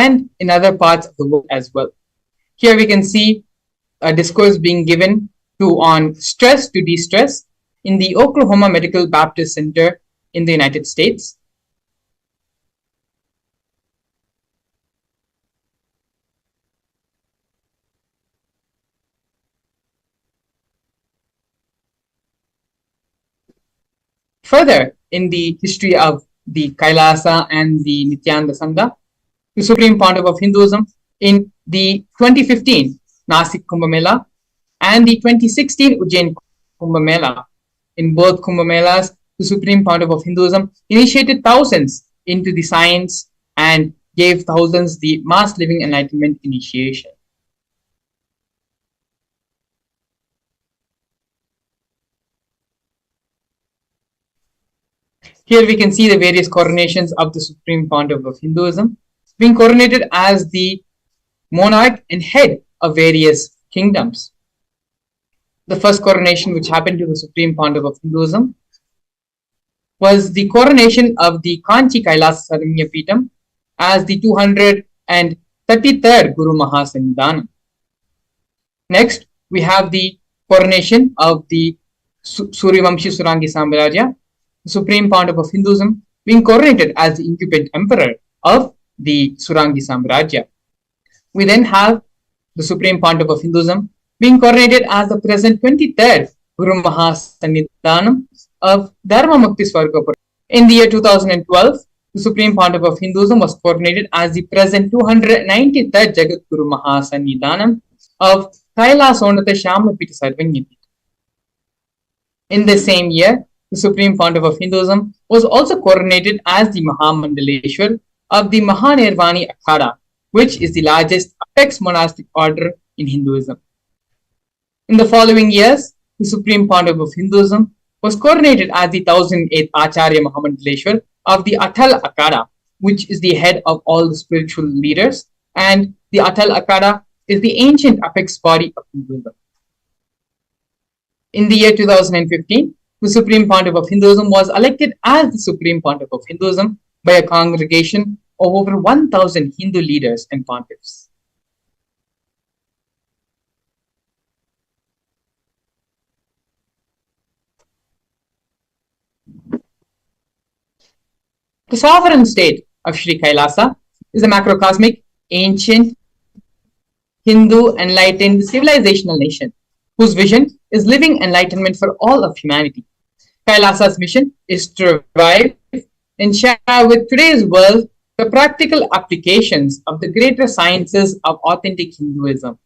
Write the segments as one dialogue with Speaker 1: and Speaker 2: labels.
Speaker 1: and in other parts of the world as well. Here we can see a discourse being given on stress to de-stress in the Oklahoma Medical Baptist Center in the United States. Further, in the history of the Kailasa and the Nithyananda Sangha, the Supreme Pontiff of Hinduism, in the 2015 Nasik Kumbh Mela and the 2016 Ujjain Kumbh Mela. In both Kumbh Melas, the Supreme Pontiff of Hinduism initiated thousands into the science and gave thousands the mass living enlightenment initiation. Here we can see the various coronations of the Supreme Pontiff of Hinduism, being coronated as the monarch and head of various kingdoms. The first coronation which happened to the Supreme Pontiff of Hinduism was the coronation of the Kanchi Kailasa Saramya Peetham as the 233rd Guru Mahasannidhanam. Next, we have the coronation of the Suryavamshi Surangi Samrajya, the Supreme Pontiff of Hinduism, being coronated as the incumbent emperor of the Surangi Samrajya. We then have the Supreme Pontiff of Hinduism being coronated as the present 23rd Guru Mahasannidhanam of Dharma Mukti Swargapura. In the year 2012, the Supreme Pontiff of Hinduism was coronated as the present 293rd Jagat Guru Mahasannidhanam of Kailasonatha Shamapita Sarvanyapita. In the same year, the Supreme Pontiff of Hinduism was also coronated as the Mahamandaleshwar of the Mahanirvani Akhada, which is the largest apex monastic order in Hinduism. In the following years, the Supreme Pontiff of Hinduism was coronated as the 1008th Acharya Mahamandaleshwar of the Atal Akhada, which is the head of all the spiritual leaders, and the Atal Akhada is the ancient apex body of Hinduism. In the year 2015, the Supreme Pontiff of Hinduism was elected as the Supreme Pontiff of Hinduism by a congregation of over 1,000 Hindu leaders and pontiffs. The sovereign state of Sri Kailasa is a macrocosmic, ancient, Hindu enlightened civilizational nation whose vision is living enlightenment for all of humanity. Kailasa's mission is to revive and share with today's world the practical applications of the greater sciences of authentic Hinduism,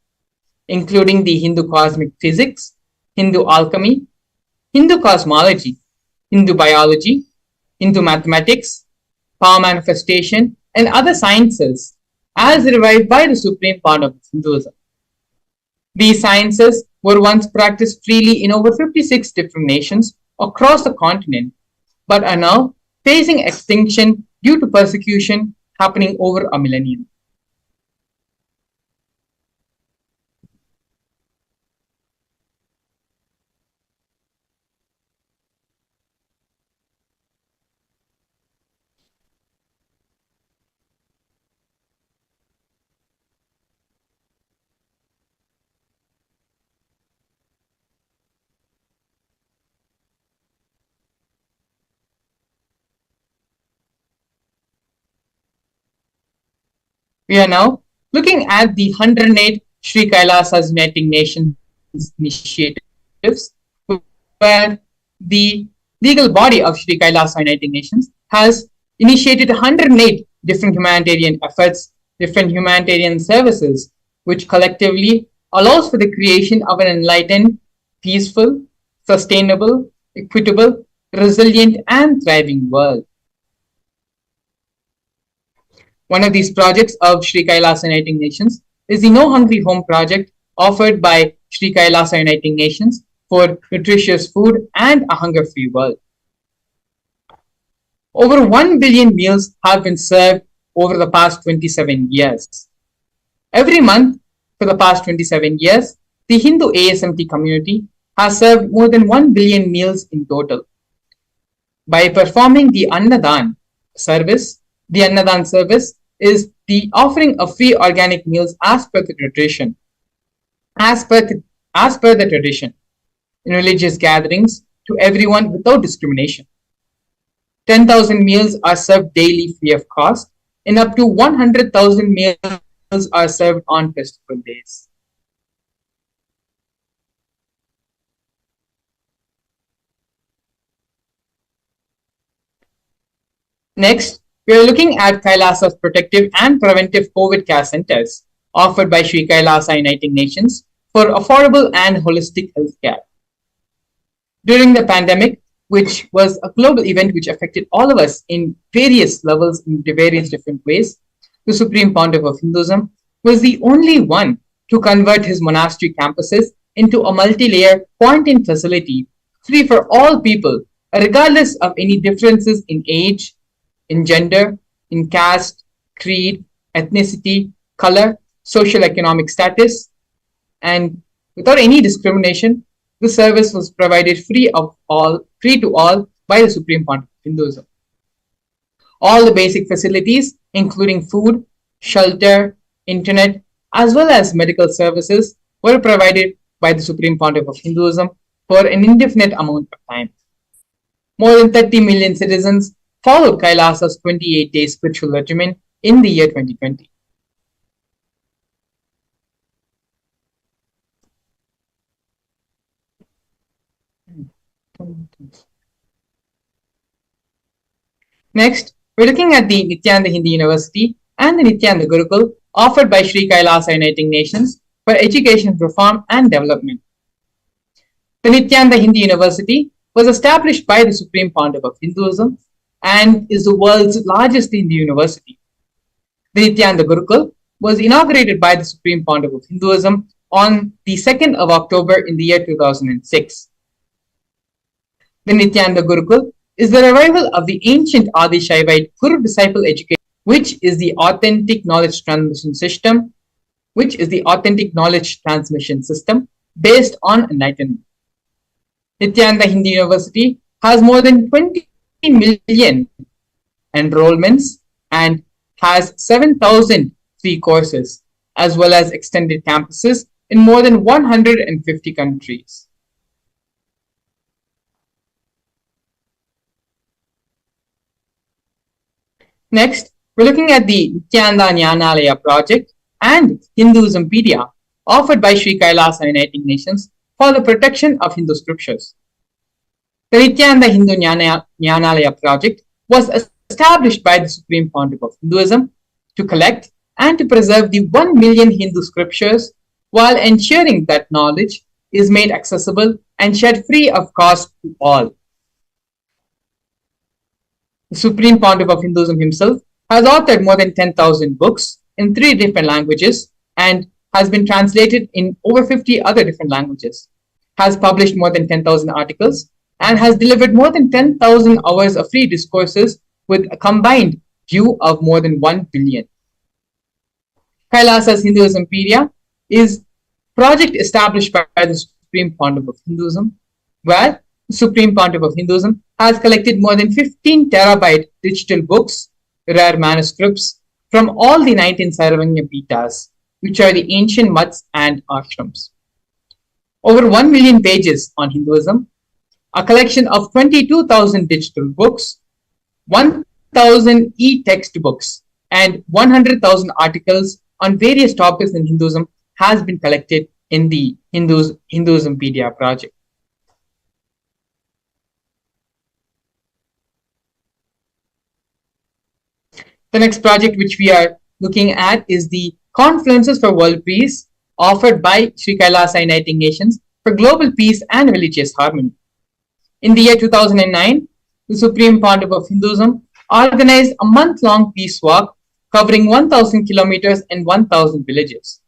Speaker 1: including the Hindu cosmic physics, Hindu alchemy, Hindu cosmology, Hindu biology, Hindu mathematics, power manifestation, and other sciences as revived by the Supreme Pontiff of Hinduism. These sciences were once practiced freely in over 56 different nations across the continent, but are now facing extinction due to persecution happening over a millennium. We are now looking at the 108 Sri Kailasa's Uniting Nations initiatives, where the legal body of Sri Kailasa Uniting Nations has initiated 108 different humanitarian efforts, different humanitarian services, which collectively allows for the creation of an enlightened, peaceful, sustainable, equitable, resilient, and thriving world. One of these projects of Sri Kailasa Uniting Nations is the No Hungry Home project offered by Sri Kailasa Uniting Nations for nutritious food and a hunger-free world. Over 1 billion meals have been served over the past 27 years. Every month for the past 27 years, the Hindu ASMT community has served more than 1 billion meals in total. By performing the Annadan service is the offering of free organic meals as per the, as per the tradition in religious gatherings to everyone without discrimination. 10,000 meals are served daily free of cost, and up to 100,000 meals are served on festival days. Next, we are looking at Kailasa's protective and preventive COVID care centers offered by Sri Kailasa Uniting Nations for affordable and holistic health care. During the pandemic, which was a global event which affected all of us in various levels, in various different ways, the Supreme Pontiff of Hinduism was the only one to convert his monastery campuses into a multi-layer quarantine facility free for all people, regardless of any differences in age, in gender, in caste, creed, ethnicity, color, social economic status, and without any discrimination, the service was provided free to all by the Supreme Pontiff of Hinduism. All the basic facilities, including food, shelter, internet, as well as medical services, were provided by the Supreme Pontiff of Hinduism for an indefinite amount of time. More than 30 million citizens followed Kailasa's 28-day spiritual regimen in the year 2020. Next, we're looking at the Nithyananda Hindi University and the Nithyananda Gurukul offered by Sri Kailasa Uniting Nations for education reform and development. The Nithyananda Hindi University was established by the Supreme Pontiff of Hinduism and is the world's largest Hindu university. The Nithyananda Gurukul was inaugurated by the Supreme Pontiff of Hinduism on the 2nd of October in the year 2006. The Nithyananda Gurukul is the revival of the ancient Adi Shaivite Guru-disciple education, which is the authentic knowledge transmission system, based on enlightenment. Nithyananda Hindi University has more than 20 million enrollments and has 7,000 free courses, as well as extended campuses in more than 150 countries. Next, we're looking at the Nithyananda Jnanalaya project and Hinduismpedia offered by Sri Kailasa Uniting Nations for the protection of Hindu scriptures. The Nithyananda Hindu Jnanalaya project was established by the Supreme Pontiff of Hinduism to collect and to preserve the 1 million Hindu scriptures while ensuring that knowledge is made accessible and shared free of cost to all. The Supreme Pontiff of Hinduism himself has authored more than 10,000 books in 3 different languages and has been translated in over 50 other different languages, has published more than 10,000 articles, and has delivered more than 10,000 hours of free discourses with a combined view of more than 1 billion. Kailasa's Hinduismpedia is a project established by the Supreme Pontiff of Hinduism, where the Supreme Pontiff of Hinduism has collected more than 15 terabyte digital books, rare manuscripts, from all the 19 Saravanya Pitas, which are the ancient mutts and ashrams. Over 1 million pages on Hinduism, a collection of 22,000 digital books, 1,000 e-textbooks, and 100,000 articles on various topics in Hinduism has been collected in the Hinduismpedia project. The next project which we are looking at is the Confluences for World Peace offered by Sri Kailasa Uniting Nations for global peace and religious harmony. In the year 2009, the Supreme Pontiff of Hinduism organized a month-long peace walk covering 1,000 kilometers and 1,000 villages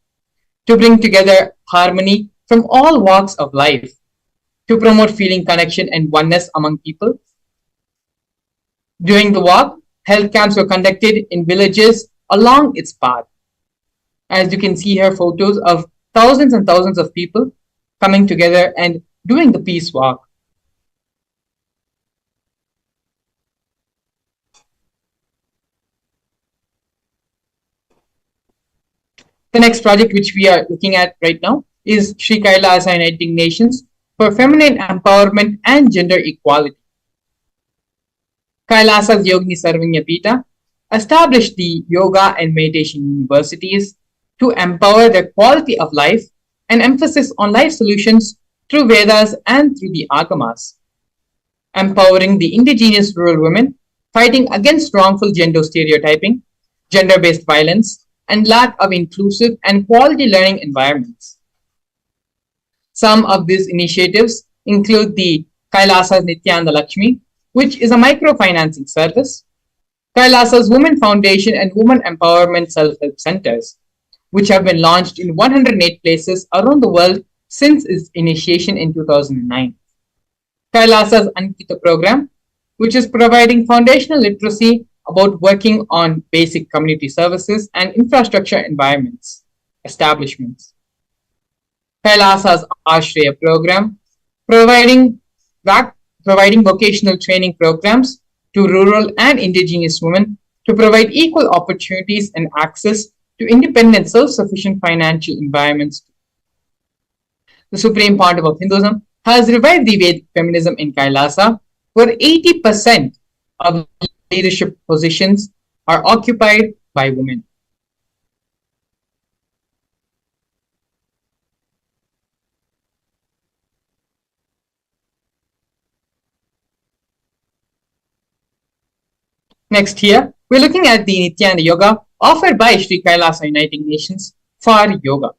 Speaker 1: to bring together harmony from all walks of life, to promote feeling connection and oneness among people. During the walk, health camps were conducted in villages along its path. As you can see here, photos of thousands and thousands of people coming together and doing the peace walk. The next project which we are looking at right now is Sri Kailasa Uniting Nations for Feminine Empowerment and Gender Equality. Kailasa's Yogini Sarvanya Pita established the yoga and meditation universities to empower the quality of life and emphasis on life solutions through Vedas and through the Agamas, empowering the indigenous rural women, fighting against wrongful gender stereotyping, gender-based violence, and lack of inclusive and quality learning environments. Some of these initiatives include the Kailasa's Nithyananda Lakshmi, which is a microfinancing service, Kailasa's Women Foundation and Women Empowerment Self-Help Centers, which have been launched in 108 places around the world since its initiation in 2009. Kailasa's Ankita program, which is providing foundational literacy about working on basic community services and infrastructure environments, establishments. Kailasa's Ashreya program, providing vocational training programs to rural and indigenous women to provide equal opportunities and access to independent, self-sufficient financial environments. The Supreme Pontiff of Hinduism has revived the Vedic feminism in Kailasa, where 80% of leadership positions are occupied by women. Next here, we're looking at the Nityananda Yoga offered by Sri Kailasa Uniting Nations for yoga.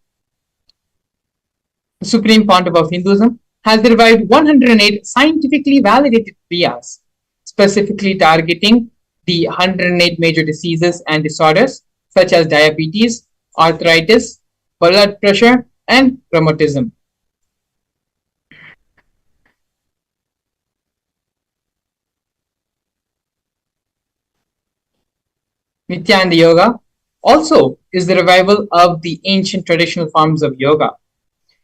Speaker 1: The Supreme Pontiff of Hinduism has revived 108 scientifically validated kriyas, specifically targeting the 108 major diseases and disorders such as diabetes, arthritis, blood pressure, and rheumatism. Nityananda Yoga also is the revival of the ancient traditional forms of yoga.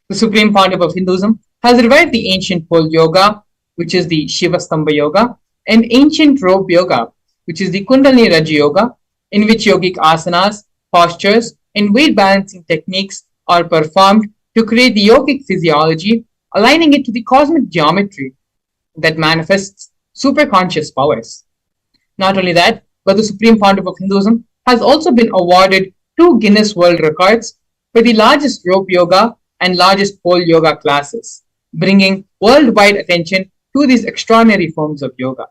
Speaker 1: The Supreme Pontiff of Hinduism has revived the ancient pole yoga, which is the Shiva Stambha yoga, and ancient rope yoga, which is the Kundalini Raja yoga, in which yogic asanas, postures, and weight balancing techniques are performed to create the yogic physiology, aligning it to the cosmic geometry that manifests superconscious powers. Not only that, but the Supreme Pontiff of Hinduism has also been awarded 2 Guinness World Records for the largest rope yoga and largest pole yoga classes, bringing worldwide attention to these extraordinary forms of yoga.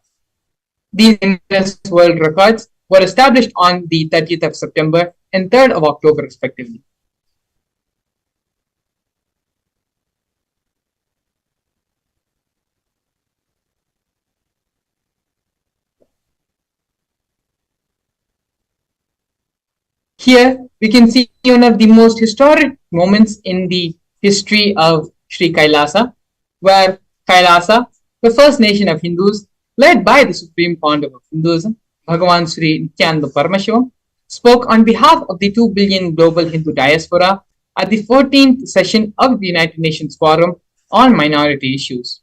Speaker 1: These Guinness World Records were established on the 30th of September and 3rd of October, respectively. Here, we can see one of the most historic moments in the history of Sri Kailasa, where Kailasa, the first nation of Hindus, led by the Supreme Pontiff of Hinduism, Bhagavan Sri Nithyananda Paramashivam, spoke on behalf of the 2 billion global Hindu diaspora at the 14th session of the United Nations Forum on Minority Issues.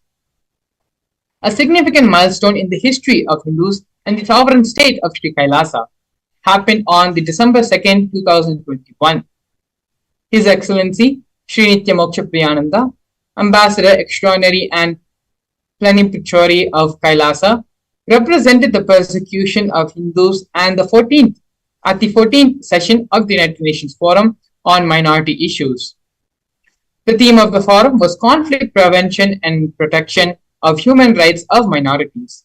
Speaker 1: A significant milestone in the history of Hindus and the sovereign state of Sri Kailasa happened on the December 2nd, 2021. His Excellency Sri Nitya Moksha Priyananda, Ambassador Extraordinary and Plenipotentiary of Kailasa, represented the persecution of Hindus at the 14th session of the United Nations Forum on Minority Issues. The theme of the forum was conflict prevention and protection of human rights of minorities.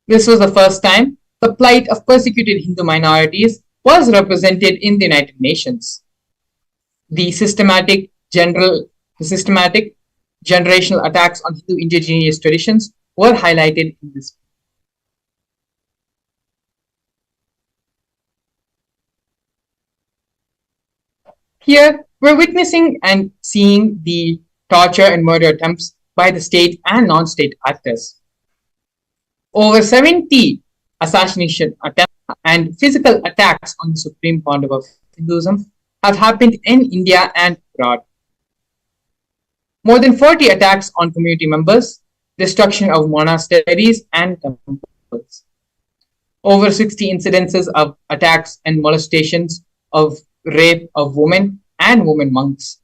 Speaker 1: This was the first time the plight of persecuted Hindu minorities was represented in the United Nations. The systematic generational attacks on Hindu indigenous traditions were highlighted in this. Here, we're witnessing and seeing the torture and murder attempts by the state and non-state actors. Over 70 assassination attempts and physical attacks on the Supreme Pontiff of Hinduism have happened in India and abroad. More than 40 attacks on community members, destruction of monasteries and temples. Over 60 incidences of attacks and molestations of rape of women and women monks.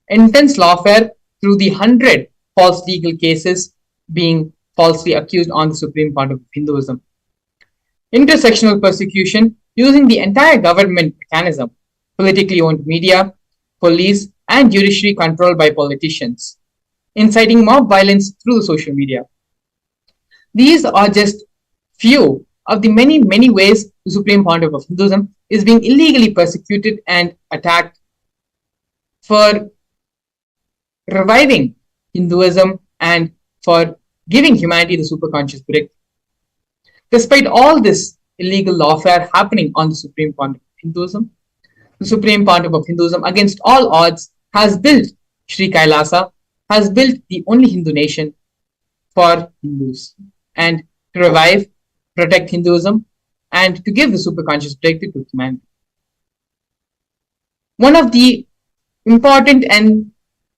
Speaker 1: Intense lawfare through the 100 false legal cases being falsely accused on the Supreme Court of Hinduism. Intersectional persecution using the entire government mechanism, politically owned media, police, and judiciary controlled by politicians, inciting mob violence through social media. These are just few of the many, many ways the Supreme Pontiff of Hinduism is being illegally persecuted and attacked for reviving Hinduism and for giving humanity the superconscious break. Despite all this illegal lawfare happening on the Supreme Pontiff of Hinduism, the Supreme Pontiff of Hinduism, against all odds, has built Sri Kailasa, has built the only Hindu nation for Hindus, and to revive, protect Hinduism, and to give the superconscious breakthrough to humanity. One of the important and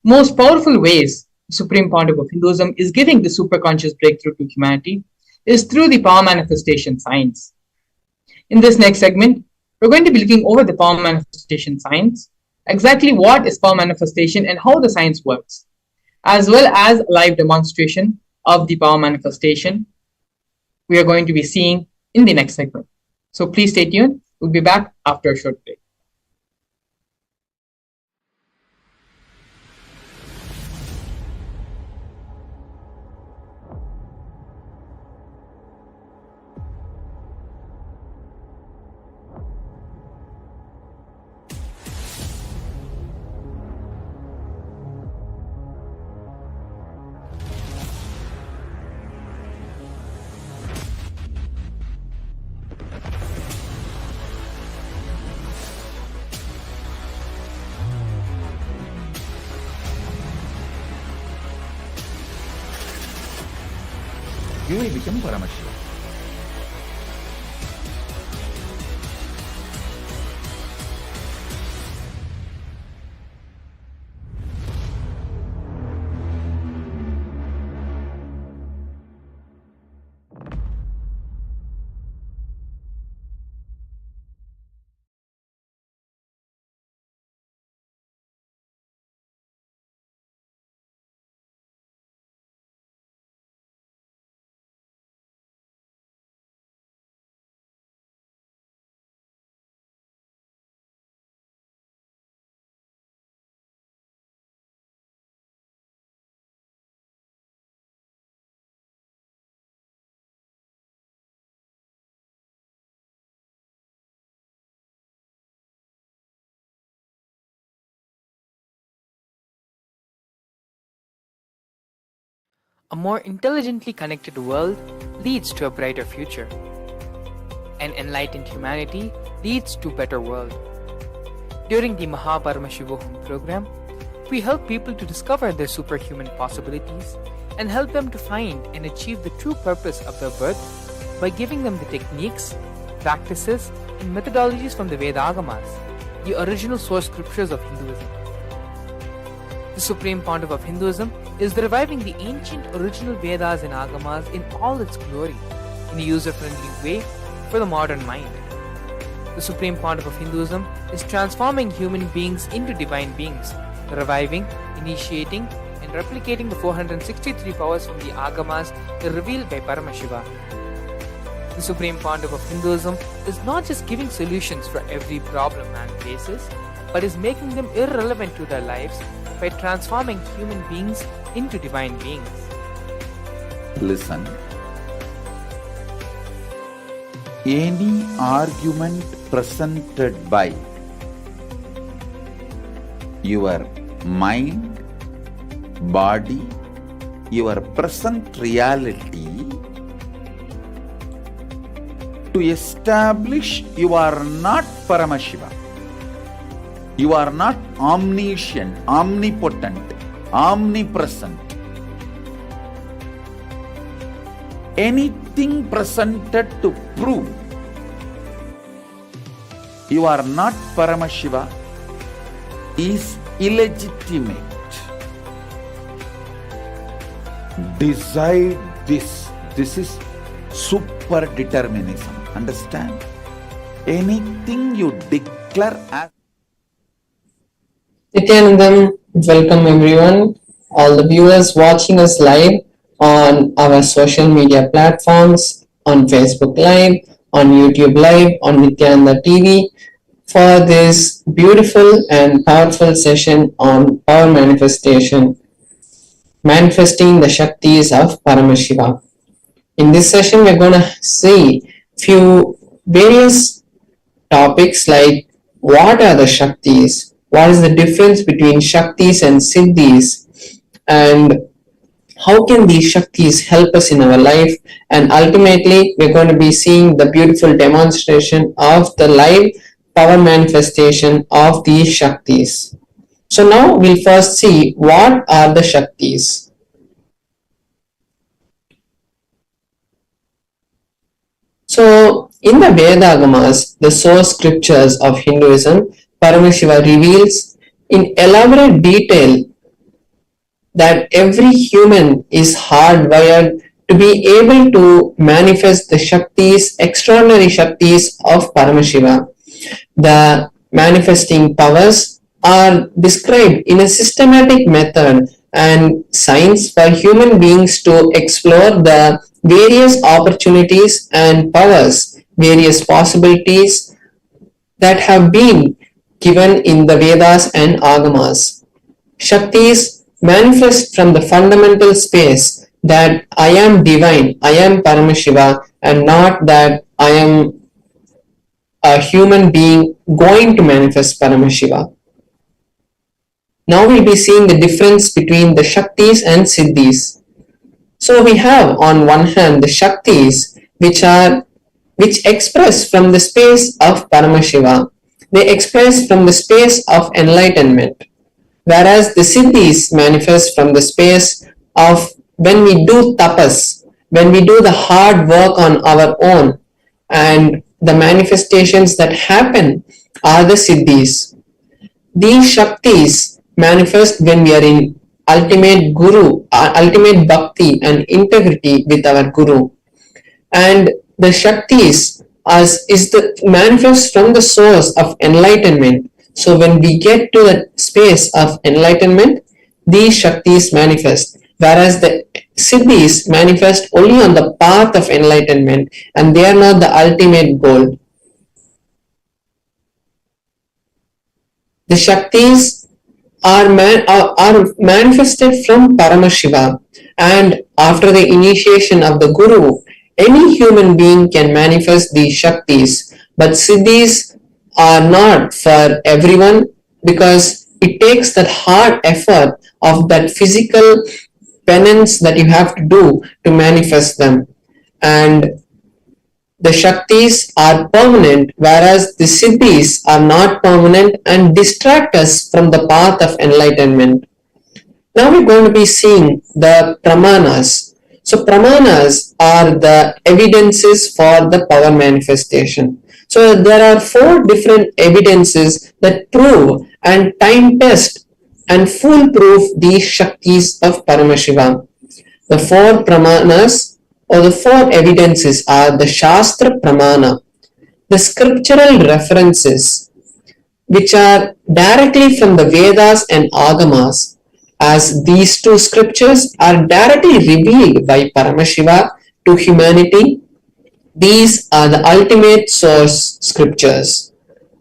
Speaker 1: most powerful ways the Supreme Pontiff of Hinduism is giving the superconscious breakthrough to humanity is through the power manifestation science. In this next segment, we're going to be looking over the power manifestation science, exactly what is power manifestation and how the science works, as well as a live demonstration of the power manifestation we are going to be seeing in the next segment. So please stay tuned. We'll be back after a short break.
Speaker 2: You will become Paramashivam.
Speaker 3: A more intelligently connected world leads to a brighter future. An enlightened humanity leads to a better world. During the Paramashivam program, we help people to discover their superhuman possibilities and help them to find and achieve the true purpose of their birth by giving them the techniques, practices, and methodologies from the Vedagamas, the original source scriptures of Hinduism. The Supreme Pontiff of Hinduism is reviving the ancient original Vedas and Agamas in all its glory, in a user-friendly way for the modern mind. The Supreme Pontiff of Hinduism is transforming human beings into divine beings, reviving, initiating, and replicating the 463 powers from the Agamas revealed by Paramashivam. The Supreme Pontiff of Hinduism is not just giving solutions for every problem man faces, but is making them irrelevant to their lives by transforming human beings into divine beings.
Speaker 2: Listen. Any argument presented by your mind, body, your present reality to establish you are not Paramashiva. You are not omniscient, omnipotent, omnipresent. Anything presented to prove you are not Paramashiva is illegitimate. Decide this. This is super determinism. Understand? Anything you declare as
Speaker 4: Nithyanandam, welcome everyone, all the viewers watching us live on our social media platforms, on Facebook Live, on YouTube Live, on Nithyananda TV for this beautiful and powerful session on power manifestation, manifesting the Shaktis of Paramashiva. In this session, we're going to see few various topics like what are the Shaktis, what is the difference between Shaktis and Siddhis, and how can these Shaktis help us in our life, and ultimately we're going to be seeing the beautiful demonstration of the live power manifestation of these Shaktis. So now we'll first see what are the Shaktis. So, in the Vedagamas, the source scriptures of Hinduism, Paramashiva reveals in elaborate detail that every human is hardwired to be able to manifest the Shaktis, extraordinary Shaktis of Paramashiva. The manifesting powers are described in a systematic method and science for human beings to explore the various opportunities and powers, various possibilities that have been given in the Vedas and Agamas. Shaktis manifest from the fundamental space that I am divine, I am Paramashiva, and not that I am a human being going to manifest Paramashiva. Now we'll be seeing the difference between the Shaktis and Siddhis. So we have on one hand the Shaktis which express from the space of Paramashiva. They express from the space of enlightenment. Whereas the Siddhis manifest from the space of when we do tapas, when we do the hard work on our own, and the manifestations that happen are the Siddhis. These Shaktis manifest when we are in ultimate Guru, ultimate Bhakti and integrity with our Guru. And the Shaktis is the manifest from the source of enlightenment. So when we get to the space of enlightenment, these Shaktis manifest. Whereas the Siddhis manifest only on the path of enlightenment and they are not the ultimate goal. The Shaktis are manifested from Paramashiva, and after the initiation of the Guru, any human being can manifest these Shaktis, but Siddhis are not for everyone because it takes that hard effort of that physical penance that you have to do to manifest them. And the Shaktis are permanent, whereas the Siddhis are not permanent and distract us from the path of enlightenment. Now we're going to be seeing the Pramanas. So Pramanas are the evidences for the power manifestation. So there are 4 different evidences that prove and time test and foolproof these Shaktis of Paramashiva. The 4 Pramanas or the 4 evidences are the Shastra Pramana, the scriptural references which are directly from the Vedas and Agamas, as these 2 scriptures are directly revealed by Paramashiva to humanity. These are the ultimate source scriptures.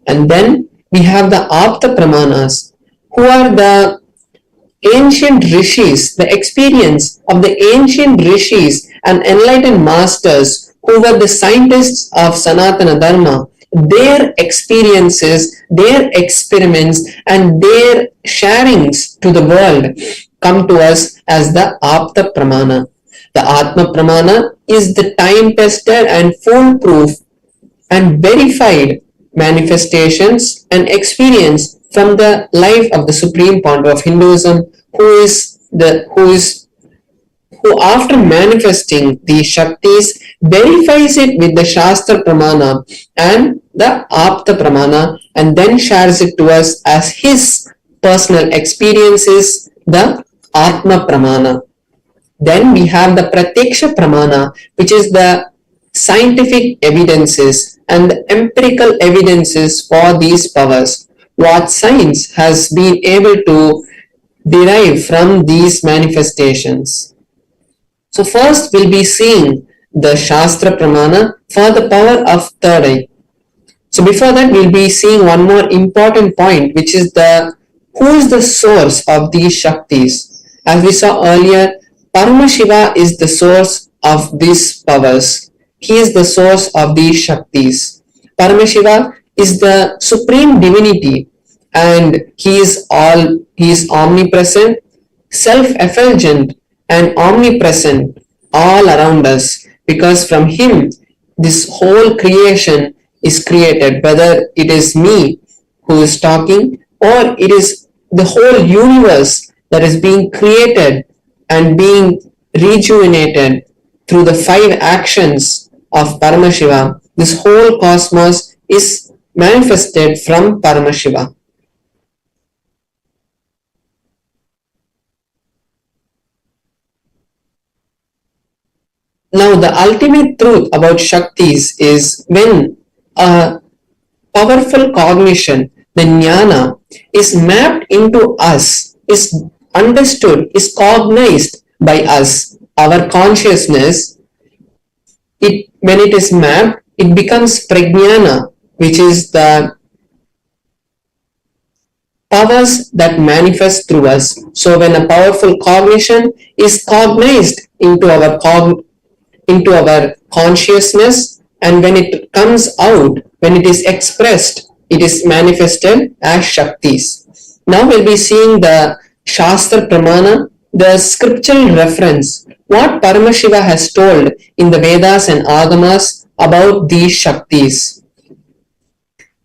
Speaker 4: And then we have the Apta Pramanas, who are the ancient rishis, the experience of the ancient rishis and enlightened masters who were the scientists of Sanatana Dharma. Their experiences, their experiments, and their sharings to the world come to us as the Apta Pramana. The Atma Pramana is the time-tested and foolproof and verified manifestations and experience from the life of the Supreme Founder of Hinduism, who after manifesting these Shaktis verifies it with the Shastra Pramana and the Apta Pramana and then shares it to us as his personal experiences, the Atma Pramana. Then we have the Pratyaksha Pramana, which is the scientific evidences and the empirical evidences for these powers. what science has been able to derive from these manifestations. So first we'll be seeing the Shastra Pramana for the power of third eye. So before that we'll be seeing one more important point, which is who is the source of these Shaktis. As we saw earlier, Paramashiva is the source of these powers. He is the source of these Shaktis. Paramashiva is the supreme divinity, and he is omnipresent, self-effulgent, and omnipresent all around us, because from him this whole creation is created, whether it is me who is talking or it is the whole universe that is being created and being rejuvenated through the 5 actions of Paramashiva. This whole cosmos is manifested from Paramashiva. Now, the ultimate truth about Shaktis is when a powerful cognition, the jnana, is mapped into us, is understood, is cognized by us, our consciousness, when it is mapped, it becomes prajnana, which is the powers that manifest through us. So when a powerful cognition is cognized into our consciousness, and when it comes out, when it is expressed, it is manifested as Shaktis. Now we'll be seeing the Shastra Pramana, the scriptural reference, what Paramashiva has told in the Vedas and Agamas about these Shaktis.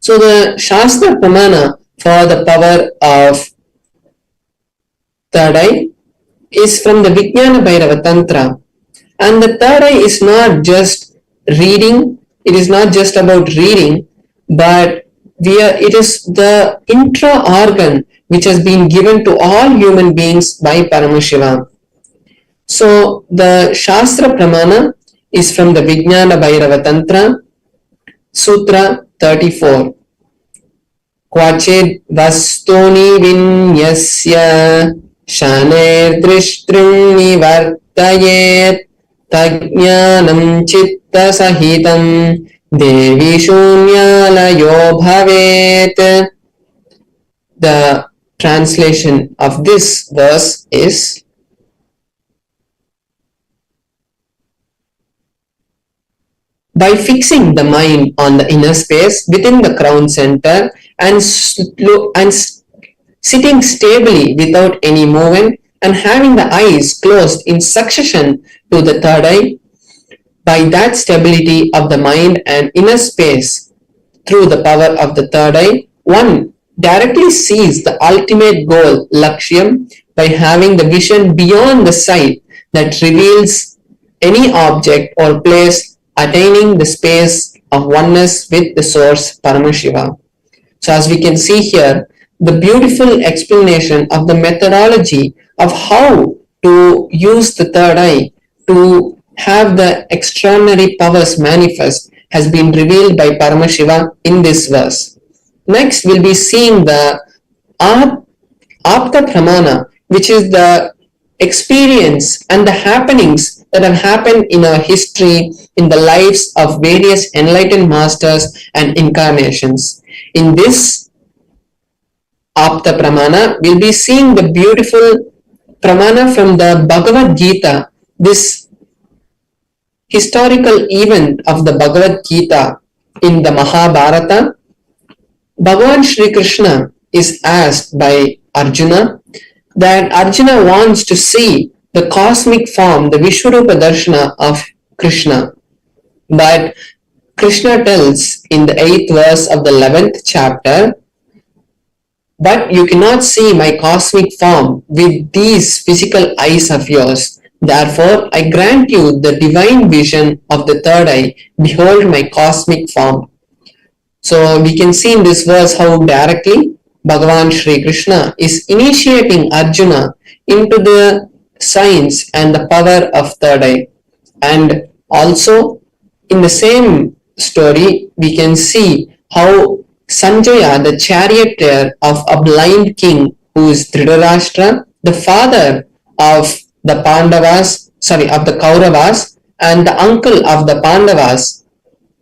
Speaker 4: So the Shastra Pramana for the power of third eye is from the Vijnana Bhairava Tantra. And the third eye is not just reading, it is not just about reading, but it is the intra-organ which has been given to all human beings by Paramashiva. So the Shastra Pramana is from the Vijnana Bhairava Tantra, Sutra 34. Kvachid vastuni vinyasya shaner drishtrim nivartayet tajnanam chitta sahitam devi shunyalayo bhavet. The translation of this verse is: by fixing the mind on the inner space within the crown center and sitting stably without any movement and having the eyes closed in succession to the third eye, by that stability of the mind and inner space through the power of the third eye, one directly sees the ultimate goal, Lakshyam, by having the vision beyond the sight that reveals any object or place, attaining the space of oneness with the source Paramashiva. So as we can see here, the beautiful explanation of the methodology of how to use the third eye to have the extraordinary powers manifest has been revealed by Paramashiva in this verse. Next, we'll be seeing the Apta Pramana, which is the experience and the happenings that have happened in our history, in the lives of various enlightened masters and incarnations. In this Apta Pramana, we'll be seeing the beautiful Pramana from the Bhagavad Gita, this historical event of the Bhagavad Gita in the Mahabharata. Bhagavan Shri Krishna is asked by Arjuna that Arjuna wants to see the cosmic form, the Vishwarupa Darshana of Krishna. But Krishna tells in the 8th verse of the 11th chapter, but you cannot see my cosmic form with these physical eyes of yours. Therefore, I grant you the divine vision of the third eye. Behold my cosmic form. So we can see in this verse how directly Bhagavan Shri Krishna is initiating Arjuna into the science and the power of third eye. And also in the same story, we can see how Sanjaya, the charioteer of a blind king who is Dhritarashtra, the father of the of the Kauravas, and the uncle of the Pandavas,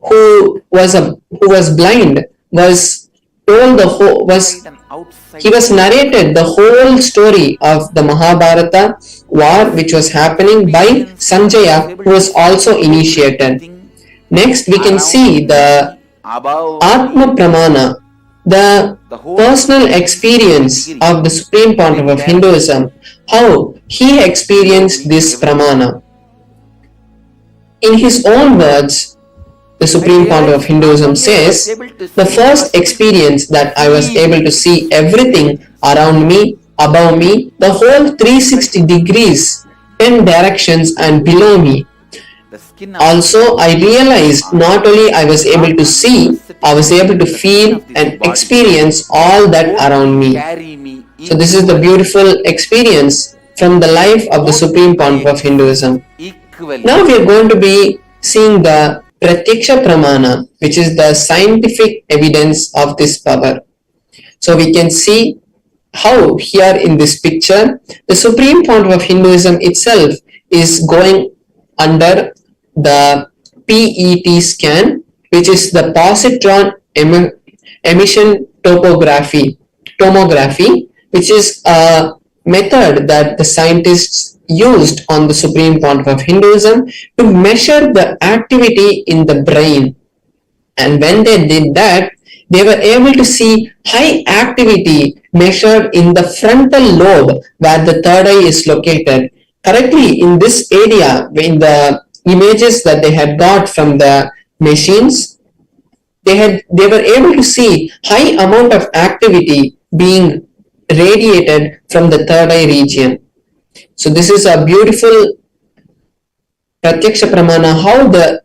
Speaker 4: who was blind, was told the whole was
Speaker 2: inside and outside
Speaker 4: he was
Speaker 2: the world.
Speaker 4: narrated the whole story of the Mahabharata war which was happening by
Speaker 2: Experiencing, I was
Speaker 4: Sanjaya, who
Speaker 2: able to
Speaker 4: was
Speaker 2: see
Speaker 4: also initiated.
Speaker 2: everything
Speaker 4: Next, we can see
Speaker 2: around
Speaker 4: the
Speaker 2: me, above
Speaker 4: Atma
Speaker 2: me,
Speaker 4: Pramana, the
Speaker 2: the whole
Speaker 4: personal
Speaker 2: 360
Speaker 4: experience
Speaker 2: degree,
Speaker 4: of the Supreme Pontiff
Speaker 2: every
Speaker 4: of
Speaker 2: direction,
Speaker 4: Hinduism, how he
Speaker 2: below
Speaker 4: experienced
Speaker 2: me,
Speaker 4: this
Speaker 2: everywhere.
Speaker 4: Pramana. In his own words, the
Speaker 2: I
Speaker 4: Supreme Pontiff of
Speaker 2: realized not
Speaker 4: Hinduism
Speaker 2: only I was
Speaker 4: says,
Speaker 2: able to
Speaker 4: the
Speaker 2: see, I
Speaker 4: first
Speaker 2: was able to
Speaker 4: experience that I was able to
Speaker 2: feel
Speaker 4: see
Speaker 2: this
Speaker 4: everything around
Speaker 2: experience.
Speaker 4: me, above me, the whole
Speaker 2: Right?
Speaker 4: 360 degrees, 10 directions, and below me.
Speaker 2: The skin of
Speaker 4: Also, I realized not only I was able
Speaker 2: God
Speaker 4: to see, I was able to
Speaker 2: manifested in the skin
Speaker 4: feel
Speaker 2: of this
Speaker 4: and
Speaker 2: body.
Speaker 4: experience all that
Speaker 2: Both
Speaker 4: around me.
Speaker 2: carry me
Speaker 4: So, this is the
Speaker 2: equally.
Speaker 4: beautiful experience from the life of the
Speaker 2: Both
Speaker 4: Supreme Pontiff of
Speaker 2: exist
Speaker 4: Hinduism.
Speaker 2: equally.
Speaker 4: Now we are going to be seeing the Pratyaksha Pramana, which is the scientific evidence of this power. So we can see how here in this picture, the Supreme Pontiff of Hinduism itself is going under the PET scan, which is the positron emission tomography, which is a method that the scientists used on the Supreme Pontiff of Hinduism to measure the activity in the brain. And when they did that, they were able to see high activity measured in the frontal lobe where the third eye is located. Correctly, in this area, in the images that they had got from the machines, they were able to see high amount of activity being radiated from the third eye region. So this is a beautiful Pratyaksha Pramana, how the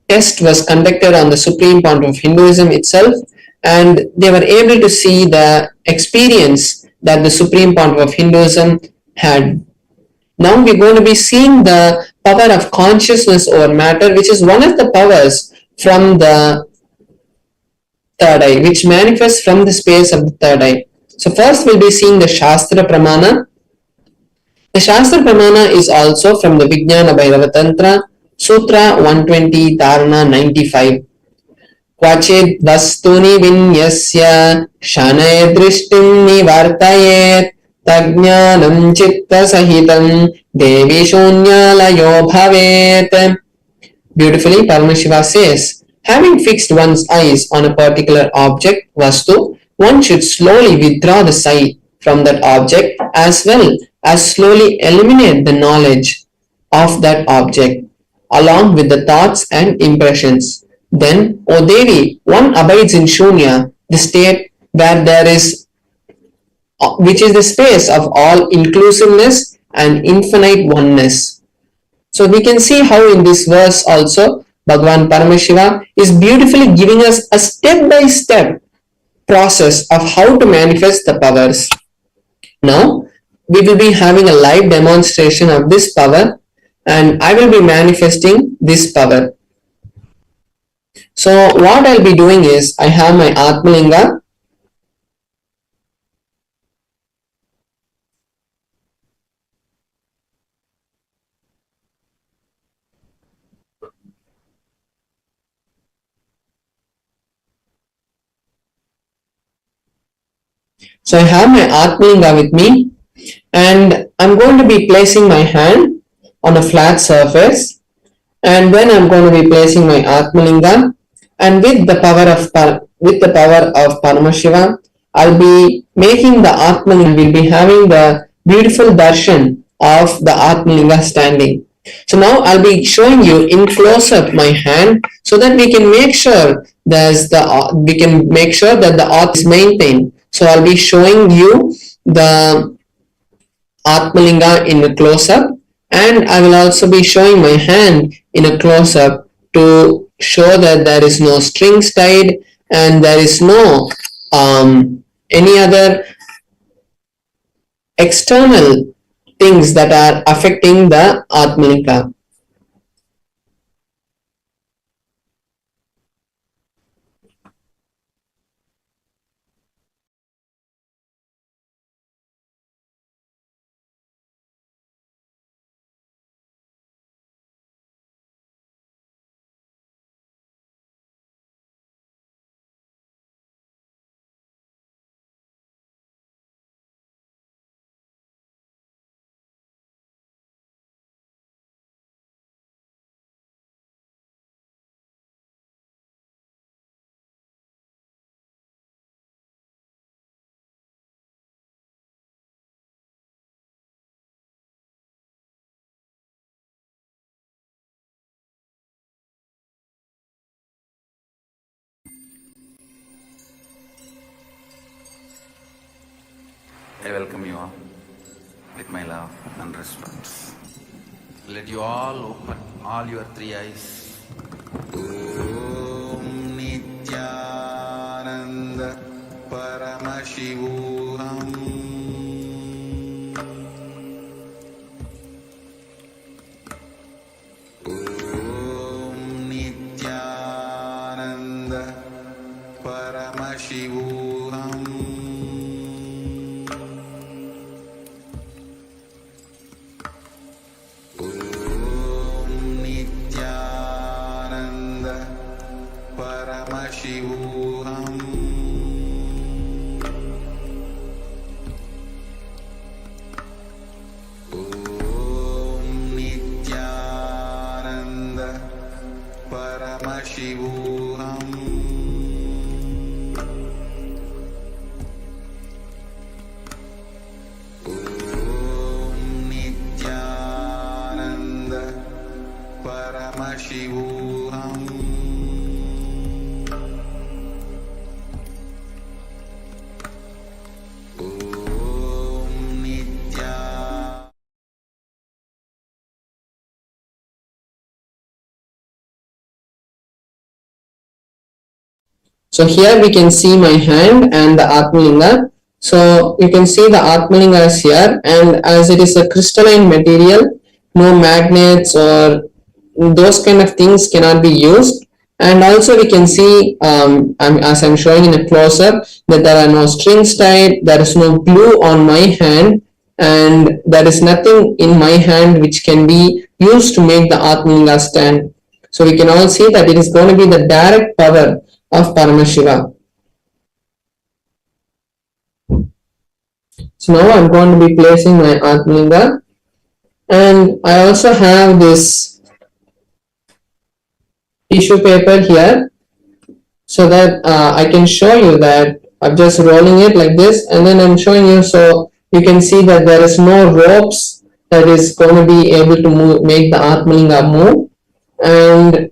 Speaker 4: test was conducted on the Supreme Pontiff of Hinduism itself, and they were able to see the experience that the Supreme Pontiff of Hinduism had. Now we're going to be seeing the power of consciousness over matter, which is one of the powers from the third eye, which manifests from the space of the third eye. So first we'll be seeing the Shastra Pramana. The Shastra Pramana is also from the Vijnana Bhairava Tantra, Sutra 120, Dharana 95. क्वचिद् वस्तुनि विन्यस्य शनैर् दृष्टिं निवर्तयेत् तज्ज्ञानं चित्तसहितं देवि शून्यालयो भवेत्. Beautifully, Paramashiva says, having fixed one's eyes on a particular object, Vastu, one should slowly withdraw the sight from that object as well as slowly eliminate the knowledge of that object along with the thoughts and impressions. Then, O Devi, one abides in Shunya, the state where there is, which is the space of all inclusiveness and infinite oneness. So we can see how in this verse also Bhagavan Paramashiva is beautifully giving us a step-by-step process of how to manifest the powers. Now we will be having a live demonstration of this power and I will be manifesting this power. So what I'll be doing is I have my Atmalinga. So I have my Atmalinga with me and I'm going to be placing my hand on a flat surface and then I'm going to be placing my Atmalinga and with the power of Paramashiva, I'll be making the Atmalinga, we'll be having the beautiful darshan of the Atmalinga standing. So now I'll be showing you in close up my hand so that we can make sure that the auth is maintained. So I'll be showing you the Atmalinga in a close up and I will also be showing my hand in a close up to show that there is no strings tied and there is no any other external things that are affecting the Atmalinga.
Speaker 2: I welcome you all with my love and respect. Let you all open all your three eyes. Om Nithyananda Paramashivam. Om Nithyananda Paramashivam. Om Nithyananda Paramashivam. Om Nithyananda Paramashivam. Om Nithyananda Paramashivam. Om Nithyananda.
Speaker 4: So here we can see my hand and the Atmalinga. So you can see the Atmalinga is here, and as it is a crystalline material, no magnets or those kind of things cannot be used. And also we can see, as I'm showing in a close-up, that there are no strings tied, there is no glue on my hand, and there is nothing in my hand which can be used to make the Atmalinga stand. So we can all see that it is going to be the direct power of Paramashiva. So now I'm going to be placing my Atmalinga, and I also have this tissue paper here so that I can show you that I'm just rolling it like this, and then I'm showing you so you can see that there is no ropes that is going to be able to make the Atmalinga move, and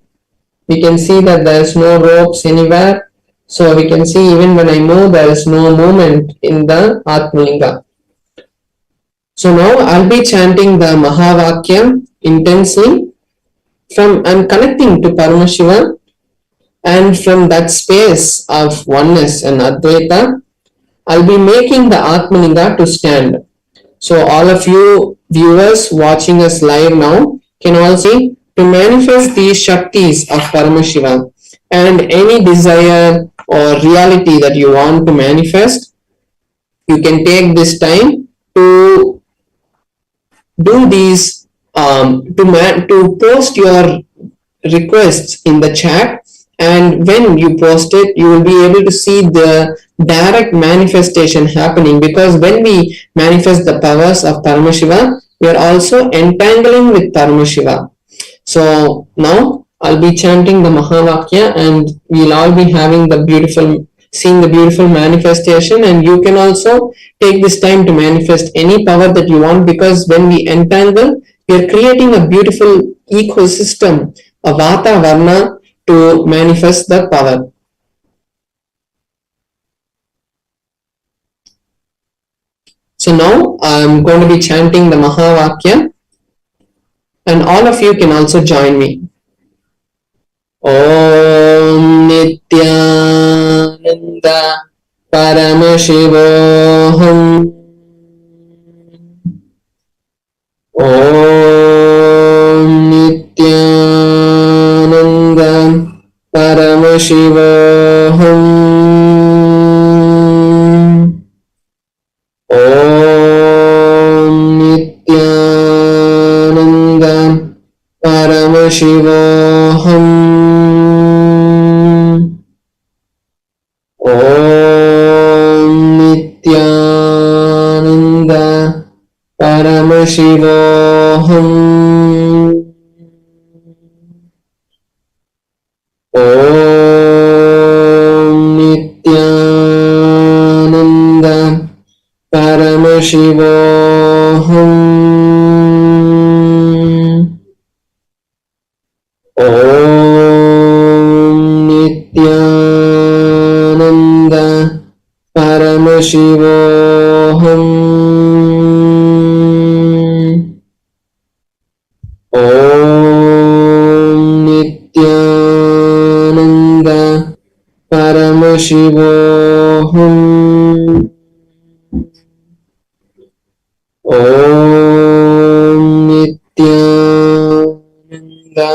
Speaker 4: we can see that there is no ropes anywhere. So we can see even when I move, there is no movement in the Atmalinga. So now I'll be chanting the Mahavakya intensely. I'm connecting to Paramashiva, and from that space of oneness and Advaita, I'll be making the Atmalinga to stand. So all of you viewers watching us live now can all see to manifest these Shaktis of Paramashiva, and any desire or reality that you want to manifest, you can take this time to do these, to post your requests in the chat, and when you post it, you will be able to see the direct manifestation happening, because when we manifest the powers of Paramashiva, we are also entangling with Paramashiva. So now I'll be chanting the Mahavakya, and we'll all be having seeing the beautiful manifestation, and you can also take this time to manifest any power that you want, because when we entangle, we are creating a beautiful ecosystem, a Vata Varna, to manifest the power. So now I'm going to be chanting the Mahavakya, and all of you can also join me. Om Nithyananda Paramashivoham. Om Nithyananda Paramashivoham. Om Nithyananda Paramashivoham. Om Nithyananda Paramashivoham. Om Nithyananda Paramashivoham. Om Nithyananda Paramashivoham. Paramashivoham. Om Nithyananda Paramashivoham. Om Nithyananda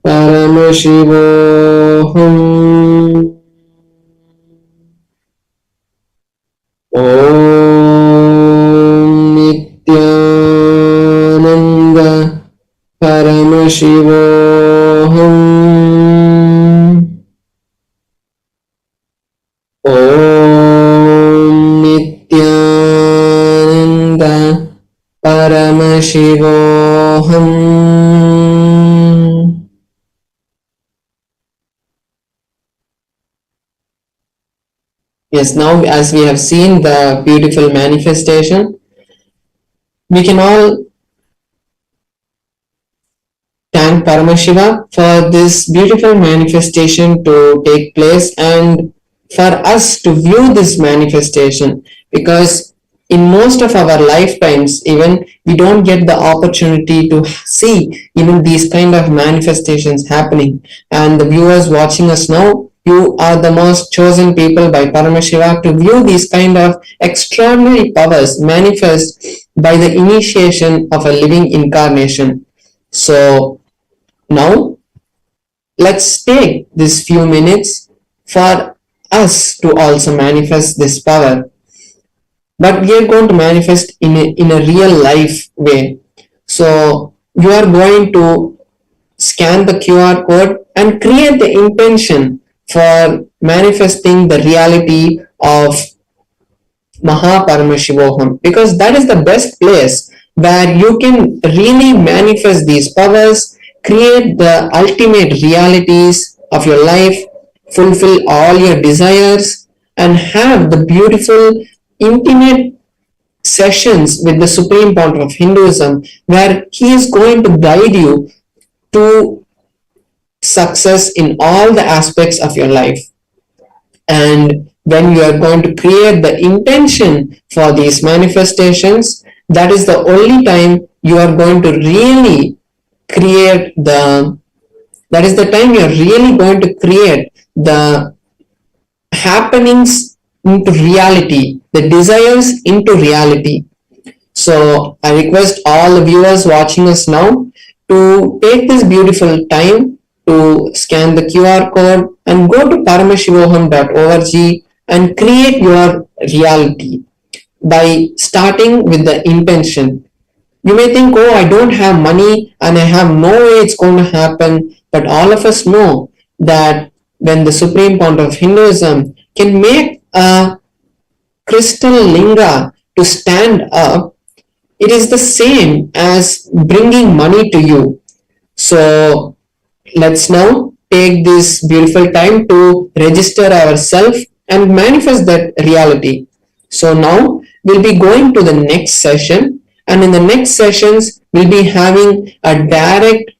Speaker 4: Paramashivoham. Om Nithyananda Paramashivoham. Om Nithyananda Paramashivoham. Yes, now as we have seen the beautiful manifestation, we can all thank Paramashiva for this beautiful manifestation to take place and for us to view this manifestation, because in most of our lifetimes even we don't get the opportunity to see even these kind of manifestations happening. And the viewers watching us now, you are the most chosen people by Paramashiva to view these kind of extraordinary powers manifest by the initiation of a living incarnation. So now let's take these few minutes for us to also manifest this power, but we are going to manifest in a real life way. So you are going to scan the QR code and create the intention for manifesting the reality of Paramashivoham, because that is the best place where you can really manifest these powers, create the ultimate realities of your life, fulfill all your desires, and have the beautiful, intimate sessions with the Supreme Founder of Hinduism, where he is going to guide you to success in all the aspects of your life. And when you are going to create the intention for these manifestations, that is the only time you are going to really create that is the time you are really going to create the happenings into reality, the desires into reality. So I request all the viewers watching us now to take this beautiful time to scan the QR code and go to paramashivoham.org and create your reality by starting with the intention. You may think, oh, I don't have money and I have no way it's going to happen. But all of us know that when the Supreme Founder of Hinduism can make a crystal linga to stand up, it is the same as bringing money to you. So let's now take this beautiful time to register ourselves and manifest that reality. So now we'll be going to the next session, and in the next sessions we'll be having a direct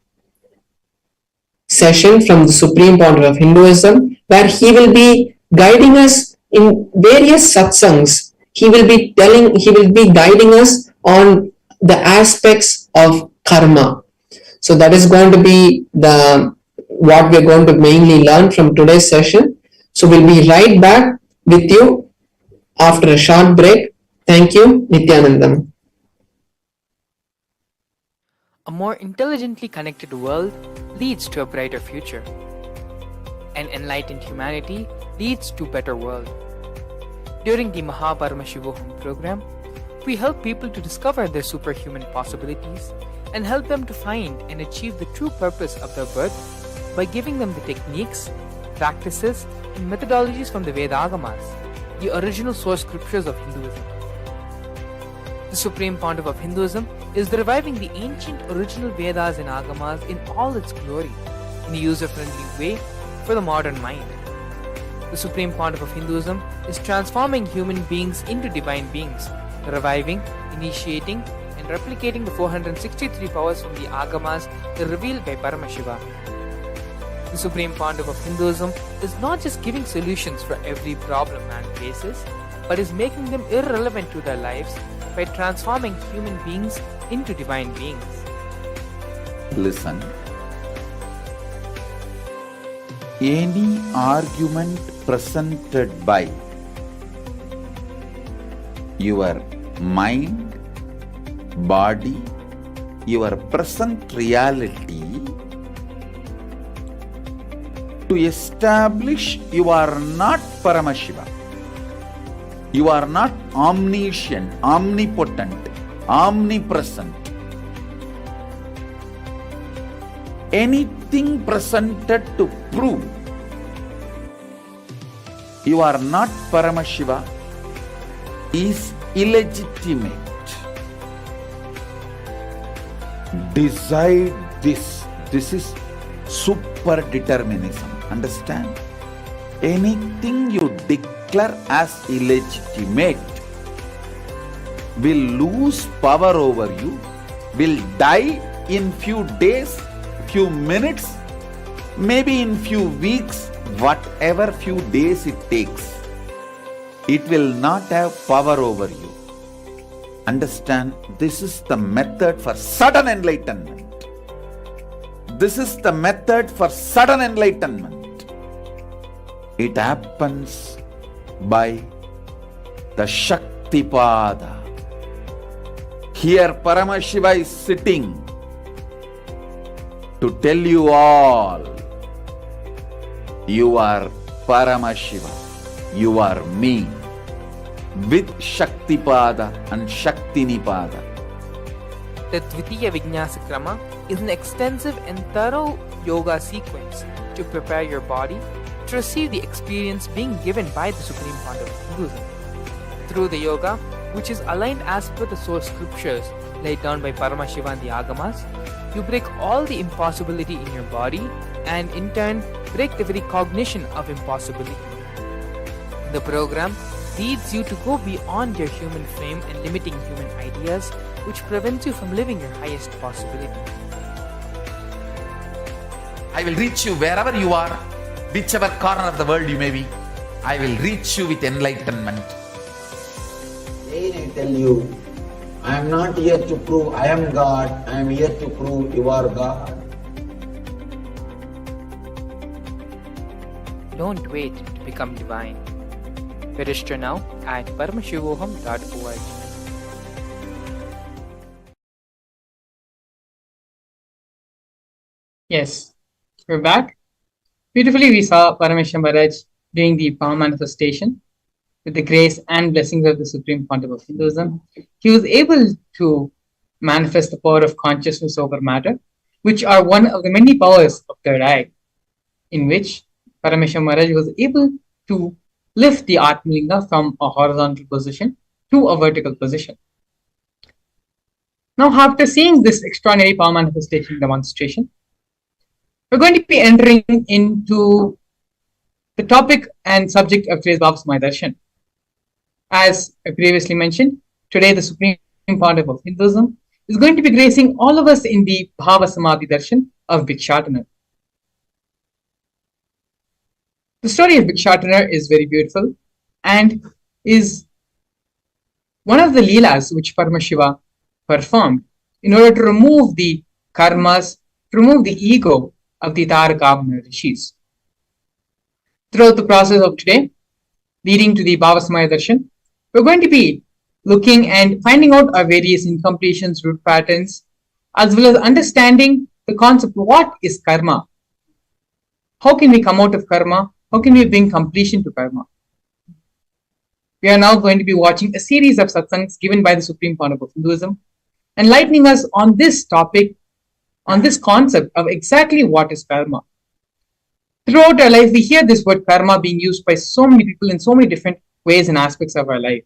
Speaker 4: session from the Supreme Founder of Hinduism, where he will be guiding us in various satsangs. He will be guiding us on the aspects of karma. So that is going to be what we're going to mainly learn from today's session. So we'll be right back with you after a short break. Thank you, Nithyanandam.
Speaker 3: A more intelligently connected world leads to a brighter future. An enlightened humanity leads to a better world. During the Paramashivam program, we help people to discover their superhuman possibilities and help them to find and achieve the true purpose of their birth by giving them the techniques, practices, and methodologies from the Vedagamas, the original source scriptures of Hinduism. The Supreme Pontiff of Hinduism is reviving the ancient original Vedas and Agamas in all its glory, in a user-friendly way for the modern mind. The Supreme Pontiff of Hinduism is transforming human beings into divine beings, reviving, initiating, and replicating the 463 powers from the Agamas revealed by Paramashiva. The Supreme Pontiff of Hinduism is not just giving solutions for every problem man faces, but is making them irrelevant to their lives by transforming human beings into divine beings.
Speaker 2: Listen. Any argument presented by your mind, body, your present reality to establish you are not Paramashiva. You are not omniscient, omnipotent, omnipresent. Anything presented to prove you are not Paramashiva is illegitimate. Decide this. This is super determinism. Understand? Anything you declare as illegitimate will lose power over you, will die in few days, few minutes, maybe in few weeks, whatever few days it takes. It will not have power over you. Understand, this is the method for sudden enlightenment. This is the method for sudden enlightenment. It happens by the Shaktipada. Here Paramashiva is sitting to tell you all, you are Paramashiva, you are me, with Shaktipada and Shaktinipada.
Speaker 3: The Dvitiya Vijnasa Krama is an extensive and thorough yoga sequence to prepare your body to receive the experience being given by the Supreme Founder of Hinduism. Through the yoga, which is aligned as per the source scriptures laid down by Paramashiva and the Agamas, you break all the impossibility in your body and in turn break the very cognition of impossibility. The program leads you to go beyond your human frame and limiting human ideas, which prevents you from living your highest possibility.
Speaker 2: I will reach you wherever you are, whichever corner of the world you may be. I will reach you with enlightenment.
Speaker 5: Again I tell you, I am not here to prove I am God, I am here to prove you are God.
Speaker 3: Don't wait to become divine. Register now at paramashivoham.org.
Speaker 1: Yes, we're back. Beautifully, we saw Paramashivam Maharaj doing the Bhava manifestation with the grace and blessings of the Supreme Pontiff of Hinduism. He was able to manifest the power of consciousness over matter, which are one of the many powers of third eye, in which Paramashivam Maharaj was able to lift the Atmalinga from a horizontal position to a vertical position. Now, after seeing this extraordinary power manifestation demonstration, we're going to be entering into the topic and subject of today's Bhava Samadhi Darshan. As I previously mentioned, today the Supreme Pontiff of Hinduism is going to be gracing all of us in the Bhava Samadhi Darshan of Bhikshatana. The story of Bhikshatana is very beautiful and is one of the Leelas which Paramashiva performed in order to remove the karmas, to remove the ego of the Tarakavana rishis. Throughout the process of today, leading to the Bhava Samadhi Darshan, we're going to be looking and finding out our various incompletions, root patterns, as well as understanding the concept of what is karma. How can we come out of karma? How can we bring completion to karma? We are now going to be watching a series of satsangs given by the Supreme Pontiff of Hinduism, enlightening us on this topic, on this concept of exactly what is karma. Throughout our life, we hear this word karma being used by so many people in so many different ways and aspects of our life.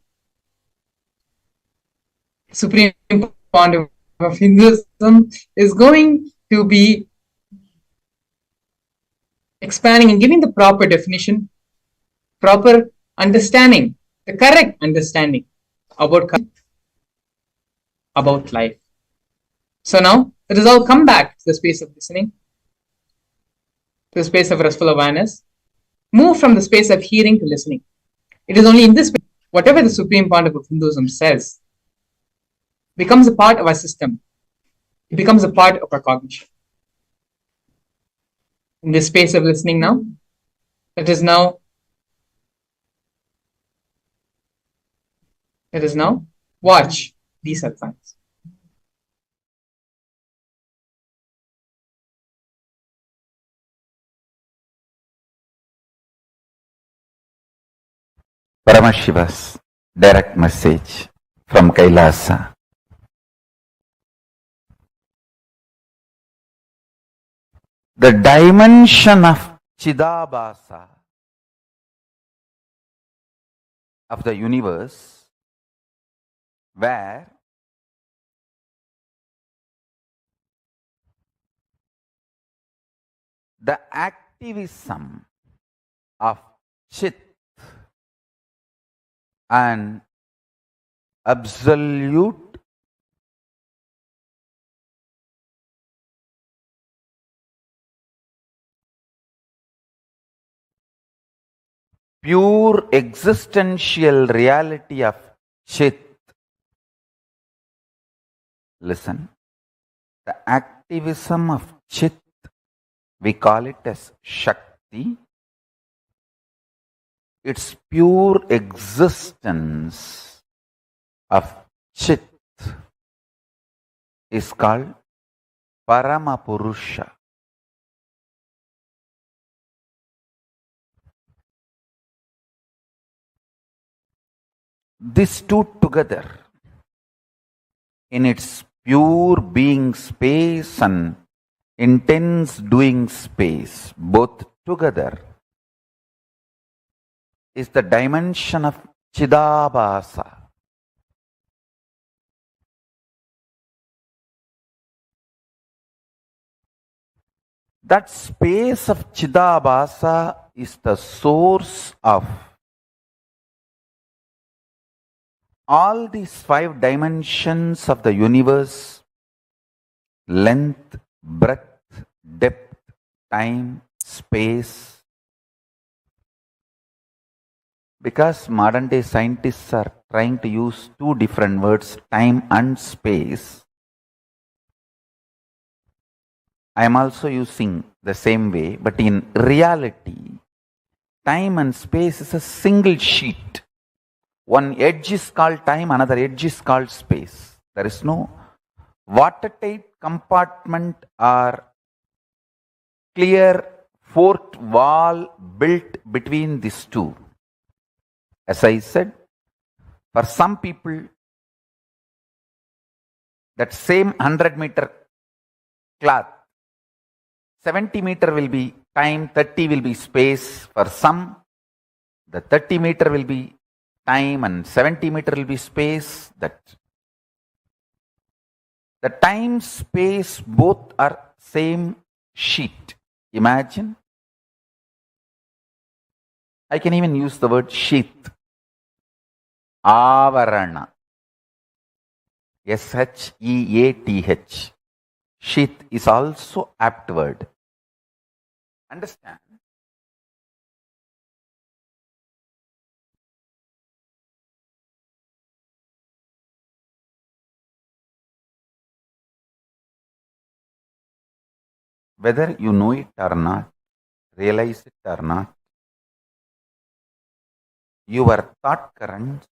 Speaker 1: Supreme Pontiff of Hinduism is going to be expanding and giving the proper definition, proper understanding, the correct understanding about life. So now, let us all come back to the space of listening, to the space of restful awareness, move from the space of hearing to listening. It is only in this space whatever the supreme point of Hinduism says becomes a part of our system. It becomes a part of our cognition. In this space of listening now, let us now watch these satsangs.
Speaker 2: Paramashiva's direct message from Kailasa. The dimension of Chidabhasa of the universe, where the activism of Chit and absolute pure existential reality of Chit. Listen, the activism of Chit, we call it as Shakti. Its pure existence of Chit is called Paramapurusha. These two together, in its pure being space and intense doing space, both together, is the dimension of Chidabhasa. That space of Chidabhasa is the source of all these 5 dimensions of the universe: length, breadth, depth, time, space. Because modern day scientists are trying to use 2 different words, time and space, I am also using the same way, but in reality, time and space is a single sheet. One edge is called time, another edge is called space. There is no watertight compartment or clear fourth wall built between these two. As I said, for some people, that same 100-meter cloth, 70-meter will be time, 30 will be space. For some, the 30-meter will be time and 70-meter will be space. That the time, space, both are same sheet. Imagine. I can even use the word sheath. Avarana. Sheath. Sheath is also apt word. Understand? Whether you know it or not, realize it or not, your thought current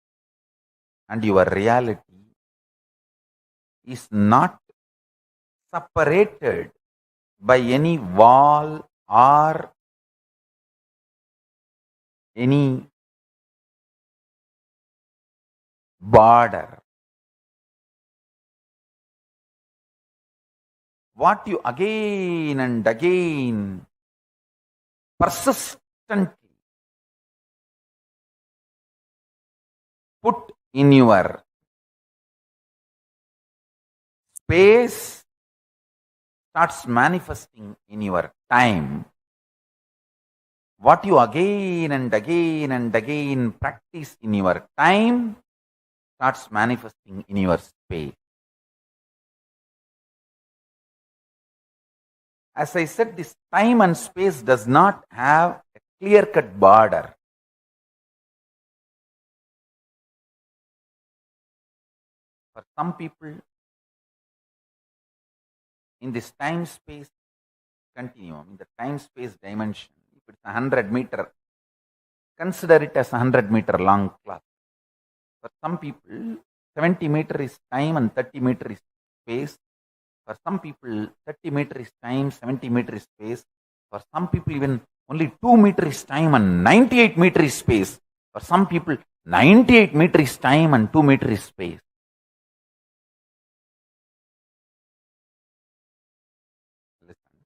Speaker 2: and your reality is not separated by any wall or any border. What you again and again persistently put in your space starts manifesting in your time. What you again and again and again practice in your time starts manifesting in your space. As I said, this time and space does not have a clear-cut border. For some people, in this time-space continuum, in the time-space dimension, if it's 100-meter, consider it as 100-meter long cloth. For some people, 70-meter is time and 30-meter is space. For some people, 30-meter is time, 70-meter is space. For some people, even only 2-meter is time and 98-meter is space. For some people, 98-meter is time and 2-meter is space. Listen.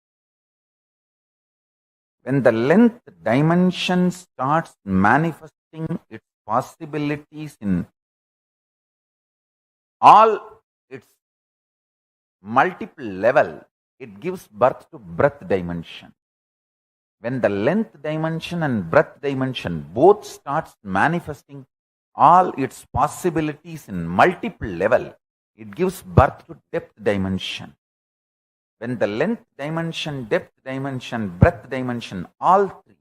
Speaker 2: When the length dimension starts manifesting its possibilities in all its multiple level, it gives birth to breadth dimension. When the length dimension and breadth dimension both starts manifesting all its possibilities in multiple level, it gives birth to depth dimension. When the length dimension, depth dimension, breadth dimension, all three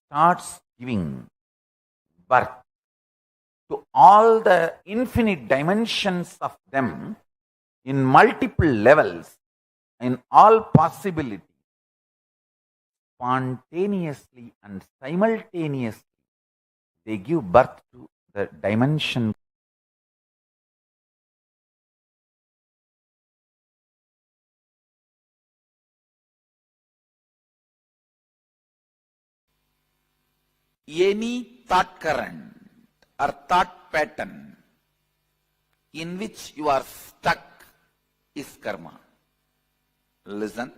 Speaker 2: starts giving birth to all the infinite dimensions of them in multiple levels, in all possibilities, spontaneously and simultaneously, they give birth to the dimension. Any thought current or thought pattern in which you are stuck is karma. Listen.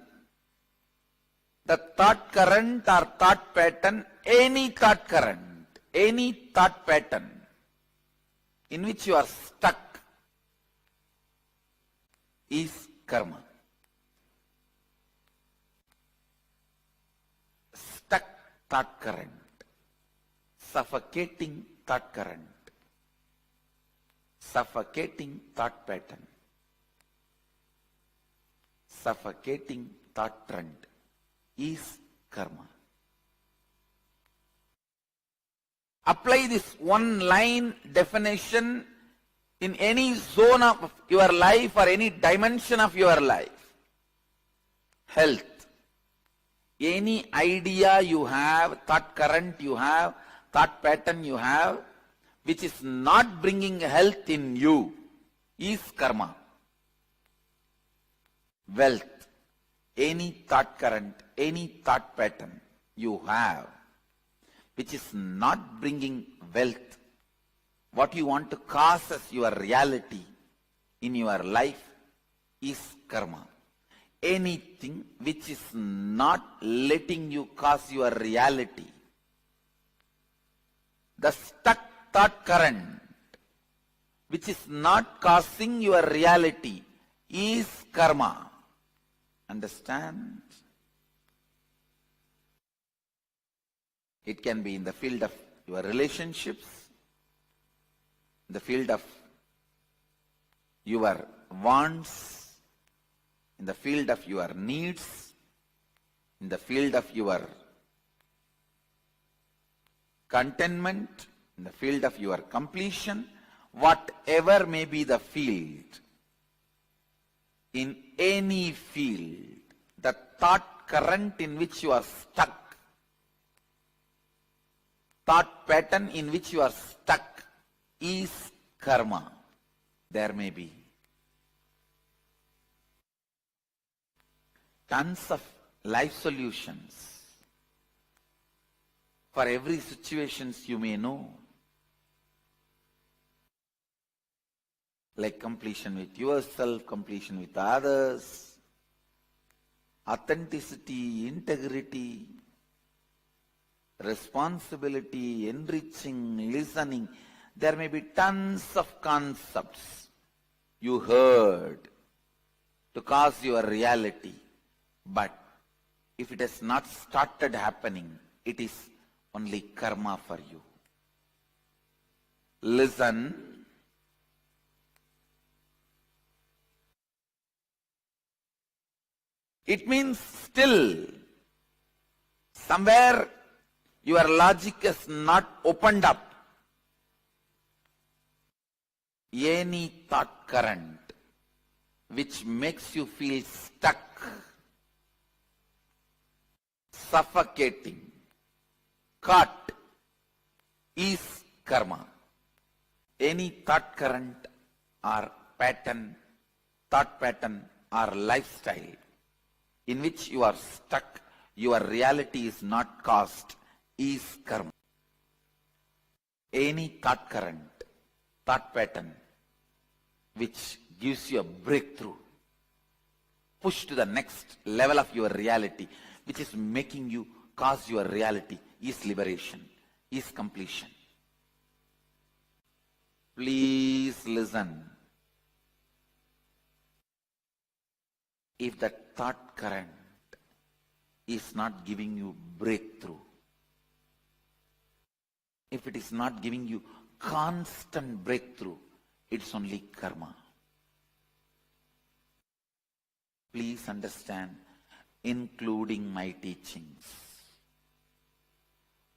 Speaker 2: The thought current or thought pattern, any thought current, any thought pattern in which you are stuck is karma. Stuck thought current, suffocating thought current, suffocating thought pattern, suffocating thought trend is karma. Apply this one line definition in any zone of your life or any dimension of your life. Health. Any idea you have, thought current you have, thought pattern you have, which is not bringing health in you, is karma. Wealth. Any thought current, any thought pattern you have, which is not bringing wealth, what you want to cause as your reality in your life, is karma. Anything which is not letting you cause your reality, the stuck thought current which is not causing your reality, is karma. Understand? It can be in the field of your relationships, in the field of your wants, in the field of your needs, in the field of your contentment, in the field of your completion, whatever may be the field. In any field, the thought current in which you are stuck, thought pattern in which you are stuck, is karma. There may be tons of life solutions for every situations you may know, like completion with yourself, completion with others, authenticity, integrity, responsibility, enriching, listening. There may be tons of concepts you heard to cause your reality. But if it has not started happening, it is only karma for you. Listen. It means still somewhere your logic is not opened up. any thought current which makes you feel stuck, suffocating, caught, is karma. Any thought current or pattern, thought pattern or lifestyle in which you are stuck, your reality is not caused, is karma. Any thought current, thought pattern which gives you a breakthrough, push to the next level of your reality, which is making you cause your reality, is liberation, is completion. Please listen. If that thought current is not giving you breakthrough, if it is not giving you constant breakthrough, it's only karma. Please understand, including my teachings.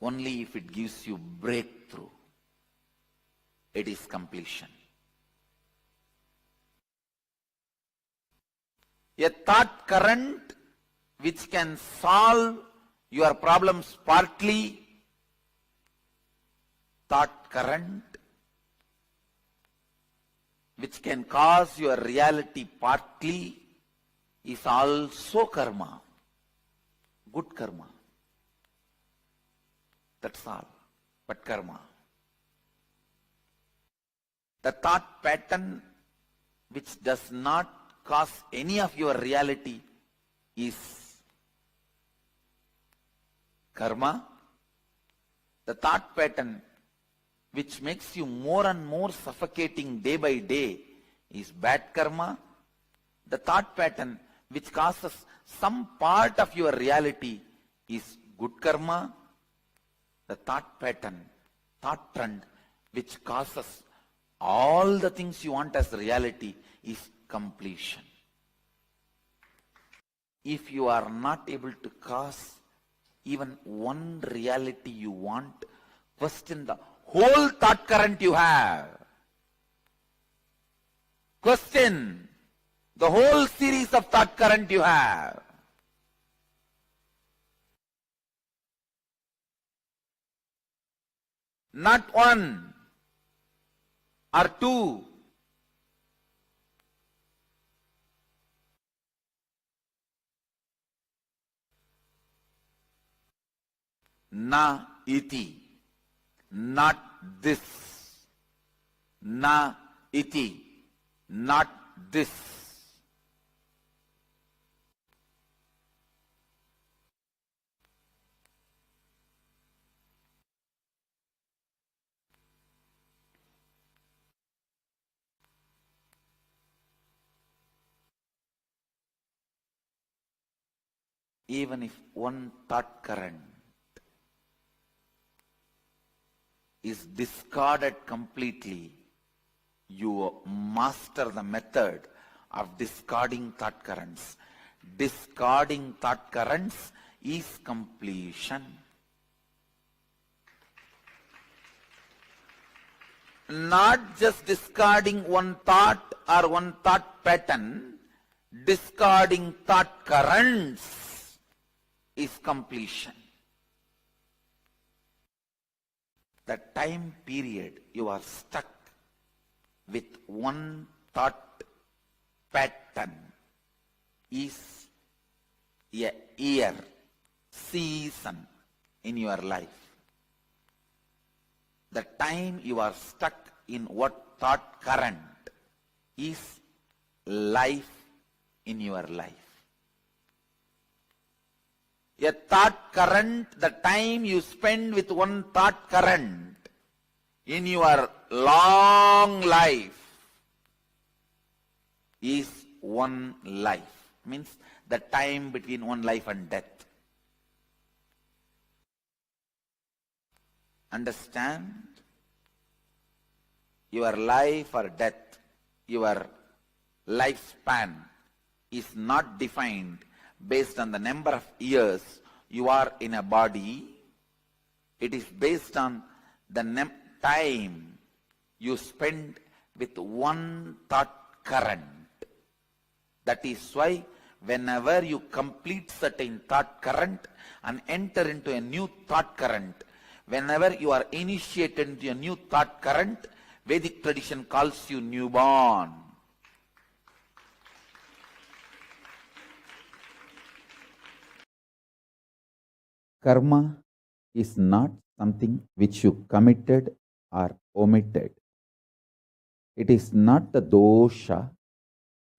Speaker 2: Only if it gives you breakthrough, it is completion. A thought current which can solve your problems partly, thought current which can cause your reality partly, is also karma. Good karma. That's all. But karma. The thought pattern which does not cause any of your reality is karma. The thought pattern which makes you more and more suffocating day by day is bad karma. The thought pattern which causes some part of your reality is good karma. The thought pattern, thought trend which causes all the things you want as reality is completion. If you are not able to cause even one reality you want, question the whole thought current you have. Question the whole series of thought current you have. Not one or two. Na iti. Not this. Na iti. Not this. Even if one thought current is discarded completely, you master the method of discarding thought currents. Discarding thought currents is completion. Not just discarding one thought or one thought pattern, discarding thought currents is completion. The time period you are stuck with one thought pattern is a year, season in your life. The time you are stuck in what thought current is life in your life. A thought current, the time you spend with one thought current in your long life is one life. Means the time between one life and death. Understand? Your life or death, your lifespan is not defined based on the number of years you are in a body. It is based on the time you spend with one thought current. That is why whenever you complete certain thought current and enter into a new thought current, whenever you are initiated into a new thought current, Vedic tradition calls you newborn. Karma is not something which you committed or omitted. It is not the dosha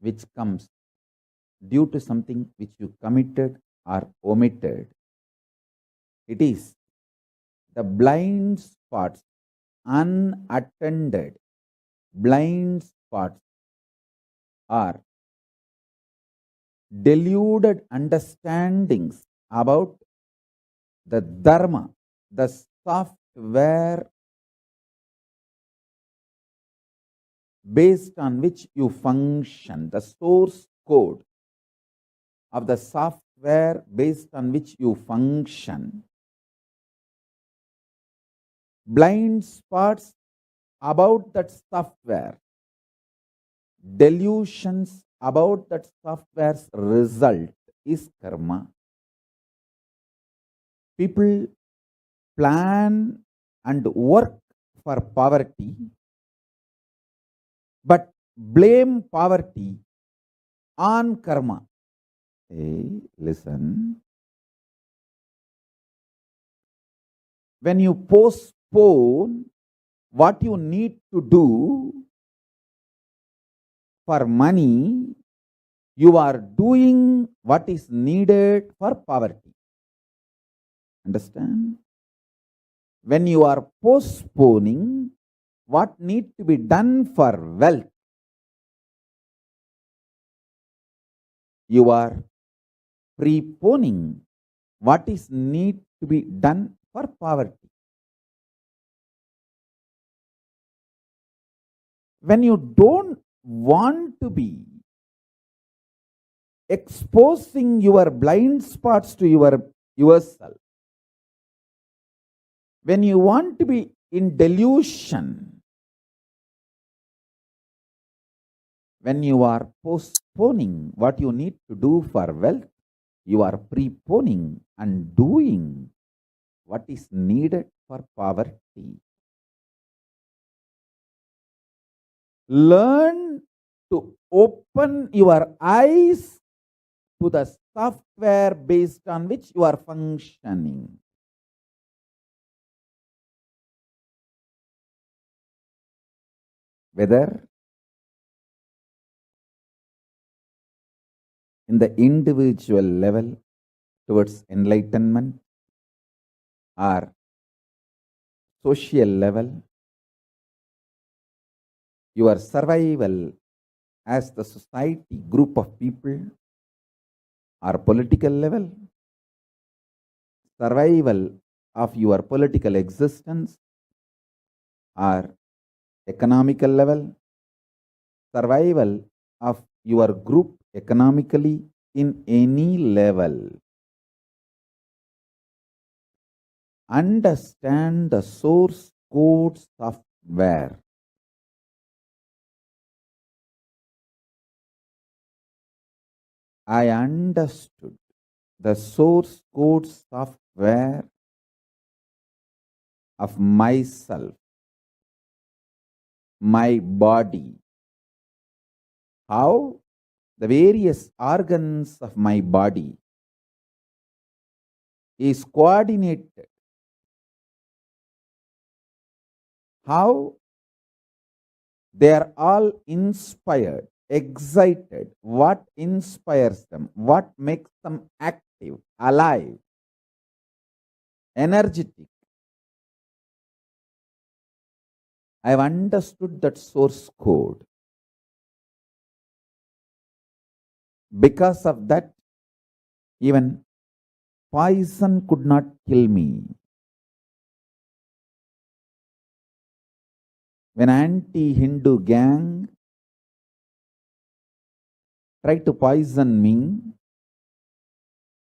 Speaker 2: which comes due to something which you committed or omitted. It is the blind spots, unattended blind spots, are deluded understandings about the dharma, the software based on which you function, the source code of the software based on which you function. Blind spots about that software, delusions about that software's result is karma. People plan and work for poverty, but blame poverty on karma. Hey, listen. When you postpone what you need to do for money, you are doing what is needed for poverty. Understand? When you are postponing what needs to be done for wealth, you are preponing what is need to be done for poverty. When you don't want to be exposing your blind spots to yourself, when you want to be in delusion, when you are postponing what you need to do for wealth, you are preponing and doing what is needed for poverty. Learn to open your eyes to the software based on which you are functioning. Whether in the individual level towards enlightenment or social level, your survival as the society, group of people, or political level, survival of your political existence, or economical level, survival of your group economically in any level. Understand the source code software. I understood the source code software of myself, my body, how the various organs of my body is coordinated, how they are all inspired, excited, what inspires them, what makes them active, alive, energetic. I have understood that source code. Because of that, even poison could not kill me. When anti-Hindu gang tried to poison me,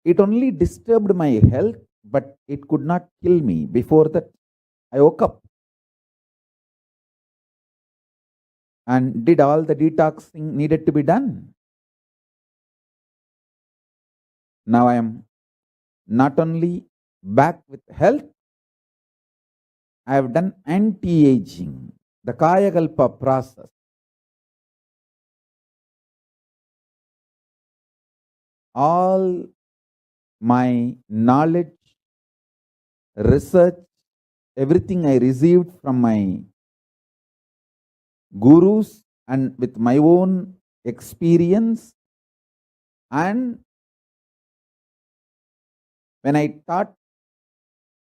Speaker 2: it only disturbed my health, but it could not kill me. Before that, I woke up. and did all the detoxing needed to be done. Now I am not only back with health, I have done anti-aging, the Kayakalpa process. All my knowledge, research, everything I received from my gurus and with my own experience, and when I taught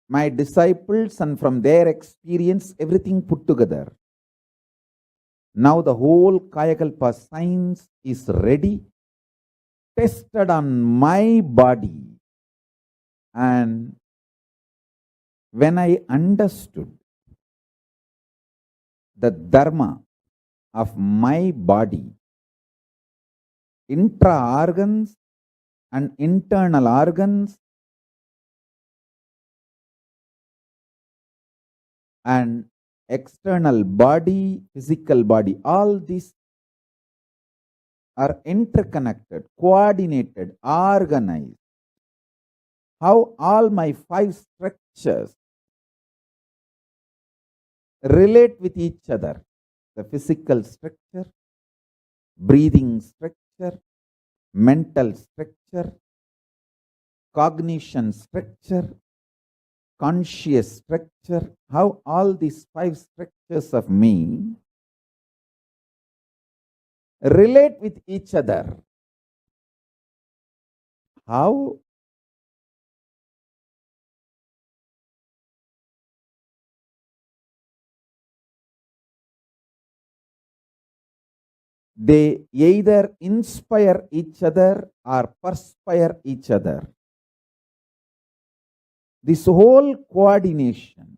Speaker 2: my disciples and from their experience, everything put together. Now the whole Kayakalpa science is ready, tested on my body. And when I understood the dharma of my body, intra-organs and internal organs, and external body, physical body, all these are interconnected, coordinated, organized. How all my 5 structures relate with each other. The physical structure, breathing structure, mental structure, cognition structure, conscious structure, how all these 5 structures of me relate with each other. How? They either inspire each other or perspire each other. This whole coordination.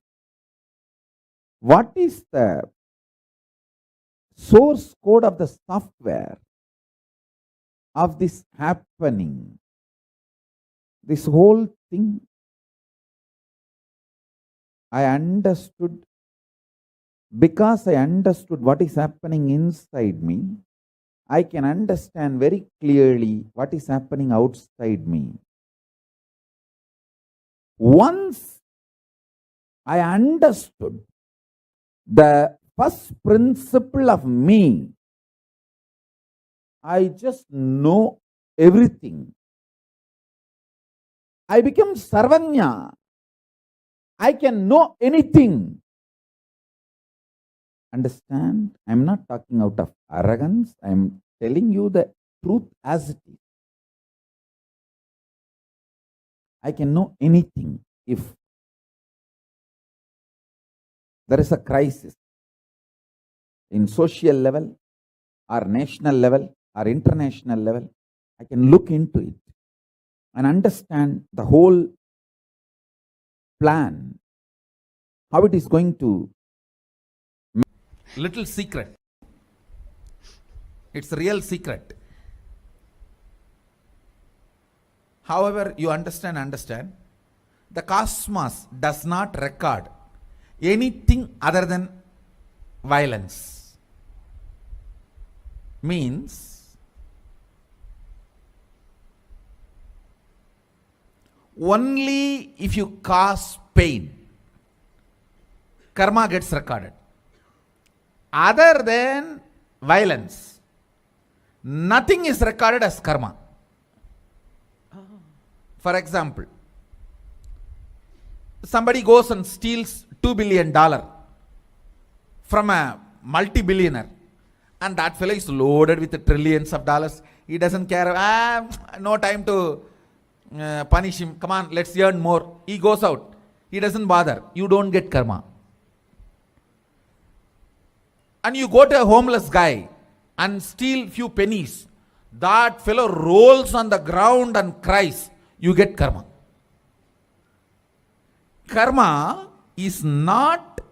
Speaker 2: What is the source code of the software of this happening? This whole thing I understood. Because I understood what is happening inside me, I can understand very clearly what is happening outside me. Once I understood the first principle of me, I just know everything. I become Sarvanya. I can know anything. Understand? I am not talking out of arrogance. I am telling you the truth as it is. I can know anything. If there is a crisis in social level or national level or international level, I can look into it and understand the whole plan, how it is going to. Little secret. It's a real secret. However, you understand. The cosmos does not record anything other than violence. Means only if you cause pain, karma gets recorded. Other than violence, nothing is recorded as karma. For example, somebody goes and steals $2 billion from a multi-billionaire, and that fellow is loaded with trillions of dollars. He doesn't care. No time to punish him. Come on, let's earn more. He goes out. He doesn't bother. You don't get karma. And you go to a homeless guy and steal few pennies. That fellow rolls on the ground and cries. You get karma. Karma is not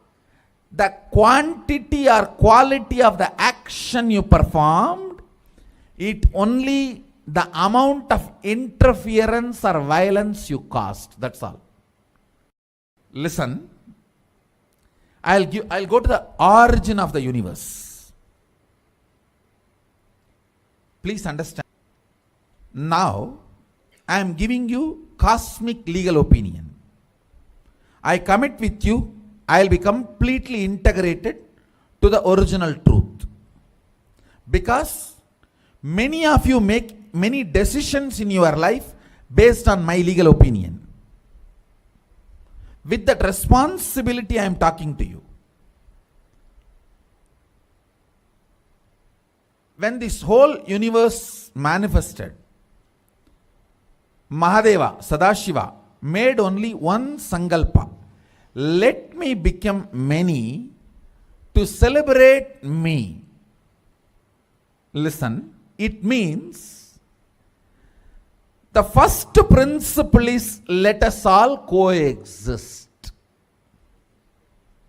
Speaker 2: the quantity or quality of the action you performed. It only the amount of interference or violence you caused. That's all. Listen. I'll go to the origin of the universe.
Speaker 6: Please understand. Now, I am giving you cosmic legal opinion. I commit with you, I will be completely integrated to the original truth. Because many of you make many decisions in your life based on my legal opinion. With that responsibility, I am talking to you. When this whole universe manifested, Mahadeva, Sadashiva, made only one sankalpa. Let me become many to celebrate me. Listen, it means the first principle is let us all coexist.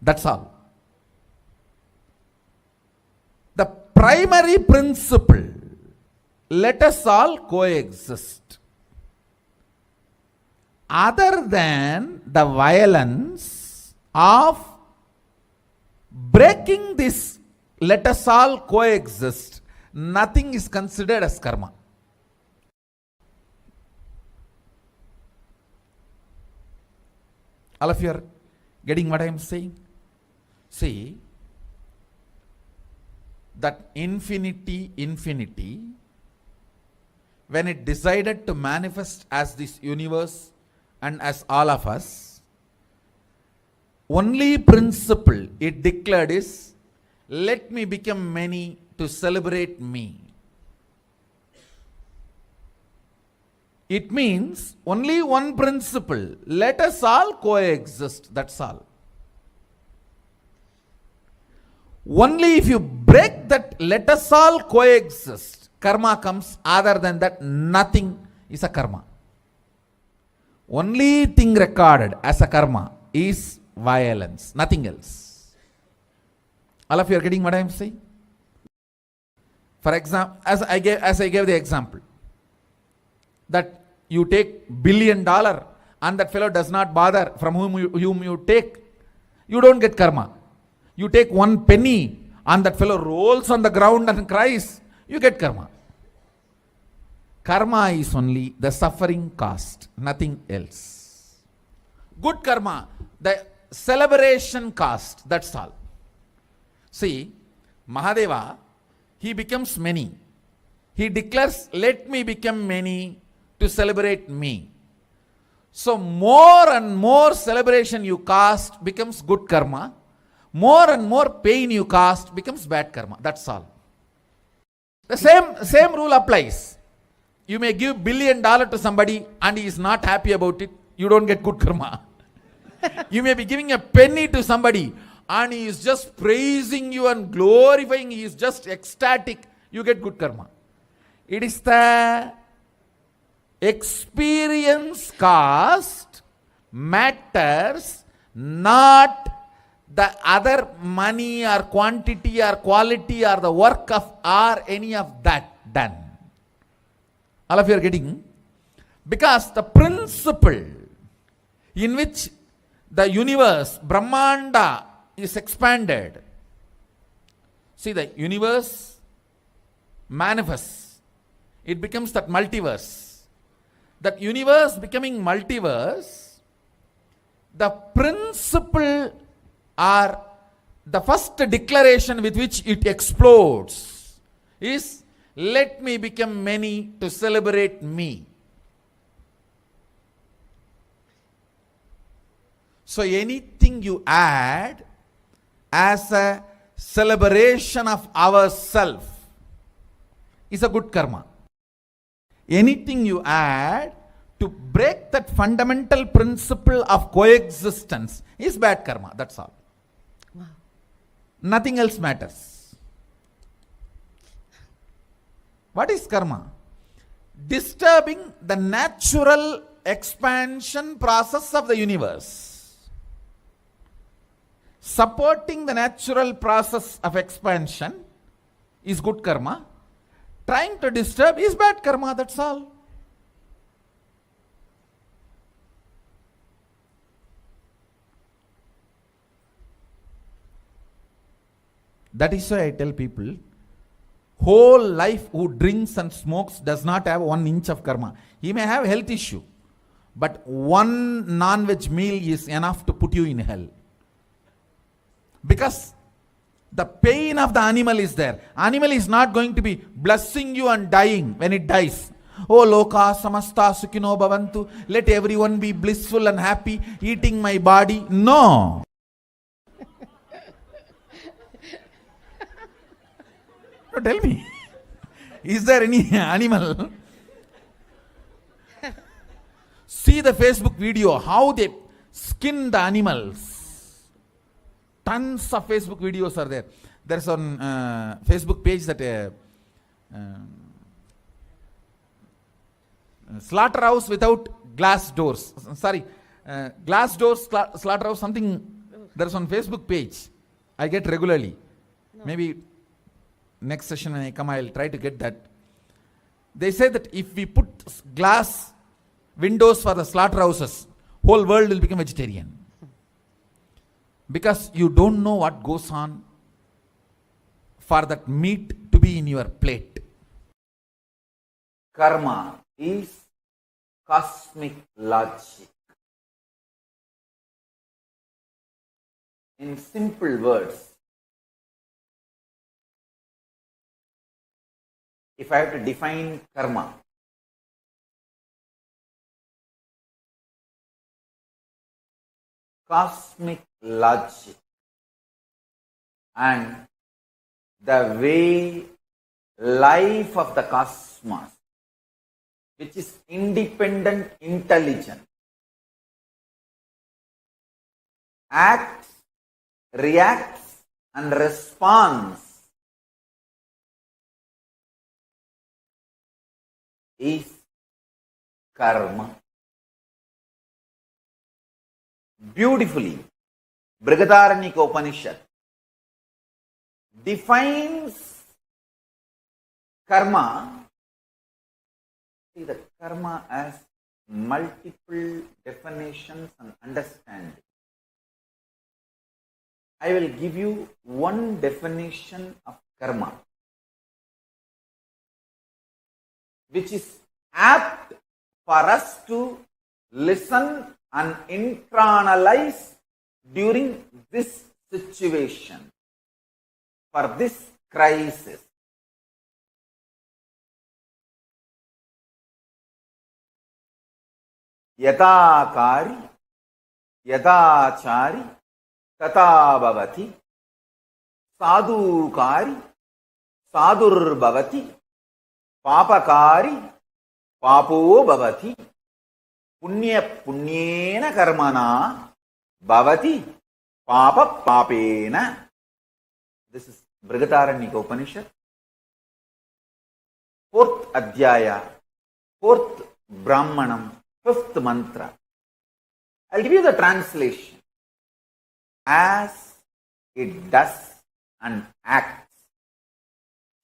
Speaker 6: That's all. The primary principle, let us all coexist. Other than the violence of breaking this, let us all coexist, nothing is considered as karma. All of you are getting what I am saying? See, that infinity, when it decided to manifest as this universe and as all of us, only principle it declared is, let me become many to celebrate me. It means only one principle, let us all coexist, that's all. Only if you break that let us all coexist, karma comes. Other than that, nothing is a karma. Only thing recorded as a karma is violence, nothing else. All of you are getting what I am saying? For example, as I gave the example, that you take $1 billion and that fellow does not bother from whom you take, you don't get karma. You take 1 penny and that fellow rolls on the ground and cries, you get karma. Karma is only the suffering cost, nothing else. Good karma, the celebration cost, that's all. See, Mahadeva, he becomes many. He declares, let me become many to celebrate me. So more and more celebration you cast becomes good karma. More and more pain you cast becomes bad karma. That's all. The same rule applies. You may give $1 billion to somebody and he is not happy about it. You don't get good karma. You may be giving a penny to somebody and he is just praising you and glorifying. He is just ecstatic. You get good karma. It is the experience cost matters, not the other money or quantity or quality or the work of or any of that done. All of you are getting? Because the principle in which the universe, Brahmanda, is expanded. See, the universe manifests. It becomes that multiverse. That universe becoming multiverse, the principle or the first declaration with which it explodes is, let me become many to celebrate me. So anything you add as a celebration of ourself is a good karma. Anything you add to break that fundamental principle of coexistence is bad karma. That's all. Wow. Nothing else matters. What is karma? Disturbing the natural expansion process of the universe. Supporting the natural process of expansion is good karma. Trying to disturb is bad karma, that's all. That is why I tell people, whole life who drinks and smokes does not have 1 inch of karma. He may have health issue, but one non-veg meal is enough to put you in hell. Because the pain of the animal is there. Animal is not going to be blessing you and dying when it dies. Oh loka samasta sukhino bhavantu. Let everyone be blissful and happy eating my body. No. No, tell me. Is there any animal? See the Facebook video, how they skin the animals. Tons of Facebook videos are there. There's on Facebook page that slaughterhouse without glass doors. Sorry, glass doors slaughterhouse, something. There's on Facebook page. I get regularly. No. Maybe next session when I come, I'll try to get that. They say that if we put glass windows for the slaughterhouses, whole world will become vegetarian. Because you don't know what goes on for that meat to be in your plate.
Speaker 2: Karma is cosmic logic. In simple words, if I have to define karma, cosmic logic and the way life of the cosmos, which is independent intelligence, acts, reacts and responds, is karma. Beautifully, Brihadaranyaka Upanishad defines karma. See, the karma has multiple definitions and understanding. I will give you one definition of karma, which is apt for us to listen and internalize during this situation, for this crisis. Yatha chari, tata bhavati, sadhu kari, sadur bhavati, papakari, papo bhavati, punya punyena karmana bhavati, papa papena. This is Brihadaranyaka Upanishad, 4th Adhyaya, 4th Brahmanam, 5th mantra. I'll give you the translation. As it does and acts,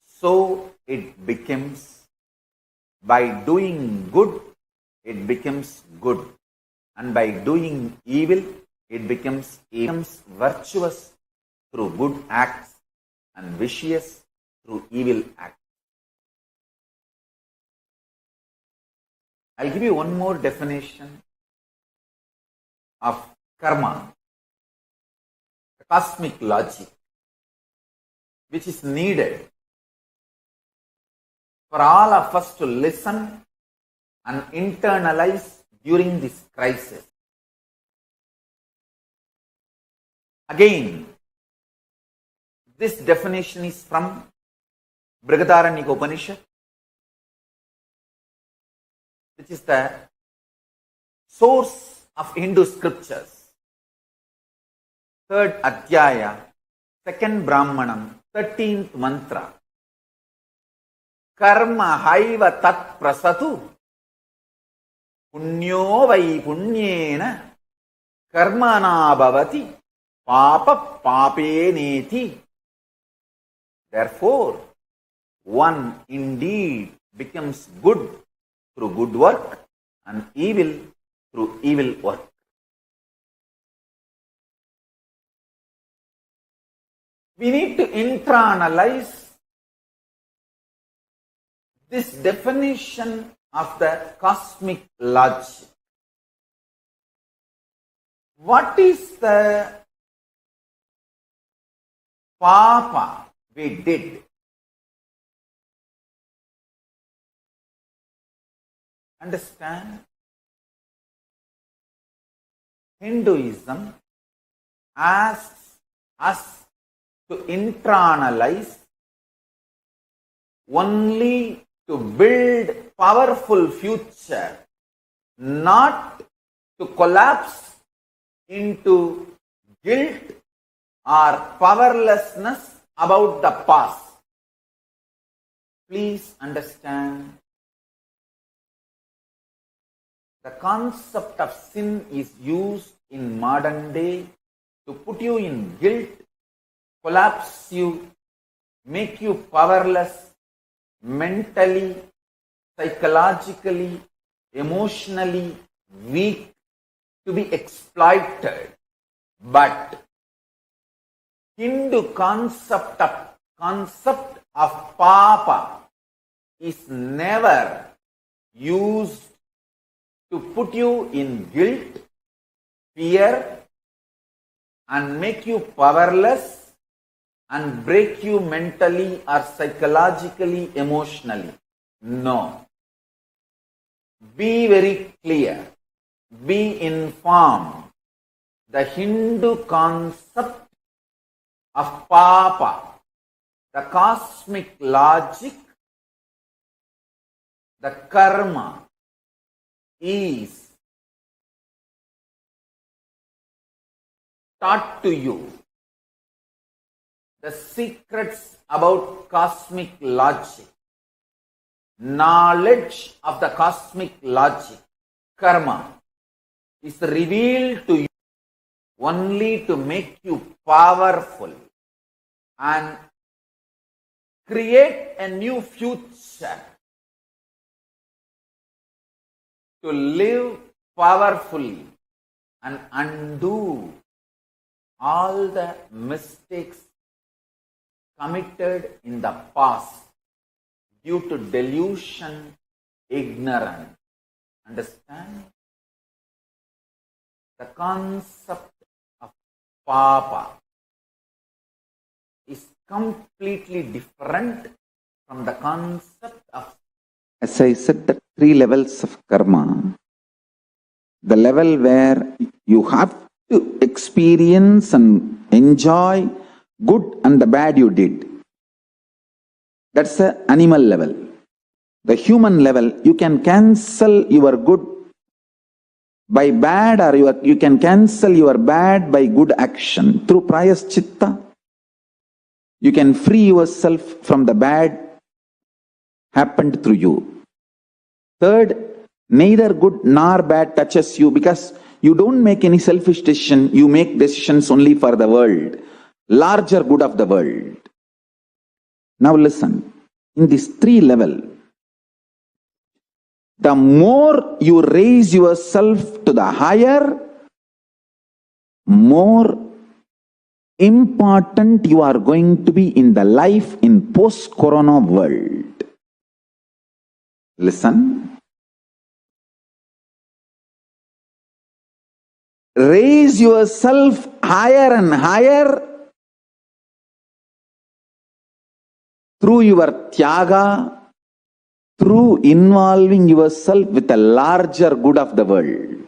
Speaker 2: so it becomes. By doing good, it becomes good. And by doing evil, it becomes virtuous through good acts and vicious through evil acts. I'll give you one more definition of karma, the cosmic logic, which is needed for all of us to listen and internalize during this crisis. Again, this definition is from Brihadaranyaka Upanishad, which is the source of Hindu scriptures. 3rd Adhyaya, 2nd Brahmanam, 13th mantra. Karma haiva tat prasatu, punyo vai punyena, karmana bhavati, papa pape neti. Therefore, one indeed becomes good through good work and evil through evil work. We need to internalize this definition of the cosmic logic. What is the papa we did? Understand? Hinduism asks us to internalize only to build powerful future, not to collapse into guilt or powerlessness about the past. Please understand. The concept of sin is used in modern day to put you in guilt, collapse you, make you powerless mentally, psychologically, emotionally weak, to be exploited. But Hindu concept of papa is never used to put you in guilt, fear, and make you powerless and break you mentally or psychologically, emotionally. No. Be very clear. Be informed. The Hindu concept of papa, the cosmic logic, the karma, is taught to you. The secrets about cosmic logic, knowledge of the cosmic logic, karma, is revealed to you only to make you powerful and create a new future, to live powerfully and undo all the mistakes committed in the past due to delusion, ignorance. Understand? The concept of papa is completely different from the concept of, as I said, the three levels of karma. The level where you have to experience and enjoy good and the bad you did. That's the animal level. The human level, you can cancel your good by bad, or you can cancel your bad by good action. Through prayaschitta, you can free yourself from the bad happened through you. Third, neither good nor bad touches you, because you don't make any selfish decision. You make decisions only for the world, larger good of the world. Now listen, in this three level, the more you raise yourself to the higher, more important you are going to be in the life in post-corona world. Listen. Raise yourself higher and higher through your tyaga, through involving yourself with the larger good of the world.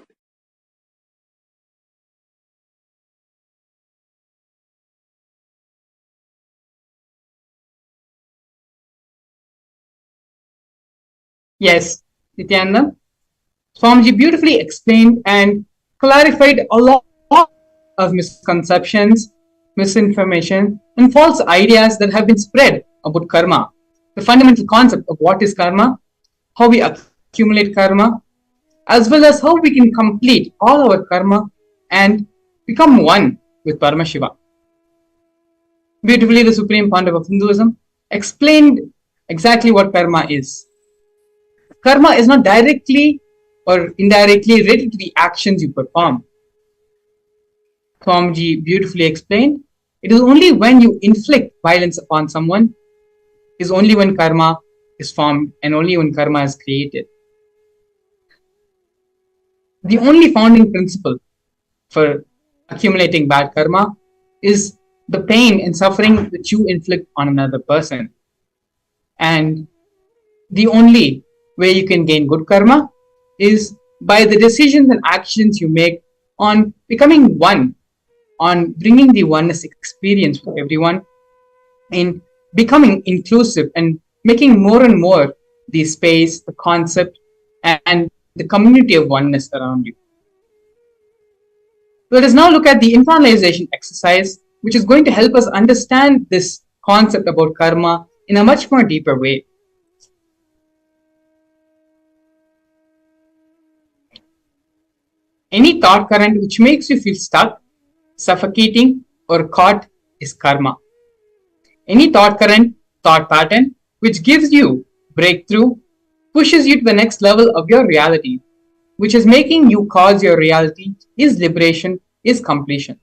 Speaker 1: Yes, Nithyananda. Swamiji beautifully explained and clarified a lot of misconceptions, misinformation, and false ideas that have been spread about karma. The fundamental concept of what is karma, how we accumulate karma, as well as how we can complete all our karma and become one with Paramashivam. Beautifully, the Supreme Pontiff of Hinduism explained exactly what karma is. Karma is not directly or indirectly related to the actions you perform. Swamiji beautifully explained, it is only when you inflict violence upon someone, is only when karma is formed and only when karma is created. The only founding principle for accumulating bad karma is the pain and suffering that you inflict on another person. And the only way you can gain good karma is by the decisions and actions you make on becoming one, on bringing the oneness experience with everyone, in becoming inclusive and making more and more the space, the concept, and the community of oneness around you. Let us now look at the internalization exercise, which is going to help us understand this concept about karma in a much more deeper way. Any thought current which makes you feel stuck, suffocating, or caught is karma. Any thought current, thought pattern, which gives you breakthrough, pushes you to the next level of your reality, which is making you cause your reality, is liberation, is completion.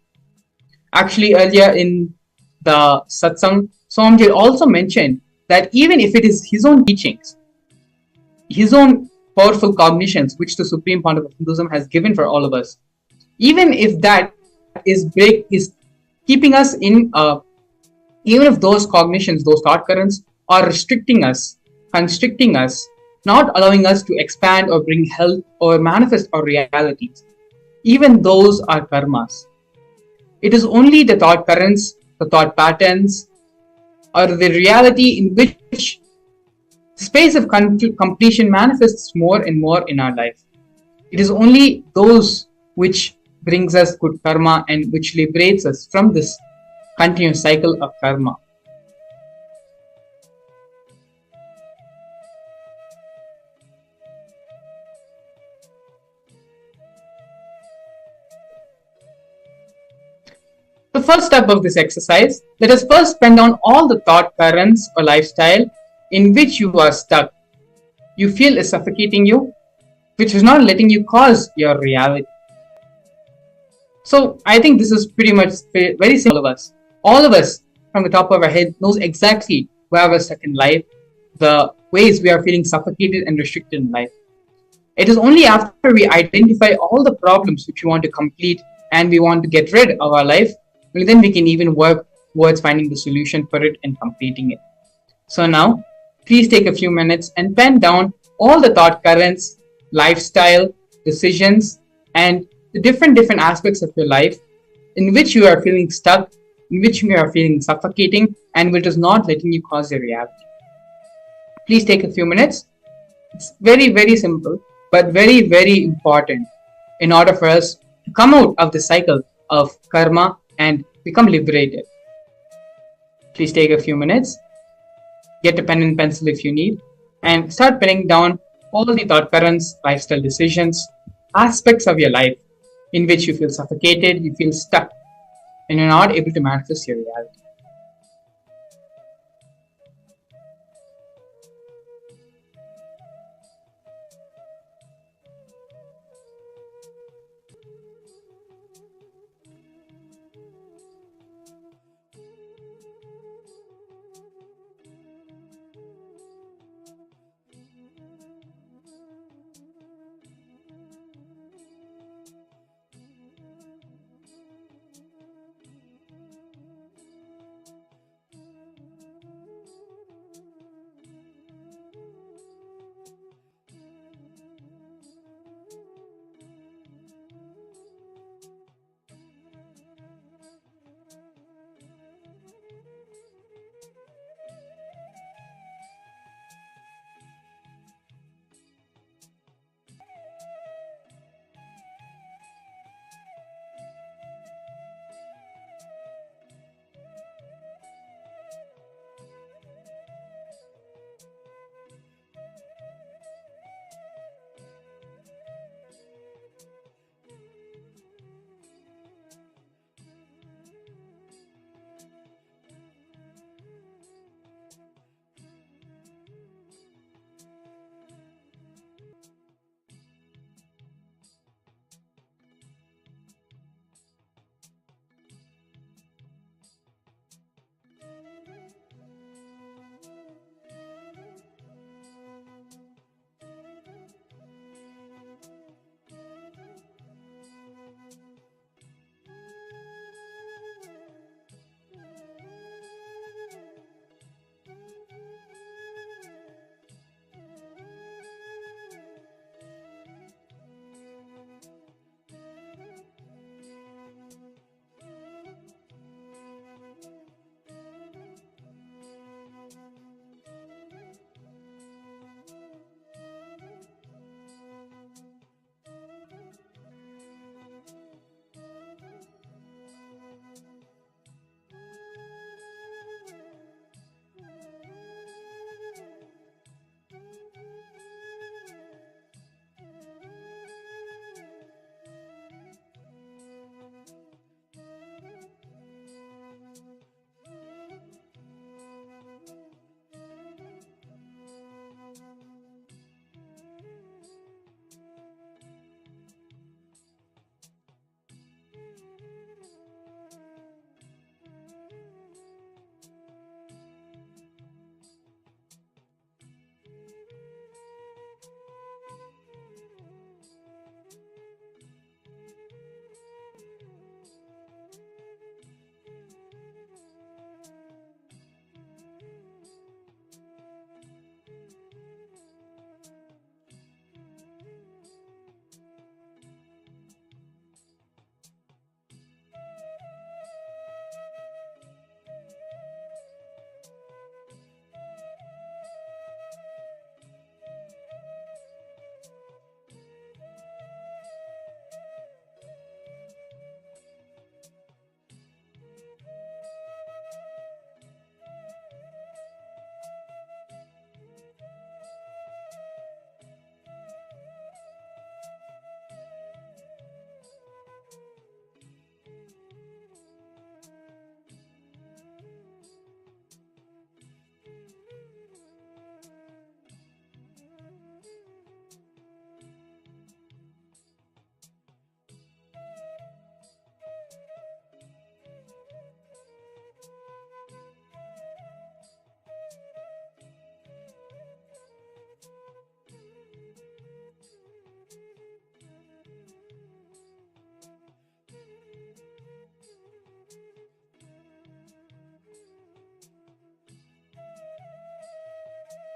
Speaker 1: Actually, earlier in the satsang, Swamiji also mentioned that even if it is his own teachings, his own powerful cognitions, which the Supreme Founder of Hinduism has given for all of us, even if that is keeping us in even if those cognitions, those thought currents are restricting us, constricting us, not allowing us to expand or bring health or manifest our realities, even those are karmas. It is only the thought currents, the thought patterns, or the reality in which space of completion manifests more and more in our life. It is only those which brings us good karma and which liberates us from this continuous cycle of karma. The first step of this exercise, let us first pen down all the thought currents or lifestyle in which you are stuck. You feel is suffocating you, which is not letting you cause your reality. So I think this is pretty much very simple of us. All of us from the top of our head knows exactly where we're stuck in life, the ways we are feeling suffocated and restricted in life. It is only after we identify all the problems which we want to complete and we want to get rid of our life, then we can even work towards finding the solution for it and completing it. So now, please take a few minutes and pen down all the thought currents, lifestyle, decisions, and the different aspects of your life in which you are feeling stuck, in which you are feeling suffocating, and which is not letting you cause your reality. Please take a few minutes. It's very, very simple, but very, very important in order for us to come out of the cycle of karma and become liberated. Please take a few minutes. Get a pen and pencil if you need, and start penning down all the thought currents, lifestyle decisions, aspects of your life in which you feel suffocated, you feel stuck, and you're not able to manifest your reality.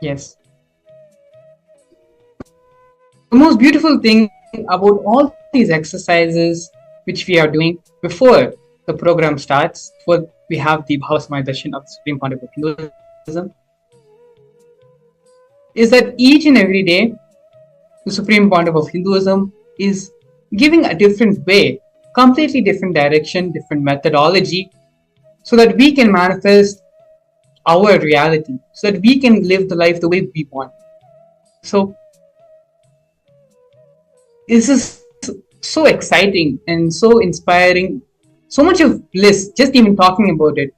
Speaker 1: Yes. The most beautiful thing about all these exercises which we are doing before the program starts, before we have the Bhava Darshan of the Supreme Pontiff of Hinduism, is that each and every day the Supreme Pontiff of Hinduism is giving a different way, completely different direction, different methodology, so that we can manifest our reality, so that we can live the life the way we want. So this is so exciting and so inspiring, so much of bliss just even talking about it.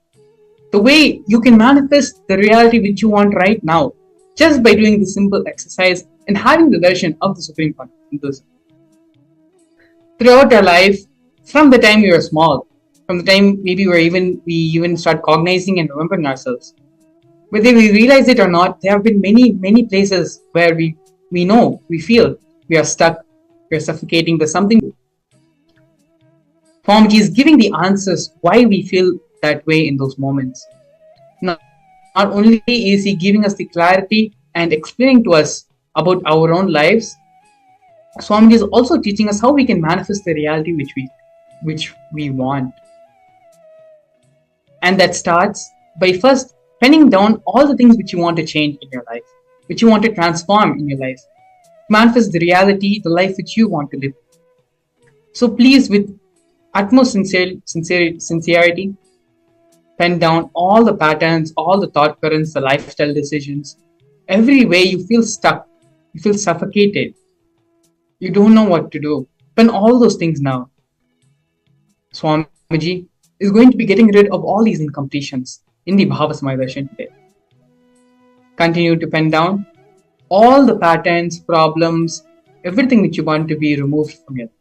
Speaker 1: The way you can manifest the reality which you want right now just by doing the simple exercise and having the darshan of the Supreme Pontiff. Throughout our life, from the time we were small, from the time maybe we even start cognizing and remembering ourselves, whether we realize it or not, there have been many places where we know, we feel we are stuck, we are suffocating, there's something. Swamiji is giving the answers why we feel that way in those moments. Not only is he giving us the clarity and explaining to us about our own lives, Swamiji is also teaching us how we can manifest the reality which we want. And that starts by first penning down all the things which you want to change in your life, which you want to transform in your life. Manifest the reality, the life which you want to live. So please, with utmost sincerity, pen down all the patterns, all the thought currents, the lifestyle decisions. Every way you feel stuck, you feel suffocated, you don't know what to do. Pen all those things now. Swamiji is going to be getting rid of all these incompletions in the Bhava Darshan today. Continue to pen down all the patterns, problems, everything which you want to be removed from your life.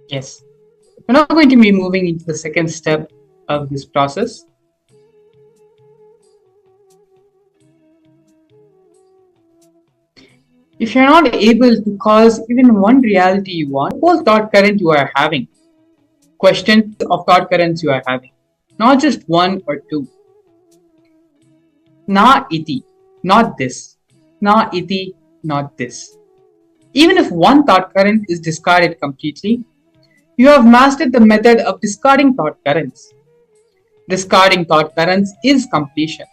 Speaker 1: Yes. We're now going to be moving into the second step of this process. If you're not able to cause even one reality you want, whole thought current you are having, questions of thought currents you are having, not just one or two. Na iti, not this. Na iti, not this. Even if one thought current is discarded completely, you have mastered the method of discarding thought currents. Discarding thought currents is completion.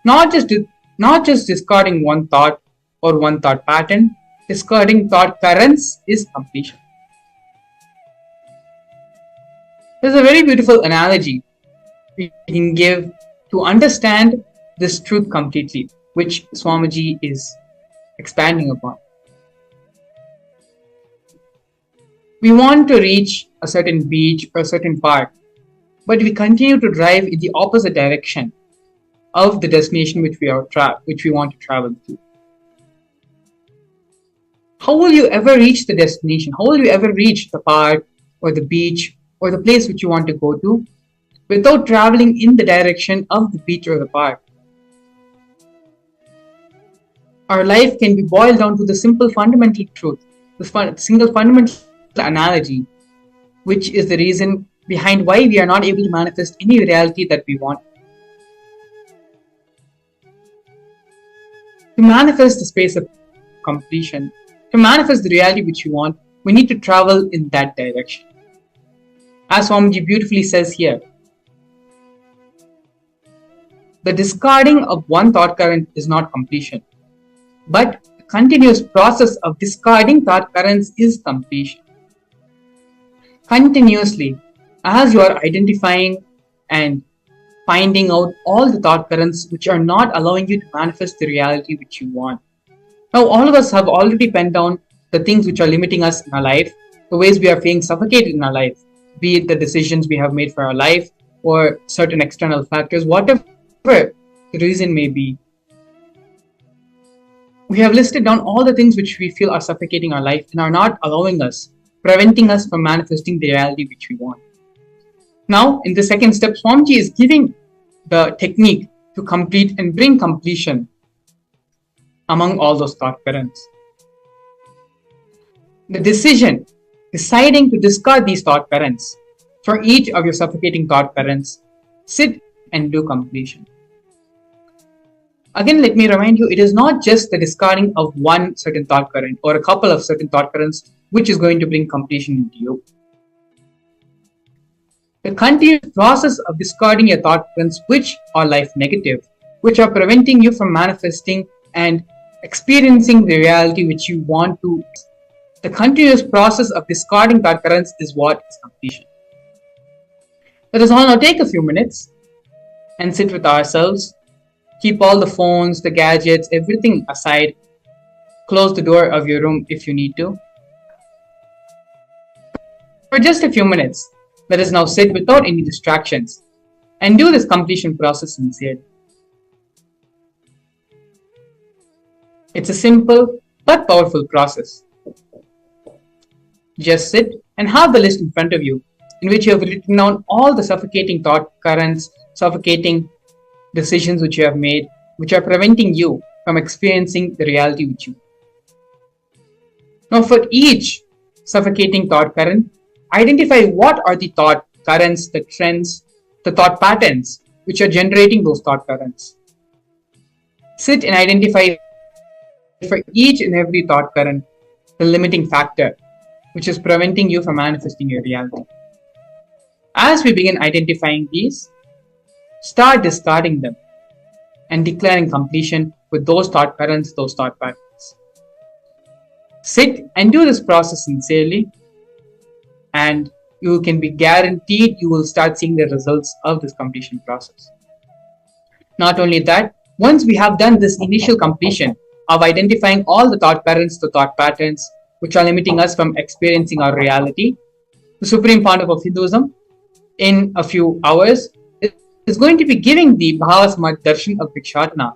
Speaker 1: Not just discarding one thought or one thought pattern, discarding thought currents is completion. There's a very beautiful analogy we can give to understand this truth completely, which Swamiji is expanding upon. We want to reach a certain beach or a certain park, but we continue to drive in the opposite direction of the destination which we want to travel to. How will you ever reach the destination? How will you ever reach the park or the beach or the place which you want to go to without traveling in the direction of the beach or the park? Our life can be boiled down to the simple fundamental truth, the single fundamental analogy, which is the reason behind why we are not able to manifest any reality that we want. To manifest the space of completion, to manifest the reality which we want, we need to travel in that direction. As Swamiji beautifully says here, the discarding of one thought current is not completion, but the continuous process of discarding thought currents is completion. Continuously, as you are identifying and finding out all the thought currents which are not allowing you to manifest the reality which you want. Now, all of us have already penned down the things which are limiting us in our life, the ways we are feeling suffocated in our life, be it the decisions we have made for our life or certain external factors, whatever the reason may be. We have listed down all the things which we feel are suffocating our life and are not allowing us, preventing us from manifesting the reality which we want. Now, in the second step, Swamiji is giving the technique to complete and bring completion among all those thought currents. The deciding to discard these thought currents, for each of your suffocating thought currents, sit and do completion. Again, let me remind you, it is not just the discarding of one certain thought current or a couple of certain thought currents which is going to bring completion into you. The continuous process of discarding your thought currents which are life negative, which are preventing you from manifesting and experiencing the reality which you want to. The continuous process of discarding thought currents is what is completion. Let us all now take a few minutes and sit with ourselves. Keep all the phones, the gadgets, everything aside. Close the door of your room if you need to. For just a few minutes, let us now sit without any distractions and do this completion process sincerely. It's a simple but powerful process. Just sit and have the list in front of you in which you have written down all the suffocating thought currents, suffocating decisions which you have made, which are preventing you from experiencing the reality which you. Now, for each suffocating thought current, identify what are the thought currents, the trends, the thought patterns which are generating those thought currents. Sit and identify for each and every thought current the limiting factor which is preventing you from manifesting your reality. As we begin identifying these, start discarding them and declaring completion with those thought currents, those thought patterns. Sit and do this process sincerely, and you can be guaranteed you will start seeing the results of this completion process. Not only that, once we have done this initial completion of identifying all the thought currents, the thought patterns, which are limiting us from experiencing our reality, the supreme part of Hinduism, in a few hours, is going to be giving the Bhava Samadhi Darshan of Bhikshatana,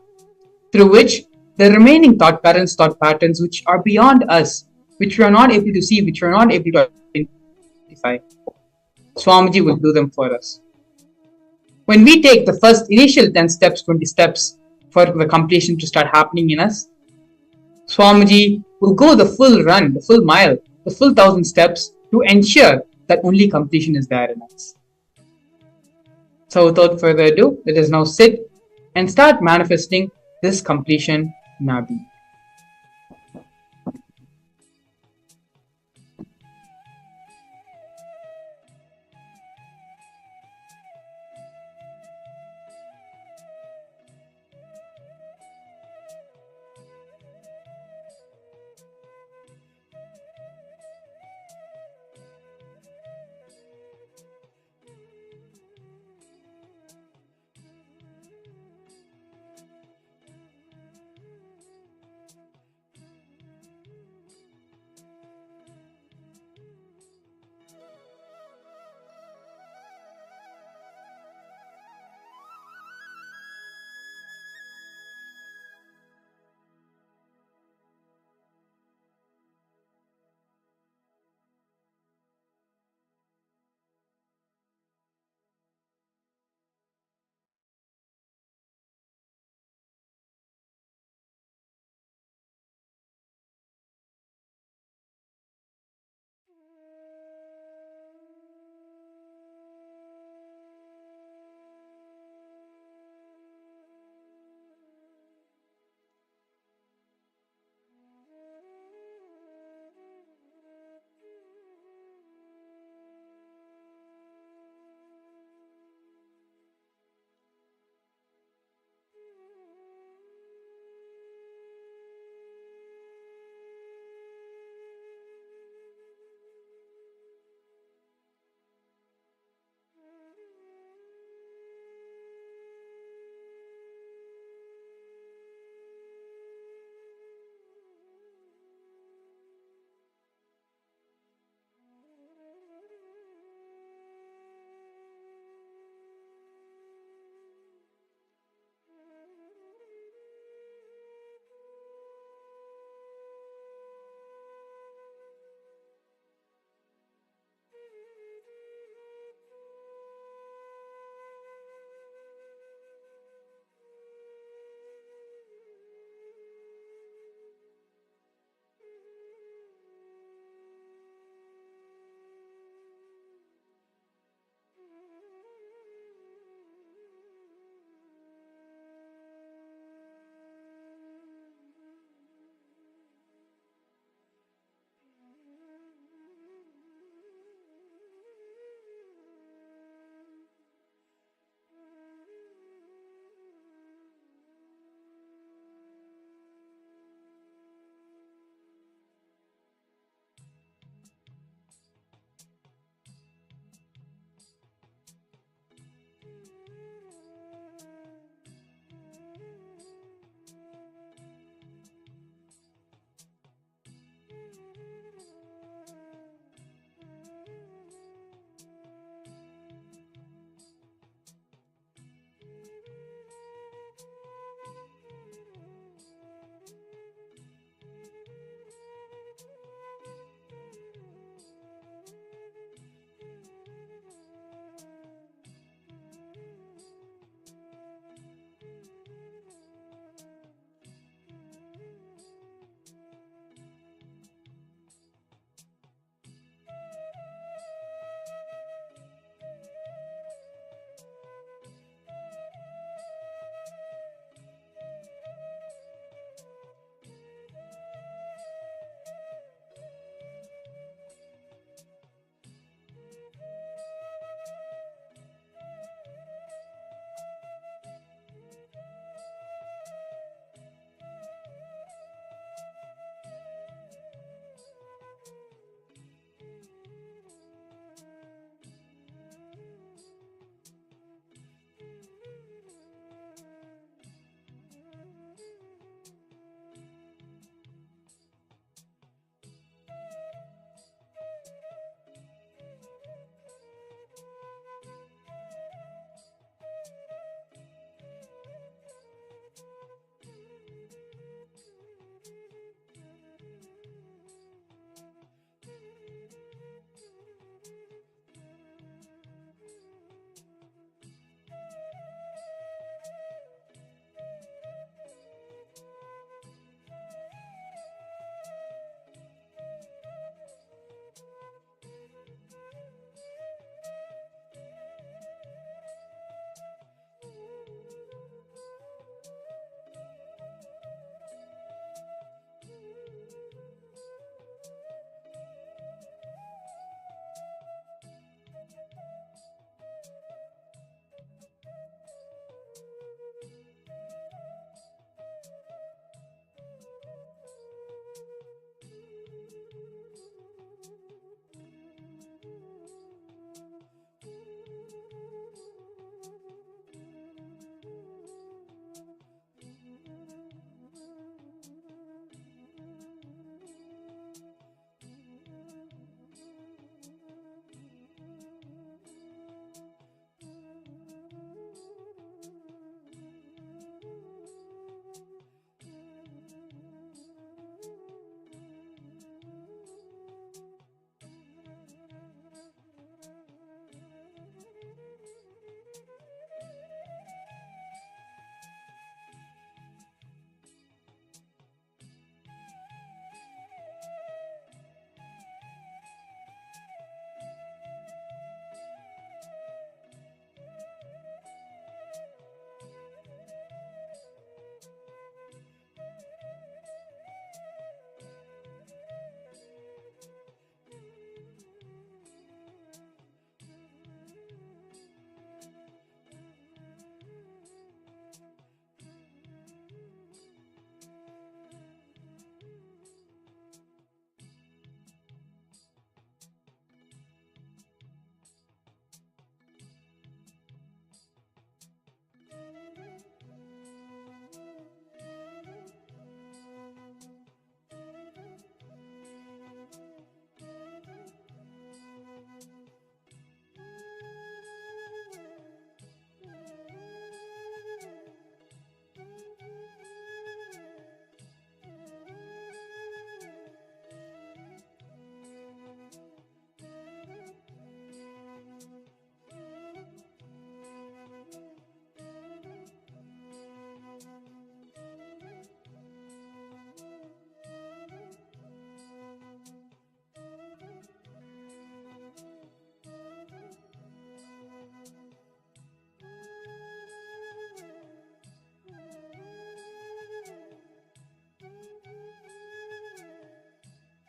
Speaker 1: through which the remaining thought currents, thought patterns, which are beyond us, which we are not able to see, which we are not able to rectify. Swamiji will do them for us. When we take the first initial 10 steps, 20 steps for the completion to start happening in us, Swamiji will go the full run, the full mile, the full 1,000 steps to ensure that only completion is there in us. So without further ado, let us now sit and start manifesting this completion in our being.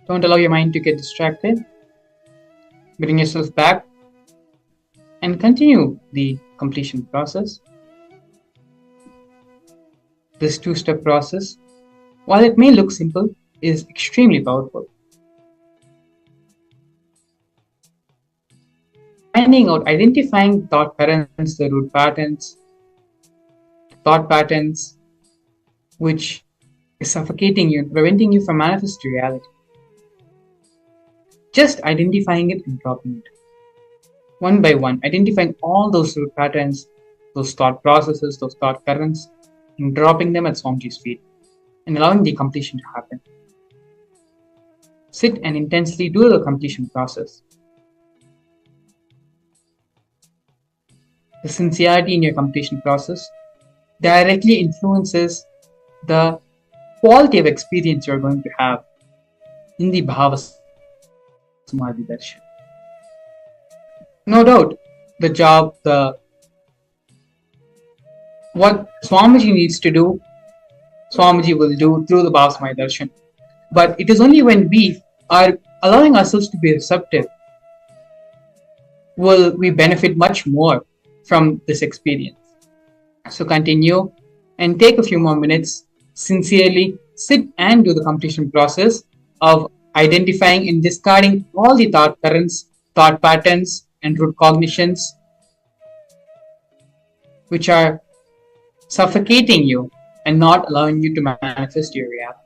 Speaker 1: Don't allow your mind to get distracted. Bring yourself back and continue the completion process. This two-step process, while it may look simple, is extremely powerful. Finding out, identifying thought patterns, the root patterns, thought patterns, which is suffocating you and preventing you from manifesting reality. Just identifying it and dropping it. One by one, identifying all those root patterns, those thought processes, those thought currents, and dropping them at Swamiji's feet, and allowing the completion to happen. Sit and intensely do the completion process. The sincerity in your completion process directly influences the quality of experience you're going to have in the Bhava Samadhi Darshan. No doubt, what Swamiji needs to do, Swamiji will do through the Bhava Samadhi Darshan. But it is only when we are allowing ourselves to be receptive will we benefit much more from this experience. So continue and take a few more minutes, sincerely sit and do the completion process of identifying and discarding all the thought currents, thought patterns, and root cognitions which are suffocating you and not allowing you to manifest your reality.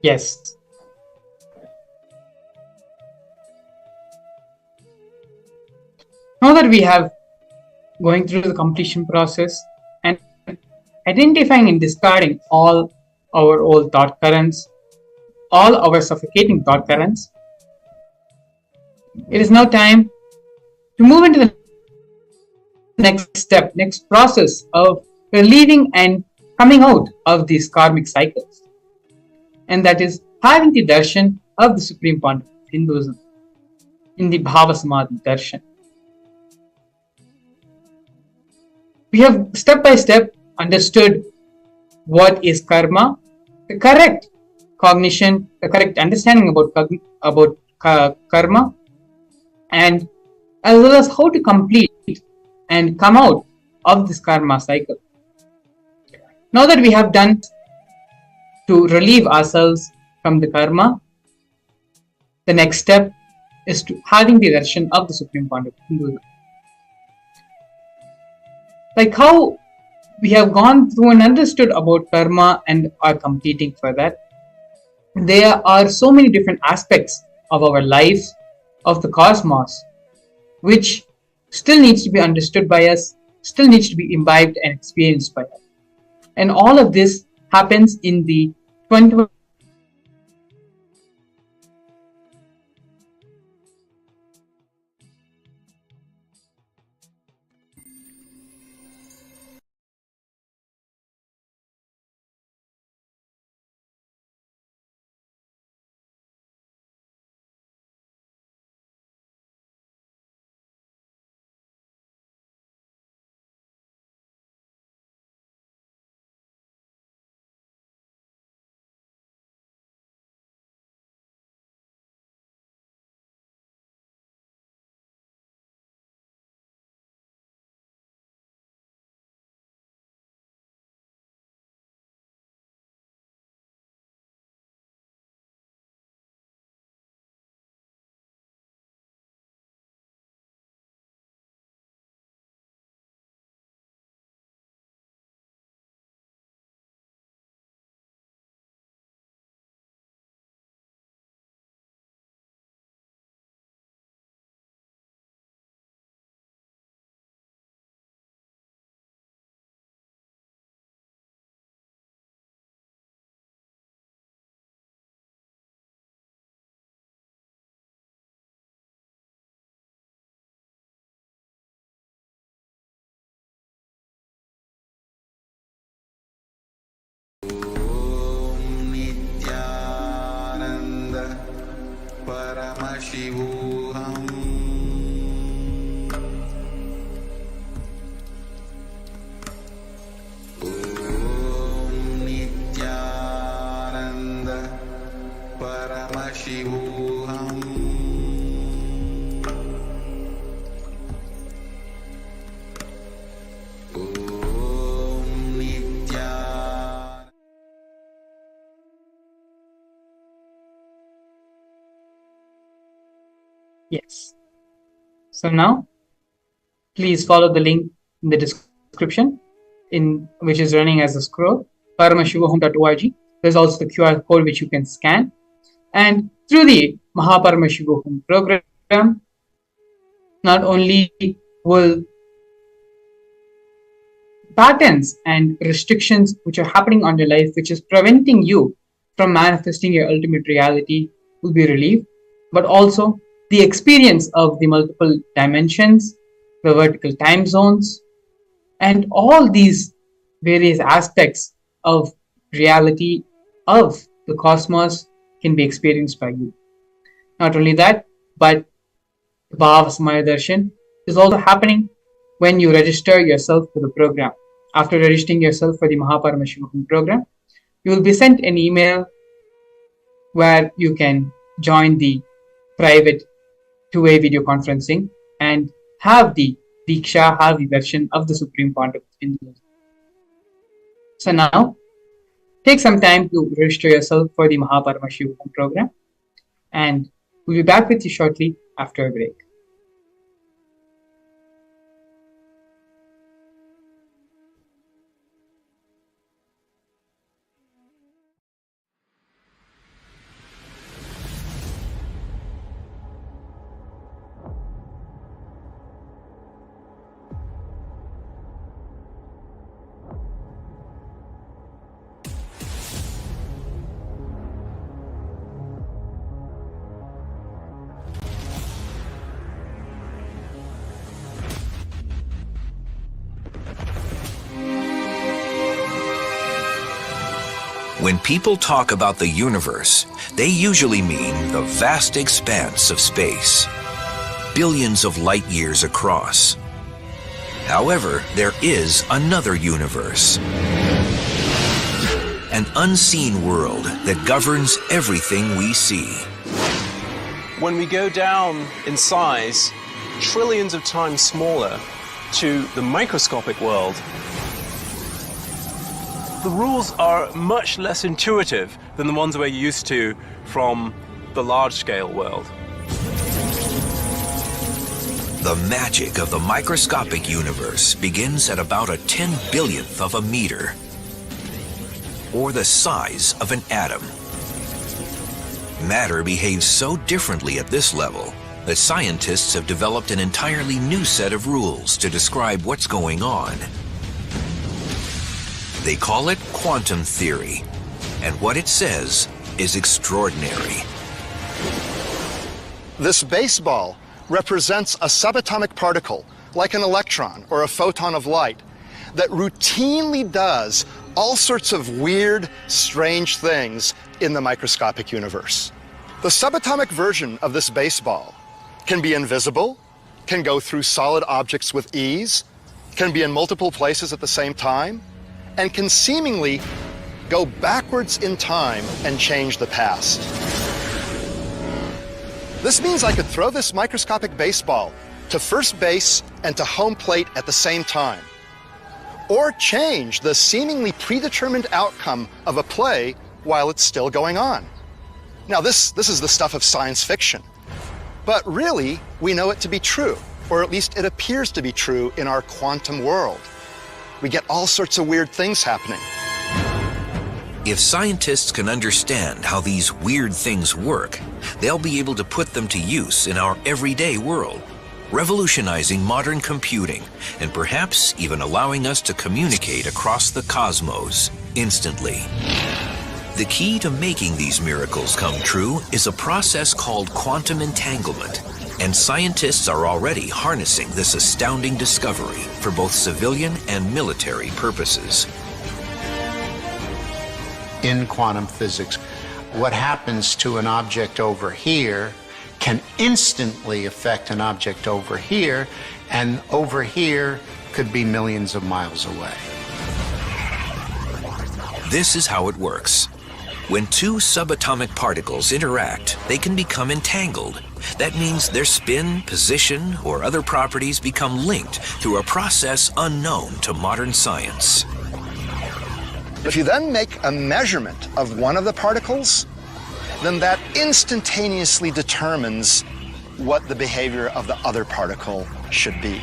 Speaker 1: Yes. Now that we have going through the completion process and identifying and discarding all our old thought currents, all our suffocating thought currents, it is now time to move into the next step, next process of relieving and coming out of these karmic cycles. And that is having the darshan of the Supreme Point of Hinduism in the Bhava Samadhi darshan. We have step by step understood what is karma, the correct cognition, the correct understanding about karma, and as well as how to complete and come out of this karma cycle. Now that we have done to relieve ourselves from the karma, the next step is to having the darshan of the Supreme Point of Hinduism. Like how we have gone through and understood about karma and are completing for that, there are so many different aspects of our life, of the cosmos, which still needs to be understood by us, still needs to be imbibed and experienced by us. And all of this happens in the 20.
Speaker 2: Nithyananda Paramashivam Nithyananda Paramashivam
Speaker 1: Yes. So now, please follow the link in the description, in which is running as a scroll, paramashivahom.org. There's also the QR code which you can scan. And through the Mahaparamashivahom program, not only will patterns and restrictions which are happening on your life, which is preventing you from manifesting your ultimate reality, will be relieved, but also the experience of the multiple dimensions, the vertical time zones, and all these various aspects of reality of the cosmos can be experienced by you. Not only that, but the Bhava Samaya Darshan is also happening when you register yourself for the program. After registering yourself for the Mahaparamashivam program, you will be sent an email where you can join the private two-way video conferencing and have the Diksha, have the darshan of the Supreme Pontiff in Hinduism. So now, take some time to register yourself for the Mahaparamashivam program, and we'll be back with you shortly after a break.
Speaker 7: When people talk about the universe, they usually mean the vast expanse of space, billions of light years across. However, there is another universe, an unseen world that governs everything we see.
Speaker 8: When we go down in size, trillions of times smaller, to the microscopic world, the rules are much less intuitive than the ones we're used to from the large-scale world.
Speaker 7: The magic of the microscopic universe begins at about a 10/1000th of a meter, or the size of an atom. Matter behaves so differently at this level that scientists have developed an entirely new set of rules to describe what's going on. They call it quantum theory, and what it says is extraordinary.
Speaker 9: This baseball represents a subatomic particle, like an electron or a photon of light, that routinely does all sorts of weird, strange things in the microscopic universe. The subatomic version of this baseball can be invisible, can go through solid objects with ease, can be in multiple places at the same time, and can seemingly go backwards in time and change the past. This means I could throw this microscopic baseball to first base and to home plate at the same time, or change the seemingly predetermined outcome of a play while it's still going on. Now, this is the stuff of science fiction, but really, we know it to be true, or at least it appears to be true in our quantum world. We get all sorts of weird things happening.
Speaker 7: If scientists can understand how these weird things work, they'll be able to put them to use in our everyday world, revolutionizing modern computing and perhaps even allowing us to communicate across the cosmos instantly. The key to making these miracles come true is a process called quantum entanglement, and scientists are already harnessing this astounding discovery for both civilian and military purposes.
Speaker 10: In quantum physics, what happens to an object over here can instantly affect an object over here, and over here could be millions of miles away.
Speaker 7: This is how it works. When two subatomic particles interact, they can become entangled. That means their spin, position, or other properties become linked through a process unknown to modern science.
Speaker 9: If you then make a measurement of one of the particles, then that instantaneously determines what the behavior of the other particle should be.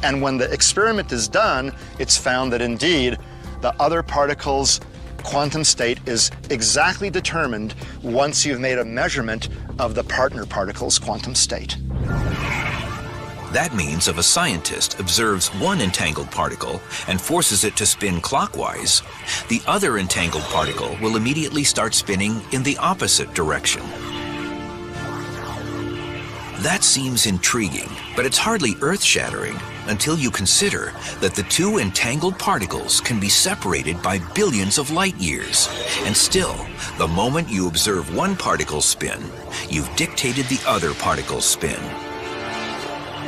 Speaker 9: And when the experiment is done, it's found that indeed the other particle's quantum state is exactly determined once you've made a measurement of the partner particle's quantum state.
Speaker 7: That means if a scientist observes one entangled particle and forces it to spin clockwise, the other entangled particle will immediately start spinning in the opposite direction. That seems intriguing, but it's hardly earth-shattering until you consider that the two entangled particles can be separated by billions of light years. And still, the moment you observe one particle's spin, you've dictated the other particle's spin.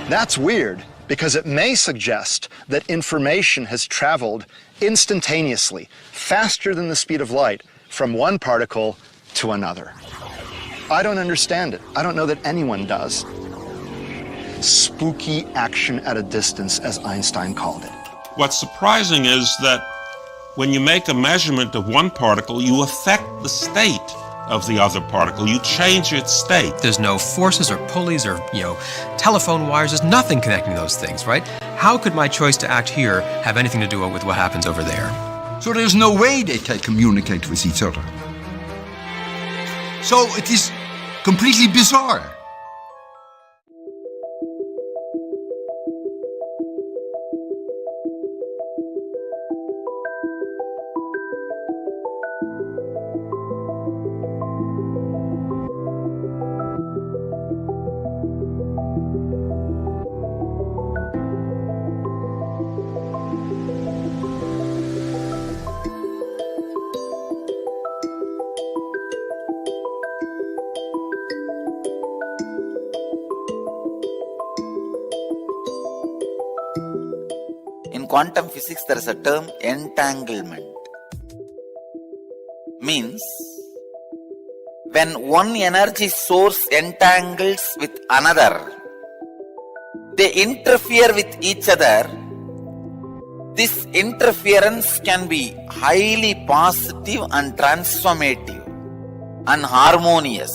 Speaker 9: That's weird, because it may suggest that information has traveled instantaneously, faster than the speed of light, from one particle to another. I don't understand it. I don't know that anyone does. Spooky action at a distance, as Einstein called it.
Speaker 11: What's surprising is that when you make a measurement of one particle, you affect the state of the other particle. You change its state.
Speaker 12: There's no forces or pulleys or, telephone wires. There's nothing connecting those things, right? How could my choice to act here have anything to do with what happens over there?
Speaker 13: So there's no way they can communicate with each other. So it is completely bizarre.
Speaker 2: In quantum physics, there is a term entanglement. Means, when one energy source entangles with another, they interfere with each other. This interference can be highly positive and transformative and harmonious.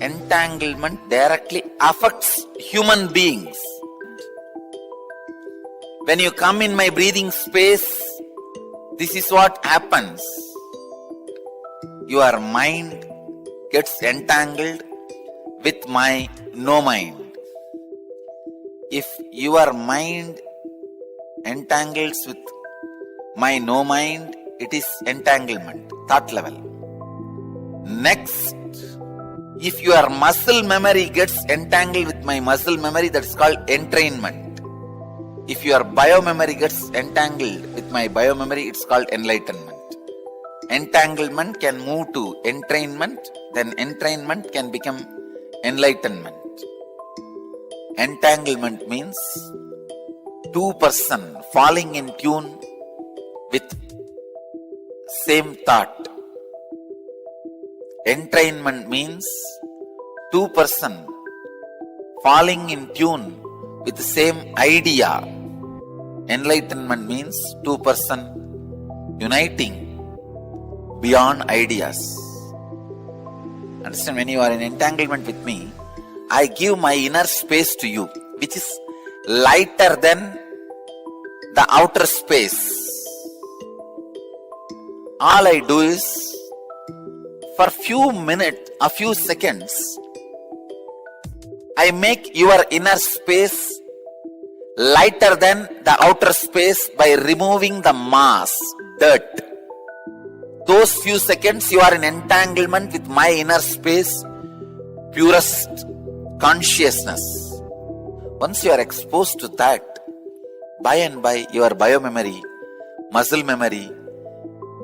Speaker 2: Entanglement directly affects human beings. When you come in my breathing space, this is what happens. Your mind gets entangled with my no mind. If your mind entangles with my no mind, it is entanglement, thought level. Next, if your muscle memory gets entangled with my muscle memory, that is called entrainment. If your biomemory gets entangled with my biomemory, it's called enlightenment. Entanglement can move to entrainment, then entrainment can become enlightenment. Entanglement means two persons falling in tune with same thought. Entrainment means two persons falling in tune with the same idea. Enlightenment means two persons uniting beyond ideas. Understand, when you are in entanglement with me, I give my inner space to you, which is lighter than the outer space. All I do is, for few minutes, a few seconds, I make your inner space lighter than the outer space by removing the mass, dirt. Those few seconds you are in entanglement with my inner space, purest consciousness. Once you are exposed to that, by and by your biomemory, muscle memory,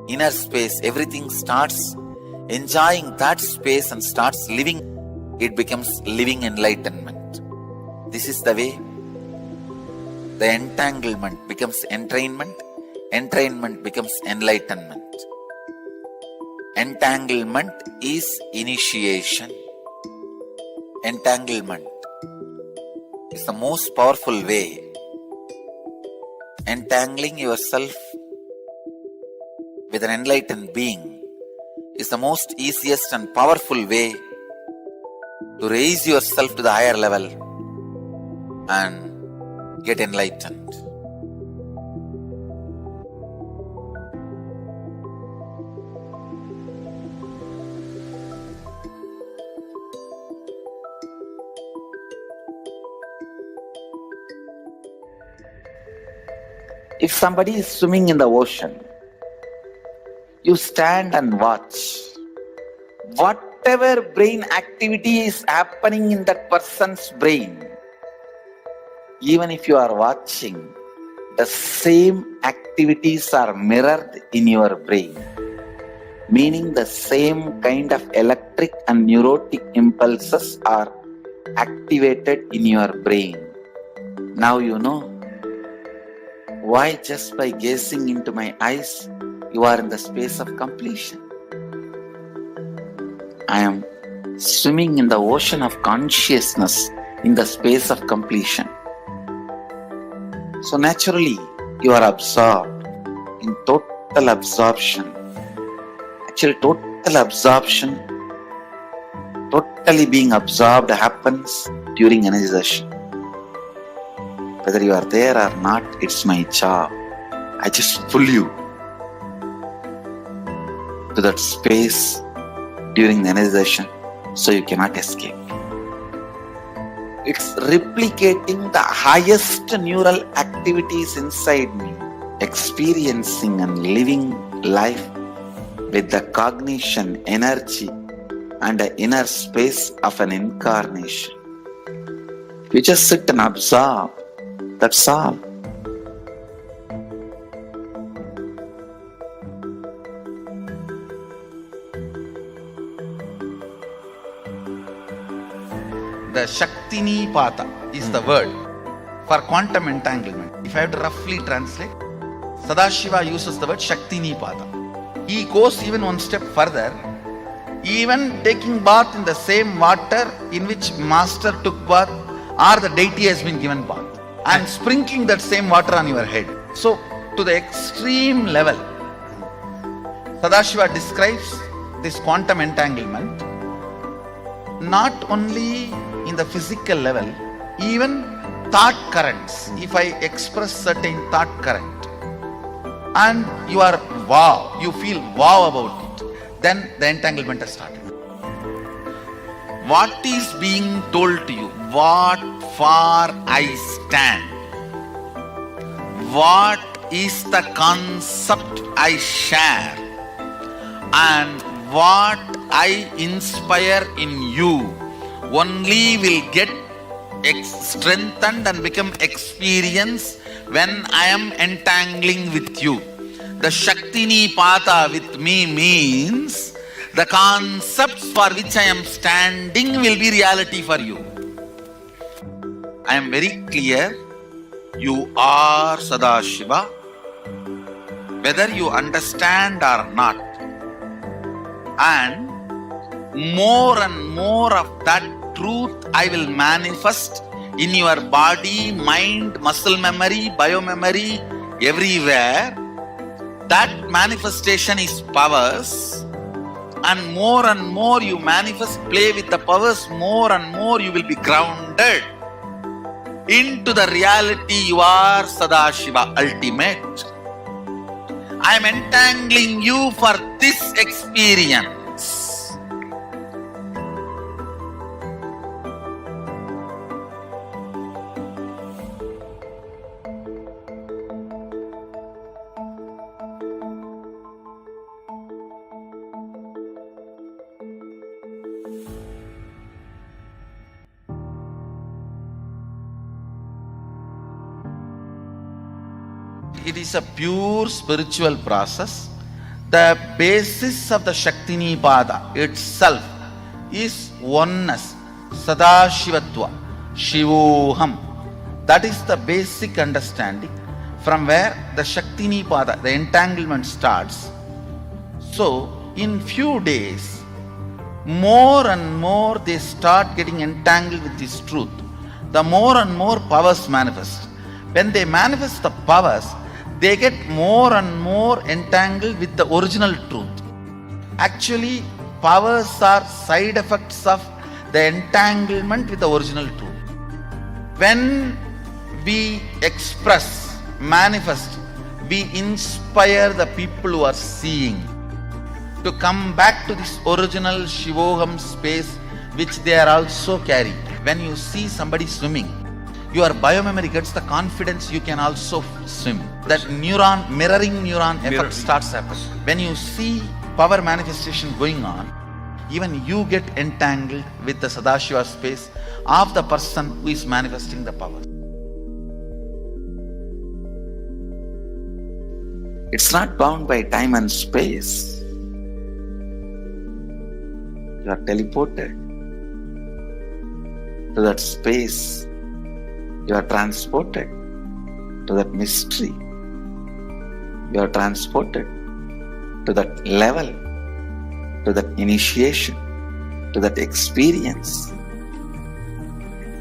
Speaker 2: inner space, everything starts enjoying that space and starts living. It becomes living enlightenment. This is the way the entanglement becomes entrainment, entrainment becomes enlightenment. Entanglement is initiation. Entanglement is the most powerful way. Entangling yourself with an enlightened being is the most easiest and powerful way to raise yourself to the higher level and get enlightened. If somebody is swimming in the ocean, you stand and watch. Whatever brain activity is happening in that person's brain, even if you are watching, the same activities are mirrored in your brain. Meaning the same kind of electric and neurotic impulses are activated in your brain. Now you know why just by gazing into my eyes, you are in the space of completion. I am swimming in the ocean of consciousness in the space of completion. So naturally, you are absorbed in total absorption. Actually, total absorption, totally being absorbed happens during energization. Whether you are there or not, it's my job. I just pull you to that space during the energization, so you cannot escape. It's replicating the highest neural activities inside me, experiencing and living life with the cognition, energy, and the inner space of an incarnation. You just sit and absorb. That's all.
Speaker 6: The Shaktini Pata is the word.
Speaker 2: for quantum entanglement. If I have to roughly translate, Sadashiva uses the word Shakti Nipada. He goes even one step further, even taking bath in the same water in which master took bath or the deity has been given bath, and sprinkling that same water on your head. So, to the extreme level, Sadashiva describes this quantum entanglement not only in the physical level, even thought currents. If I express certain thought current and you are wow, you feel wow about it, then the entanglement has started. What is being told to you? What for I stand? What is the concept I share? And what I inspire in you only will get strengthened and become experience when I am entangling with you. The Shakti Nipada with me means the concepts for which I am standing will be reality for you. I am very clear, you are Sadashiva, whether you understand or not. And more of that truth I will manifest in your body, mind, muscle memory, biomemory, everywhere. That manifestation is powers, and more you manifest, play with the powers, more and more you will be grounded into the reality you are Sadashiva, ultimate. I am entangling you for this experience. It is a pure spiritual process. The basis of the Shakti Nipada itself is oneness, Sadashivatva, Shivoham. That is the basic understanding from where the Shakti Nipada, the entanglement starts. So, in few days, more and more they start getting entangled with this truth. The more and more powers manifest. When they manifest the powers, they get more and more entangled with the original truth. Actually, powers are side effects of the entanglement with the original truth. When we express, manifest, we inspire the people who are seeing to come back to this original Shivoham space which they are also carrying. When you see somebody swimming, your biomemory gets the confidence you can also swim. That neuron, mirroring neuron effect starts happening. When you see power manifestation going on, even you get entangled with the Sadashiva space of the person who is manifesting the power. It's not bound by time and space. You are teleported to that space. You are transported to that mystery. You are transported to that level, to that initiation, to that experience.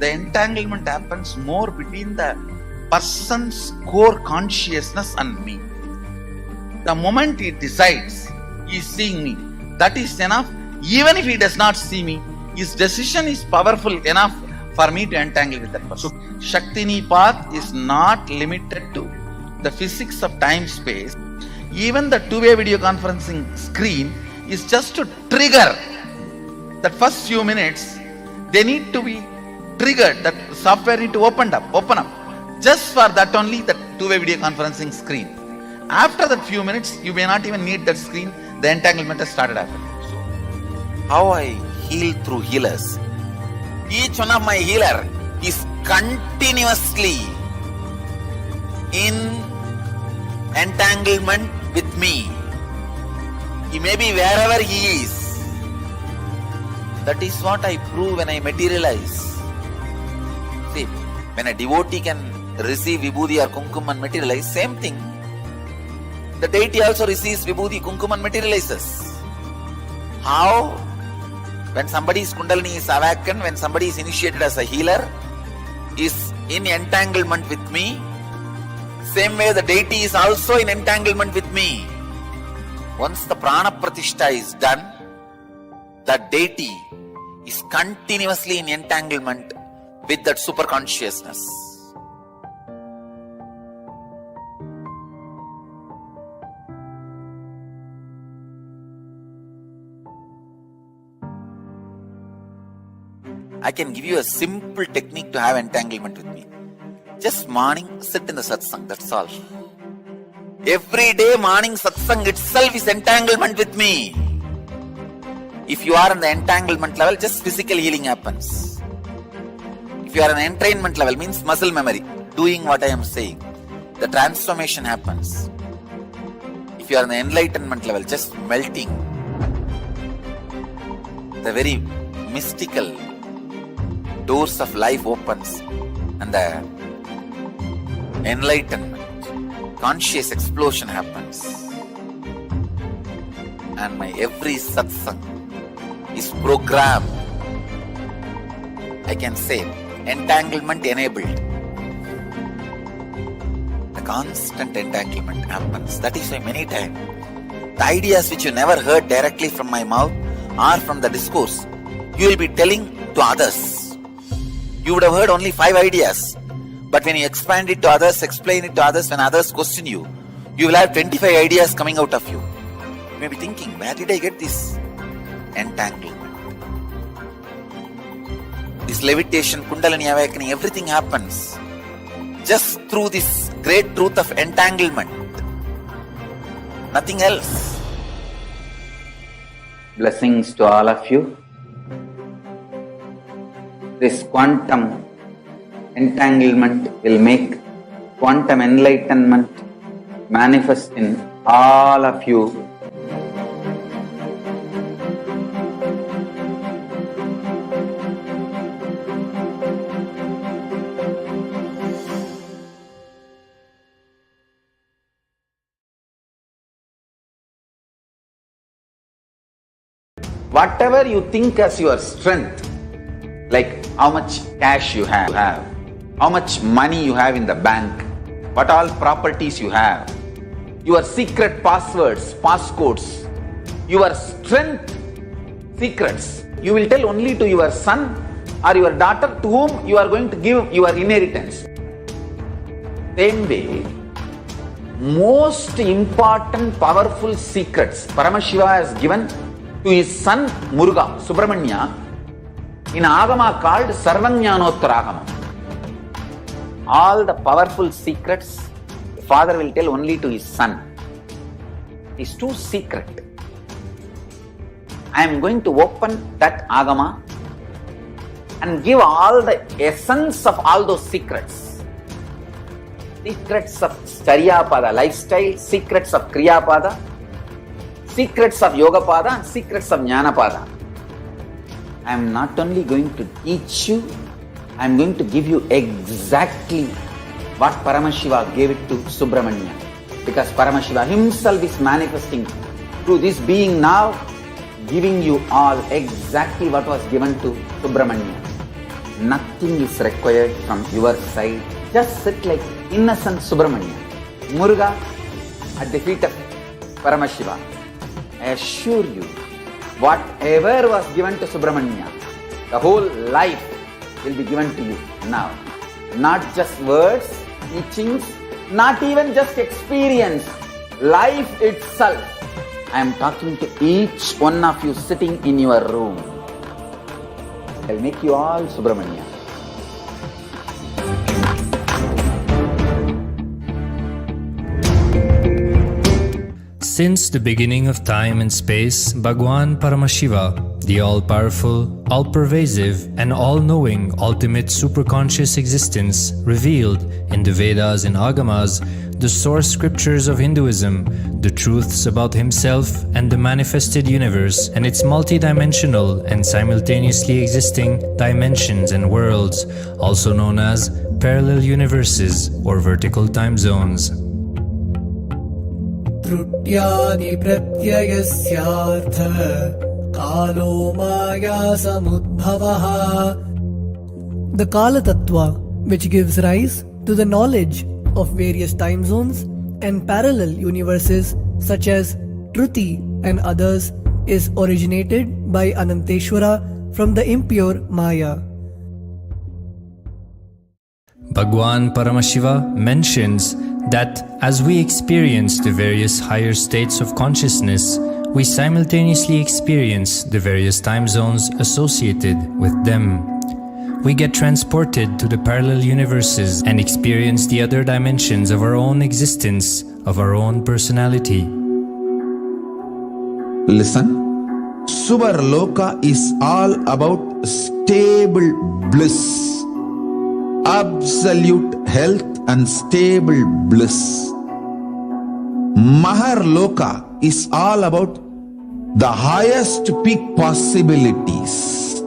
Speaker 2: The entanglement happens more between the person's core consciousness and me. The moment he decides he is seeing me, that is enough. Even if he does not see me, his decision is powerful enough for me to entangle with that person. Shakti Nipada is not limited to the physics of time-space. Even the two-way video conferencing screen is just to trigger that first few minutes. They need to be triggered. That software need to open up. Just for that only, the two-way video conferencing screen. After that few minutes, you may not even need that screen. The entanglement has started happening. How I heal through healers. Each one of my healer is continuously in entanglement with me. He may be wherever he is. That is what I prove when I materialize. See, when a devotee can receive vibhuti or kumkum and materialize, same thing. The deity also receives vibhuti, kumkum and materializes. How? When somebody's kundalini is awakened, when somebody is initiated as a healer, is in entanglement with me, same way the deity is also in entanglement with me. Once the prana pratishtha is done, the deity is continuously in entanglement with that super consciousness. I can give you a simple technique to have entanglement with me. Just morning, sit in the satsang, that's all. Every day morning satsang itself is entanglement with me. If you are in the entanglement level, just physical healing happens. If you are in the entrainment level, means muscle memory, doing what I am saying, the transformation happens. If you are in the enlightenment level, just melting, the very mystical doors of life opens and the enlightenment, conscious explosion happens. And my every satsang is programmed, I can say, entanglement enabled. The constant entanglement happens. That is why many times the ideas which you never heard directly from my mouth or from the discourse, you will be telling to others. You would have heard only 5 ideas, but when you expand it to others, explain it to others, when others question you, you will have 25 ideas coming out of you. You may be thinking, where did I get this entanglement? This levitation, kundalini awakening, everything happens just through this great truth of entanglement. Nothing else. Blessings to all of you. This quantum entanglement will make quantum enlightenment manifest in all of you. Whatever you think as your strength, like how much cash you have, how much money you have in the bank, what all properties you have, your secret passwords, passcodes, your strength secrets, you will tell only to your son or your daughter to whom you are going to give your inheritance. Same way, most important, powerful secrets Paramashiva has given to his son Muruga, Subramanya, in Agama called Sarvajnanottaragama. All the powerful secrets, father will tell only to his son. It's too secret. I am going to open that Agama and give all the essence of all those secrets. Secrets of Charyapada lifestyle, secrets of Kriyapada, secrets of Yogapada, and secrets of Jnanapada. I am not only going to teach you, I am going to give you exactly what Paramashiva gave it to Subramanya. Because Paramashiva himself is manifesting through this being now, giving you all exactly what was given to Subramanya. Nothing is required from your side. Just sit like innocent Subramanya, Muruga at the feet of Paramashiva. I assure you, whatever was given to Subramanya, the whole life will be given to you now. Not just words, teachings, not even just experience, life itself. I am talking to each one of you sitting in your room. I will make you all Subramanya.
Speaker 14: Since the beginning of time and space, Bhagwan Paramashiva, the all-powerful, all-pervasive, and all-knowing ultimate superconscious existence, revealed in the Vedas and Agamas, the source scriptures of Hinduism, the truths about himself and the manifested universe and its multidimensional and simultaneously existing dimensions and worlds, also known as parallel universes or vertical time zones.
Speaker 15: त्रुट्यादि प्रत्ययस्यार्थ कालो माया samudbhavah. The Kala Tattva, which gives rise to the knowledge of various time zones and parallel universes such as Truti and others, is originated by Ananteshwara from the impure Maya.
Speaker 14: Bhagwan Paramashiva mentions that as we experience the various higher states of consciousness, we simultaneously experience the various time zones associated with them. We get transported to the parallel universes and experience the other dimensions of our own existence, of our own personality.
Speaker 2: Listen. Suvarloka is all about stable bliss, absolute health and stable bliss. Maharloka is all about the highest peak possibilities.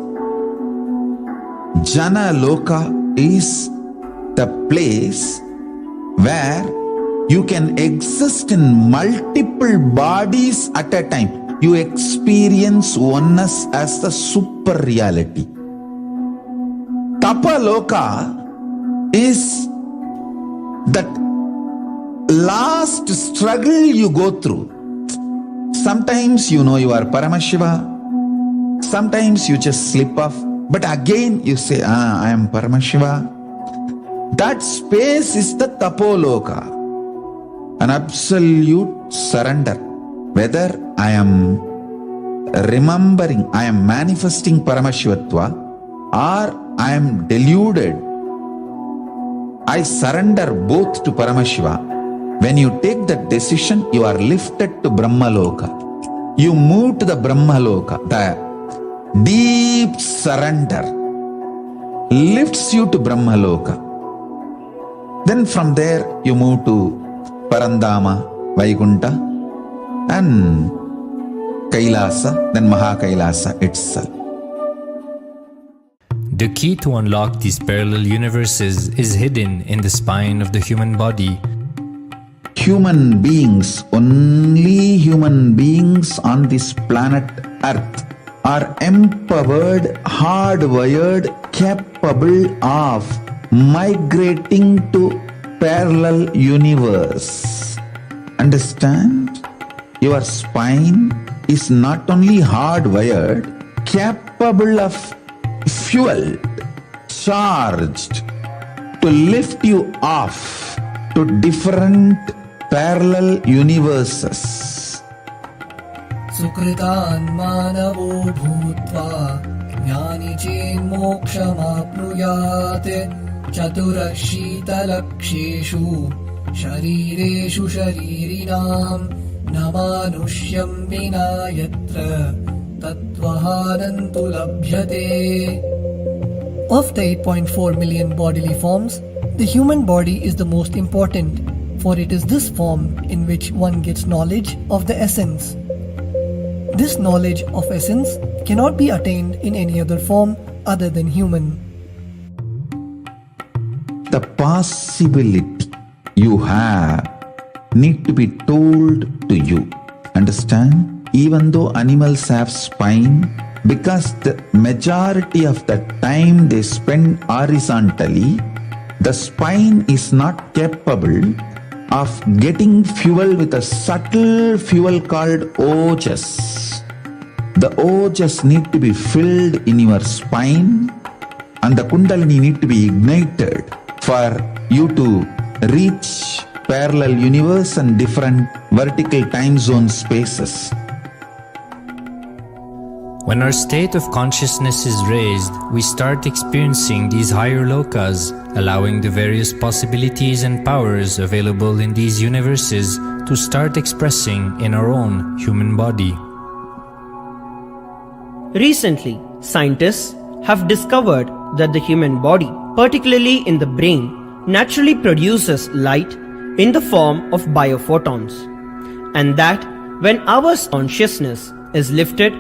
Speaker 2: Jana Loka is the place where you can exist in multiple bodies at a time. You experience oneness as the super reality. Tapaloka is that last struggle you go through. Sometimes you know you are Paramashiva, sometimes you just slip off, but again you say, I am Paramashiva. That space is the Tapoloka, an absolute surrender. Whether I am remembering, I am manifesting Paramashivatva, or I am deluded, I surrender both to Paramashiva. When you take that decision, you are lifted to Brahmaloka. You move to the Brahmaloka. The deep surrender lifts you to Brahmaloka. Then from there you move to Parandama, Vaikunta, and Kailasa, then Mahakailasa itself.
Speaker 14: The key to unlock these parallel universes is hidden in the spine of the human body.
Speaker 2: Human beings, only human beings on this planet Earth are empowered, hardwired, capable of migrating to parallel universe. Understand? Your spine is not only hardwired, capable of fuel, charged to lift you off to different parallel universes.
Speaker 15: Sukritan manavo bhutva jnani chen mokshamapnuyat chaturashita-laksheshu sharireshu sharirinam namanusyam vina yatra tattvahanantu labhyate. Of the 8.4 million bodily forms, the human body is the most important, for it is this form in which one gets knowledge of the essence. This knowledge of essence cannot be attained in any other form other than human.
Speaker 2: The possibility you have need to be told to you. Understand? Even though animals have spine, because the majority of the time they spend horizontally, the spine is not capable of getting fuel with a subtle fuel called ojas. The ojas need to be filled in your spine, and the kundalini need to be ignited for you to reach parallel universe and different vertical time zone spaces.
Speaker 14: When our state of consciousness is raised, we start experiencing these higher lokas, allowing the various possibilities and powers available in these universes to start expressing in our own human body.
Speaker 16: Recently, scientists have discovered that the human body, particularly in the brain, naturally produces light in the form of biophotons, and that when our consciousness is lifted,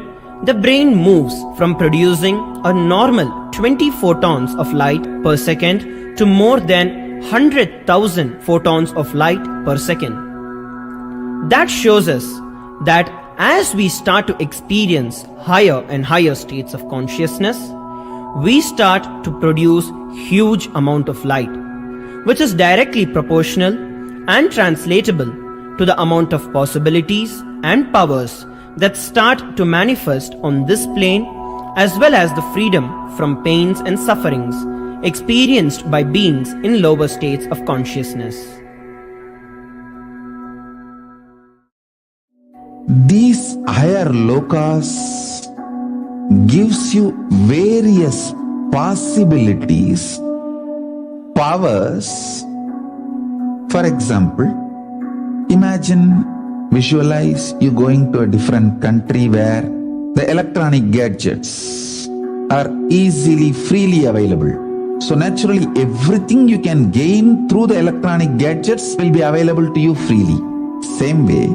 Speaker 16: the brain moves from producing a normal 20 photons of light per second to more than 100,000 photons of light per second. That shows us that as we start to experience higher and higher states of consciousness, we start to produce huge amount of light, which is directly proportional and translatable to the amount of possibilities and powers that start to manifest on this plane, as well as the freedom from pains and sufferings experienced by beings in lower states of consciousness.
Speaker 2: These higher lokas gives you various possibilities, powers. For example, visualize you going to a different country where the electronic gadgets are easily, freely available. So naturally, everything you can gain through the electronic gadgets will be available to you freely. Same way,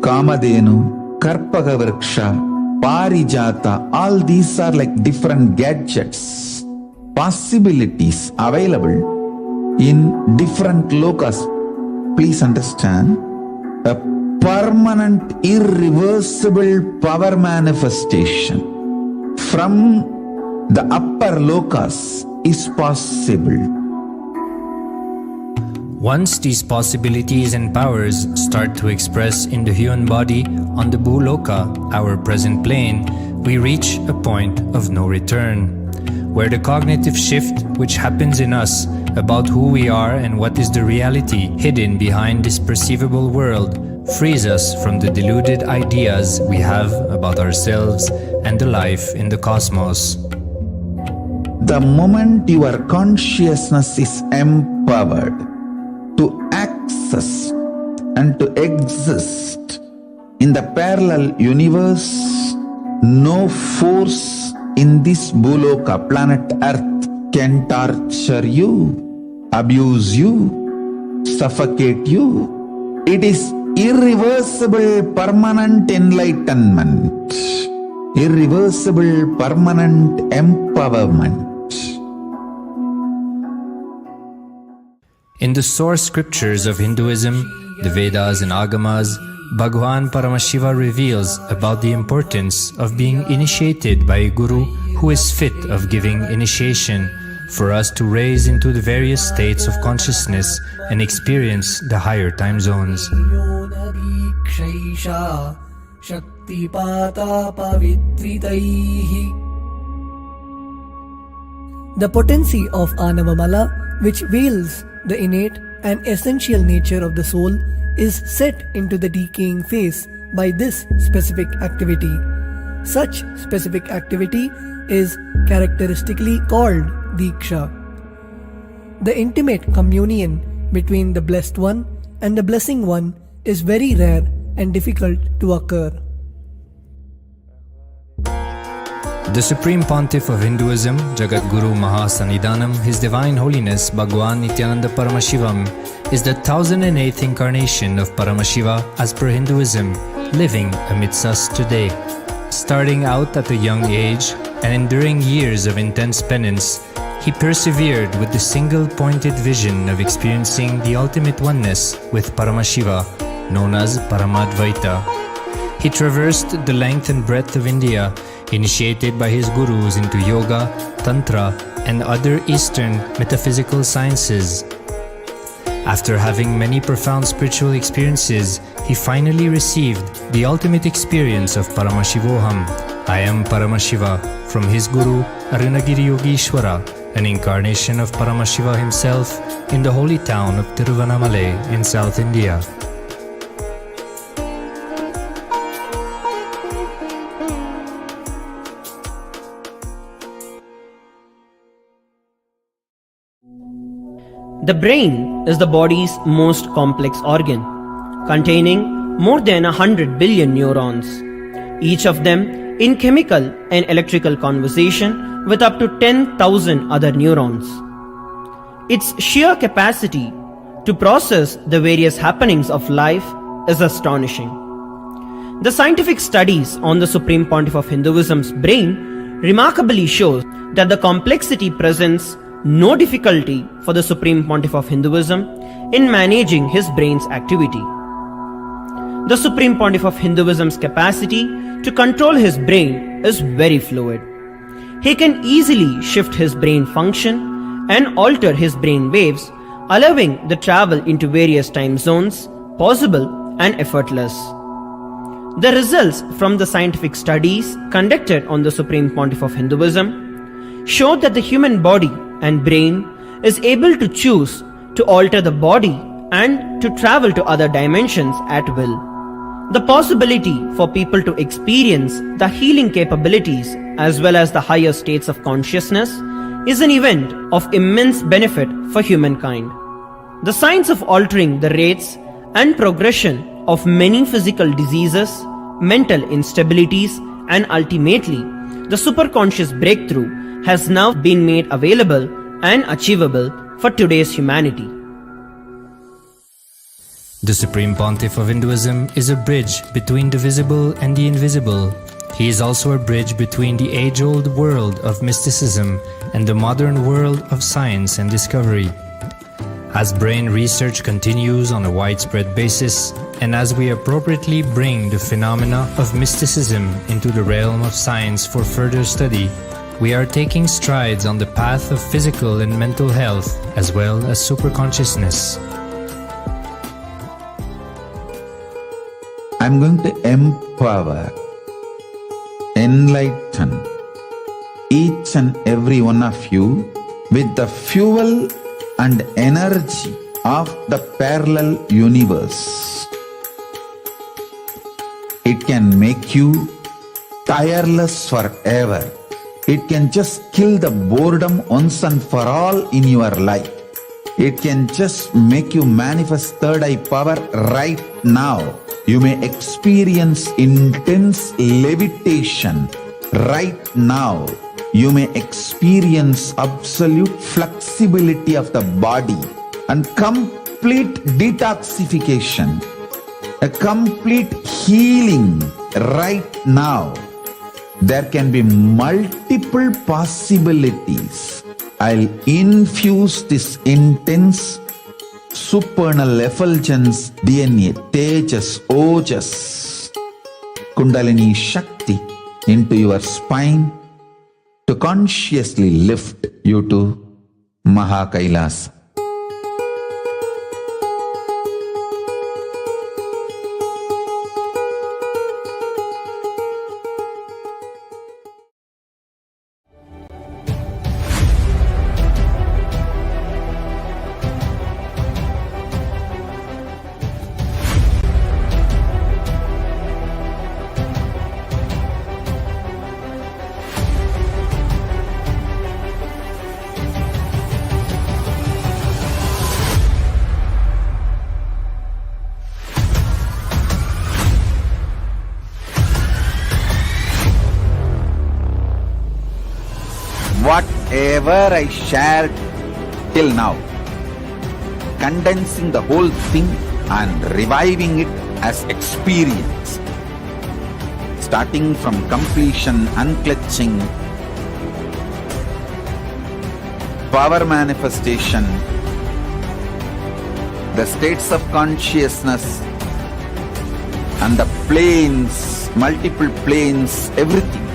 Speaker 2: Kamadhenu, Karpaga Vriksha, Parijata, all these are like different gadgets, possibilities available in different lokas. Please understand, a permanent, irreversible power manifestation from the upper lokas is possible.
Speaker 14: Once these possibilities and powers start to express in the human body on the Bhuloka, our present plane, we reach a point of no return, where the cognitive shift which happens in us about who we are and what is the reality hidden behind this perceivable world frees us from the deluded ideas we have about ourselves and the life in the cosmos.
Speaker 2: The moment your consciousness is empowered to access and to exist in the parallel universe, no force in this Bhuloka, planet Earth, can torture you, abuse you, suffocate you. It is irreversible, permanent enlightenment, irreversible, permanent empowerment.
Speaker 14: In the source scriptures of Hinduism, the Vedas and Agamas, Bhagwan Paramashiva reveals about the importance of being initiated by a guru who is fit of giving initiation for us to raise into the various states of consciousness and experience the higher time zones.
Speaker 15: The potency of Anavamala, which veils the innate and essential nature of the soul, is set into the decaying phase by this specific activity. Such specific activity is characteristically called Diksha. The intimate communion between the blessed one and the blessing one is very rare and difficult to occur.
Speaker 14: The Supreme Pontiff of Hinduism, Jagat Guru Mahasannidhanam, His Divine Holiness Bhagwan Nithyananda Paramashivam, is the 1008th incarnation of Paramashiva as per Hinduism, living amidst us today. Starting out at a young age and enduring years of intense penance, he persevered with the single-pointed vision of experiencing the ultimate oneness with Paramashiva, known as Paramadvaita. He traversed the length and breadth of India, initiated by his gurus into yoga, tantra, and other Eastern metaphysical sciences. After having many profound spiritual experiences, he finally received the ultimate experience of Paramashivoham, I am Paramashiva, from his guru Arunagiri Yogeshwara, an incarnation of Paramashiva himself in the holy town of Tiruvannamalai in South India.
Speaker 16: The brain is the body's most complex organ, containing more than 100 billion neurons, each of them in chemical and electrical conversation with up to 10,000 other neurons. Its sheer capacity to process the various happenings of life is astonishing. The scientific studies on the Supreme Pontiff of Hinduism's brain remarkably shows that the complexity presents no difficulty for the Supreme Pontiff of Hinduism in managing his brain's activity. The Supreme Pontiff of Hinduism's capacity to control his brain is very fluid. He can easily shift his brain function and alter his brain waves, allowing the travel into various time zones possible and effortless. The results from the scientific studies conducted on the Supreme Pontiff of Hinduism show that the human body and brain is able to choose to alter the body and to travel to other dimensions at will. The possibility for people to experience the healing capabilities as well as the higher states of consciousness is an event of immense benefit for humankind. The science of altering the rates and progression of many physical diseases, mental instabilities, and ultimately the superconscious breakthrough has now been made available and achievable for today's humanity.
Speaker 14: The Supreme Pontiff of Hinduism is a bridge between the visible and the invisible. He is also a bridge between the age-old world of mysticism and the modern world of science and discovery. As brain research continues on a widespread basis, and as we appropriately bring the phenomena of mysticism into the realm of science for further study, we are taking strides on the path of physical and mental health as well as superconsciousness.
Speaker 2: I'm going to empower, enlighten each and every one of you with the fuel and energy of the parallel universe. It can make you tireless forever. It can just kill the boredom once and for all in your life. It can just make you manifest third eye power right now. You may experience intense levitation right now. You may experience absolute flexibility of the body and complete detoxification, a complete healing right now. There can be multiple possibilities. I'll infuse this intense supernal effulgence DNA, Tejas, Ojas, Kundalini Shakti into your spine to consciously lift you to Mahakailas. Whatever I shared till now, condensing the whole thing and reviving it as experience, starting from completion, unclutching, power manifestation, the states of consciousness and the planes, multiple planes, everything.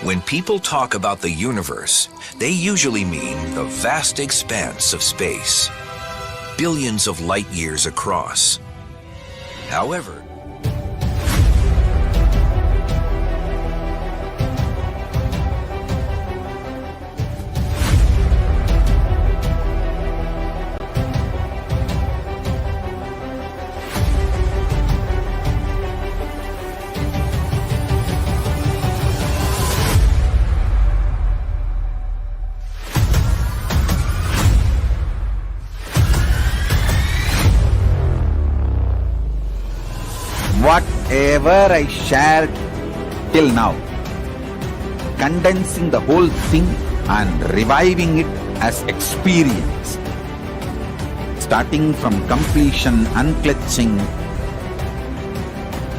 Speaker 7: When people talk about the universe, they usually mean the vast expanse of space, billions of light years across. However,
Speaker 2: whatever I shared till now, condensing the whole thing and reviving it as experience, starting from completion, unclutching,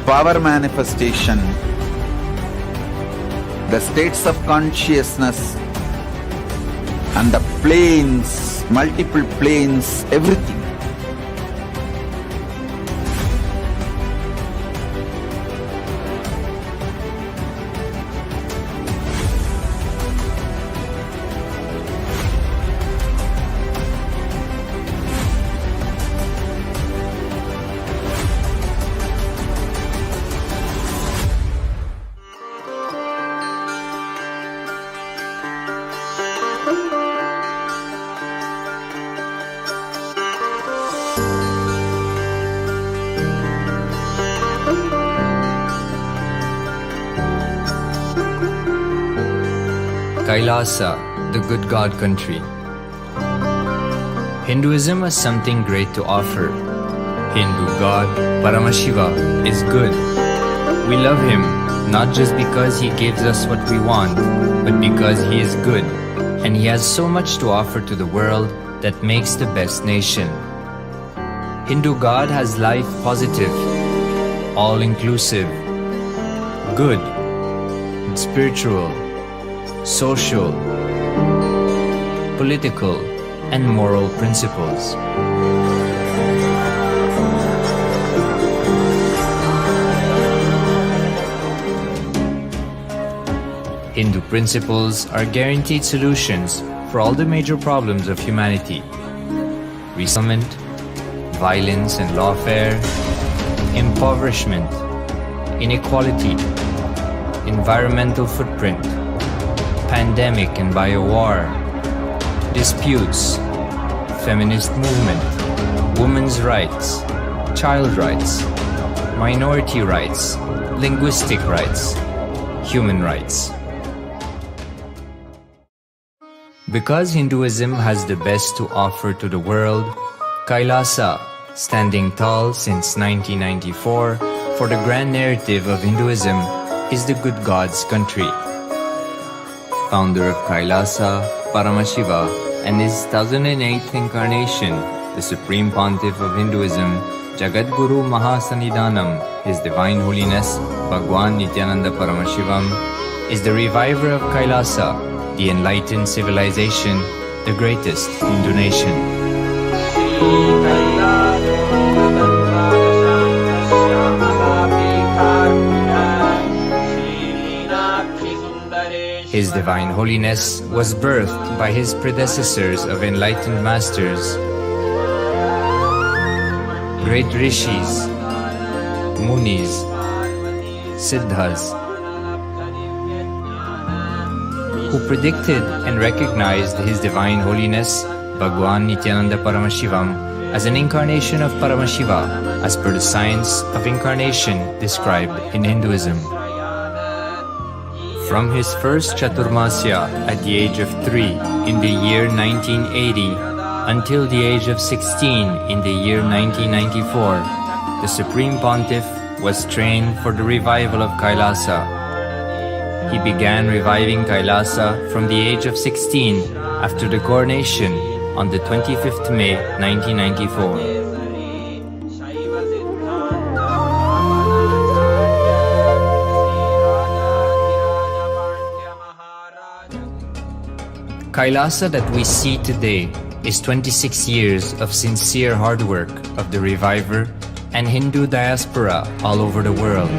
Speaker 2: power manifestation, the states of consciousness, and the planes, multiple planes, everything.
Speaker 14: Kailasa, the good God country. Hinduism has something great to offer. Hindu God, Paramashiva, is good. We love him not just because he gives us what we want, but because he is good, and he has so much to offer to the world that makes the best nation. Hindu God has life positive, all-inclusive, good, spiritual, social, political, and moral principles. Hindu principles are guaranteed solutions for all the major problems of humanity: resettlement, violence and lawfare, impoverishment, inequality, environmental footprint, pandemic and biowar, disputes, feminist movement, women's rights, child rights, minority rights, linguistic rights, human rights. Because Hinduism has the best to offer to the world, Kailasa, standing tall since 1994 for the grand narrative of Hinduism, is the good God's country. Founder of Kailasa, Paramashiva, and his 1008th incarnation, the Supreme Pontiff of Hinduism, Jagadguru Mahasannidhanam, His Divine Holiness, Bhagwan Nithyananda Paramashivam, is the reviver of Kailasa, the enlightened civilization, the greatest Hindu nation. His Divine Holiness was birthed by his predecessors of enlightened masters, great rishis, munis, siddhas, who predicted and recognized His Divine Holiness, Bhagwan Nithyananda Paramashivam, as an incarnation of Paramashiva, as per the science of incarnation described in Hinduism. From his first Chaturmasya at the age of 3 in the year 1980 until the age of 16 in the year 1994, the Supreme Pontiff was trained for the revival of Kailasa. He began reviving Kailasa from the age of 16 after the coronation on the 25th May 1994. Kailasa that we see today is 26 years of sincere hard work of the reviver and Hindu diaspora all over the world.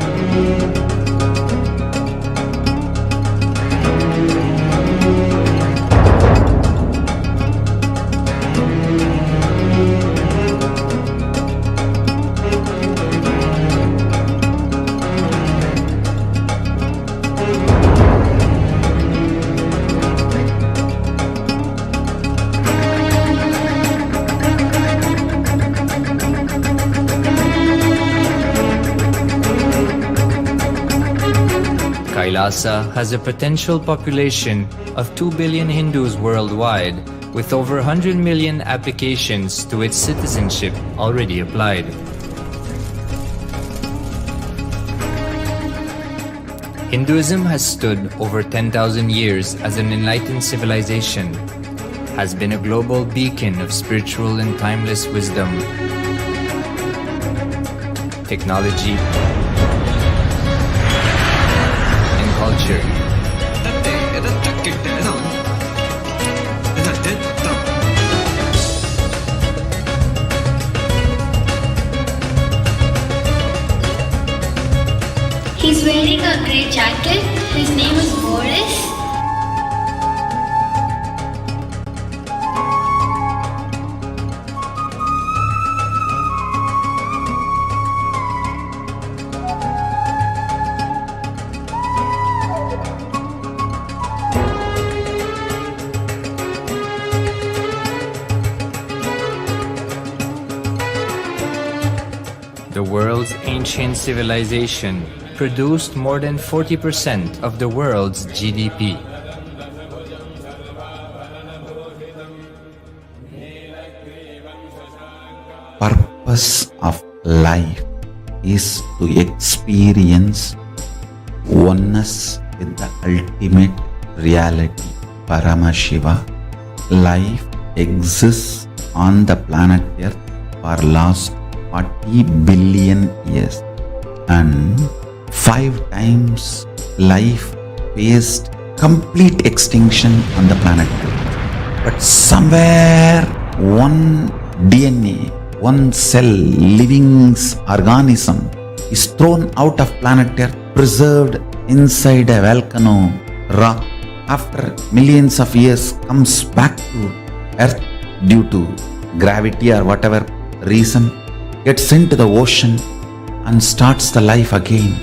Speaker 14: Kailasa has a potential population of 2 billion Hindus worldwide, with over 100 million applications to its citizenship already applied. Hinduism has stood over 10,000 years as an enlightened civilization, has been a global beacon of spiritual and timeless wisdom, technology, and culture.
Speaker 17: He's wearing a grey jacket. His name is Boris.
Speaker 14: The world's ancient civilization produced more than 40% of the world's GDP.
Speaker 2: Purpose of life is to experience oneness with the ultimate reality, Paramashiva. Life exists on the planet Earth for last 40 billion years, and 5 times life faced complete extinction on the planet Earth. But somewhere one DNA, one cell, living organism is thrown out of planet Earth, preserved inside a volcano rock. After millions of years comes back to Earth due to gravity or whatever reason, gets into the ocean and starts the life again.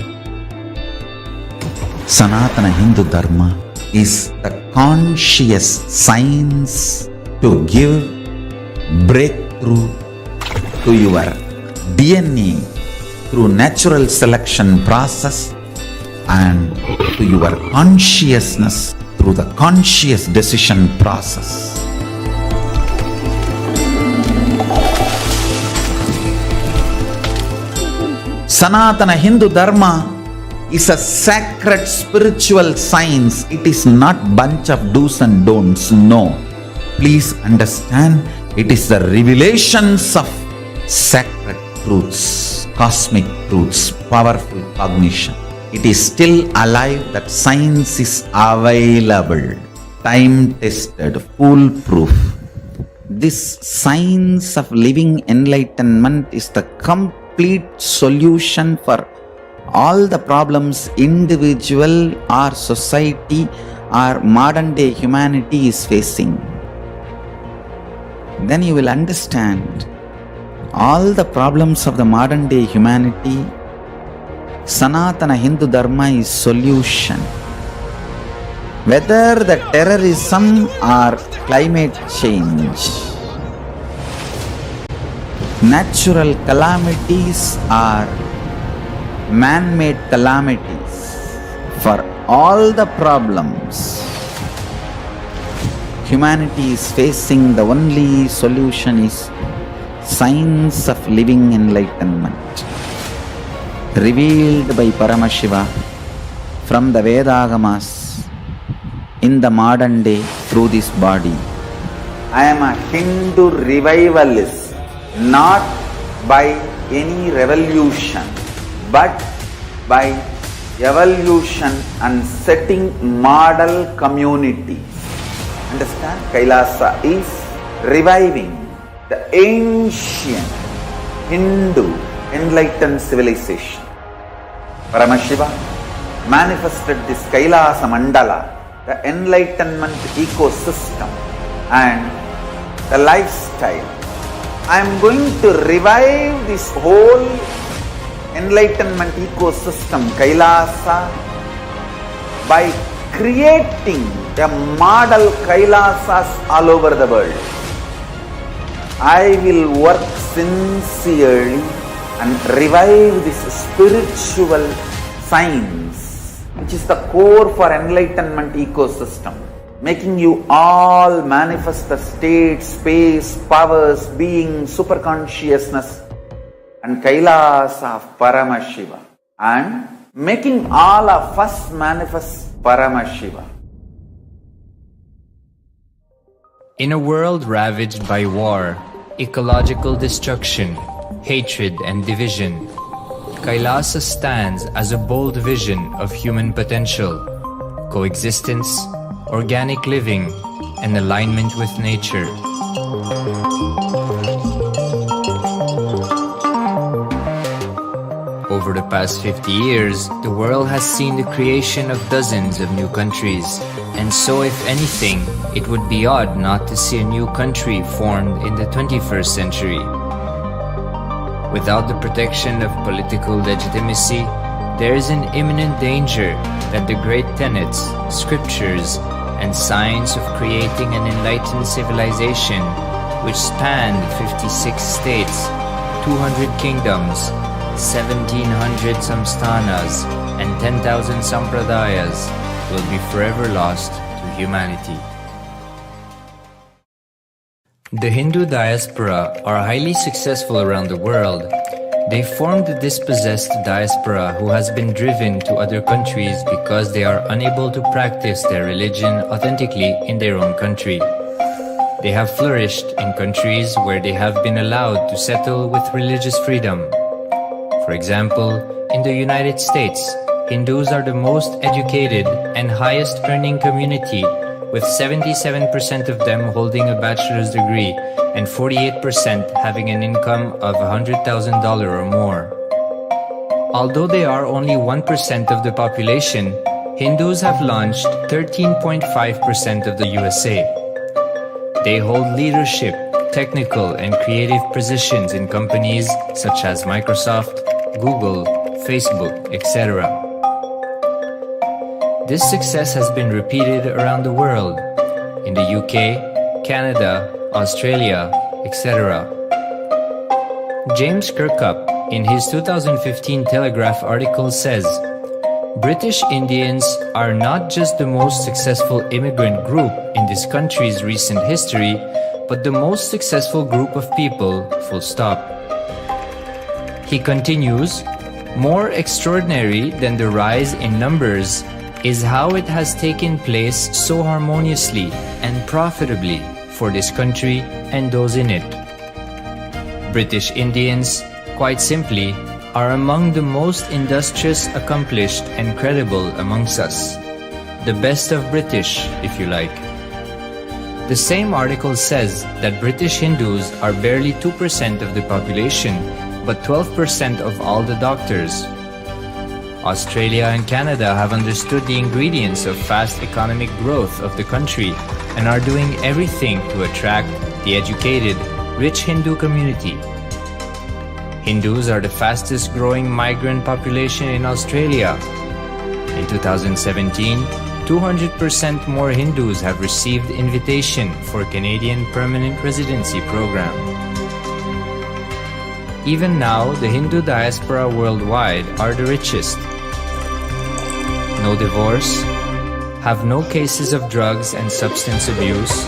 Speaker 2: Sanatana Hindu Dharma is the conscious science to give breakthrough to your DNA through natural selection process and to your consciousness through the conscious decision process. Sanatana Hindu Dharma is a sacred spiritual science. It is not bunch of do's and don'ts. No. Please understand, it is the revelations of sacred truths, cosmic truths, powerful cognition. It is still alive, that science is available, time-tested, foolproof. This science of living enlightenment is the complete solution for all the problems individual or society or modern day humanity is facing. Then you will understand all the problems of the modern day humanity. Sanatana Hindu Dharma is solution. Whether the terrorism or climate change, natural calamities or man-made calamities, for all the problems humanity is facing, the only solution is science of living enlightenment, revealed by Paramashiva from the Vedagamas in the modern day through this body. I am a Hindu revivalist, not by any revolution, but by evolution and setting model communities. Understand? Kailasa is reviving the ancient Hindu enlightened civilization. Paramashiva manifested this Kailasa Mandala, the enlightenment ecosystem and the lifestyle. I am going to revive this whole enlightenment ecosystem, Kailasa, by creating a model Kailasas all over the world. I will work sincerely and revive this spiritual science, which is the core for enlightenment ecosystem, making you all manifest the state, space, powers, being, superconsciousness and Kailasa of Paramashiva. And making all of us manifest Paramashiva.
Speaker 14: In a world ravaged by war, ecological destruction, hatred and division, Kailasa stands as a bold vision of human potential, coexistence, organic living, and alignment with nature. Over the past 50 years, the world has seen the creation of dozens of new countries, and so if anything, it would be odd not to see a new country formed in the 21st century. Without the protection of political legitimacy, there is an imminent danger that the great tenets, scriptures, and science of creating an enlightened civilization which spanned 56 states, 200 kingdoms, 1700 samsthanas, and 10,000 sampradayas will be forever lost to humanity. The Hindu diaspora are highly successful around the world. They formed a dispossessed diaspora who has been driven to other countries because they are unable to practice their religion authentically in their own country. They have flourished in countries where they have been allowed to settle with religious freedom. For example, in the United States, Hindus are the most educated and highest earning community, with 77% of them holding a bachelor's degree and 48% having an income of $100,000 or more. Although they are only 1% of the population, Hindus have launched 13.5% of the USA. They hold leadership, technical and creative positions in companies such as Microsoft, Google, Facebook, etc. This success has been repeated around the world, in the UK, Canada, Australia, etc. James Kirkup, in his 2015 Telegraph article says, British Indians are not just the most successful immigrant group in this country's recent history, but the most successful group of people, full stop. He continues, more extraordinary than the rise in numbers is how it has taken place so harmoniously and profitably for this country and those in it. British Indians, quite simply, are among the most industrious, accomplished and credible amongst us. The best of British, if you like. The same article says that British Hindus are barely 2% of the population, but 12% of all the doctors. Australia and Canada have understood the ingredients of fast economic growth of the country and are doing everything to attract the educated, rich Hindu community. Hindus are the fastest growing migrant population in Australia. In 2017, 200% more Hindus have received invitation for Canadian Permanent Residency Program. Even now, the Hindu diaspora worldwide are the richest. No divorce, have no cases of drugs and substance abuse,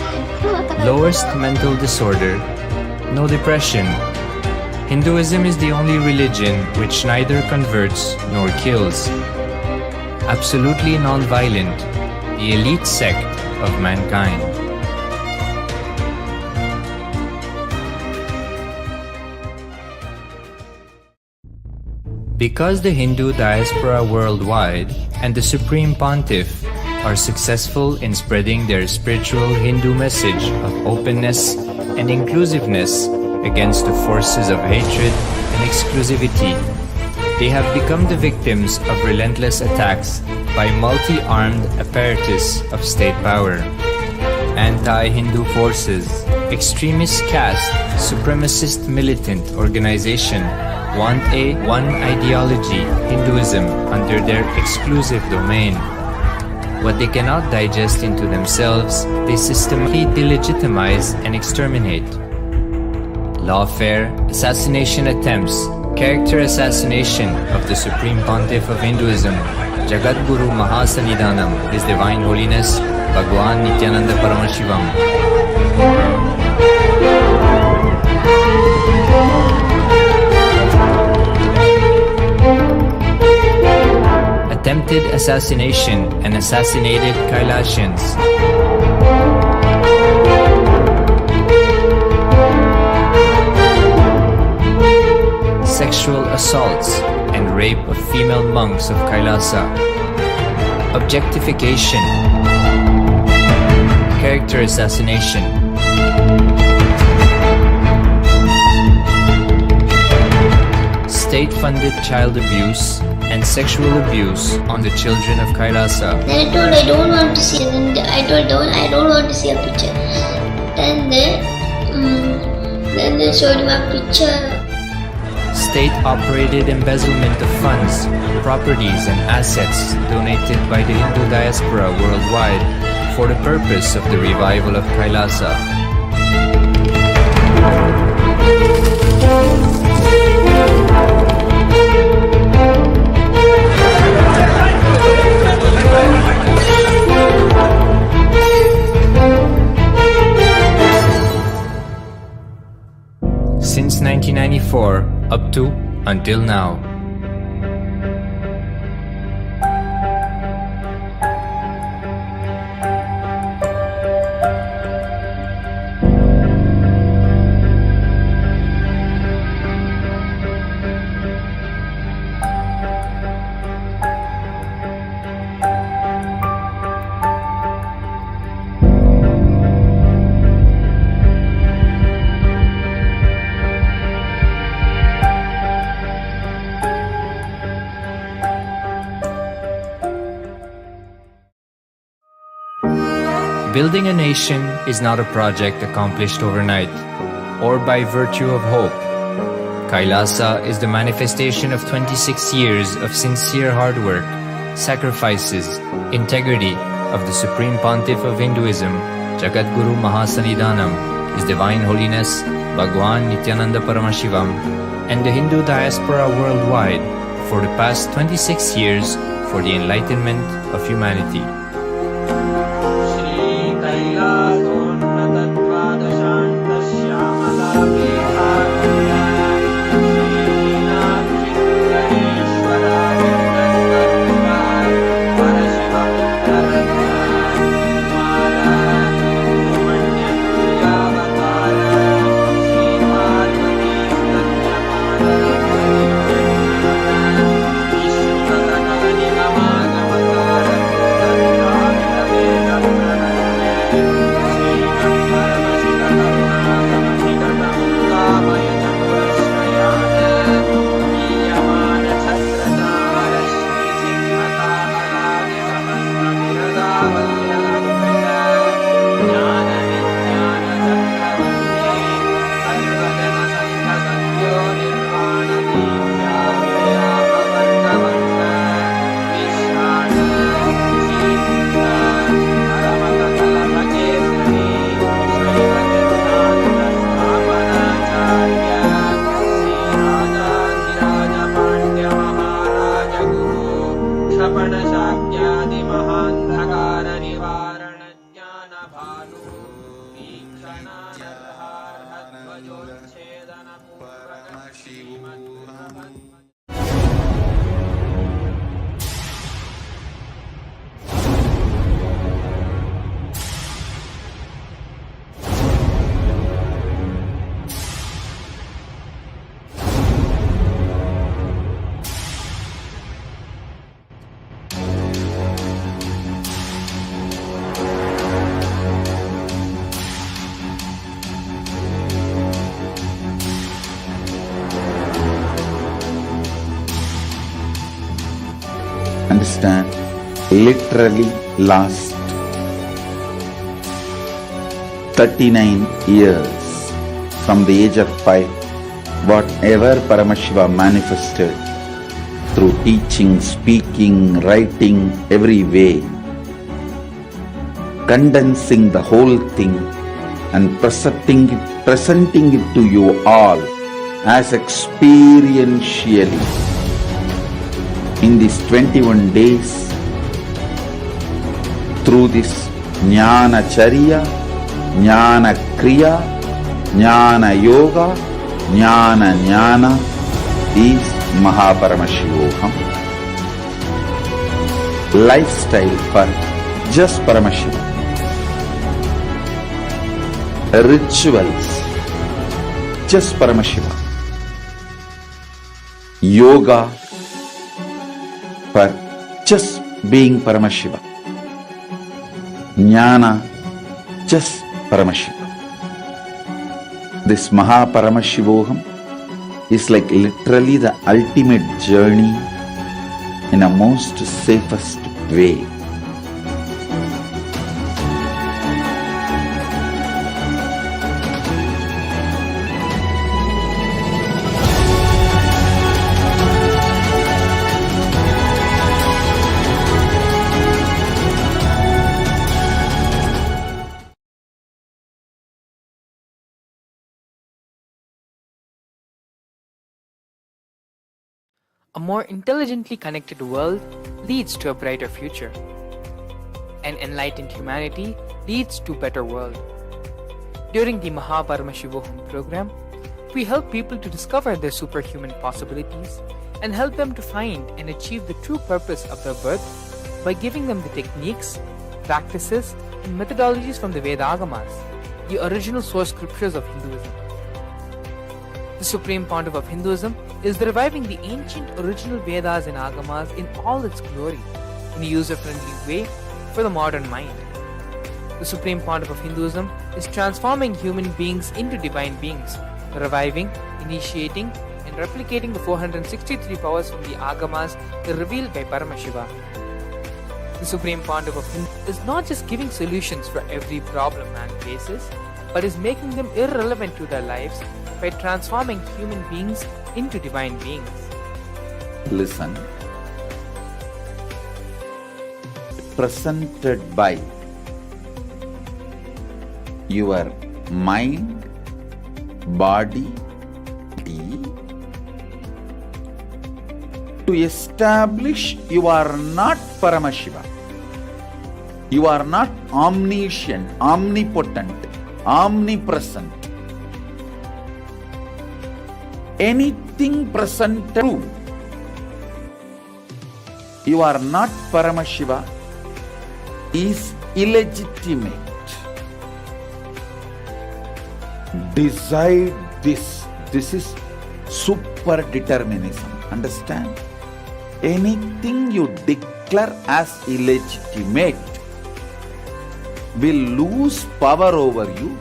Speaker 14: lowest mental disorder, no depression. Hinduism is the only religion which neither converts nor kills. Absolutely non-violent, the elite sect of mankind. Because the Hindu diaspora worldwide and the Supreme Pontiff are successful in spreading their spiritual Hindu message of openness and inclusiveness against the forces of hatred and exclusivity, they have become the victims of relentless attacks by multi-armed apparatus of state power. Anti-Hindu forces, extremist caste, supremacist militant organization want a one ideology, Hinduism, under their exclusive domain. What they cannot digest into themselves, they systematically delegitimize and exterminate. Lawfare, assassination attempts, character assassination of the Supreme Pontiff of Hinduism, Jagadguru Mahasannidhanam, His Divine Holiness, Bhagwan Nithyananda Paramashivam. attempted assassination and assassinated Kailashans. Sexual assaults and rape of female monks of Kailasa. Objectification. Character assassination. State-funded child abuse and sexual abuse on the children of Kailasa.
Speaker 17: Then I told I don't want to see it. And I told I don't want to see a picture. Then they showed him a picture.
Speaker 14: State-operated embezzlement of funds, properties and assets donated by the Hindu diaspora worldwide for the purpose of the revival of Kailasa. Since 1994, up to until now. Building a nation is not a project accomplished overnight or by virtue of hope. Kailasa is the manifestation of 26 years of sincere hard work, sacrifices, integrity of the Supreme Pontiff of Hinduism, Jagadguru Mahasannidhanam, His Divine Holiness Bhagwan Nithyananda Paramashivam, and the Hindu diaspora worldwide for the past 26 years for the enlightenment of humanity.
Speaker 2: Understand, literally last 39 years from the age of 5, whatever Paramashiva manifested through teaching, speaking, writing, every way, condensing the whole thing and presenting it to you all as experientially in these 21 days through this Jnana Charya, Jnana Kriya, Jnana Yoga, Jnana Jnana is Mahaparamashivoham. lifestyle for just Paramashivam, rituals just Paramashivam, yoga for just being Paramashivam, jnana just Paramashivam. This Paramashivoham is like literally the ultimate journey in a most safest way.
Speaker 3: A more intelligently connected world leads to a brighter future. An enlightened humanity leads to a better world. During the Paramashivam program, we help people to discover their superhuman possibilities and help them to find and achieve the true purpose of their birth by giving them the techniques, practices, and methodologies from the Vedagamas, the original source scriptures of Hinduism. The Supreme Pontiff of Hinduism is reviving the ancient original Vedas and Agamas in all its glory, in a user-friendly way for the modern mind. The Supreme Pontiff of Hinduism is transforming human beings into divine beings, reviving, initiating, and replicating the 463 powers from the Agamas revealed by Paramashiva. The Supreme Pontiff of Hinduism is not just giving solutions for every problem man faces, but is making them irrelevant to their lives by transforming human beings into divine beings.
Speaker 2: Listen. Presented by your mind, body, to establish you are not Paramashiva. You are not omniscient, omnipotent, omnipresent. Anything present true. You are not Paramashiva is illegitimate. Decide this. This is super determinism. Understand? Anything you declare as illegitimate will lose power over you,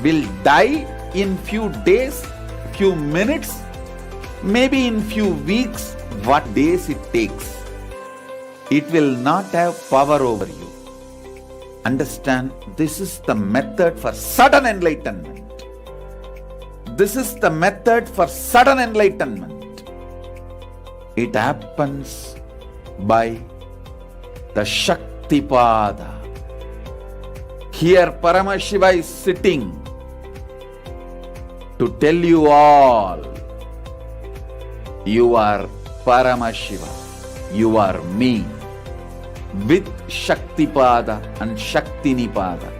Speaker 2: will die in few days, few minutes, maybe in few weeks, what days it takes. It will not have power over you. Understand, this is the method for sudden enlightenment. This is the method for sudden enlightenment. It happens by the Shaktipada. Here Paramashiva is sitting to tell you all, you are Paramashiva, you are me, with Shaktipada and Shaktinipada.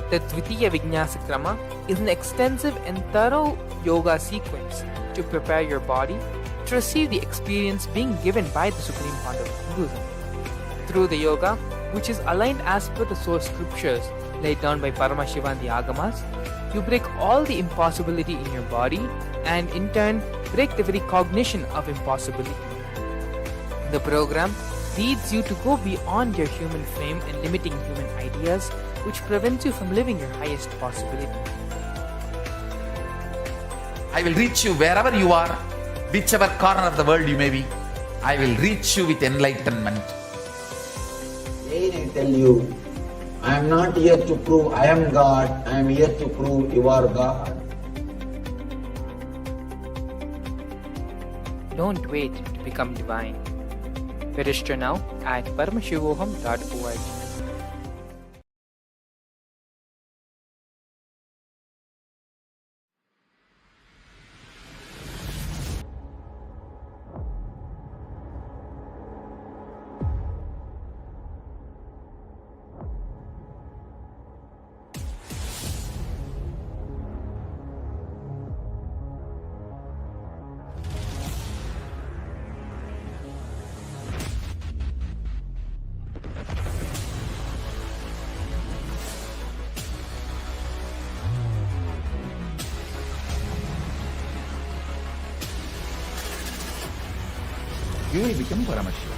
Speaker 3: The Dvitiya Vijnasa Krama is an extensive and thorough yoga sequence to prepare your body to receive the experience being given by the Supreme Pontiff of Hinduism. Through the yoga, which is aligned as per the source scriptures laid down by Paramashiva and the Agamas, you break all the impossibility in your body and in turn break the very cognition of impossibility. The program leads you to go beyond your human frame and limiting human ideas, which prevents you from living your highest possibility.
Speaker 6: I will reach you wherever you are, whichever corner of the world you may be. I will reach you with enlightenment.
Speaker 5: Again I tell you, I am not here to prove I am God, I am here to prove you are God.
Speaker 3: Don't wait to become divine. Register now at paramashivoham.org.
Speaker 2: he will become Paramashivam.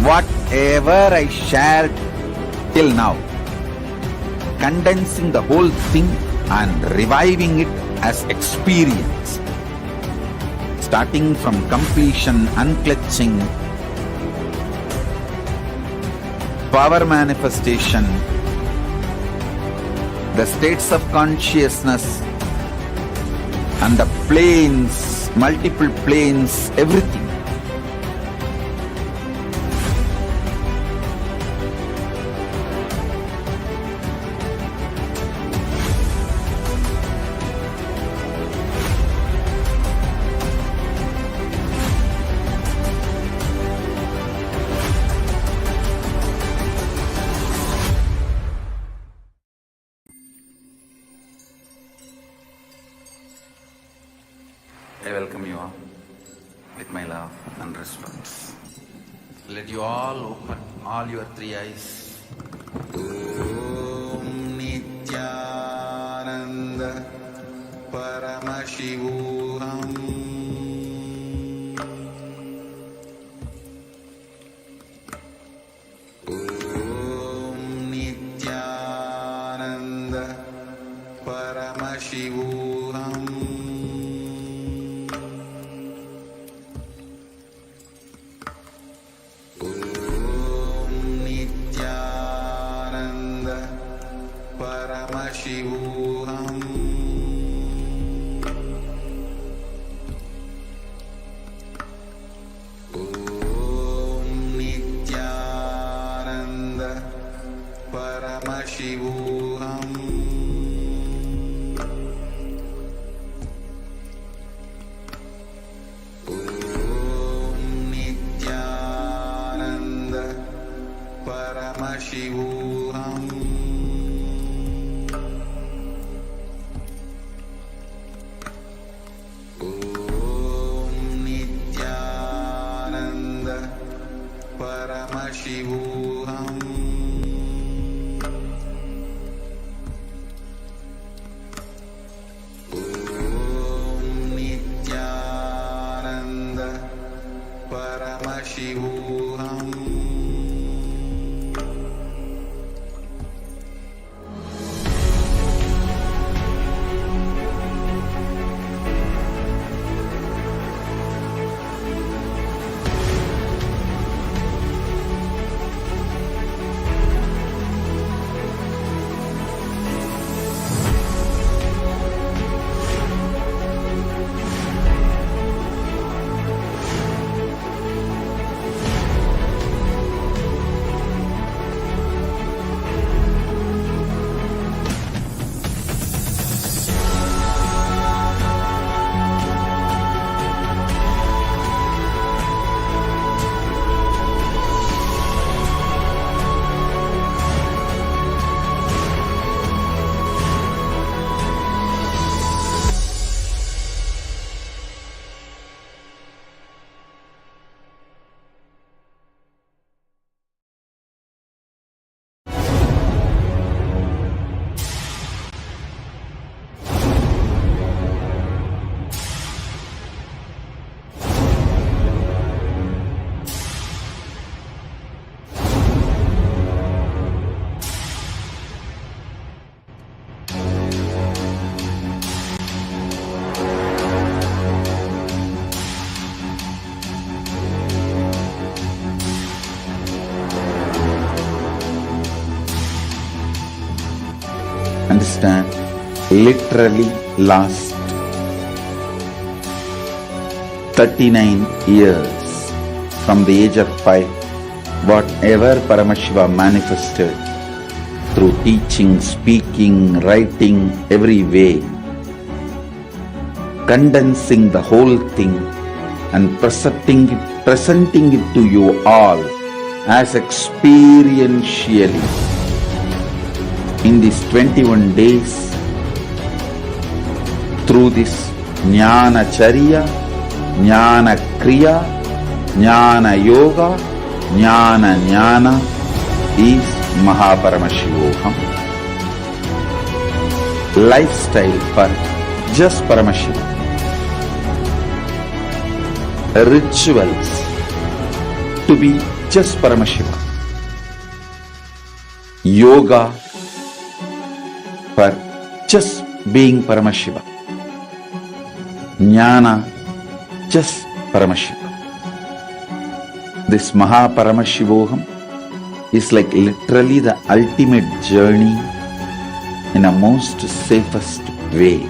Speaker 2: Whatever I shared till now, condensing the whole thing and reviving it as experience, starting from completion, unclutching, power manifestation, the states of consciousness and the planes, multiple planes, everything. I welcome you all with my love and respect. Let you all open all your three eyes. Om Nithyananda Paramashivam. Om Nithyananda Paramashivam. Paramashivam. Om Nithyananda Paramashivam. Om Nithyananda Paramashivam. Paramashivam. Om Nithyananda Paramashivam. Understand? Literally last 39 years from the age of 5, whatever Paramashiva manifested through teaching, speaking, writing, every way, condensing the whole thing and presenting it to you all as experientially in these 21 days through this Jnana Charya, Jnana Kriya, Jnana Yoga, Jnana is Mahaparamashivoham. Lifestyle for just Paramashiva. Rituals to be just Paramashiva. Yoga for just being Paramashiva. Jnana just Paramashiva. This Mahaparamashivoham is like literally the ultimate journey in a most safest way.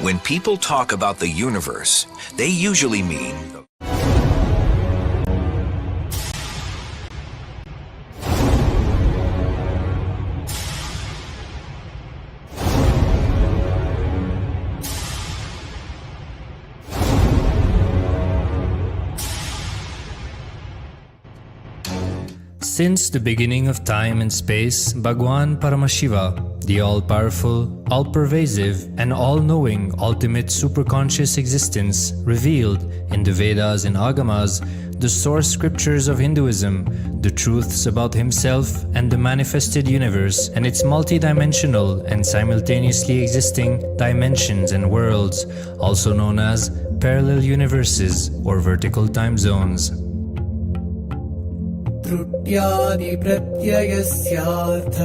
Speaker 7: When people talk about the universe, they usually mean
Speaker 14: Since the beginning of time and space, Bhagwan Paramashiva, the all-powerful, all-pervasive, and all-knowing ultimate superconscious existence, revealed in the Vedas and Agamas, the source scriptures of Hinduism, the truths about himself and the manifested universe and its multidimensional and simultaneously existing dimensions and worlds, also known as parallel universes or vertical time zones.
Speaker 15: त्रुट्यादि प्रत्ययस्यार्थ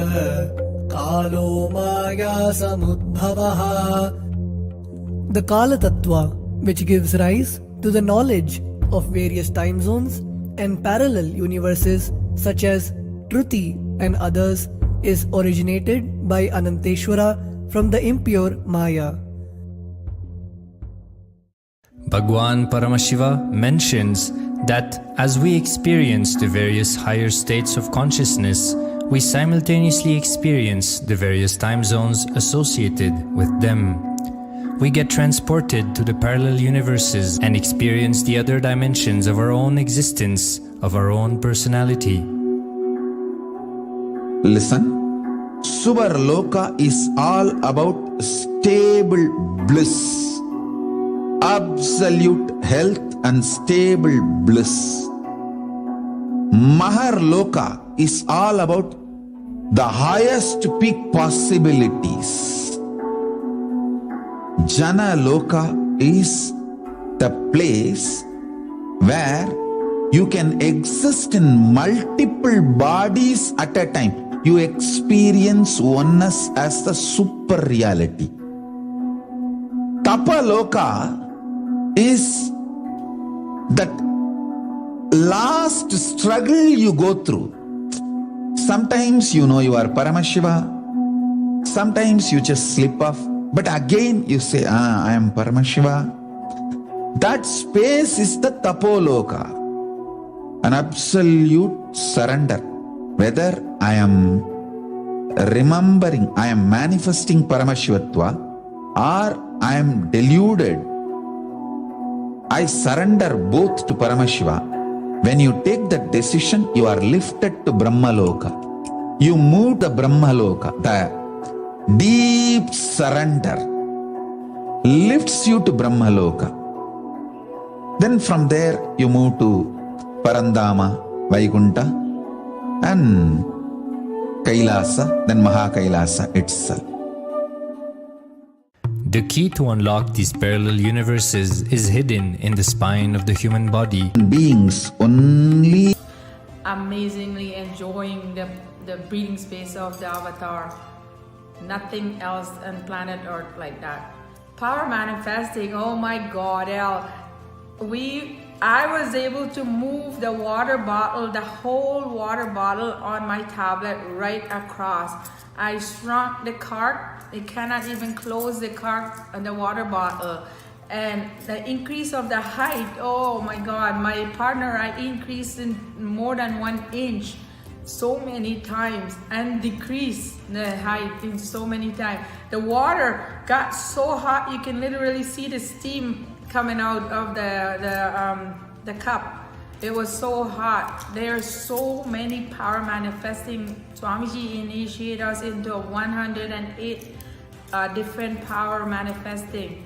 Speaker 15: कालो माया समुद्भवः. The Kala Tattva, which gives rise to the knowledge of various time zones and parallel universes such as Truti and others, is originated by Ananteshwara from the impure Maya.
Speaker 14: Bhagwan Paramashiva mentions that as we experience the various higher states of consciousness, we simultaneously experience the various time zones associated with them. We get transported to the parallel universes and experience the other dimensions of our own existence, of our own personality.
Speaker 2: Listen, Suvarloka is all about stable bliss, absolute health and stable bliss. Maharloka is all about the highest peak possibilities. Jana Loka is the place where you can exist in multiple bodies at a time. You experience oneness as the super reality. Tapaloka is that last struggle you go through. Sometimes you know you are Paramashiva, sometimes you just slip off, but again you say, I am Paramashiva. That space is the Tapoloka, an absolute surrender. Whether I am remembering, I am manifesting Paramashivatva, or I am deluded, I surrender both to Paramashiva. When you take that decision, you are lifted to Brahmaloka. You move to Brahmaloka. The deep surrender lifts you to Brahmaloka. Then from there, you move to Parandama, Vaikunta, and
Speaker 13: Kailasa than Mahakailasa itself.
Speaker 14: The key to unlock these parallel universes is hidden in the spine of the human body.
Speaker 13: Beings only
Speaker 18: amazingly enjoying the breathing space of the avatar. Nothing else on planet Earth like that. Power manifesting, oh my God, I was able to move the water bottle, the whole water bottle on my tablet right across. I shrunk the cart. It cannot even close the cart and the water bottle. And the increase of the height, oh my God, my partner, I increased in more than 1 inch so many times and decreased the height in so many times. The water got so hot you can literally see the steam coming out of the cup. It was so hot. There are so many power manifesting. Swamiji initiated us into 108 different power manifesting.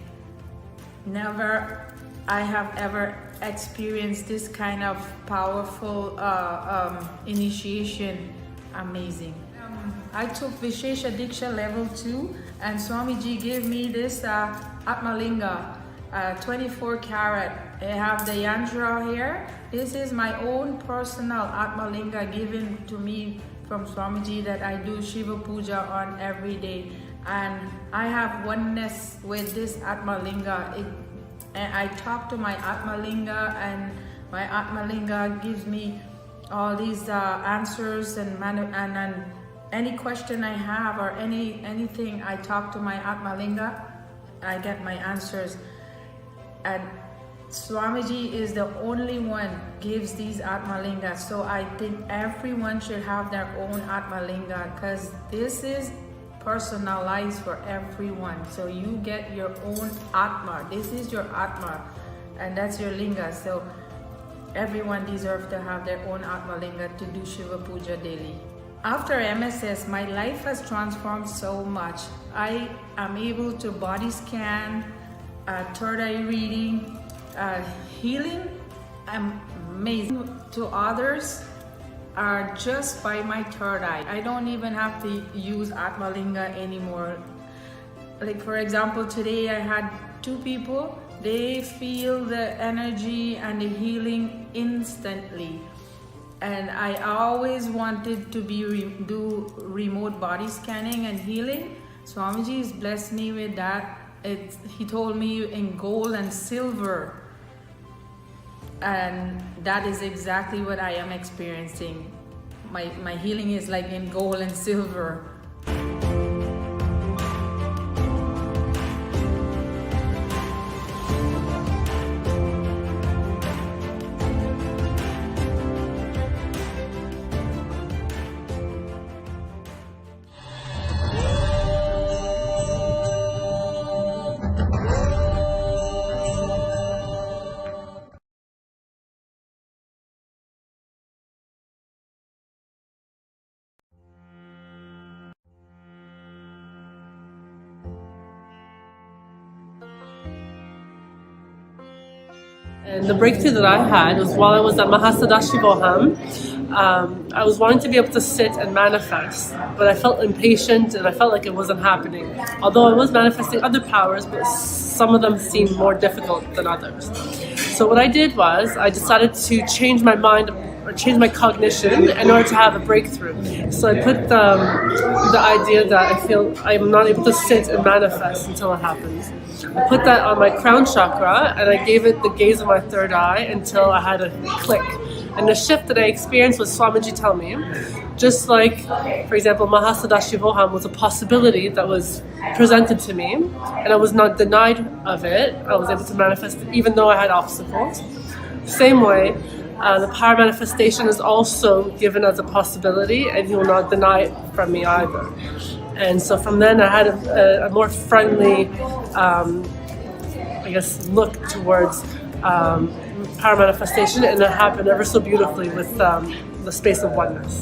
Speaker 18: Never I have ever experienced this kind of powerful initiation. Amazing. I took Vishesha Diksha level 2 and Swamiji gave me this Atmalinga, 24 karat. I have the yantra here. This is my own personal Atmalinga given to me from Swamiji that I do Shiva Puja on every day. And I have oneness with this Atmalinga. And I talk to my Atmalinga and my Atmalinga gives me all these answers and any question I have or anything I talk to my Atmalinga, I get my answers. And Swamiji is the only one gives these Atmalingas. So I think everyone should have their own Atmalinga because this is personalized for everyone. So you get your own Atma. This is your Atma and that's your Linga. So everyone deserves to have their own Atma Linga to do Shiva Puja daily. After MSS, my life has transformed so much. I am able to body scan, third eye reading, healing. I'm amazing to others are just by my third eye. I don't even have to use Atmalinga anymore. Like for example, today I had 2 people, they feel the energy and the healing instantly. And I always wanted to do remote body scanning and healing. Swamiji has blessed me with that. He told me in gold and silver. And that is exactly what I am experiencing. My healing is like in gold and silver.
Speaker 19: And the breakthrough that I had was while I was at Mahasadashivoham. I was wanting to be able to sit and manifest, but I felt impatient and I felt like it wasn't happening. Although I was manifesting other powers, but some of them seemed more difficult than others. So what I did was I decided to change my mind or change my cognition in order to have a breakthrough. So I put the idea that I feel I'm not able to sit and manifest until it happens. I put that on my crown chakra and I gave it the gaze of my third eye until I had a click. And the shift that I experienced was Swamiji tell me, just like, for example, Mahasadashivoham was a possibility that was presented to me and I was not denied of it. I was able to manifest it even though I had obstacles. Same way, the power manifestation is also given as a possibility and he will not deny it from me either. And so from then I had a more friendly, look towards power manifestation, and it happened ever so beautifully with the space of oneness.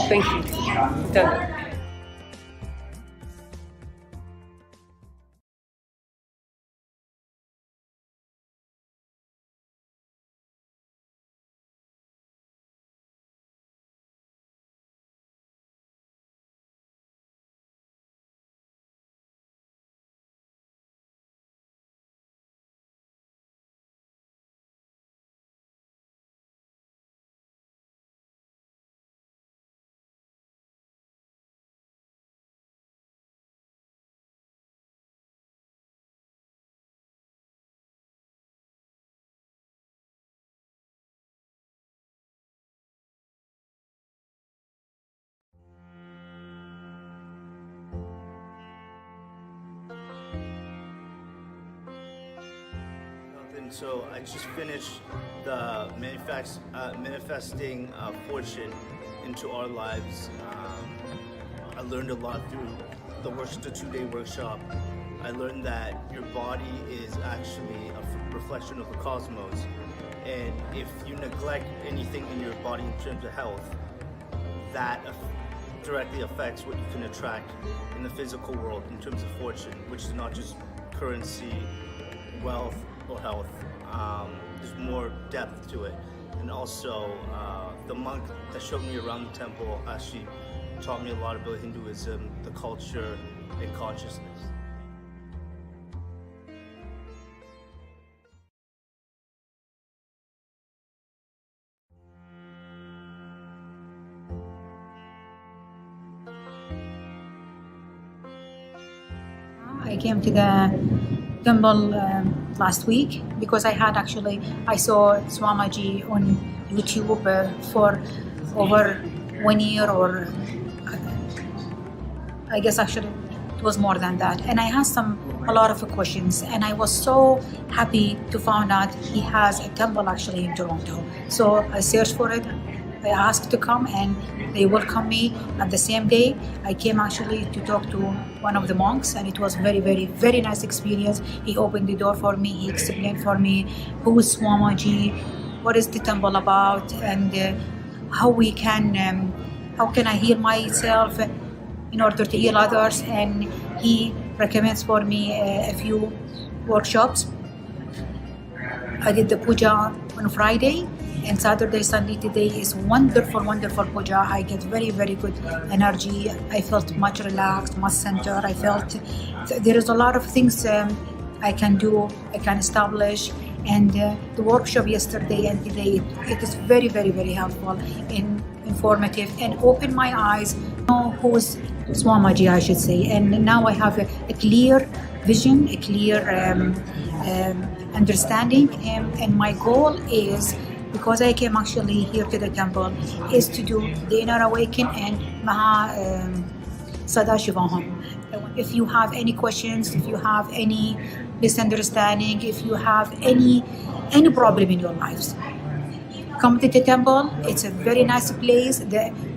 Speaker 19: Thank you. Nithyananda.
Speaker 20: So I just finished the manifesting fortune into our lives. I learned a lot through the 2-day workshop. I learned that your body is actually a reflection of the cosmos, and if you neglect anything in your body in terms of health, that directly affects what you can attract in the physical world in terms of fortune, which is not just currency, wealth, or health. There's more depth to it. And also, the monk that showed me around the temple actually taught me a lot about Hinduism, the culture, and consciousness.
Speaker 21: I came to the temple last week because I saw Swamiji on YouTube for over 1 year, or I guess actually it was more than that. And I had a lot of questions, and I was so happy to find out he has a temple actually in Toronto. So I searched for it. I asked to come, and they welcomed me. At the same day, I came actually to talk to one of the monks, and it was very, very, very nice experience. He opened the door for me. He explained for me who is Swamiji, what is the temple about, and how can I heal myself in order to heal others. And he recommends for me a few workshops. I did the puja on Friday, and Saturday, Sunday today is wonderful, wonderful puja. I get very, very good energy. I felt much relaxed, much centered. I felt there is a lot of things I can do, I can establish. And the workshop yesterday and today, it is very, very, very helpful and informative, and opened my eyes. Know who's Swamiji, I should say. And now I have a clear vision, a clear understanding. And my goal is, because I came actually here to the temple, is to do the inner awakening and Maha Sadashivam. If you have any questions, if you have any misunderstanding, if you have any problem in your lives, come to the temple. It's a very nice place.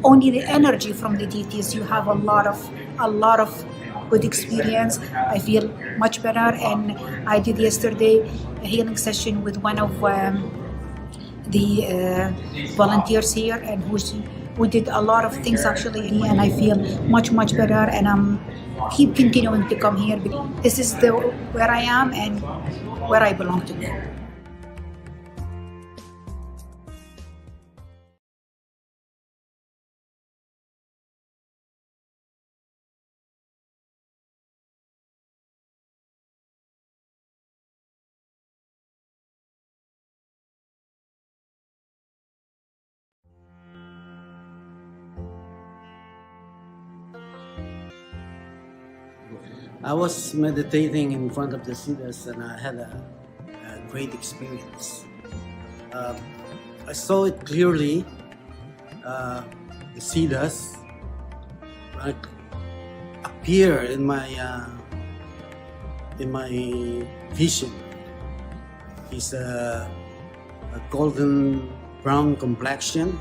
Speaker 21: Only the energy from the deities, you have a lot of good experience. I feel much better. And I did yesterday a healing session with one of the volunteers here, and who did a lot of things actually, and I feel much better, and I'm keep continuing to come here because this is where I am and where I belong to.
Speaker 22: I was meditating in front of the Siddhas, and I had a great experience. I saw it clearly. The Siddhas appear in my vision. He's a golden brown complexion,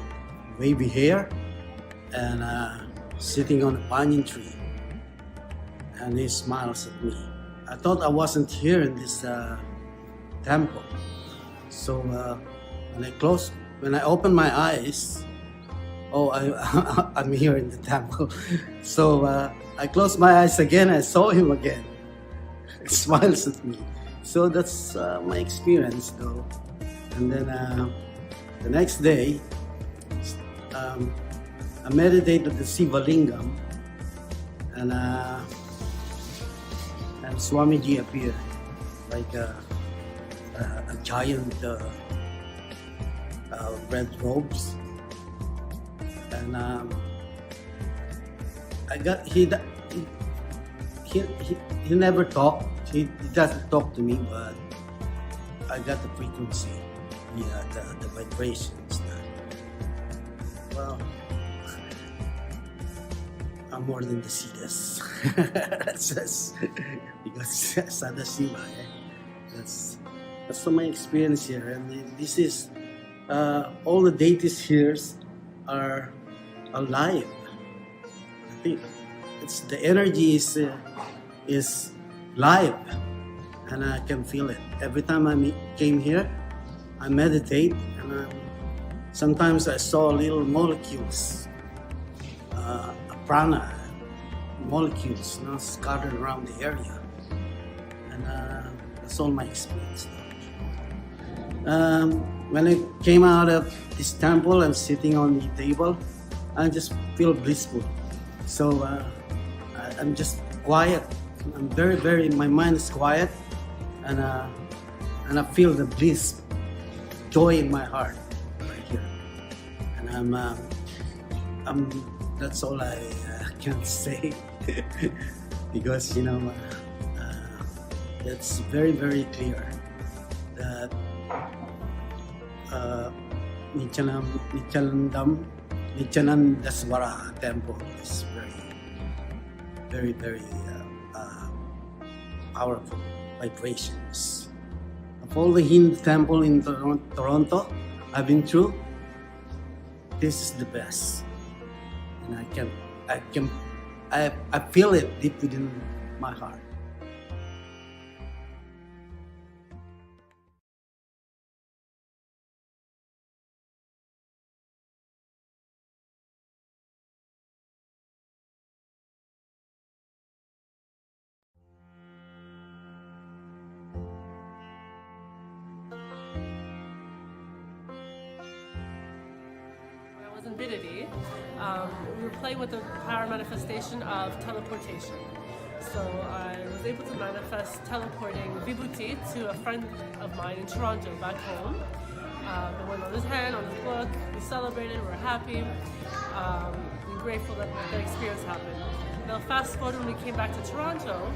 Speaker 22: wavy hair, and sitting on a banyan tree. And he smiles at me. I thought I wasn't here in this temple. So when I opened my eyes, I'm here in the temple. So I closed my eyes again. I saw him again. He smiles at me. So that's my experience, though. And then the next day, I meditated the Siva Lingam, and Swamiji appeared like a giant red robes, and he never talked. He doesn't talk to me, but I got the frequency, the vibrations. Well, I'm more than the Siddhas. That's because Sadashiva. That's That's my experience here, and this is all the deities here are alive. I think it's the energy is live, and I can feel it every time I came here. I meditate, and sometimes I saw little molecules, prana molecules, scattered around the area, and that's all my experience. When I came out of this temple, I'm sitting on the table. I just feel blissful. So I'm just quiet. I'm very. My mind is quiet, and I feel the bliss, joy in my heart right here. And I'm. That's all I can say because it's very clear that Nithyanandaswara temple is very powerful vibrations. Of all the Hindu temple in Toronto I've been through, this is the best, and I feel it deep within my heart.
Speaker 19: In Vidity, we were playing with the power manifestation of teleportation. So I was able to manifest teleporting Vibhuti to a friend of mine in Toronto, back home. It went on his hand, on his book. We celebrated, we were happy. We're grateful that the experience happened. Now fast forward when we came back to Toronto,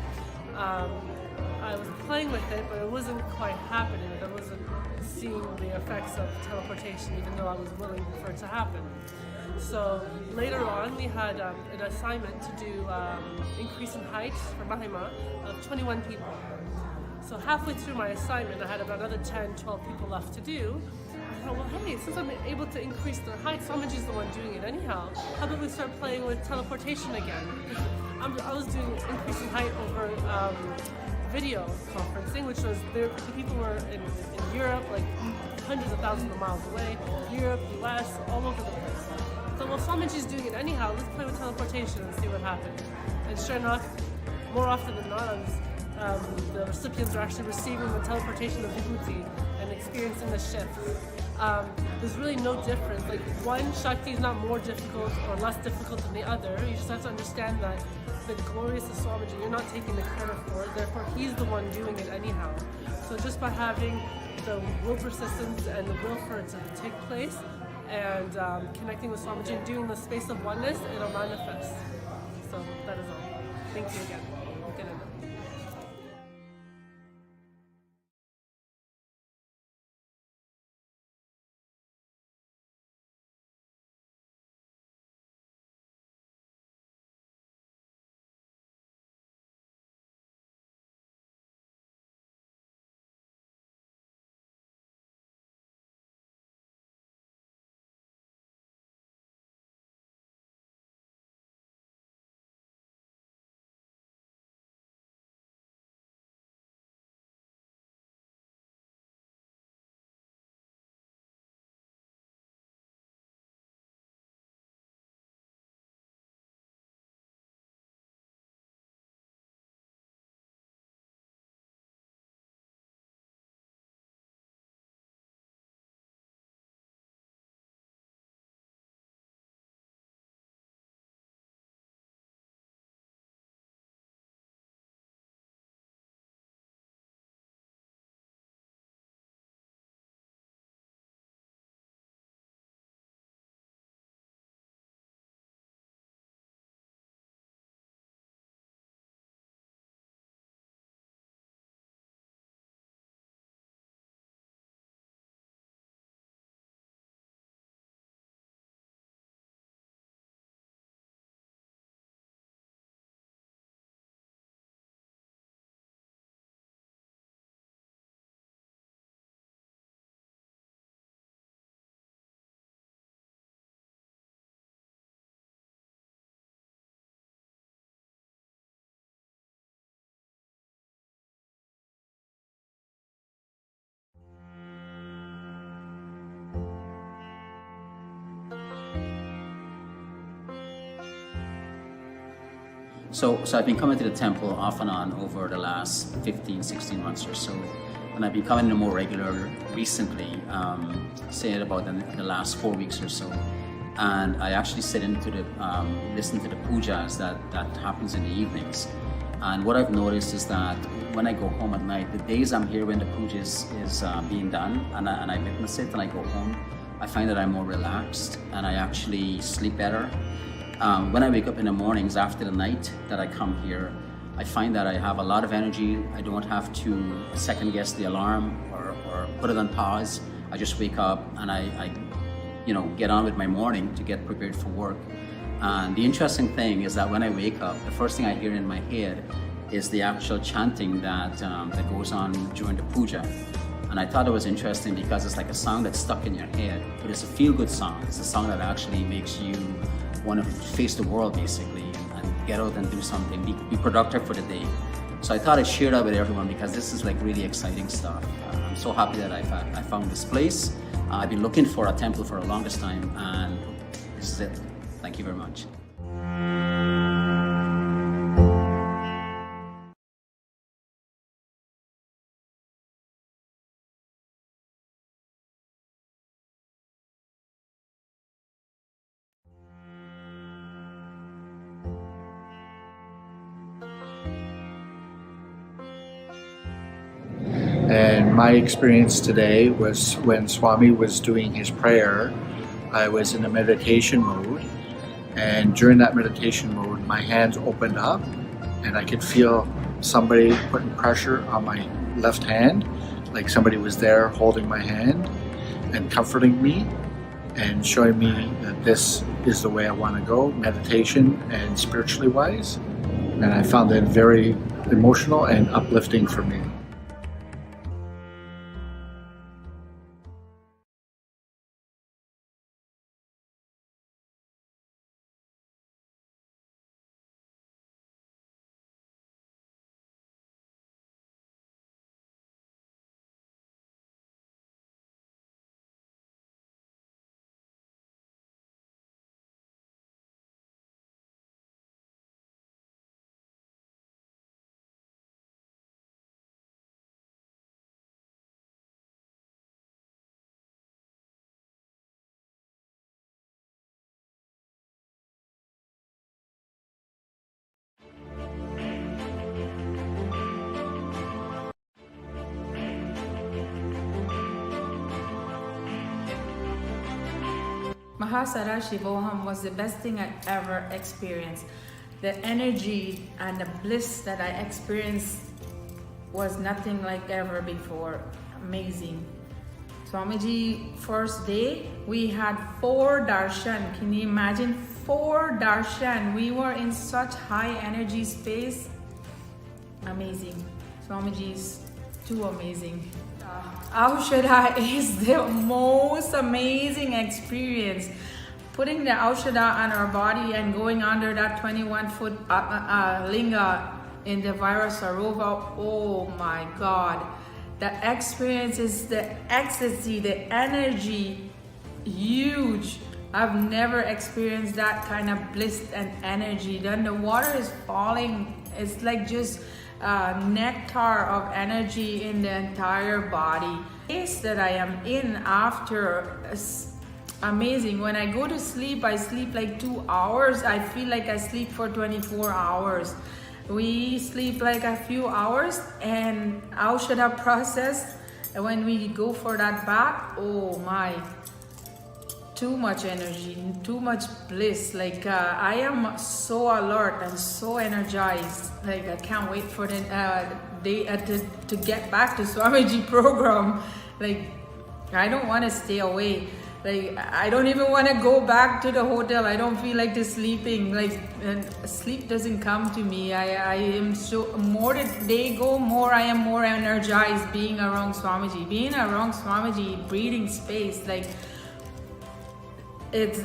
Speaker 19: I was playing with it, but it wasn't quite happening. I wasn't seeing the effects of teleportation, even though I was willing for it to happen. So later on, we had an assignment to do increase in height for Mahima of 21 people. So halfway through my assignment, I had about another 10, 12 people left to do. I thought, well, hey, since I'm able to increase their height, Swamiji's the one doing it anyhow, how about we start playing with teleportation again? I was doing increase in height over video conferencing, which was the people were in Europe, like hundreds of thousands of miles away, Europe, US, all over the place. So, well, Swamiji's doing it anyhow, let's play with teleportation and see what happens. And sure enough, more often than not, the recipients are actually receiving the teleportation of Vibhuti and experiencing the shift. There's really no difference. Like, one Shakti is not more difficult or less difficult than the other. You just have to understand that the glorious is Swamiji, you're not taking the credit for it, therefore he's the one doing it anyhow. So just by having the will persistence and the will for it to take place and connecting with Swamiji and doing the space of oneness, it'll manifest. So that is all. Thank you again.
Speaker 1: So I've been coming to the temple off and on over the last 15, 16 months or so. And I've been coming more regular recently, say about the last 4 weeks or so. And I actually sit into the, listen to the pujas that happens in the evenings. And what I've noticed is that when I go home at night, the days I'm here when the puja is being done and I witness it and I go home, I find that I'm more relaxed and I actually sleep better. When I wake up in the mornings after the night that I come here, I find that I have a lot of energy. I don't have to second guess the alarm or put it on pause. I just wake up and I get on with my morning to get prepared for work. And the interesting thing is that when I wake up, the first thing I hear in my head is the actual chanting that goes on during the puja. And I thought it was interesting because it's like a song that's stuck in your head, but it's a feel-good song. It's a song that actually makes you want to face the world basically and get out and do something, be productive for the day. So I thought I'd share that with everyone because this is like really exciting stuff. I'm so happy that I found this place. I've been looking for a temple for the longest time and this is it. Thank you very much.
Speaker 4: And my experience today was when Swami was doing his prayer, I was in a meditation mode. And during that meditation mode, my hands opened up and I could feel somebody putting pressure on my left hand, like somebody was there holding my hand and comforting me and showing me that this is the way I want to go, meditation and spiritually wise. And I found it very emotional and uplifting for me.
Speaker 18: Mahasadashivoham was the best thing I ever experienced. The energy and the bliss that I experienced was nothing like ever before. Amazing. Swamiji, first day, we had 4 darshan. Can you imagine? 4 darshan. We were in such high energy space. Amazing. Swamiji is too amazing. Aushadha is the most amazing experience. Putting the Aushadha on our body and going under that 21-foot linga in the Vaira Sarova, oh my God. The experience is the ecstasy, the energy, huge. I've never experienced that kind of bliss and energy. Then the water is falling. It's like just nectar of energy in the entire body. The place that I am in after is amazing. When I go to sleep, I sleep like 2 hours. I feel like I sleep for 24 hours. We sleep like a few hours and Aushadha process. And when we go for that bath, oh my, too much energy, too much bliss. Like I am so alert and so energized. Like I can't wait for the day to get back to Swamiji program. Like I don't want to stay away. Like I don't even want to go back to the hotel. I don't feel like just sleeping. Like sleep doesn't come to me. I am so, more the day go, more I am more energized being around Swamiji. Being around Swamiji, breathing space, like it's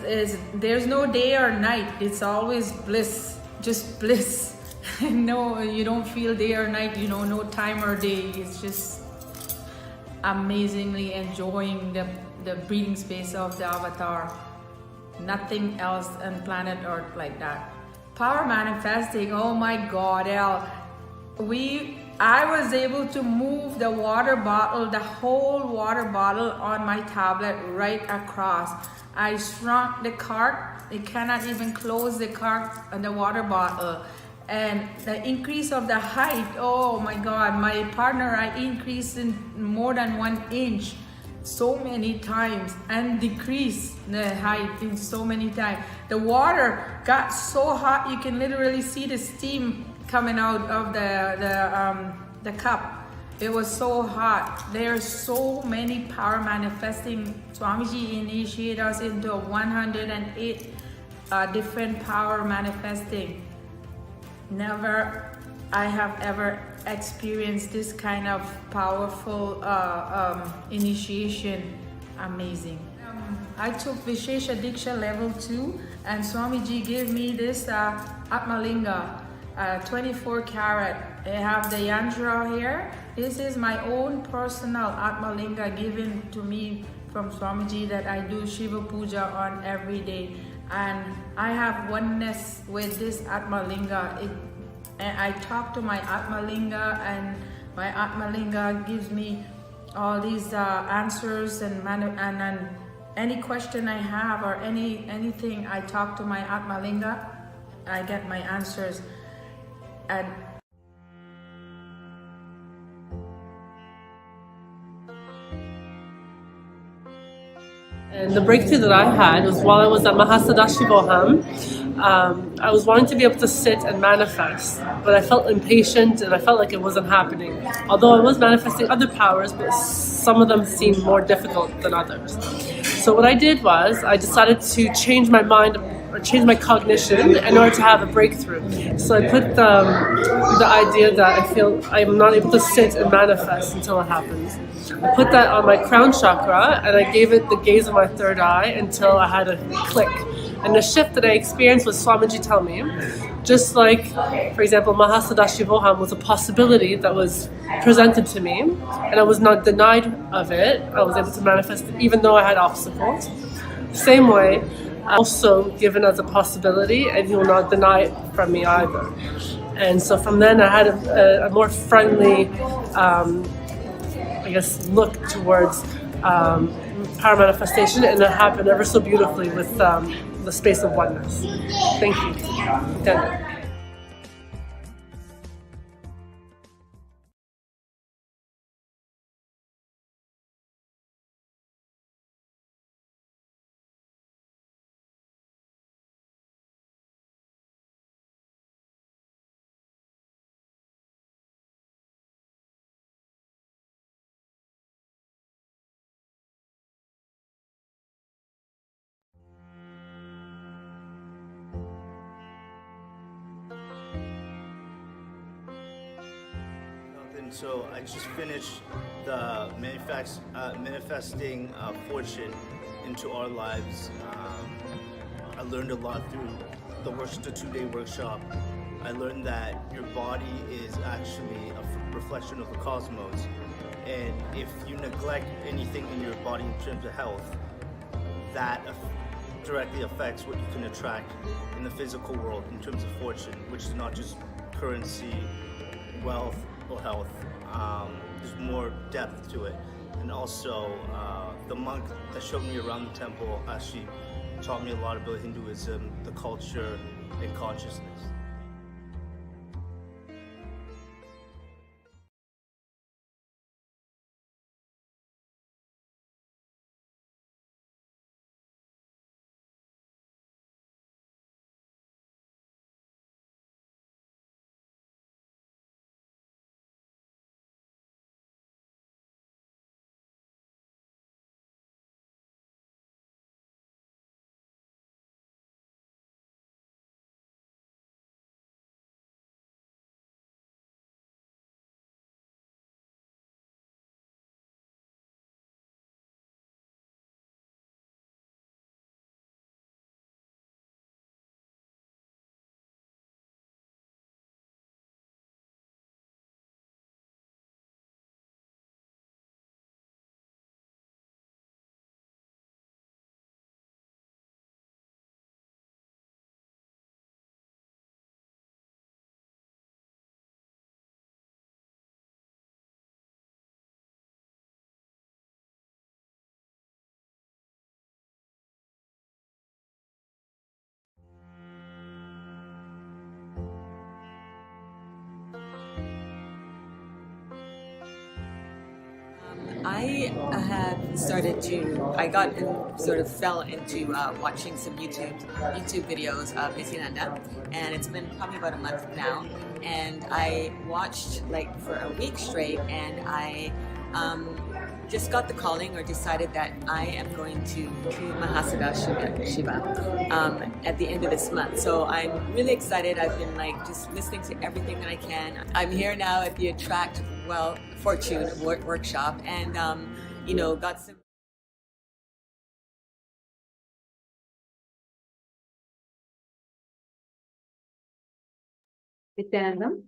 Speaker 18: there's no day or night. It's always bliss, just bliss. No, you don't feel day or night, you know, no time or day. It's just amazingly enjoying the breathing space of the avatar. Nothing else on planet Earth like that. Power manifesting, oh my God, El. I was able to move the water bottle, the whole water bottle on my tablet right across. I shrunk the cart. It cannot even close the cart and the water bottle. And the increase of the height, oh my God, my partner, I increased in more than 1 inch so many times and decreased the height in so many times. The water got so hot you can literally see the steam coming out of the cup. It was so hot. There are so many power manifesting. Swamiji initiated us into 108 different power manifesting. Never I have ever experienced this kind of powerful initiation. Amazing. I took Vishesha Diksha level 2 and Swamiji gave me this Atmalinga, 24 karat. I have the yantra here. This is my own personal Atmalinga given to me from Swamiji that I do Shiva Puja on every day. And I have oneness with this Atmalinga. And I talk to my Atmalinga, and my Atmalinga gives me all these answers and any question I have or anything I talk to my Atmalinga, I get my answers. And
Speaker 19: And the breakthrough that I had was while I was at Mahasadashivoham. I was wanting to be able to sit and manifest, but I felt impatient and I felt like it wasn't happening. Although I was manifesting other powers, but some of them seemed more difficult than others. So what I did was I decided to change my mind or change my cognition in order to have a breakthrough. So I put the idea that I feel I'm not able to sit and manifest until it happens. I put that on my crown chakra and I gave it the gaze of my third eye until I had a click. And the shift that I experienced was Swamiji tell me, just like, for example, Mahasadashivoham was a possibility that was presented to me and I was not denied of it. I was able to manifest it even though I had obstacles. Same way, also given as a possibility and he will not deny it from me either. And so from then I had a more friendly look towards power manifestation, and it happened ever so beautifully with the space of oneness. Thank you. Nithyananda.
Speaker 20: So I just finished the manifesting fortune into our lives. I learned a lot through the 2-day workshop. I learned that your body is actually a reflection of the cosmos. And if you neglect anything in your body in terms of health, that directly affects what you can attract in the physical world in terms of fortune, which is not just currency, wealth, or health. There's more depth to it. And also, the monk that showed me around the temple actually taught me a lot about Hinduism, the culture, and consciousness.
Speaker 8: I have started to, I got and sort of fell into watching some YouTube videos of Nithyananda, and it's been probably about a month now, and I watched like for a week straight, and I just got the calling or decided that I am going to Shiva at the end of this month. So I'm really excited. I've been like just listening to everything that I can. I'm here now at the Attract Fortune workshop, and got some.
Speaker 10: Nithyanandam.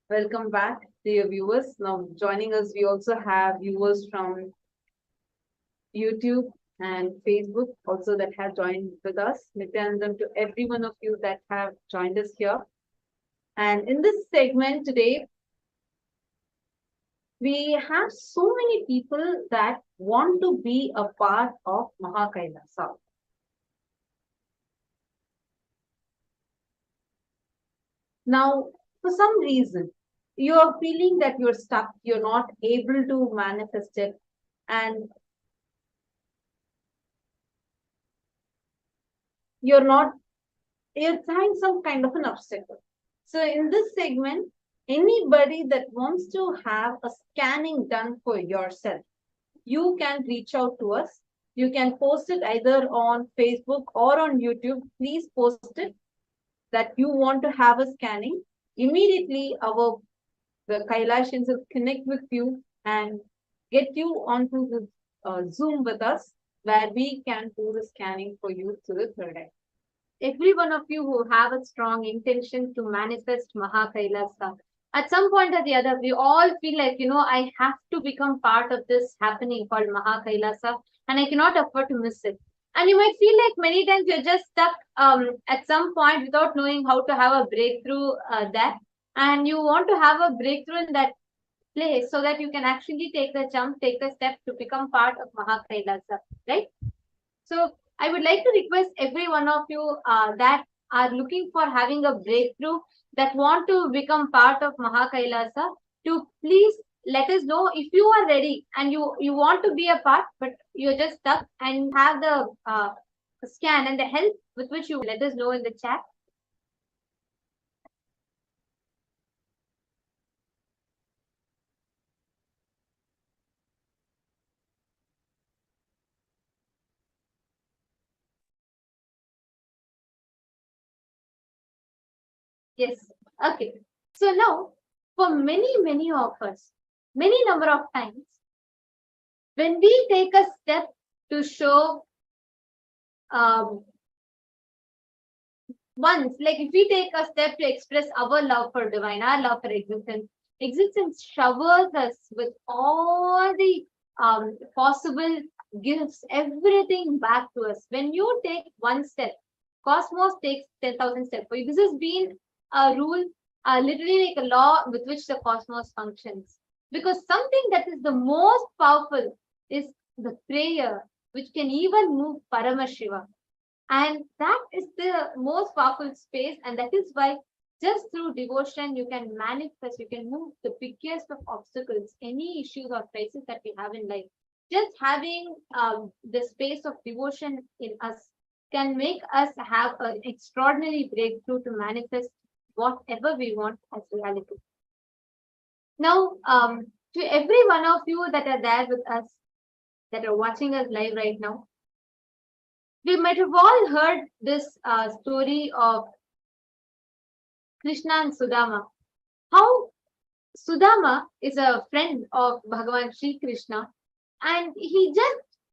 Speaker 10: Welcome back, dear viewers. Now joining us, we also have viewers from YouTube and Facebook also that have joined with us. Nithyanandam to every one of you that have joined us here. And in this segment today, we have so many people that want to be a part of Mahakailasa. Now, for some reason, you are feeling that you're stuck, you're not able to manifest it, and you're trying some kind of an obstacle. So in this segment, anybody that wants to have a scanning done for yourself, you can reach out to us. You can post it either on Facebook or on YouTube. Please post it that you want to have a scanning. Immediately, the Kailashins will connect with you and get you onto the Zoom with us, where we can do the scanning for you to the third eye. Every one of you who have a strong intention to manifest Mahakailasa, at some point or the other, we all feel like, I have to become part of this happening called Mahakailasa, and I cannot afford to miss it. And you might feel like many times you're just stuck at some point without knowing how to have a breakthrough there. And you want to have a breakthrough in that place so that you can actually take the jump, take the step to become part of Mahakailasa, right? So I would like to request every one of you that are looking for having a breakthrough, that want to become part of Mahakailasa, to please let us know if you are ready and you want to be a part, but you're just stuck and have the scan and the help with which you let us know in the chat. Yes. Okay. So now, for many of us, many number of times, when we take a step to show once, like if we take a step to express our love for divine, our love for existence showers us with all the possible gifts, everything back to us. When you take one step, cosmos takes 10,000 steps for you. This has been a rule, literally like a law with which the cosmos functions. Because something that is the most powerful is the prayer, which can even move Paramashivam. And that is the most powerful space, and that is why just through devotion you can manifest, you can move the biggest of obstacles, any issues or crises that we have in life. Just having the space of devotion in us can make us have an extraordinary breakthrough to manifest whatever we want as reality. Now, to every one of you that are there with us, that are watching us live right now, we might have all heard this story of Krishna and Sudama. How Sudama is a friend of Bhagavan Sri Krishna, and he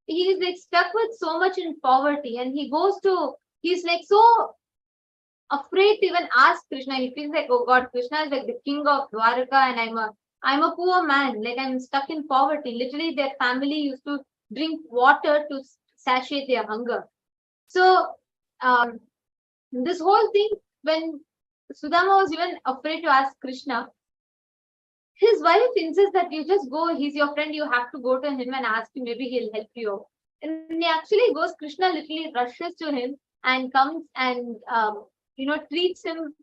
Speaker 10: is like stuck with so much in poverty, and he's like so afraid to even ask Krishna. He feels like, oh God, Krishna is like the king of Dwaraka, and I'm a poor man, like I'm stuck in poverty. Literally, their family used to drink water to satiate their hunger. So this whole thing, when Sudama was even afraid to ask Krishna, his wife insists that you just go, he's your friend, you have to go to him and ask him, maybe he'll help you. And he actually goes, Krishna literally rushes to him and comes and treats him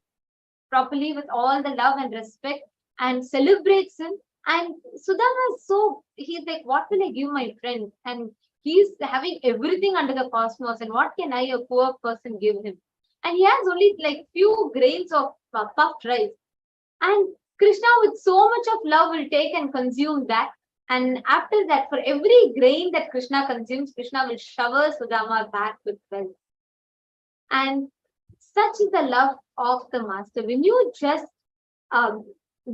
Speaker 10: properly with all the love and respect and celebrates him. And Sudama is so, he's like, what will I give my friend? And he's having everything under the cosmos, and what can I, a poor person, give him? And he has only like few grains of puffed rice. And Krishna, with so much of love, will take and consume that. And after that, for every grain that Krishna consumes, Krishna will shower Sudama back with wealth. And such is the love of the master. When you just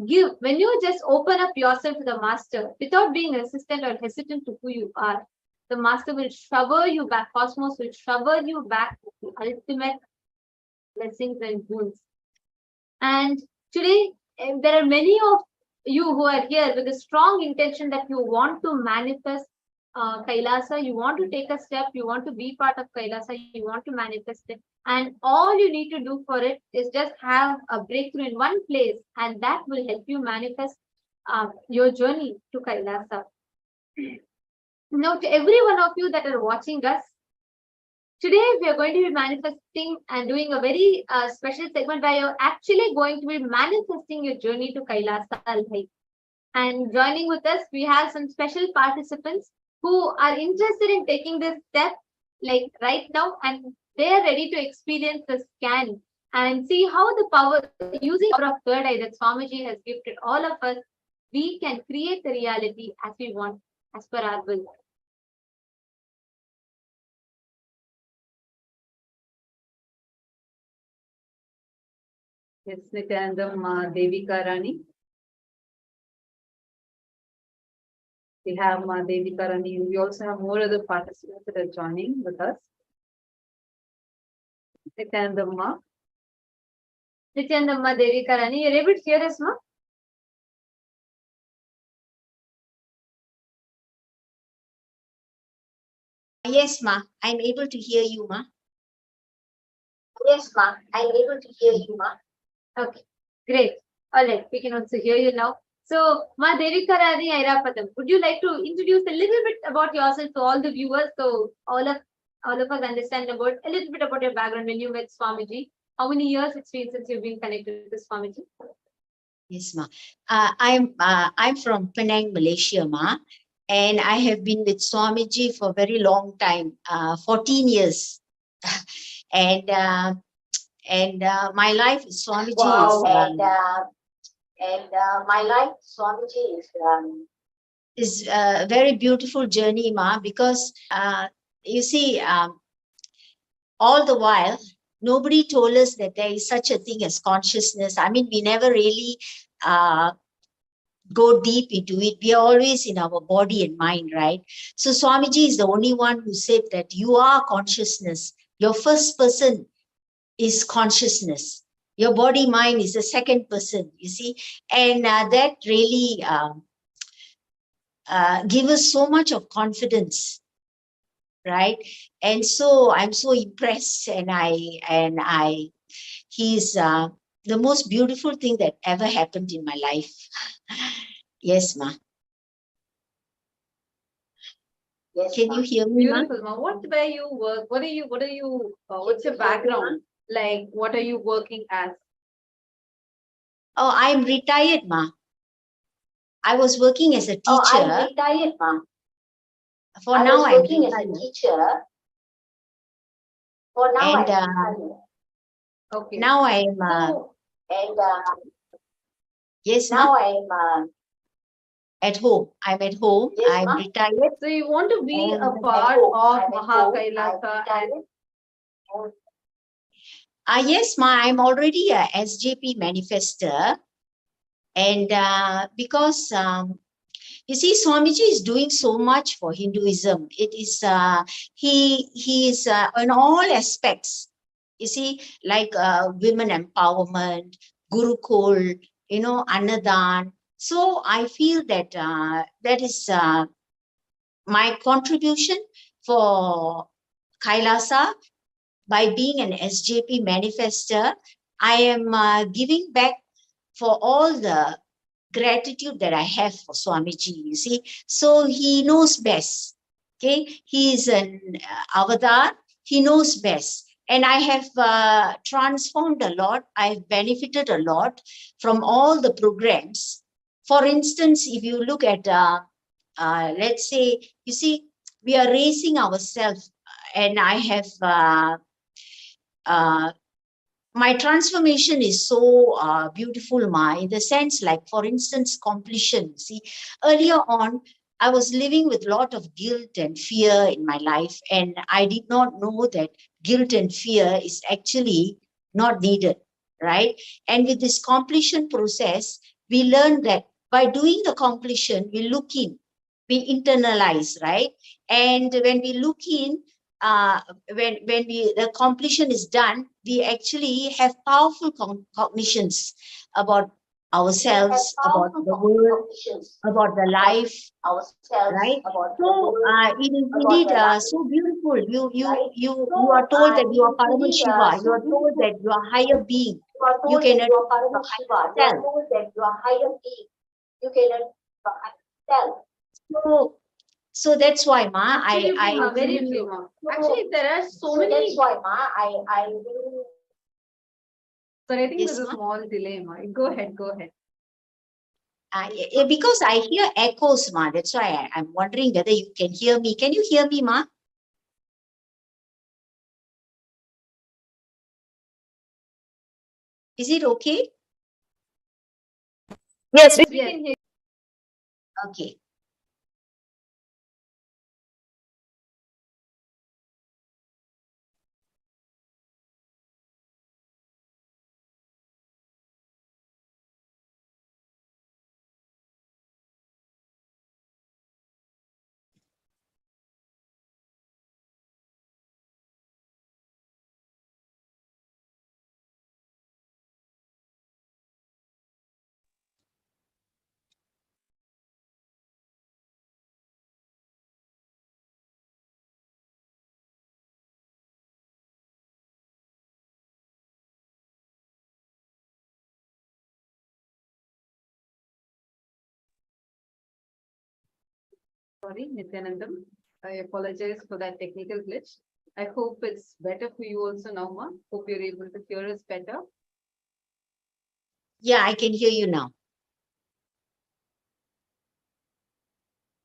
Speaker 10: give, when you just open up yourself to the master without being resistant or hesitant to who you are, the master will shower you back. Cosmos will shower you back with the ultimate blessings and boons. And today, there are many of you who are here with a strong intention that you want to manifest Kailasa, you want to take a step, you want to be part of Kailasa, you want to manifest it. And all you need to do for it is just have a breakthrough in one place, and that will help you manifest your journey to Kailasa. Now, to every one of you that are watching us, today we are going to be manifesting and doing a very special segment where you're actually going to be manifesting your journey to Kailasa life. And joining with us, we have some special participants who are interested in taking this step like right now, and they are ready to experience the scan and see how the power, using the power of third eye that Swamiji has gifted all of us, we can create the reality as we want, as per our will. Yes, Nithyananda, Devika Rani. We have Devika Rani. We also have more other participants that are joining with us. Nithyananda, Nithyananda, Devika Rani, you're able to hear us, ma?
Speaker 9: Yes, ma. I'm able to hear you, ma.
Speaker 10: Yes, ma. I'm able to hear you, ma. Okay, great. All right, we can also hear you now. So, Ma Devika Rani Airapadam, would you like to introduce a little bit about yourself to all the viewers, so all of us understand about a little bit about your background when you met Swamiji? How many years it's been since you've been connected to Swamiji?
Speaker 9: Yes, ma. I'm from Penang, Malaysia, ma, and I have been with Swamiji for a very long time, 14 years, and my life with Swamiji my life with Swamiji is a very beautiful journey, ma, because you see, all the while, nobody told us that there is such a thing as consciousness. I mean, we never really go deep into it. We are always in our body and mind, right? So Swamiji is the only one who said that you are consciousness. Your first person is consciousness. Your body mind is the second person, you see. And that really gives us so much of confidence, right? And so I'm so impressed, and he's the most beautiful thing that ever happened in my life. Yes, ma. Yes, can you hear me, ma?
Speaker 10: Beautiful, ma. What where you work? What's your background? Like, what are you working as?
Speaker 9: Oh, I'm retired, ma. I was working as a teacher.
Speaker 10: Oh, I'm retired, ma.
Speaker 9: For now, I'm working as a
Speaker 10: teacher. For now,
Speaker 9: and
Speaker 10: okay.
Speaker 9: Now I'm yes,
Speaker 10: now
Speaker 9: ma. I'm at home. I'm at home.
Speaker 10: Yes,
Speaker 9: I'm
Speaker 10: ma.
Speaker 9: retired.
Speaker 10: So you want to be
Speaker 9: And
Speaker 10: a part of Mahakailasa and
Speaker 9: yes, ma. I'm already a SJP manifester, and because you see, Swamiji is doing so much for Hinduism. It is he is in all aspects. You see, like women empowerment, Gurukul, Annadan. So I feel that that is my contribution for Kailasa. By being an SJP manifester, I am giving back for all the gratitude that I have for Swamiji, you see. So he knows best, okay? He is an avatar, he knows best. And I have transformed a lot. I've benefited a lot from all the programs. For instance, if you look at, let's say, you see, we are raising ourselves, and I have, my transformation is so beautiful, Ma, in the sense, like, for instance, completion. See, earlier on, I was living with a lot of guilt and fear in my life, and I did not know that guilt and fear is actually not needed, right? And with this completion process, we learn that by doing the completion, we look in, we internalize, right? And when we look in, when the completion is done, we actually have powerful cognitions about ourselves, about the world, about the life, right? So it is indeed so beautiful. You are told that you are Paramashiva. You are told that you are higher being. You can achieve your higher self. So that's why, Ma,
Speaker 10: Absolutely, Ma, very
Speaker 9: really,
Speaker 10: true, Ma. Actually, there are so many.
Speaker 9: That's why, Ma, I really.
Speaker 10: Sorry, I think
Speaker 9: Yes,
Speaker 10: there's a
Speaker 9: Ma?
Speaker 10: small delay, Ma. Go ahead, go ahead.
Speaker 9: Because I hear echoes, Ma. That's why I'm wondering whether you can hear me. Can you hear me, Ma? Is it okay?
Speaker 10: Yes, we can hear.
Speaker 9: Okay.
Speaker 10: Sorry, Nithyanandam. I apologize for that technical glitch. I hope it's better for you also now, Ma. Hope you're able to hear us better.
Speaker 9: Yeah, I can hear you now.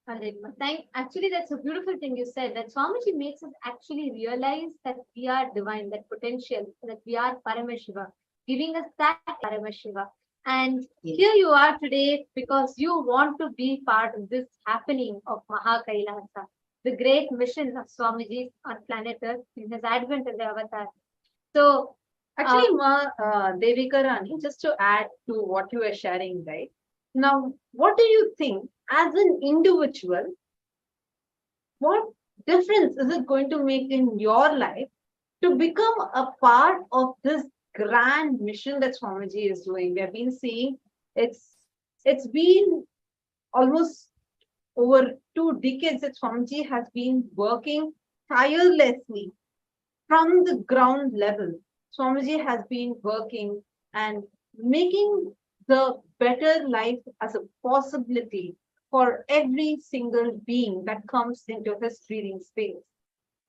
Speaker 10: Actually, that's a beautiful thing you said, that Swamiji makes us actually realize that we are divine, that potential, that we are Paramashiva, giving us that Paramashiva. And here you are today because you want to be part of this happening of Mahakailasa, the great mission of Swamiji on planet Earth in his advent as the avatar. So, actually, Devika Rani, just to add to what you were sharing, right? Now, what do you think as an individual? What difference is it going to make in your life to become a part of this grand mission that Swamiji is doing? We have been seeing it's been almost over 2 decades that Swamiji has been working tirelessly from the ground level. Swamiji has been working and making the better life as a possibility for every single being that comes into his breathing space,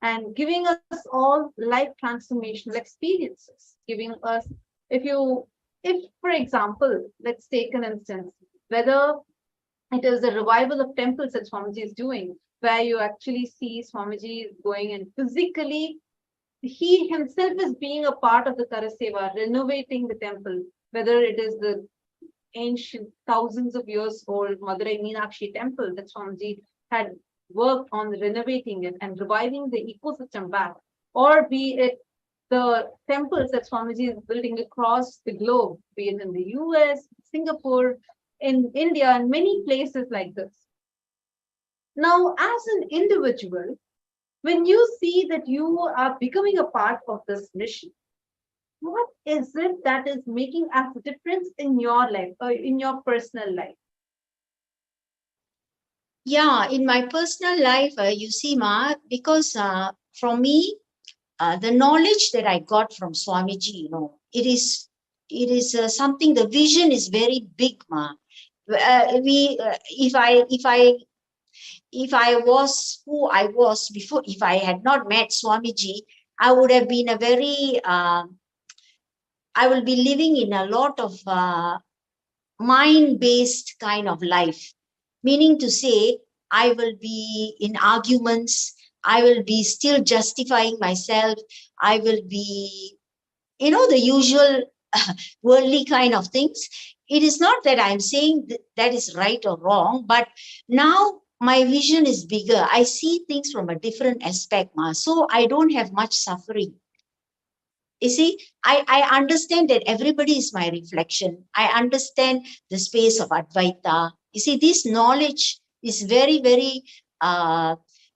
Speaker 10: and giving us all life transformational experiences, giving us, if for example, let's take an instance, whether it is the revival of temples that Swamiji is doing, where you actually see Swamiji going and physically, he himself is being a part of the Karaseva, renovating the temple, whether it is the ancient, thousands of years old Madurai Meenakshi temple that Swamiji had worked on renovating it and reviving the ecosystem back, or be it the temples that Swamiji is building across the globe, be it in the US, Singapore, in India, and many places like this. Now, as an individual, when you see that you are becoming a part of this mission, what is it that is making a difference in your life or in your personal life?
Speaker 9: Yeah, in my personal life, you see, Ma, because from me, the knowledge that I got from Swamiji, it is something. The vision is very big, Ma. If I was who I was before, if I had not met Swamiji, I would have been a very, I will be living in a lot of mind-based kind of life, meaning to say, I will be in arguments, I will be still justifying myself, I will be, the usual worldly kind of things. It is not that I'm saying that is right or wrong, but now my vision is bigger. I see things from a different aspect, so I don't have much suffering. You see, I understand that everybody is my reflection. I understand the space of Advaita. You see, this knowledge is very, very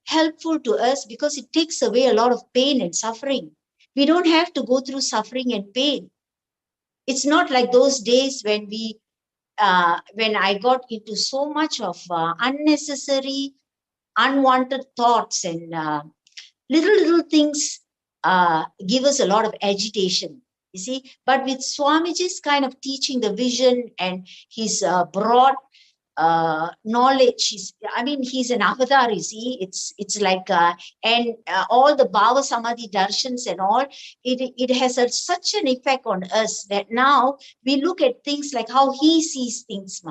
Speaker 9: helpful to us because it takes away a lot of pain and suffering. We don't have to go through suffering and pain. It's not like those days when when I got into so much of unnecessary, unwanted thoughts and little things give us a lot of agitation, you see. But with Swamiji's kind of teaching the vision and his broad knowledge, he's an avatar, you see. It's like, and all the Bhava Samadhi Darshans and all, it has such an effect on us that now we look at things like how he sees things,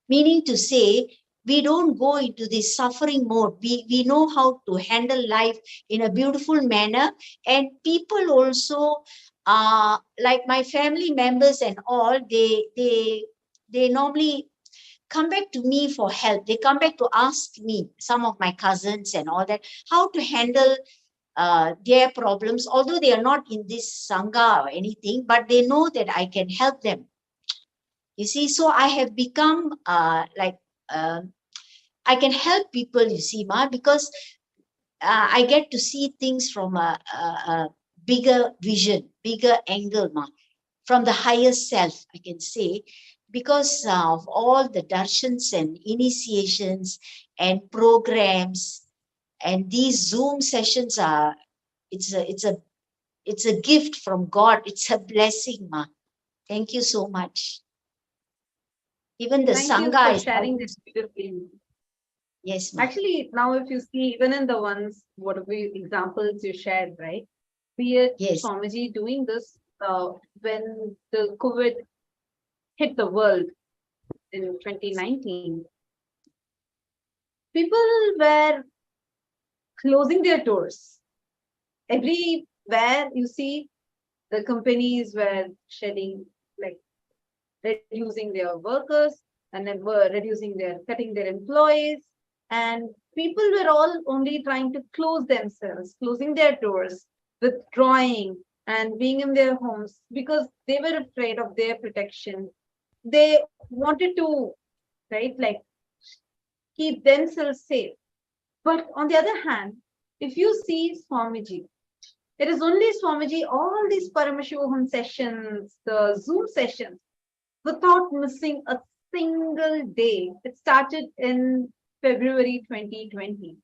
Speaker 9: meaning to say, we don't go into this suffering mode. We know how to handle life in a beautiful manner. And people also, like my family members and all, they normally come back to me for help. They come back to ask me, some of my cousins and all that, how to handle their problems, although they are not in this Sangha or anything, but they know that I can help them. You see, so I have become I can help people, you see, because I get to see things from a bigger vision, bigger angle, from the higher self, I can say, because of all the darshans and initiations and programs, and these Zoom sessions are, it's a gift from God. It's a blessing, Thank you so much. Even the
Speaker 10: Thank
Speaker 9: Sangha
Speaker 10: you for
Speaker 9: is
Speaker 10: sharing this beautifully.
Speaker 9: Yes,
Speaker 10: actually, now if you see, even in the ones, whatever examples you shared, right? Be it Swamiji doing this when the COVID hit the world in 2019, people were closing their doors. Everywhere you see, the companies were shedding, like reducing their workers, and then were cutting their employees. And people were all only trying to close themselves, closing their doors, withdrawing and being in their homes because they were afraid of their protection. They wanted to, right, like keep themselves safe. But on the other hand, if you see Swamiji, it is only Swamiji, all these Paramashivam sessions, the Zoom sessions, without missing a single day. It started in February 2020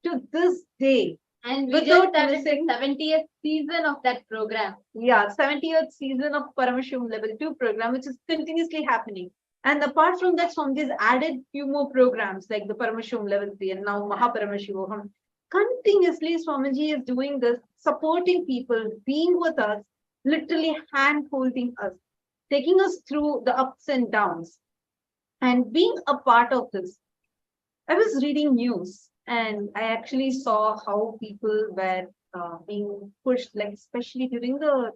Speaker 10: to this day.
Speaker 11: And we just started the 70th season of that program.
Speaker 10: Yeah, 70th season of Paramashivam Level 2 program, which is continuously happening. And apart from that, Swamiji's added few more programs like the Paramashivam Level 3 and now Mahaparamashivam. Continuously, Swamiji is doing this, supporting people, being with us, literally hand-holding us, taking us through the ups and downs, and being a part of this. I was reading news and I actually saw how people were being pushed, like especially during the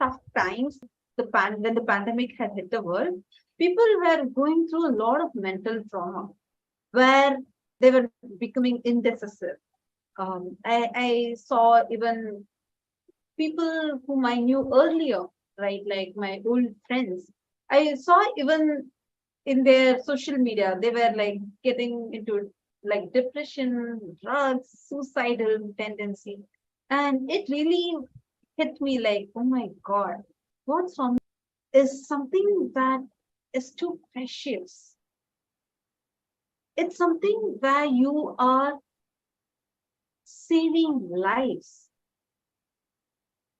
Speaker 10: tough times, when the pandemic had hit the world, people were going through a lot of mental trauma where they were becoming indecisive. I saw even people whom I knew earlier, right, like my old friends. I saw even in their social media, they were like getting into like depression, drugs, suicidal tendency. And it really hit me like, oh my God, what's wrong is something that is too precious. It's something where you are saving lives.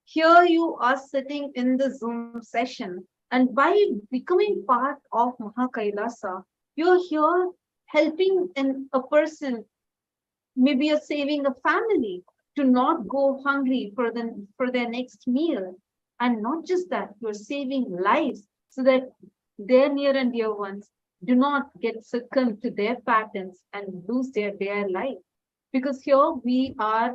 Speaker 10: Here you are sitting in the Zoom session, and by becoming part of Mahakailasa, you're here helping a person, maybe you're saving a family, to not go hungry for their next meal. And not just that, you're saving lives so that their near and dear ones do not get succumbed to their patterns and lose their life. Because here we are,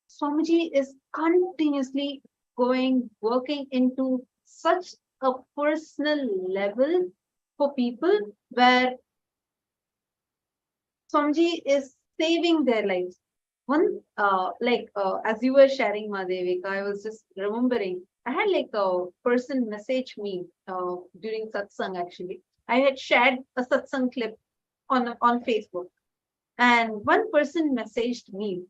Speaker 10: Swamiji is continuously working into such a personal level for people where Swamiji is saving their lives. One, as you were sharing, Madhevika, I was just remembering, I had like a person message me during satsang actually. I had shared a satsang clip on Facebook, and one person messaged me.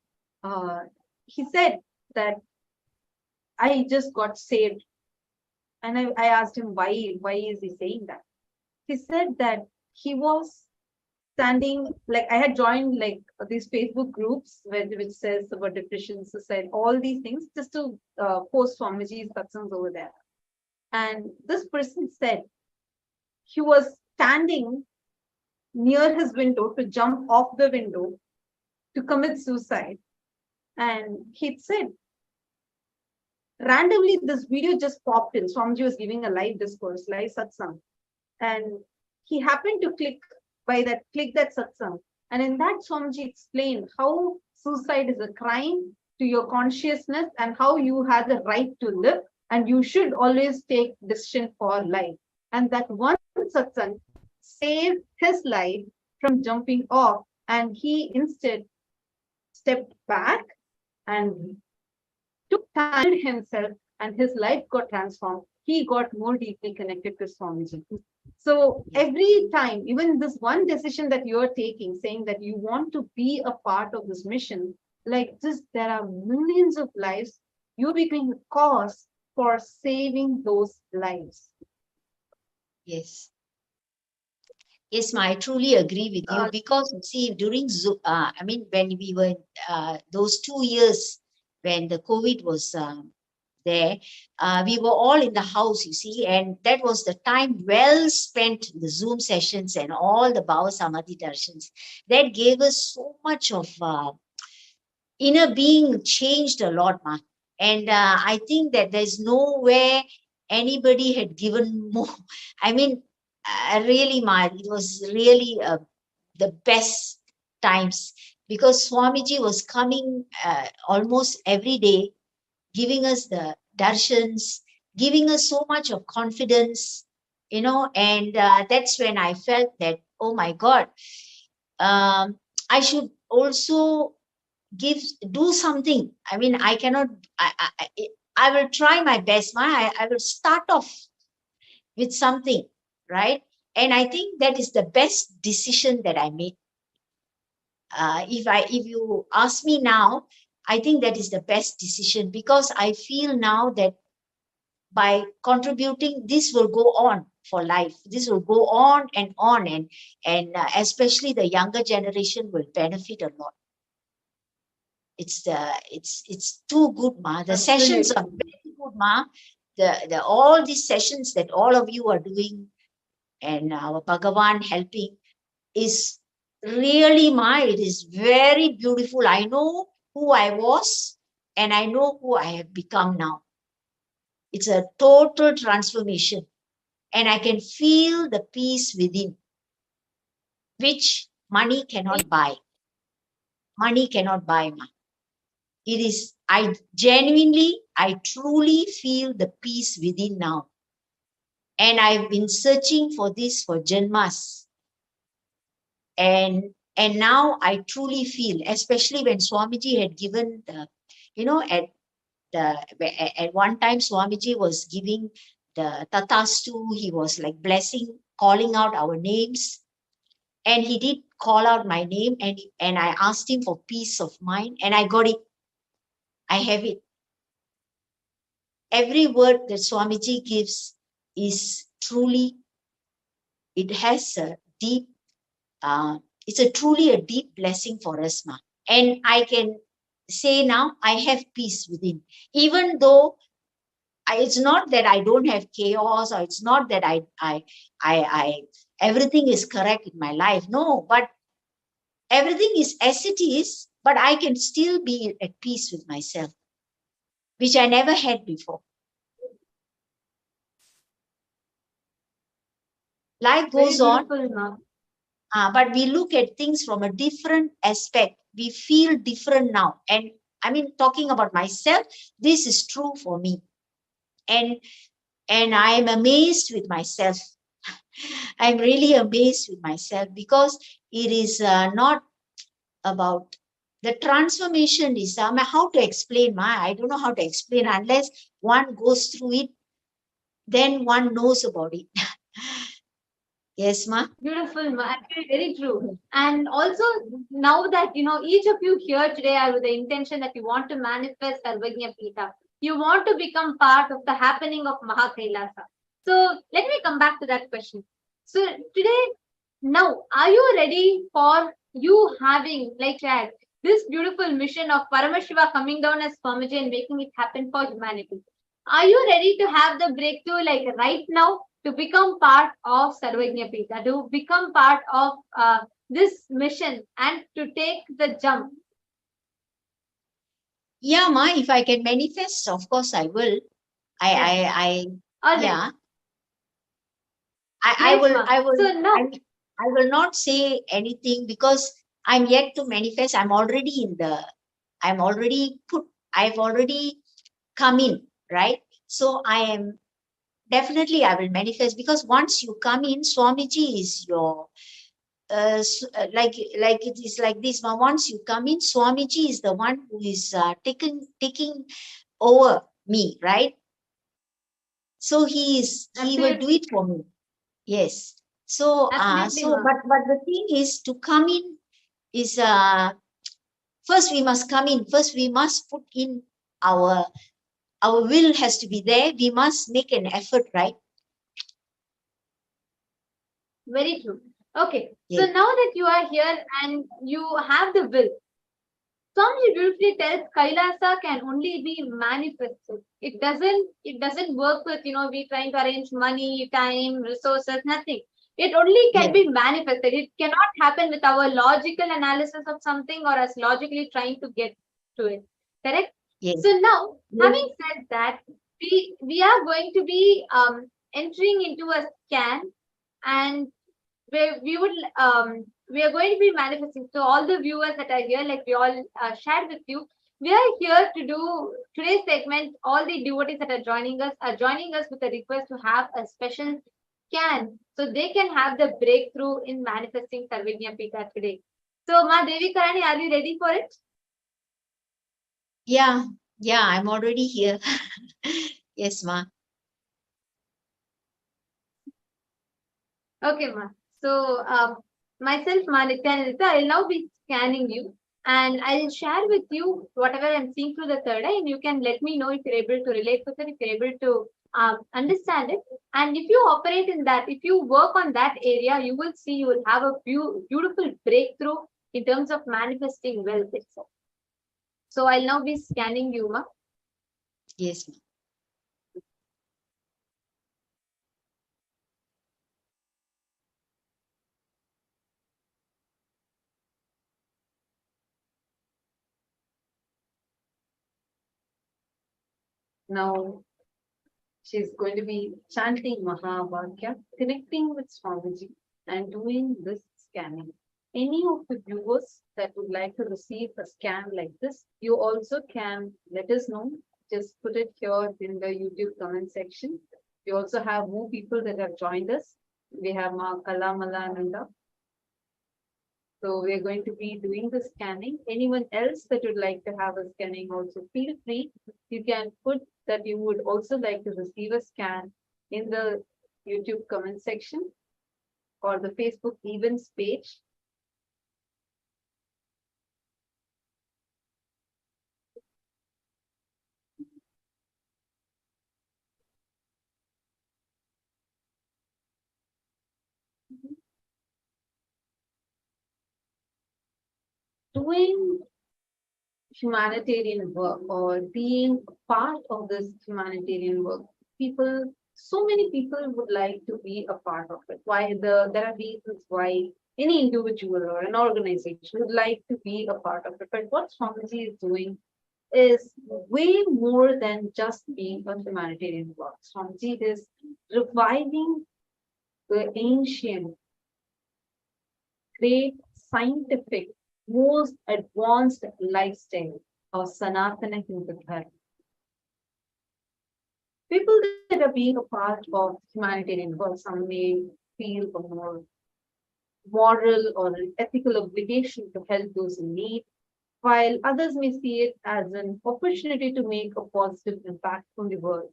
Speaker 10: He said that I just got saved, and I asked him why is he saying that. He said that he was standing, like I had joined like these Facebook groups which says about depression, suicide, all these things, just to post Swamiji's satsangs over there. And this person said he was standing near his window to jump off the window to commit suicide. And he said, randomly this video just popped in. Swamiji was giving a live discourse, live satsang. And he happened to click that satsang. And in that, Swamiji explained how suicide is a crime to your consciousness and how you have the right to live and you should always take decision for life. And that one satsang saved his life from jumping off, and he instead stepped back and took time to himself, and his life got transformed. He got more deeply connected to Swamiji. So every time, even this one decision that you're taking, saying that you want to be a part of this mission, like this, there are millions of lives. You become a cause for saving those lives.
Speaker 9: Yes. Yes, Ma, I truly agree with you because see, during when we were those 2 years when the COVID was there, we were all in the house, you see, and that was the time well spent, the Zoom sessions and all the Bhava Samadhi Darshans. That gave us so much of inner being changed a lot, Ma. And I think that there's nowhere anybody had given more. I mean, really, Ma, it was really the best times because Swamiji was coming almost every day, giving us the darshans, giving us so much of confidence, and that's when I felt that, oh my God, I should also do something. I mean, I cannot, I will try my best. I will start off with something, right? And I think that is the best decision that I made. If you ask me now, I think that is the best decision because I feel now that by contributing, this will go on for life. This will go on, and especially the younger generation will benefit a lot. It's too good, Ma. The sessions are very good, Ma. The all these sessions that all of you are doing and our Bhagavan helping is really, Ma, it is very beautiful. I know who I was and I know who I have become now. It's a total transformation and I can feel the peace within, which money cannot buy. Money cannot buy, Ma. It is, I truly feel the peace within now. And I've been searching for this for Janmas. And now I truly feel, especially when Swamiji had given at one time Swamiji was giving the Tatastu, he was like blessing, calling out our names. And he did call out my name and I asked him for peace of mind and I got it. I have it. Every word that Swamiji gives is truly, it has a deep, it's truly a deep blessing for us, Ma. And I can say now, I have peace within. Even though it's not that I don't have chaos or it's not that I everything is correct in my life. No, but Everything is as it is, but I can still be at peace with myself, which I never had before. Life goes on, but we look at things from a different aspect. We feel different now. And I mean, talking about myself, this is true for me. And I am amazed with myself. I'm really amazed with myself because it is not about the transformation is how to explain I don't know how to explain unless one goes through it, then one knows about it. Yes, ma.
Speaker 11: Beautiful, ma. Actually, very true. And also, now that each of you here today are with the intention that you want to manifest Sarvagnya Pita, you want to become part of the happening of Mahakailasa. So let me come back to that question. So today, now, are you ready for you having, like Chad, this beautiful mission of Paramashiva coming down as Swamiji and making it happen for humanity? Are you ready to have the breakthrough like right now to become part of Sarvagnya Pita, to become part of this mission and to take the jump?
Speaker 9: Yeah, ma, if I can manifest, of course I will. I will not say anything because I'm yet to manifest. I've already come in, right? So I will manifest because once you come in, Swamiji is your, like it is like this. Once you come in, Swamiji is the one who is taking over me, right? So he will do it for me. Yes. So but the thing is to come in is first we must come in. First we must put in our will has to be there. We must make an effort, right?
Speaker 11: Very true. Okay. Yes. So now that you are here and you have the will, Swami beautifully tells Kailasa can only be manifested. It doesn't work with, we trying to arrange money, time, resources, nothing. It only can be manifested. It cannot happen with our logical analysis of something or us logically trying to get to it. Correct? Yes. So now, having said that, we are going to be entering into a scan, and we are going to be manifesting. So all the viewers that are here, like we all shared with you, we are here to do today's segment. All the devotees that are joining us with a request to have a special scan so they can have the breakthrough in manifesting Sarvagnya Pita today. So Ma Devi Karani, are you ready for it?
Speaker 9: Yeah, I'm already here. Yes, ma.
Speaker 11: Okay, ma. So myself, Ma Nithyananda, I'll now be scanning you and I'll share with you whatever I'm seeing through the third eye, and you can let me know if you're able to relate with it, if you're able to understand it. And if you operate in that, if you work on that area, you will see you will have a beautiful breakthrough in terms of manifesting wealth itself. So I'll now be scanning you, ma.
Speaker 9: Yes, ma.
Speaker 10: Now, she's going to be chanting Mahavakya, connecting with Swamiji and doing this scanning. Any of the viewers that would like to receive a scan like this, you also can let us know. Just put it here in the YouTube comment section. We also have more people that have joined us. We have Ma Kalamalanda. So we're going to be doing the scanning. Anyone else that would like to have a scanning also, feel free. You can put that you would also like to receive a scan in the YouTube comment section or the Facebook events page. Doing humanitarian work or being part of this humanitarian work, people so many people would like to be a part of it. There are reasons why any individual or an organization would like to be a part of it. But what Swamiji is doing is way more than just being a humanitarian work. Swamiji is reviving the ancient, great, scientific, most advanced lifestyle of Sanatana Hindu Dharma. People that are being a part of humanitarian work, some may feel a more moral or an ethical obligation to help those in need, while others may see it as an opportunity to make a positive impact on the world.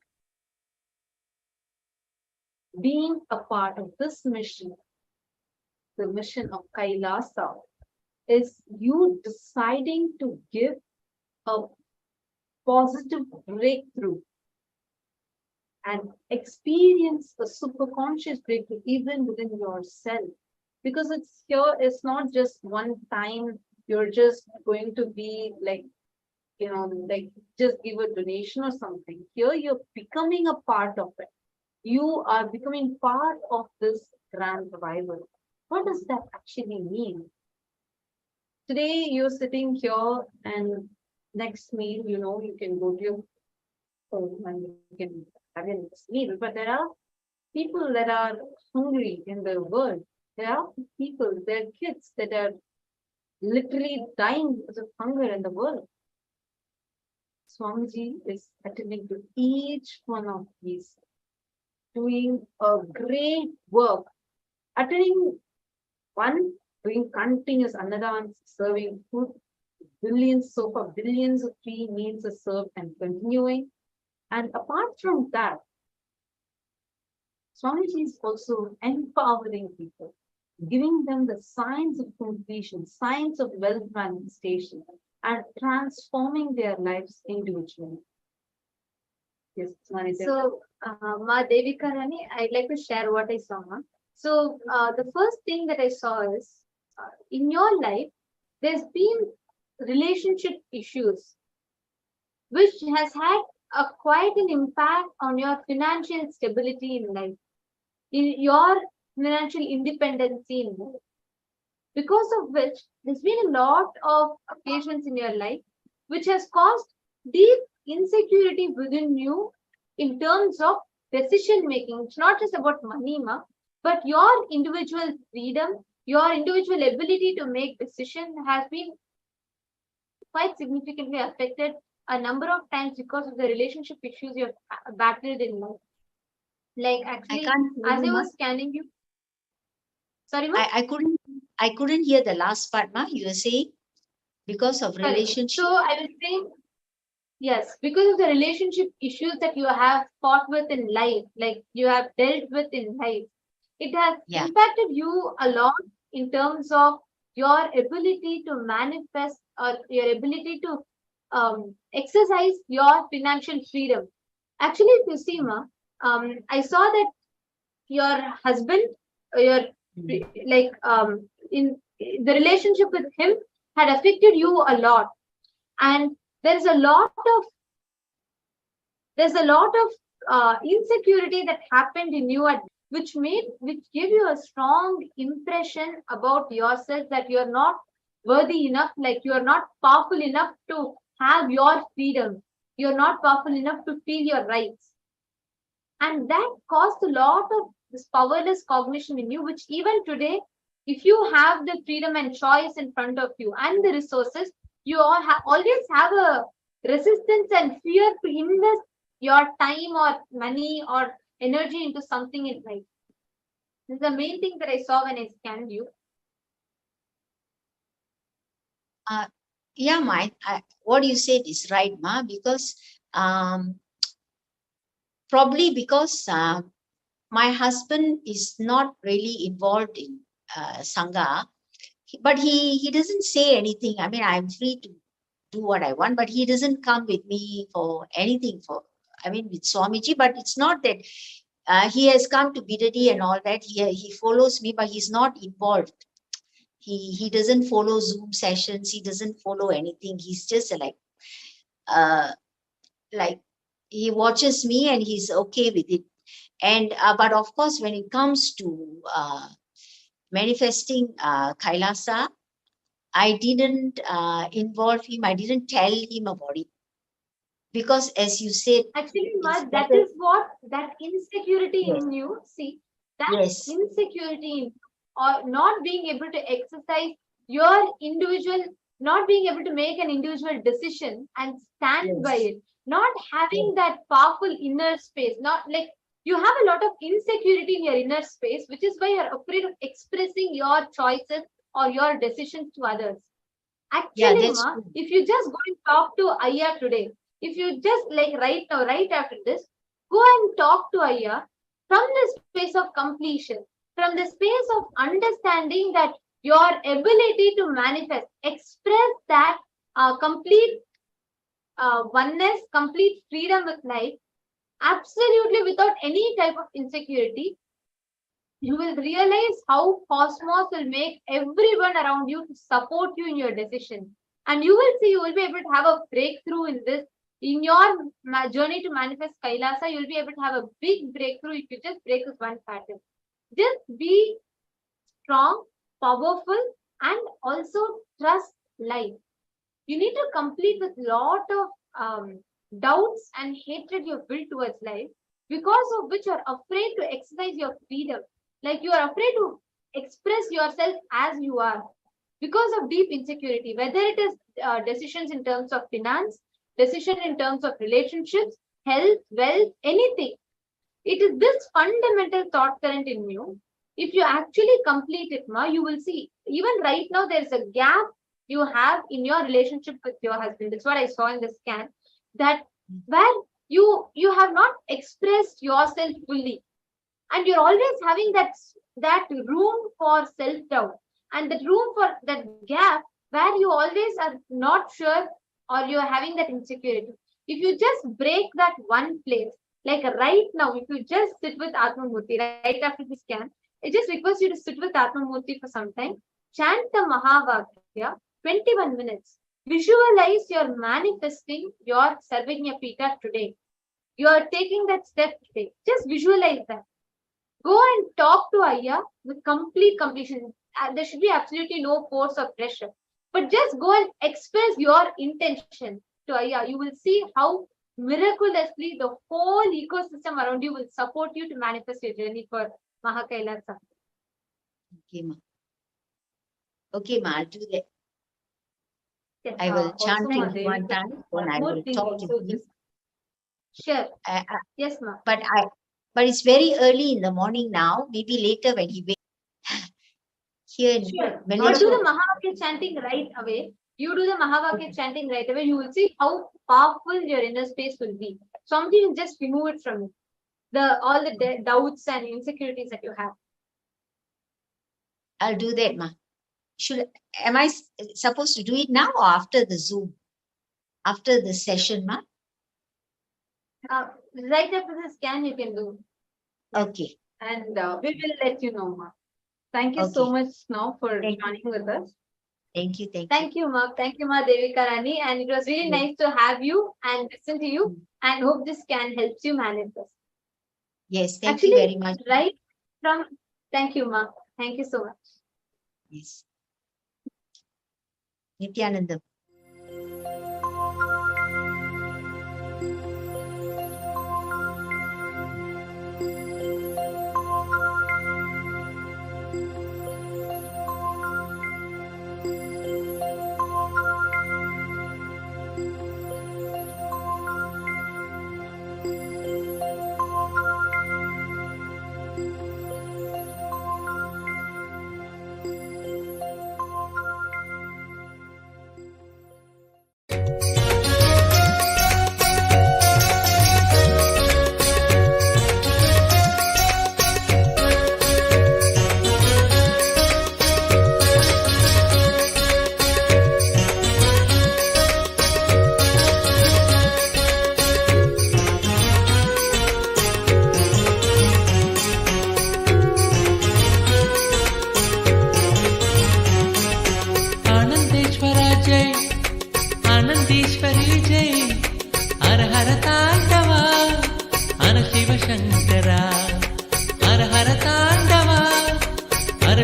Speaker 10: Being a part of this mission, the mission of Kailasa, is you deciding to give a positive breakthrough and experience the superconscious breakthrough even within yourself. Because it's not just one time you're just going to be like, just give a donation or something. Here you're becoming a part of it. You are becoming part of this grand revival. What does that actually mean? Today you're sitting here and next meal, you can go to your home and you can have your next meal. But there are people that are hungry in the world. There are people, there are kids that are literally dying because of hunger in the world. Swamiji is attending to each one of these, doing a great work, attending one, doing continuous annadans, serving food, billions of free meals are served and continuing. And apart from that, Swamiji is also empowering people, giving them the signs of completion, signs of wealth manifestation, and transforming their lives individually. Yes, Manita.
Speaker 11: So, Ma Devika Rani, I'd like to share what I saw. Ma. So, the first thing that I saw is in your life, there's been relationship issues, which has had quite an impact on your financial stability in life, in your financial independence in life. Because of which, there's been a lot of occasions in your life which has caused deep insecurity within you in terms of decision making. It's not just about money, ma, but your individual freedom, your individual ability to make decisions has been quite significantly affected a number of times because of the relationship issues you've battled in life. Like actually, as I was scanning you. Sorry, ma?
Speaker 9: I couldn't hear the last part, ma. You were saying because of relationship.
Speaker 11: So I was saying, yes, because of the relationship issues that you have fought with in life, like you have dealt with in life, it has impacted you a lot in terms of your ability to manifest or your ability to exercise your financial freedom. Actually, if you see, ma, I saw that your husband, in the relationship with him had affected you a lot, and there's a lot of insecurity that happened in you which gave you a strong impression about yourself that you're not worthy enough, like you're not powerful enough to have your freedom, you're not powerful enough to feel your rights, and that caused a lot of this powerless cognition in you, which even today, if you have the freedom and choice in front of you and the resources, you always have a resistance and fear to invest your time or money or energy into something in life. This is the main thing that I saw when I scanned you.
Speaker 9: Yeah, ma, what you said is right, ma, because probably because my husband is not really involved in Sangha, but he doesn't say anything. I mean, I'm free to do what I want, but he doesn't come with me for anything with Swamiji, but it's not that he has come to Bidadi and all that. He follows me, but he's not involved. He doesn't follow Zoom sessions. He doesn't follow anything. He's just like he watches me and he's okay with it. And but of course, when it comes to manifesting Kailasa, I didn't involve him. I didn't tell him about it because, as you said,
Speaker 11: Actually,
Speaker 9: it's
Speaker 11: that
Speaker 9: better.
Speaker 11: is what that insecurity
Speaker 9: Yes.
Speaker 11: in you. See, that
Speaker 9: Yes.
Speaker 11: insecurity in, or not being able to exercise your individual, not being able to make an individual decision and stand by
Speaker 9: Yes.
Speaker 11: it, not having that powerful inner space, not like you have a lot of insecurity in your inner space, which is why you're afraid of expressing your choices or your decisions to others.
Speaker 9: Yeah,
Speaker 11: Actually,
Speaker 9: that's
Speaker 11: Ma,
Speaker 9: true.
Speaker 11: if you just go and talk to Aya today, if you just like right now, right after this, go and talk to Aya from the space of completion, from the space of understanding that your ability to manifest, express that complete oneness, complete freedom with life, absolutely without any type of insecurity, you will realize how cosmos will make everyone around you to support you in your decision. And you will see, you will be able to have a breakthrough in this. In your journey to manifest Kailasa, you'll be able to have a big breakthrough if you just break this one pattern. Just be strong, powerful, and also trust life. You need to complete with lot of doubts and hatred you've built towards life, because of which you're afraid to exercise your freedom. Like you are afraid to express yourself as you are because of deep insecurity, whether it is decisions in terms of finance, decision in terms of relationships, health, wealth, anything. It is this fundamental thought current in you. If you actually complete it, Ma, you will see. Even right now, there is a gap you have in your relationship with your husband. That's what I saw in the scan. That where you have not expressed yourself fully, and you're always having that room for self doubt and that room for that gap where you always are not sure or you're having that insecurity. If you just break that one place, like right now, if you just sit with Atma Murthy right after the scan, I just request you to sit with Atma Murthy for some time, chant the Mahavakya 21 minutes. Visualize you're manifesting your Sarvajna Pita today. You are taking that step today. Just visualize that. Go and talk to Aya with complete completion. There should be absolutely no force or pressure. But just go and express your intention to Aya. You will see how miraculously the whole ecosystem around you will support you to manifest your journey for Mahakailasa.
Speaker 9: Okay, Ma. Okay, Ma, I'll do that.
Speaker 11: Yes,
Speaker 9: I will chant
Speaker 11: also,
Speaker 9: it one time and I will talk to him.
Speaker 11: Sure. Yes, Ma.
Speaker 9: But it's very early in the morning now. Maybe later when he wakes. Here in
Speaker 11: Sure.
Speaker 9: Malaysia.
Speaker 11: I'll do the Mahavakya chanting right away. You do the Mahavakya chanting right away. You will see how powerful your inner space will be. Something will just remove it from you. All the doubts and insecurities that you have.
Speaker 9: I'll do that, Ma. Am I supposed to do it now or after the Zoom? After the session, Ma?
Speaker 11: Right after the scan, you can do.
Speaker 9: Okay.
Speaker 11: And we will let you know, Ma. Thank you so much now for joining with us.
Speaker 9: Thank you.
Speaker 11: Thank you, Ma. Thank you, Ma Devika Rani. And it was really nice to have you and listen to you. And hope this can help you manifest.
Speaker 9: Yes, thank you very much.
Speaker 11: Right from, thank you, Ma. Thank you so much.
Speaker 9: Yes. Nithyananda.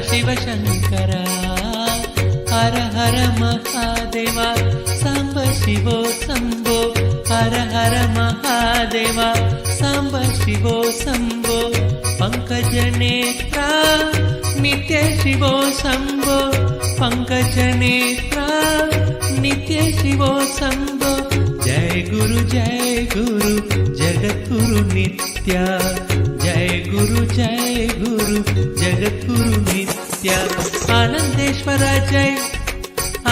Speaker 12: Shiv Shankar हर हर महादेव साम्ब शिवो शम्भो हर हर महादेव साम्ब शिवो शम्भो पङ्कजनेत्रा नित्य शिवो शम्भो पङ्कजनेत्रा नित्य शिवो शम्भो जय गुरु जगद्गुरु नित्य जय गुरु जगद्गुरु नित्य आनंदेश्वर जय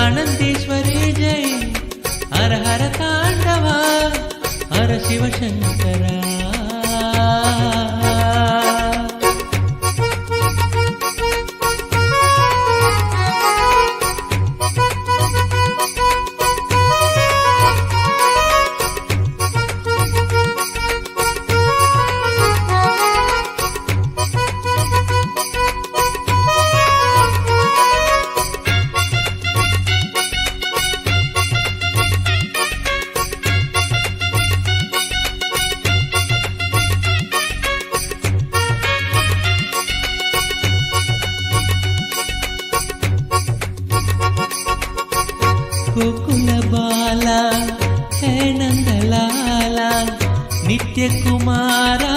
Speaker 12: आनंदेश्वरी जय हर हर तांडवा हर शिव शंकरा गोकुल बाला है नंदलाला नित्य कुमारा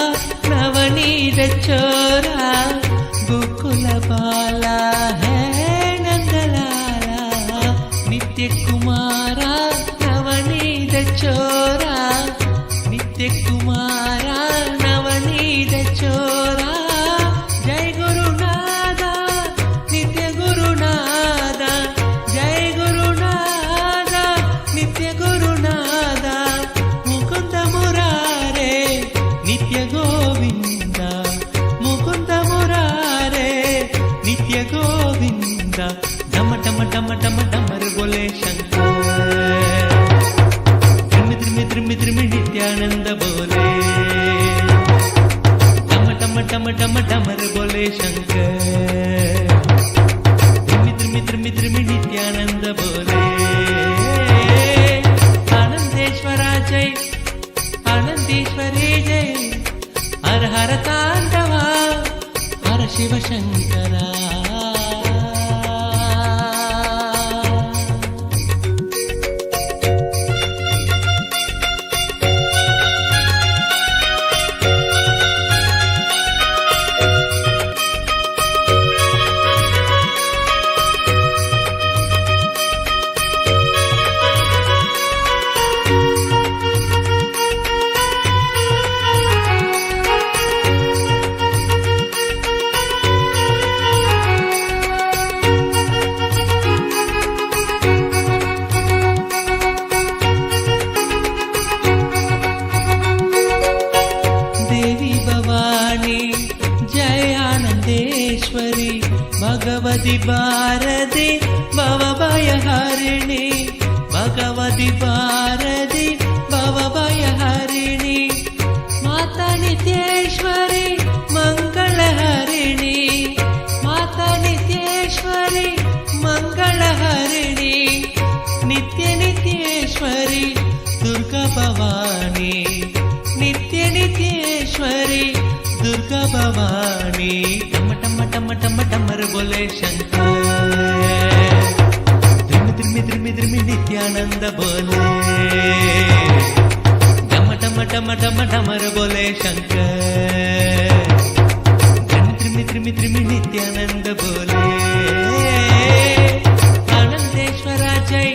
Speaker 12: नवनीत चोरा गोकुल बाला है नंदलाला नित्य कुमारा नवनीत चोरा नित्य कुमारा नवनीत चोरा जय गुरुनादा नित्य गुरुनादा जय गुरुनादा नित्य गुरुनादा मुकुंद मुरारे नित्य गोविंद मुकुंद मुरारे नित्य गोविंद डम डम डम डम डमर बोले शंकर द्रिमि द्रिमि नित्यानंद बोले डम डम डम डम डमर बोले शंकर द्रिमि द्रिमि नित्यानंद बोले आनंदेश्वरा जय आनंदेश्वरी जय हर हर तांडवा हर शिव शंकरा देवी भवानी जय आनंदेश्वरी भगवती भारती भवभयहरिणी भगवती भारती भवभयहरिणी माता नित्येश्वरी मंगलहरिणी माता नित्येश्वरी मंगलहरिणी नित्य नित्येश्वरी दुर्गा भवानी नित्य नित्येश्वरी दुर्गा भवानी टम टम टम टम टमर बोले शंकर द्रिमि द्रिमि द्रिमि नित्यानंद बोले डम टम टम टम टमर बोले शंकर द्रिमि द्रिमि द्रिमि नित्यानंद बोले आनंदेश्वरा जय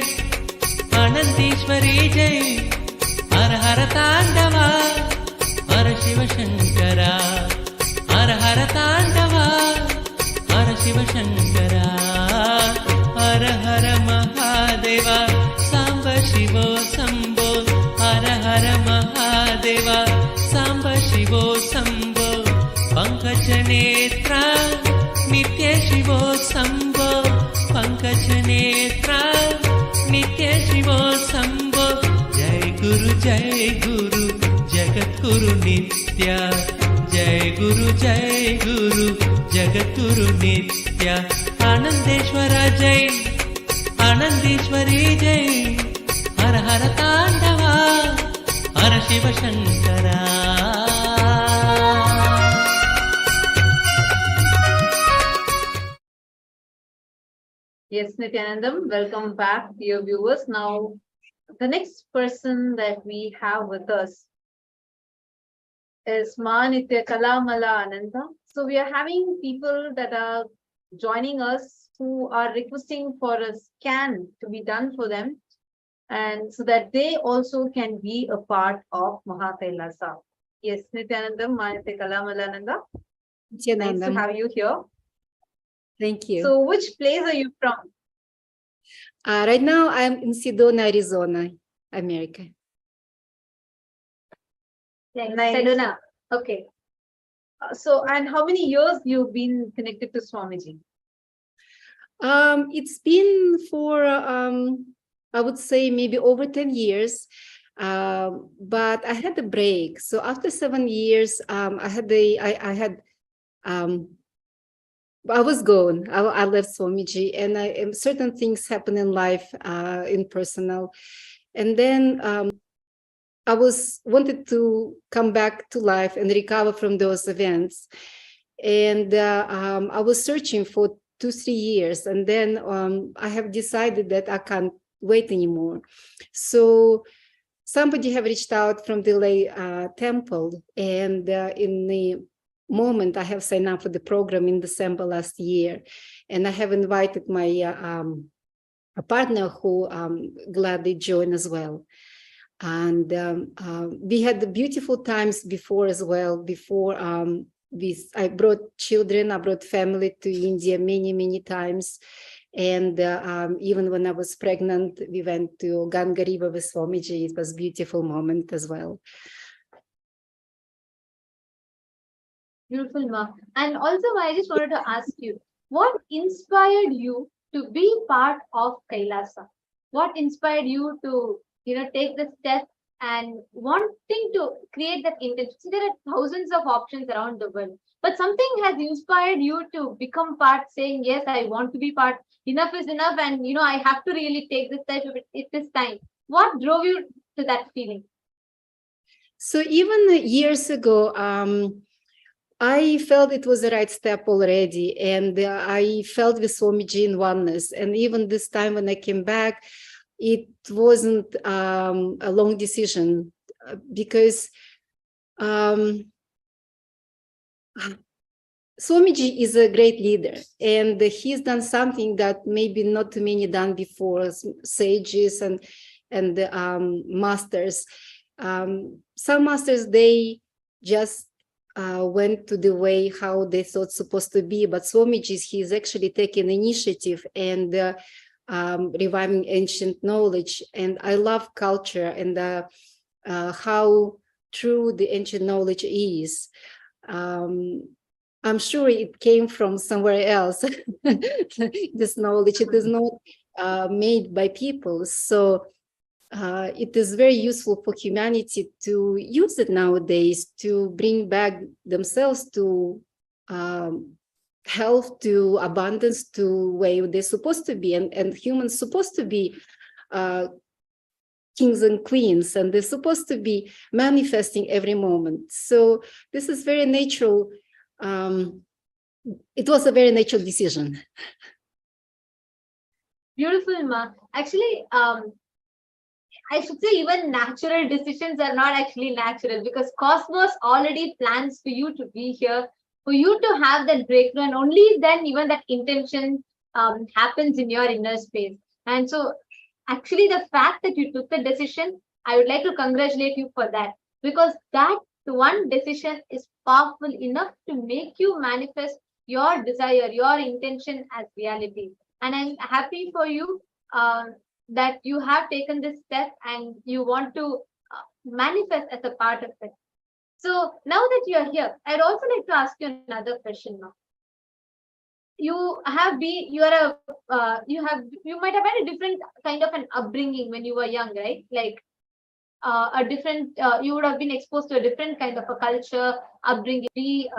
Speaker 12: आनंदेश्वरी जय हर हर तांडवा हर शिव शंकरा हर हर तांडवा हर शिव शंकरा हर हर महादेवा सांब शिवो शंभो हर हर महादेवा सांब शिवो शंभो पंकज नेत्रा नित्य शिवो शंभो पंकज नेत्रा नित्य शिवो शंभो जय गुरु जगद्गुरु नित्य जय गुरु जगद्गुरु नित्य आनंदेश्वरा जय आनंदेश्वरी जय हर हर तांडवा हर Shiv Shankara
Speaker 10: Yes, Nithyanandam, welcome back, dear viewers. Now, the next person that we have with us is Nitya Kalamala Ananda. So we are having people that are joining us who are requesting for a scan to be done for them, and so that they also can be a part of Mahakailasa. Yes, Nithyanandam, Nitya Kalamala Ananda. Nice to
Speaker 16: Nithyanandam.
Speaker 10: have you here.
Speaker 16: Thank you.
Speaker 10: So, which place are you from?
Speaker 16: Right now, I'm in Sedona, Arizona, America.
Speaker 10: Nice.
Speaker 11: Sedona. Okay.
Speaker 10: So, and how many years you've been connected to Swamiji?
Speaker 16: It's been for, I would say, maybe over 10 years. But I had a break. So after 7 years, I was gone. I left Swamiji, and certain things happen in life, in personal. And then I wanted to come back to life and recover from those events. And I was searching for 2-3 years, and then I have decided that I can't wait anymore. So somebody have reached out from the lay temple, and in the moment I have signed up for the program in December last year, and I have invited my a partner who gladly joined as well. And we had beautiful times before as well. Before I brought children, I brought family to India many times. And even when I was pregnant, we went to Ganga River with Swamiji. It was a beautiful moment as well.
Speaker 11: Beautiful, Ma. And also, I just wanted to ask you, what inspired you to be part of Kailasa? What inspired you to, take the step and wanting to create that intention? See, there are thousands of options around the world, but something has inspired you to become part, saying, yes, I want to be part. Enough is enough, and I have to really take this step. It is time. What drove you to that feeling?
Speaker 16: So even years ago, I felt it was the right step already, and I felt with Swamiji in oneness. And even this time when I came back, it wasn't a long decision, because Swamiji is a great leader, and he's done something that maybe not too many done before, sages and masters. Some masters, they just went to the way how they thought supposed to be, but Swamiji, he's actually taking initiative and reviving ancient knowledge. And I love culture and how true the ancient knowledge is. I'm sure it came from somewhere else. This knowledge, it is not made by people. So it is very useful for humanity to use it nowadays to bring back themselves to health, to abundance, to where they're supposed to be. And humans supposed to be kings and queens, and they're supposed to be manifesting every moment. So this is very natural. It was a very natural decision.
Speaker 11: Beautiful, Ma. Actually, I should say even natural decisions are not actually natural, because Cosmos already plans for you to be here, for you to have that breakthrough, and only then even that intention happens in your inner space. And so actually the fact that you took the decision, I would like to congratulate you for that, because that one decision is powerful enough to make you manifest your desire, your intention as reality. And I'm happy for you that you have taken this step and you want to manifest as a part of it. So now that you are here, I'd also like to ask you another question now. You might have had a different kind of an upbringing when you were young, right? Like you would have been exposed to a different kind of a culture, upbringing, be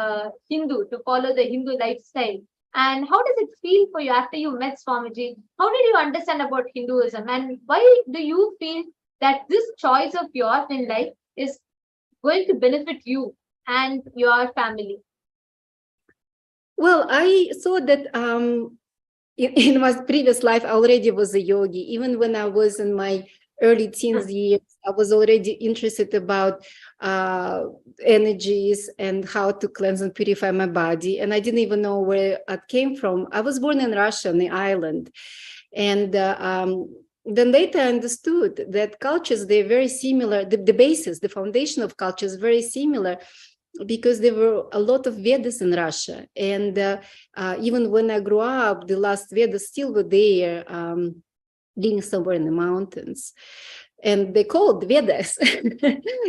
Speaker 11: Hindu, to follow the Hindu lifestyle. And how does it feel for you after you met Swamiji? How did you understand about Hinduism? And why do you feel that this choice of yours in life is going to benefit you and your family?
Speaker 16: Well, I saw that in my previous life, I already was a yogi. Even when I was in my early teens years, I was already interested about energies and how to cleanse and purify my body. And I didn't even know where it came from. I was born in Russia, on the island. And then later I understood that cultures, they're very similar. The basis, the foundation of culture is very similar, because there were a lot of Vedas in Russia. And even when I grew up, the last Vedas still were there, living somewhere in the mountains. And they called Vedas.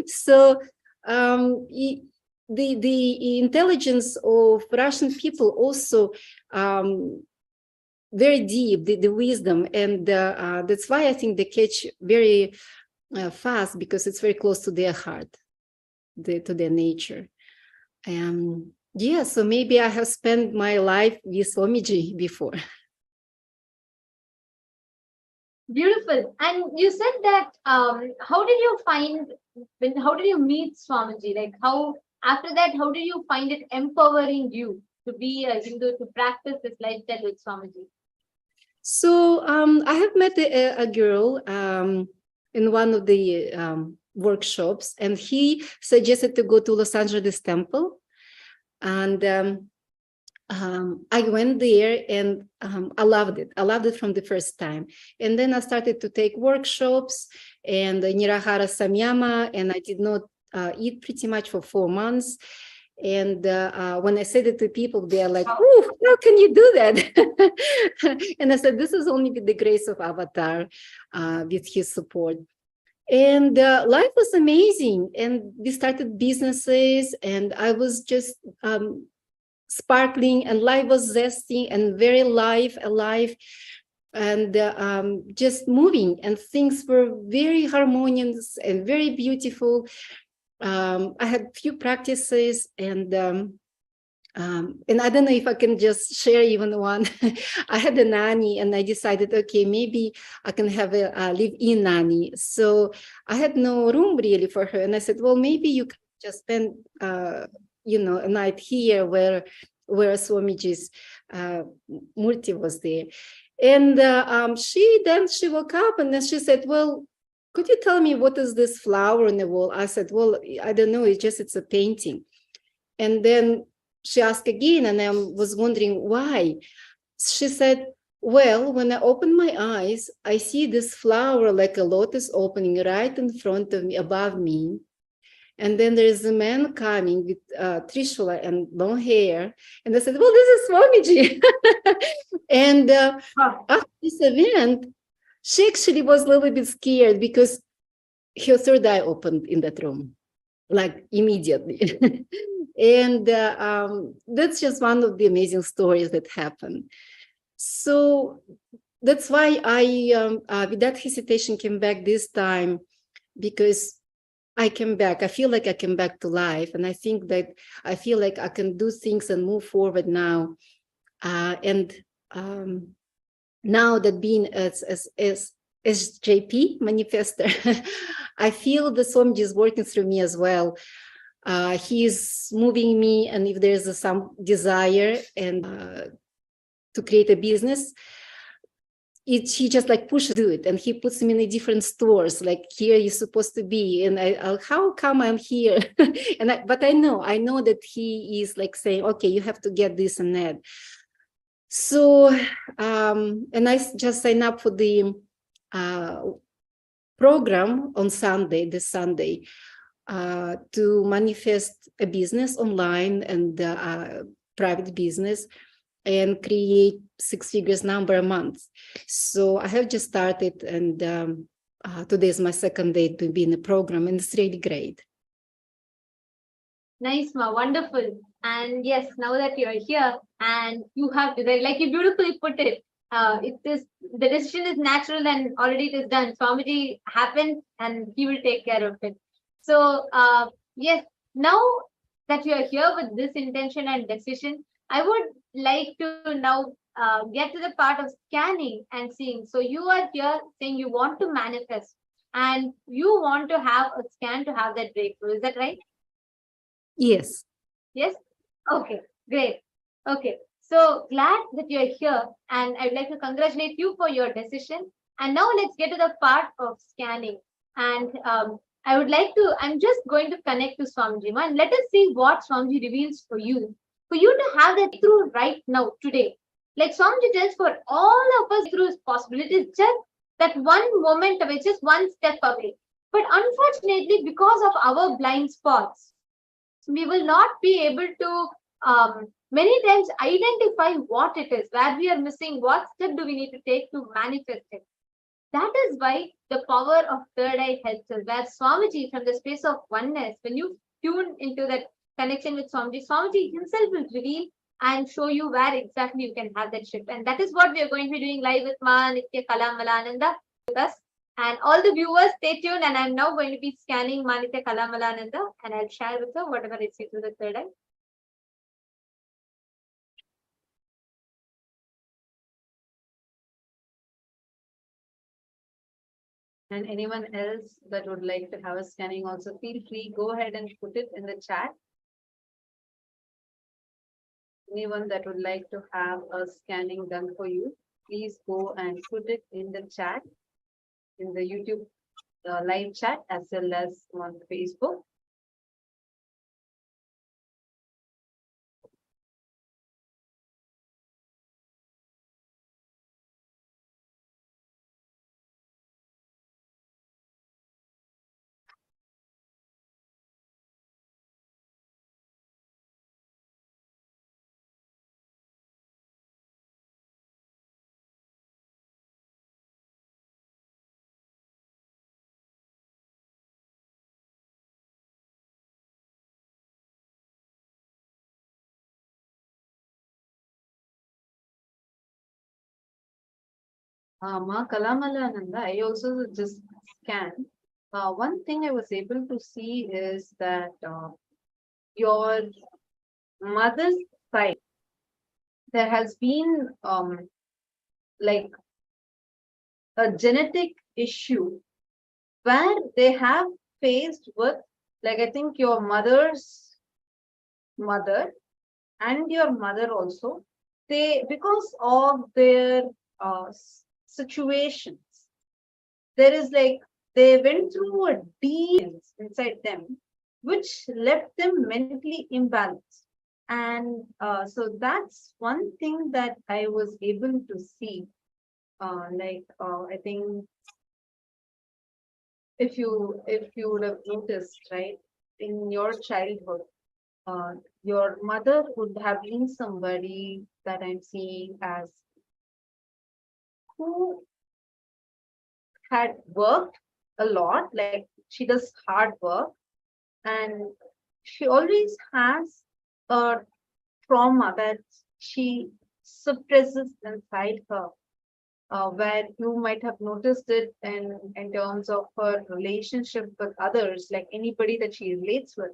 Speaker 16: So the intelligence of Russian people also very deep, the wisdom. And that's why I think they catch very fast, because it's very close to their heart, to their nature. Yeah, so maybe I have spent my life with Swamiji before.
Speaker 11: Beautiful. And you said that, how did you meet Swamiji? Like after that, how did you find it empowering you to be a Hindu, to practice this lifestyle with Swamiji?
Speaker 16: So I have met a girl in one of the workshops, and he suggested to go to Los Angeles temple. And I went there, and I loved it. I loved it from the first time. And then I started to take workshops and Nirahara Samyama, and I did not eat pretty much for 4 months. And when I said it to people, they're like, "Oh, how can you do that?" And I said, "This is only with the grace of Avatar, with his support." And life was amazing. And we started businesses, and I was just sparkling, and life was zesty and very alive, and just moving. And things were very harmonious and very beautiful. I had few practices, and I don't know if I can just share even one. I had a nanny, and I decided, okay, maybe I can have a live-in nanny. So I had no room really for her, and I said, well, maybe you can just spend, a night here where Swamiji's Murthy was there. And she woke up, and then she said, well, could you tell me what is this flower on the wall? I said, well, I don't know, it's a painting. And then she asked again, and I was wondering why. She said, well, when I open my eyes, I see this flower like a lotus opening right in front of me, above me. And then there's a man coming with trishula and long hair. And I said, well, this is Swamiji. And after this event, she actually was a little bit scared, because her third eye opened in that room, like immediately. And that's just one of the amazing stories that happened. So that's why I, with that hesitation, came back this time, because I came back. I feel like I came back to life. And I think that I feel like I can do things and move forward now. Now that being as JP manifester, I feel the Swamiji is working through me as well. He's moving me, and if there's some desire and to create a business, he just like pushes to do it, and he puts me in a different stores. Like, here you're supposed to be, and how come I'm here? But I know that he is like saying, okay, you have to get this and that. So, and I just signed up for the program on this Sunday, to manifest a business online and private business, and create 6 figures number a month. So I have just started, and today is my second day to be in the program, and it's really great.
Speaker 11: Nice, Ma, wonderful. And yes, now that you're here and you have to, like you beautifully put it, the decision is natural and already it is done. Swamiji happened and he will take care of it. So yes, now that you are here with this intention and decision, I would like to now get to the part of scanning and seeing. So you are here saying you want to manifest and you want to have a scan to have that breakthrough. Is that right?
Speaker 16: Yes.
Speaker 11: Yes? Okay, great. Okay. So glad that you're here, and I'd like to congratulate you for your decision. And now let's get to the part of scanning. And I'm just going to connect to Swamiji, and let us see what Swamiji reveals for you to have that through right now, today. Like Swamiji tells, for all of us, through is possible. It is just that one moment away, just one step away. But unfortunately, because of our blind spots, we will not be able to many times identify what it is, where we are missing, what step do we need to take to manifest it. That is why the power of third eye helps us, where Swamiji, from the space of oneness, when you tune into that connection with Swamiji, Swamiji himself will reveal and show you where exactly you can have that shift. And that is what we are going to be doing live with Ma Nitya Kalamalananda with us. And all the viewers, stay tuned. And I'm now going to be scanning Ma Nitya Kalamalananda, and I'll share with her whatever I see through the third eye. And anyone else that would like to have a scanning also, feel free, go ahead and put it in the chat. Anyone that would like to have a scanning done for you, please go and put it in the chat, in the YouTube live chat, as well as on Facebook. Ma Kalamalananda, I also just scanned. One thing I was able to see is that your mother's side, there has been like a genetic issue where they have faced with, like, I think your mother's mother and your mother also, they, because of their situations, there is like, they went through a deep inside them, which left them mentally imbalanced. And so that's one thing that I was able to see. I think if you would have noticed, right, in your childhood, your mother would have been somebody that I'm seeing as who had worked a lot, like she does hard work, and she always has a trauma that she suppresses inside her, where you might have noticed it in terms of her relationship with others, like anybody that she relates with.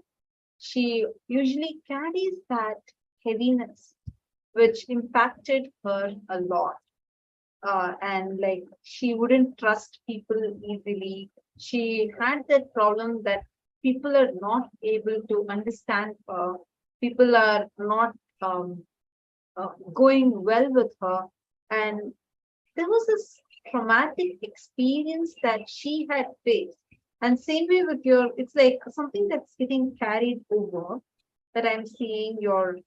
Speaker 11: She usually carries that heaviness, which impacted her a lot. And like, she wouldn't trust people easily. She had that problem that people are not able to understand her. People are not going well with her. And there was this traumatic experience that she had faced. And same way with your, it's like something that's getting carried over, that I'm seeing your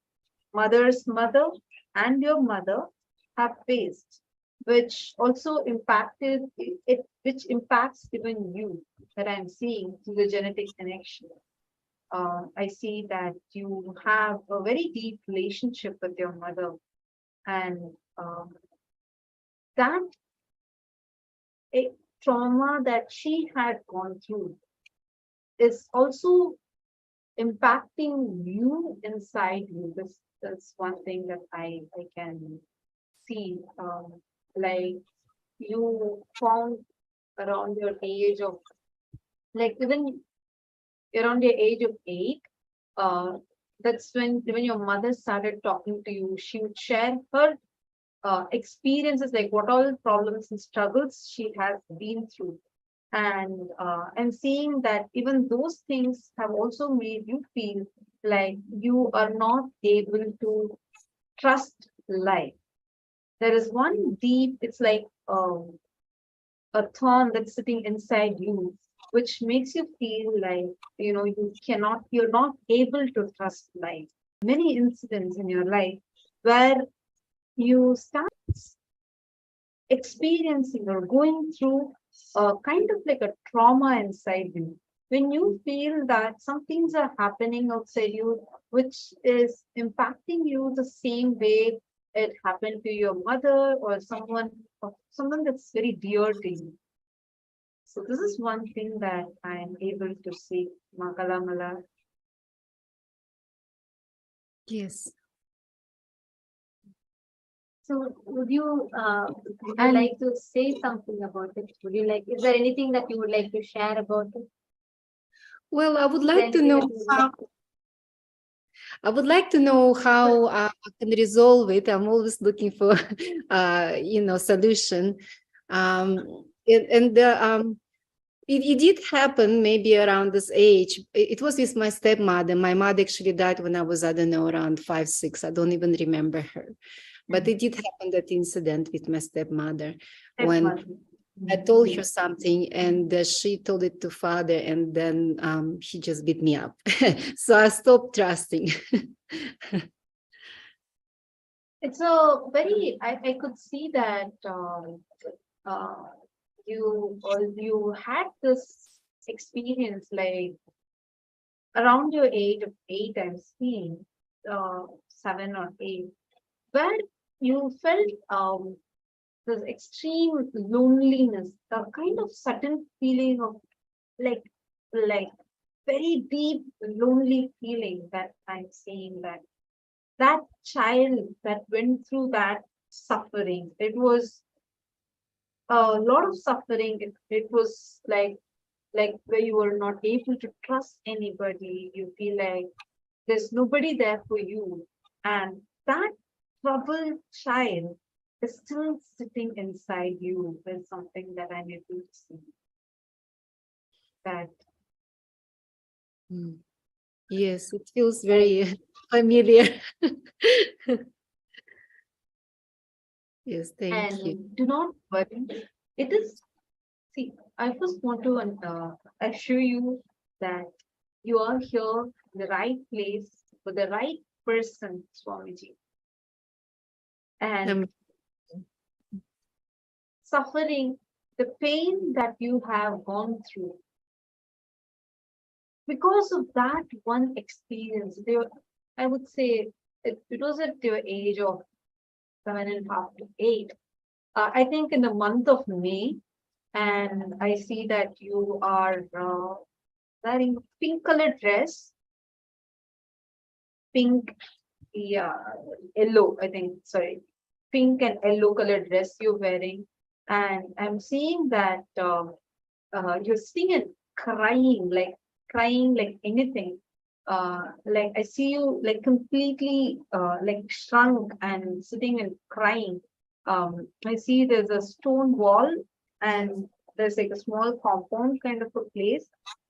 Speaker 11: mother's mother and your mother have faced, which also impacted it, which impacts even you, that I'm seeing through the genetic connection. I see that you have a very deep relationship with your mother, and that a trauma that she had gone through is also impacting you inside you. That's one thing that I can see. Like, you found around your age of, like, even around the age of 8, that's when your mother started talking to you. She would share her experiences, like what all problems and struggles she has been through. And I'm seeing that even those things have also made you feel like you are not able to trust
Speaker 10: life. There is one deep, it's like a thorn that's sitting inside you, which makes you feel like, you're not able to trust life. Many incidents in your life where you start experiencing or going through a kind of like a trauma inside you. When you feel that some things are happening outside you, which is impacting you the same way it happened to your mother or someone that's very dear to you. So this is one thing that I am able to see, Makalamala.
Speaker 16: Yes.
Speaker 11: So would you like to say something about it? Would you like, is there anything that you would like to share about it?
Speaker 16: Well, I would like to know how. I would like to know how I can resolve it. I'm always looking for, solution. It did happen maybe around this age. It was with my stepmother. My mother actually died when I was, I don't know, around 5, 6. I don't even remember her. But it did happen, that incident with my stepmother, when I told her something and she told it to father, and then he just beat me up. So I stopped trusting.
Speaker 10: It's a very, I could see that you had this experience like around your age of 8, I'm seeing 7 or 8, where you felt this extreme loneliness, a kind of sudden feeling of like very deep lonely feeling that I'm seeing, that child that went through that suffering. It was a lot of suffering. It was like where you were not able to trust anybody. You feel like there's nobody there for you, and that troubled child is still sitting inside you is something that I'm able to see. That
Speaker 16: Yes, it feels very familiar. Yes, thank
Speaker 10: and
Speaker 16: you.
Speaker 10: do not worry. It is, see, I first want to assure you that you are here in the right place for the right person, Swamiji. And suffering, the pain that you have gone through, because of that one experience, I would say it was at your age of 7.5 to 8. I think in the month of May, and I see that you are wearing pink colored dress, pink, yeah, yellow, I think, sorry, pink and yellow colored dress you're wearing. And I'm seeing that you're sitting and crying like anything. Like I see you like completely like shrunk and sitting and crying. I see there's a stone wall and there's like a small compound kind of a place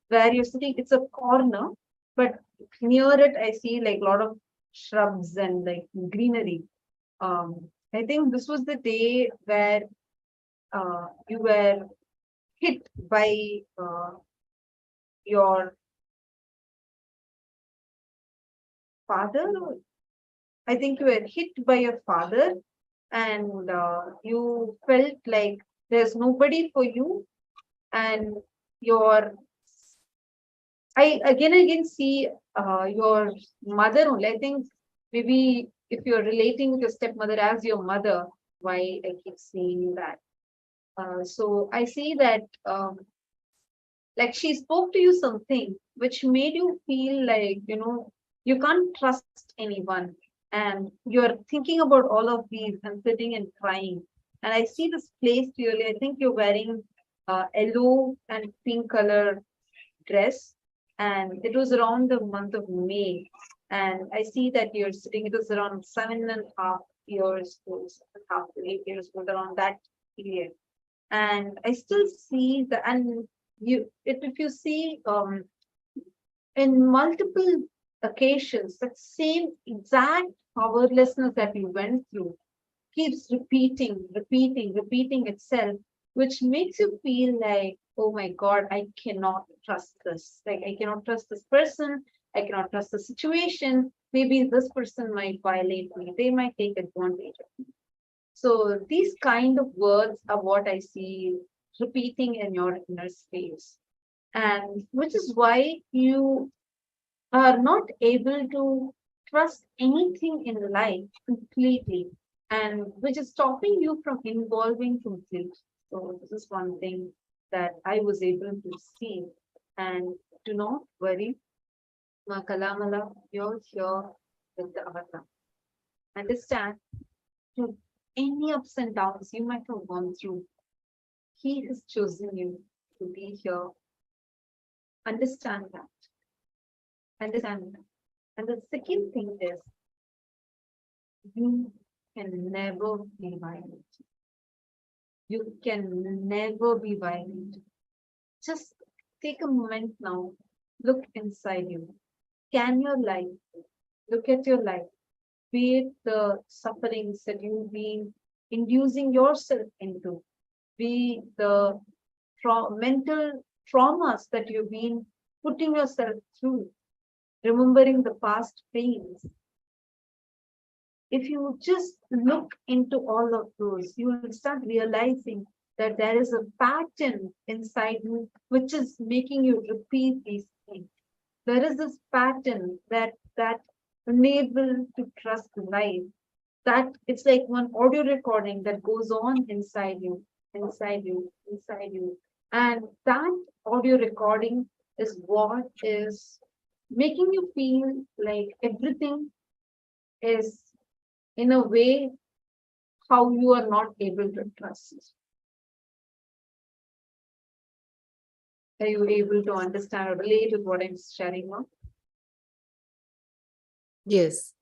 Speaker 10: where you're sitting. It's a corner, but near it I see like a lot of shrubs and like greenery. I think this was the day where you were hit by your father. I think you were hit by your father, and you felt like there's nobody for you, and I again see your mother only. I think maybe if you're relating with your stepmother as your mother, why I keep seeing that. So I see that like she spoke to you something which made you feel like, you can't trust anyone. And you're thinking about all of these and sitting and crying. And I see this place clearly. I think you're wearing yellow and pink color dress. And it was around the month of May. And I see that you're sitting, it was around 7.5 years old, 7.5 to 8 years old, around that period. And I still see the, and if you see in multiple occasions, that same exact powerlessness that we went through keeps repeating itself, which makes you feel like, oh my God, I cannot trust this. Like, I cannot trust this person. I cannot trust the situation. Maybe this person might violate me. They might take advantage of me. So these kind of words are what I see repeating in your inner space. And which is why you are not able to trust anything in life completely, and which is stopping you from involving completely. So this is one thing that I was able to see. And do not worry, Makalamala, you're here with the avatar. Understand, through any ups and downs you might have gone through, he has chosen you to be here. Understand that. Understand that. And the second thing is, you can never be violent. You can never be violent. Just take a moment now. Look inside you. Scan your life. Look at your life. Be it the sufferings that you've been inducing yourself into, be the mental traumas that you've been putting yourself through, remembering the past pains. If you just look into all of those, you will start realizing that there is a pattern inside you which is making you repeat these things. There is this pattern that unable to trust life, that it's like one audio recording that goes on inside you. And that audio recording is what is making you feel like everything is in a way how you are not able to trust. Are you able to understand or relate with what I'm sharing now?
Speaker 16: Yes.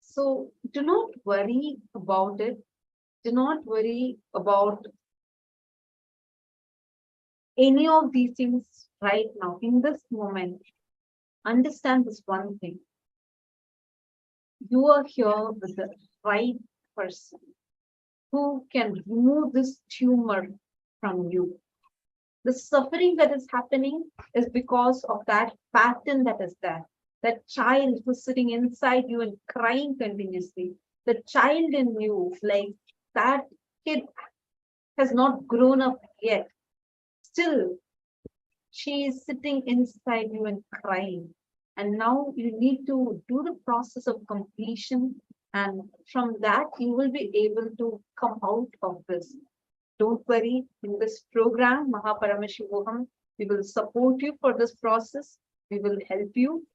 Speaker 10: So do not worry about it. Do not worry about any of these things right now. In this moment, understand this one thing. You are here with the right person who can remove this tumor from you. The suffering that is happening is because of that pattern that is there. That child who's sitting inside you and crying continuously. The child in you, like that kid has not grown up yet. Still, she is sitting inside you and crying. And now you need to do the process of completion. And from that, you will be able to come out of this. Don't worry, in this program, Paramashivam, we will support you for this process. We will help you.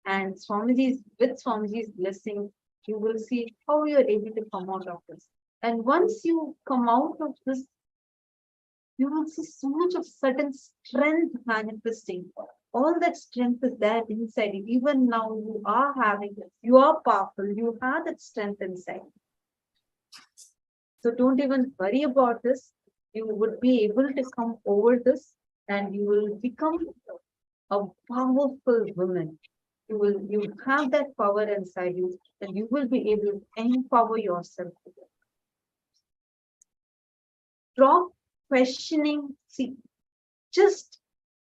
Speaker 10: And with Swamiji's blessing, you will see how you are able to come out of this. And once you come out of this, you will see so much of sudden strength manifesting. All that strength is there inside you. Even now, you are having it. You are powerful. You have that strength inside. So don't even worry about this. You would be able to come over this, and you will become a powerful woman. You have that power inside you, and you will be able to empower yourself. Drop questioning. See, just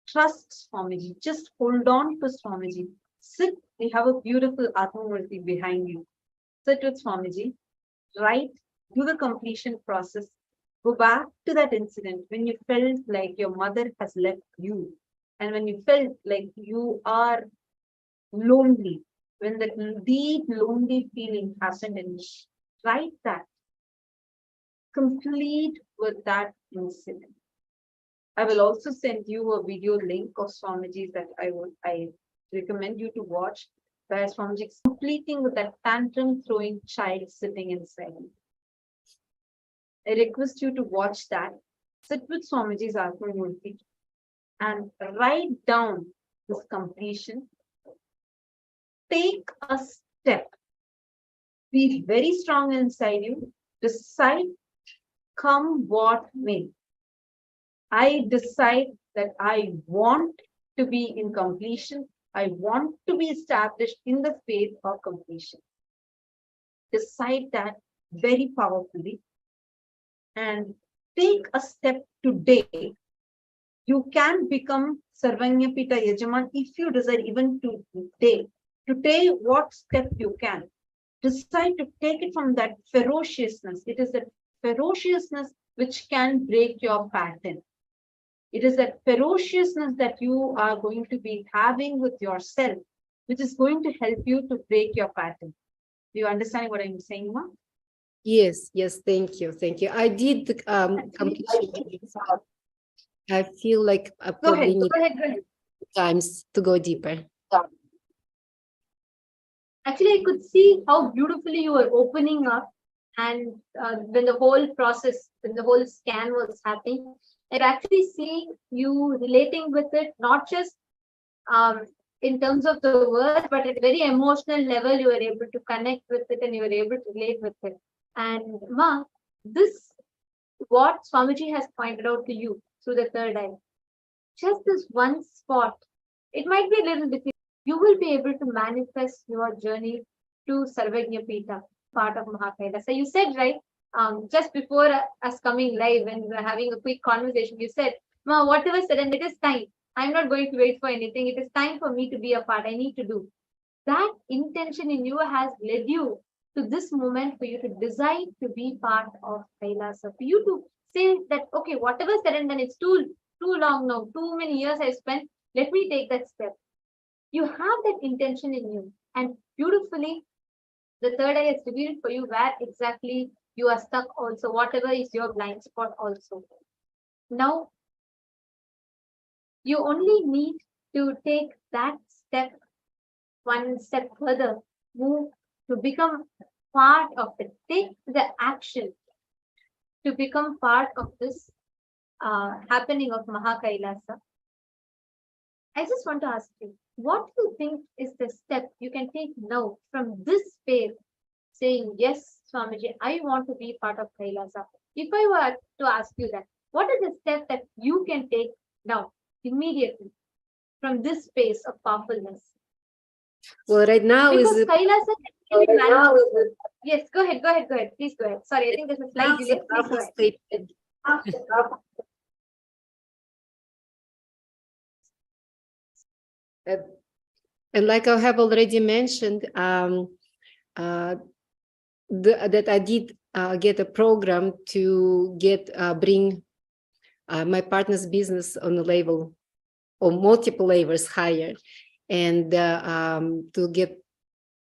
Speaker 10: trust Swamiji. Just hold on to Swamiji. Sit. We have a beautiful Murthy behind you. Sit with Swamiji. Write. Do the completion process. Go back to that incident when you felt like your mother has left you, and when you felt like you are lonely, when the deep lonely feeling happened in you. Write that. Complete with that incident. I will also send you a video link of Swamiji's that I recommend you to watch, where Swamiji is completing with that tantrum throwing child sitting inside him. I request you to watch that. Sit with Swamiji's Murthy and write down this completion. Take a step. Be very strong inside you. Decide, come what may. I decide that I want to be in completion. I want to be established in the faith of completion. Decide that very powerfully and take a step today. You can become Sarvanyapita Yajaman if you decide even today. Today, what step you can. Decide to take it from that ferociousness. It is that ferociousness which can break your pattern. It is that ferociousness that you are going to be having with yourself, which is going to help you to break your pattern. Do you understand what I'm saying, Ma?
Speaker 16: Yes, thank you. I did completion. I feel like I probably need times to go deeper.
Speaker 11: Actually, I could see how beautifully you were opening up, and when the whole process, when the whole scan was happening, I actually see you relating with it, not just in terms of the words, but at a very emotional level, you were able to connect with it and you were able to relate with it. And Ma, this what Swamiji has pointed out to you through the third eye, just this one spot, it might be a little difficult. You will be able to manifest your journey to Sarvajñapita, part of Mahakaila. So you said, right, just before us coming live and we were having a quick conversation, you said, Ma, whatever said, and it is time. I'm not going to wait for anything. It is time for me to be a part. I need to do. That intention in you has led you to this moment for you to decide to be part of Kailasa. For you to say that, okay, whatever said and done, it's too long now, too many years I spent. Let me take that step. You have that intention in you, and beautifully, the third eye is revealed for you where exactly you are stuck also, whatever is your blind spot also. Now, you only need to take that step, one step further, move to become part of it. Take the action to become part of this happening of Mahakailasa. I just want to ask you, what do you think is the step you can take now from this space, saying, yes, Swamiji, I want to be part of Kailasa? If I were to ask you that, what is the step that you can take now, immediately, from this space of powerfulness?
Speaker 16: Well, right now
Speaker 11: because
Speaker 16: is
Speaker 11: Kailasa can be managed. Yes, go ahead. Please go ahead. Sorry, I think there's a slight delay. Please go ahead.
Speaker 16: And like I have already mentioned, that I did get a program to bring my partner's business on a level or multiple levels higher, and to get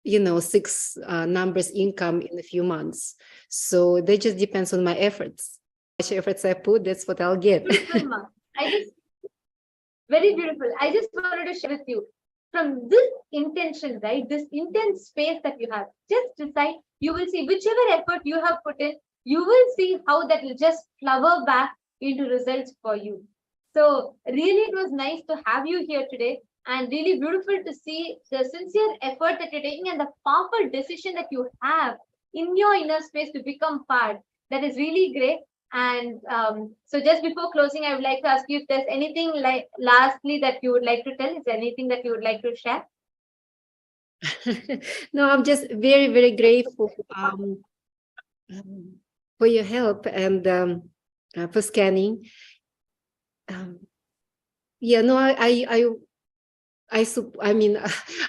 Speaker 16: 6 numbers income in a few months. So that just depends on my efforts. How much efforts I put, that's what I'll get.
Speaker 11: Very beautiful. I just wanted to share with you from this intention, right? This intense space that you have, just decide, you will see whichever effort you have put in, you will see how that will just flower back into results for you. So really, it was nice to have you here today, and really beautiful to see the sincere effort that you're taking and the powerful decision that you have in your inner space to become part. That is really great. And so just before closing, I would like to ask you if there's anything lastly that you would like to tell. Is there anything that you would like to share?
Speaker 16: No, I'm just very, very grateful for your help and for scanning. I mean,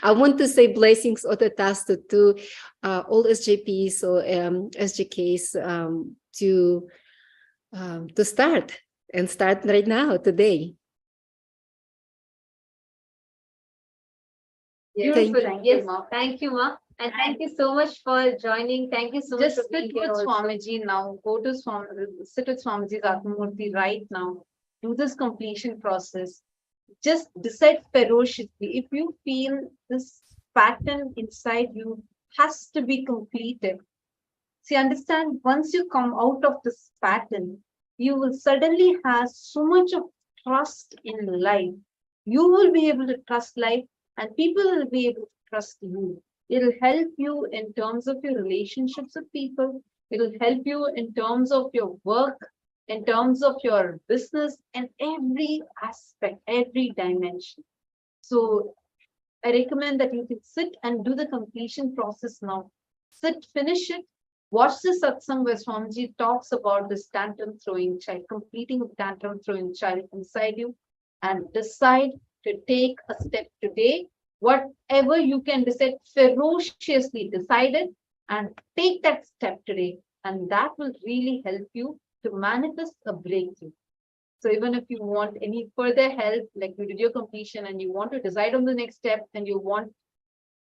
Speaker 16: I want to say blessings or the task to all SJPs or SJKs to start right now, today.
Speaker 11: Beautiful. Yes, thank you, Ma. And thank you so much for joining. Thank you so much.
Speaker 10: Just sit with Swamiji now. Go to sit with Swamiji's Murthy right now. Do this completion process. Just decide ferociously. If you feel this pattern inside you has to be completed. See, understand, once you come out of this pattern, you will suddenly have so much of trust in life. You will be able to trust life, and people will be able to trust you. It will help you in terms of your relationships with people. It will help you in terms of your work, in terms of your business, and every aspect, every dimension. So I recommend that you can sit and do the completion process now. Sit, finish it. Watch the satsang where Swamiji talks about this tantrum throwing child, completing the tantrum throwing child inside you, and decide to take a step today. Whatever you can decide, ferociously decide it and take that step today. And that will really help you to manifest a breakthrough. So even if you want any further help, like you did your completion and you want to decide on the next step and you want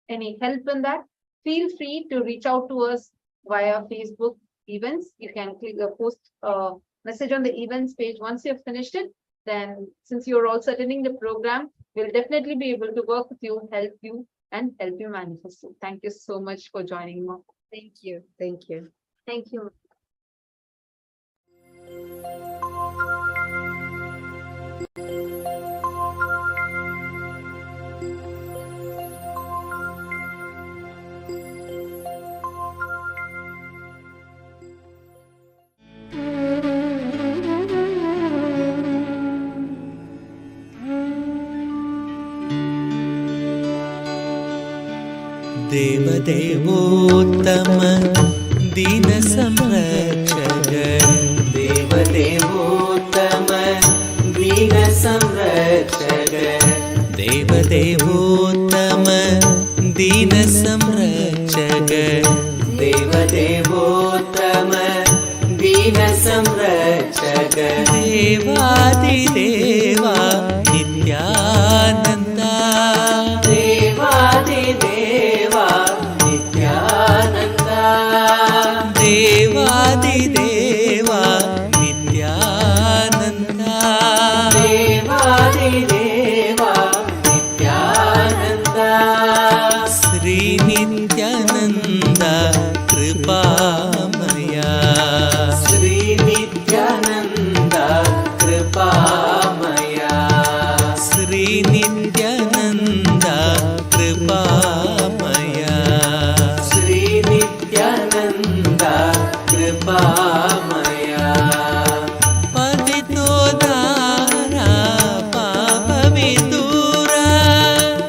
Speaker 10: any help in that, feel free to reach out to us via Facebook events. You can click post a message on the events page. Once you've finished it, then since you're also attending the program, we'll definitely be able to work with you, help you, and help you manifest. So thank you so much for joining me.
Speaker 16: Thank you. Thank you.
Speaker 10: Thank you.
Speaker 12: देवदेवोत्तम दीन संरक्षक देवदेवोत्तम दीन संरक्षक देवदेवोत्तम दीन संरक्षक देवदेवोत्तम दीन संरक्षक देवादिदेवा नित्यानन्दा देवादिदेवा नित्यानन्दा देवादिदेवा नित्यानन्दा देवादिदेवा नित्यानन्दा श्री नित्यानन्दा कृपामया श्री नित्यानन्दा कृपामया श्री नित्यानन्दा कृपामया श्री नित्यानन्दा कृपामया पतितोद्धारा पापविदूरा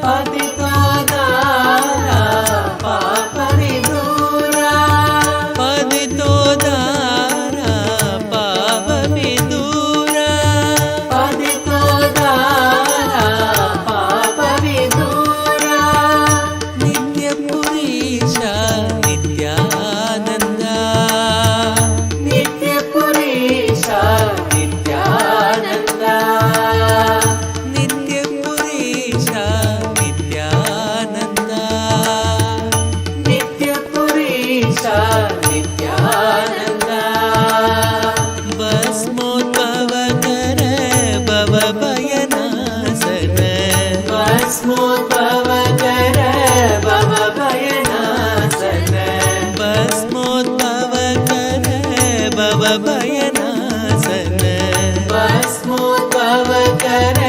Speaker 12: पतितोद्धारा पापविदूरा पतितोद्धारा पापविदूरा पतितोद्धारा पापविदूरा नित्यपुरीशा नित्यानन्दा नित्यपुरीशा नित्यानन्दा नित्यपुरीशा नित्यानन्दा नित्यपुरीशा नित्यानन्दा भस्मोद्भवकर भवभयनाशन भस्मोद्भवकर भवभयनाशन भस्मोद्भवकर भवभयनाशन भस्मोद्भवकर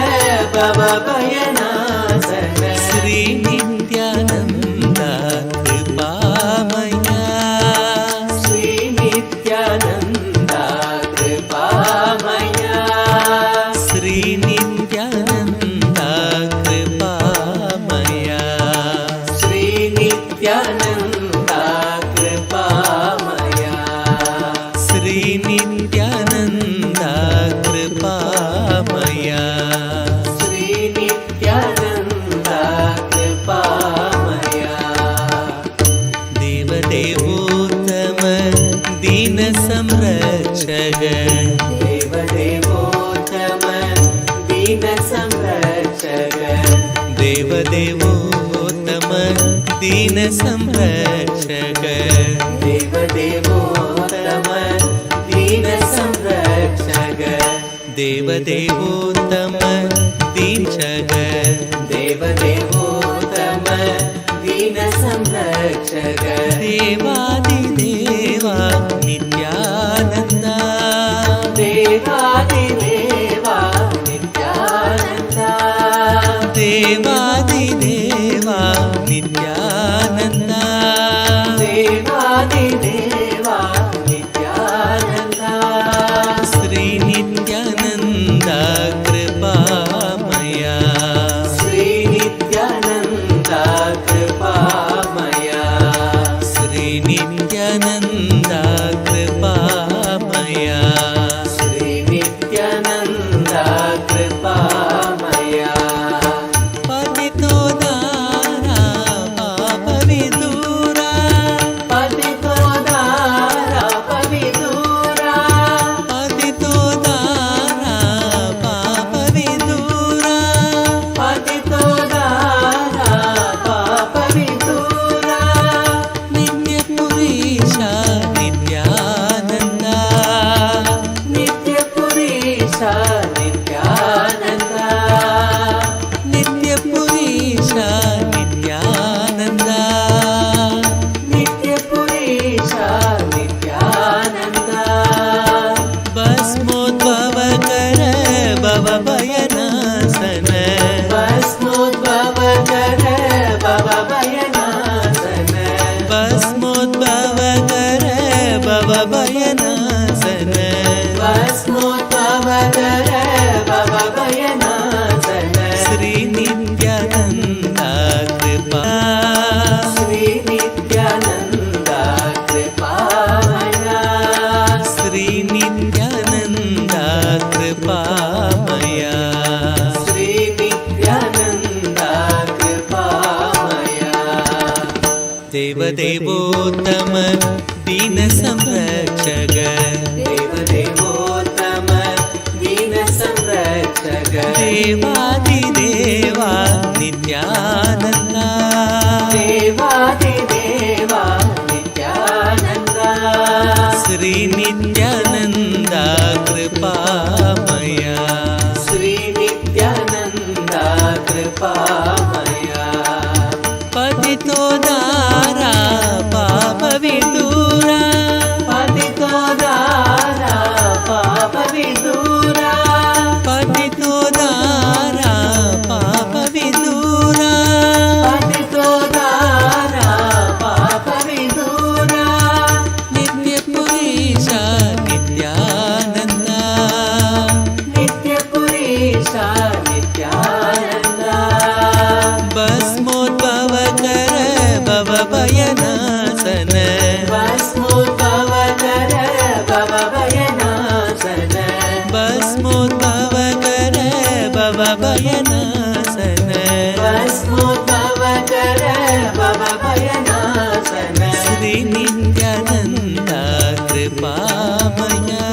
Speaker 12: भवभयनाशन श्री नित्यानन्दा कृपामया श्री नित्यानन्दा कृपामया श्री नित्यानन्दा कृपामया श्री नित्यानन्दा कृपामया श्री नित्यानन्दा कृपामया श्री नित्यानन्दा कृपामया देवदेवोत्तम दीन संरक्षक देवदेवोत्तम दीन संरक्षक देवदेवोत्तम दीन संरक्षक देवदेवोत्तम दीन संरक्षक देवदेवोत्तम दीक्षक देवदेवोत्तम दीन संरक्षक देवादिदेवा Nityananda देवादिदेवा Nityananda देवादिदेवा Nityananda देवादिदेवा Nityananda Shri Nityananda कृपामया Shri Nityananda Nithyananda Kripamaya. Sri Nithyananda Kripamaya. Patito Dara Papa Vidura. Patito Dara Papa Vidura. Patito Dara Papa Vidura. Patito Dara Papa Vidura. Nitya Purisha Nithyananda. Nitya Purisha Nithyananda. Nitya Purisha Nithyananda. Nitya Purisha Nithyananda. Basmodbhava kara Bhava Bhayanasana. Basmodbhava kara Bhava Bhayanasana. Basmodbhava kara Bhava Bhayanasana. Basmodbhava kara Bhava Bhayanasana. Sri Nithyananda Kripa. Sri Nithyananda Kripamaya. Sri Nithyananda Kripamaya. Sri Nithyananda Kripamaya. Deva Devottama Dina Samrakshaka. Deva Devottama Dina Samrakshaka. Devadi Deva Nithyananda. Devadi Deva Nithyananda. Sri Nithyananda Kripamaya. Sri Nithyananda Kripamaya. Patito Dara Papa Vidura. Patito Dara Papa Vidura. Patito Dara Papa Vidura. Patito Dara Papa Vidura. Nitya Purisha Nithyananda. Nitya Purisha Nithyananda. Basmodbhava kara Bhava Bhayanasana. Basmodbhava kara Bhava Bhayanasana. Basmodbhava kara Bhava Bhayanasana. Basmodbhava kara Bhava Bhayanasana. Sri Nithyananda Kripamaya.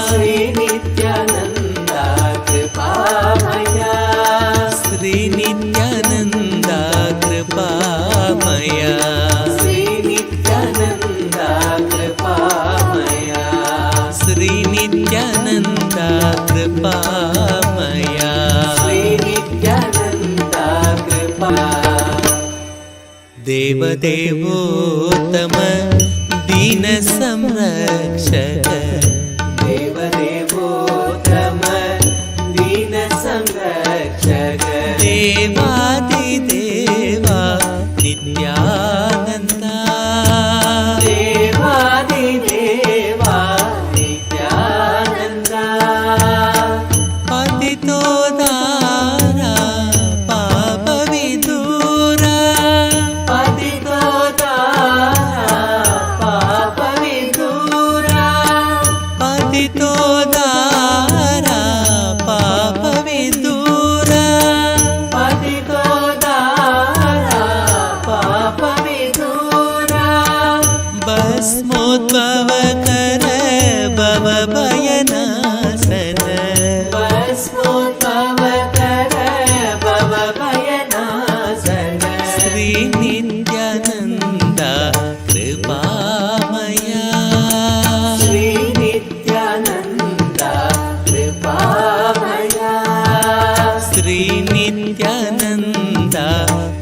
Speaker 12: Sri Nithyananda Kripamaya. Sri Nithyananda Kripamaya. Sri Nithyananda Kripamaya. Sri Nithyananda Kripamaya. Sri Nithyananda Kripamaya. Deva Devottama Dina Samrakshaka. Deva Devottama Dina Samrakshaka. Devadi Deva Nithyananda. Devadi Deva Nithyananda. Patito Dara Papa Vidura. Patito Dara Papa Vidura. Patito Dara Papa Vidura. Patito Dara Papa Vidura. Basmodbhava kara Bhava Bhayanasana. Basmodbhava kara Bhava Bhayanasana. Sri Nithyananda Kripamaya. Sri Nithyananda Kripamaya. Sri Nithyananda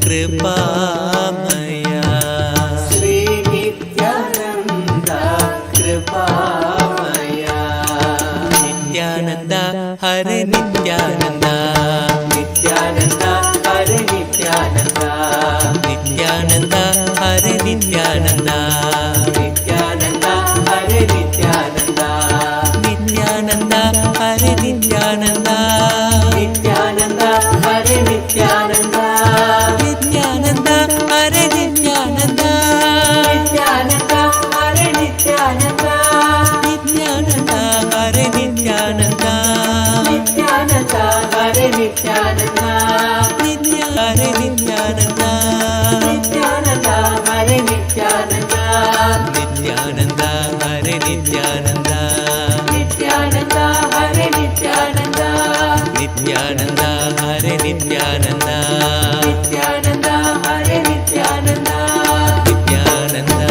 Speaker 12: Kripamaya. Sri Nithyananda Kripamaya. Nithyananda Hare Nithyananda. Nithyananda Hare Nithyananda. Nithyananda Hare Nithyananda. Nithyananda Hare Nithyananda. Nithyananda Hare Nithyananda. Nithyananda Hare Nithyananda. Nithyananda Hare Nithyananda. Nithyananda Hare Nithyananda, Hare Nithyananda, Nithyananda, Hare Nithyananda, Nithyananda, Hare Nithyananda, Nithyananda, Hare Nithyananda, Nithyananda, Hare Nithyananda, Nithyananda, Hare Nithyananda, Nithyananda.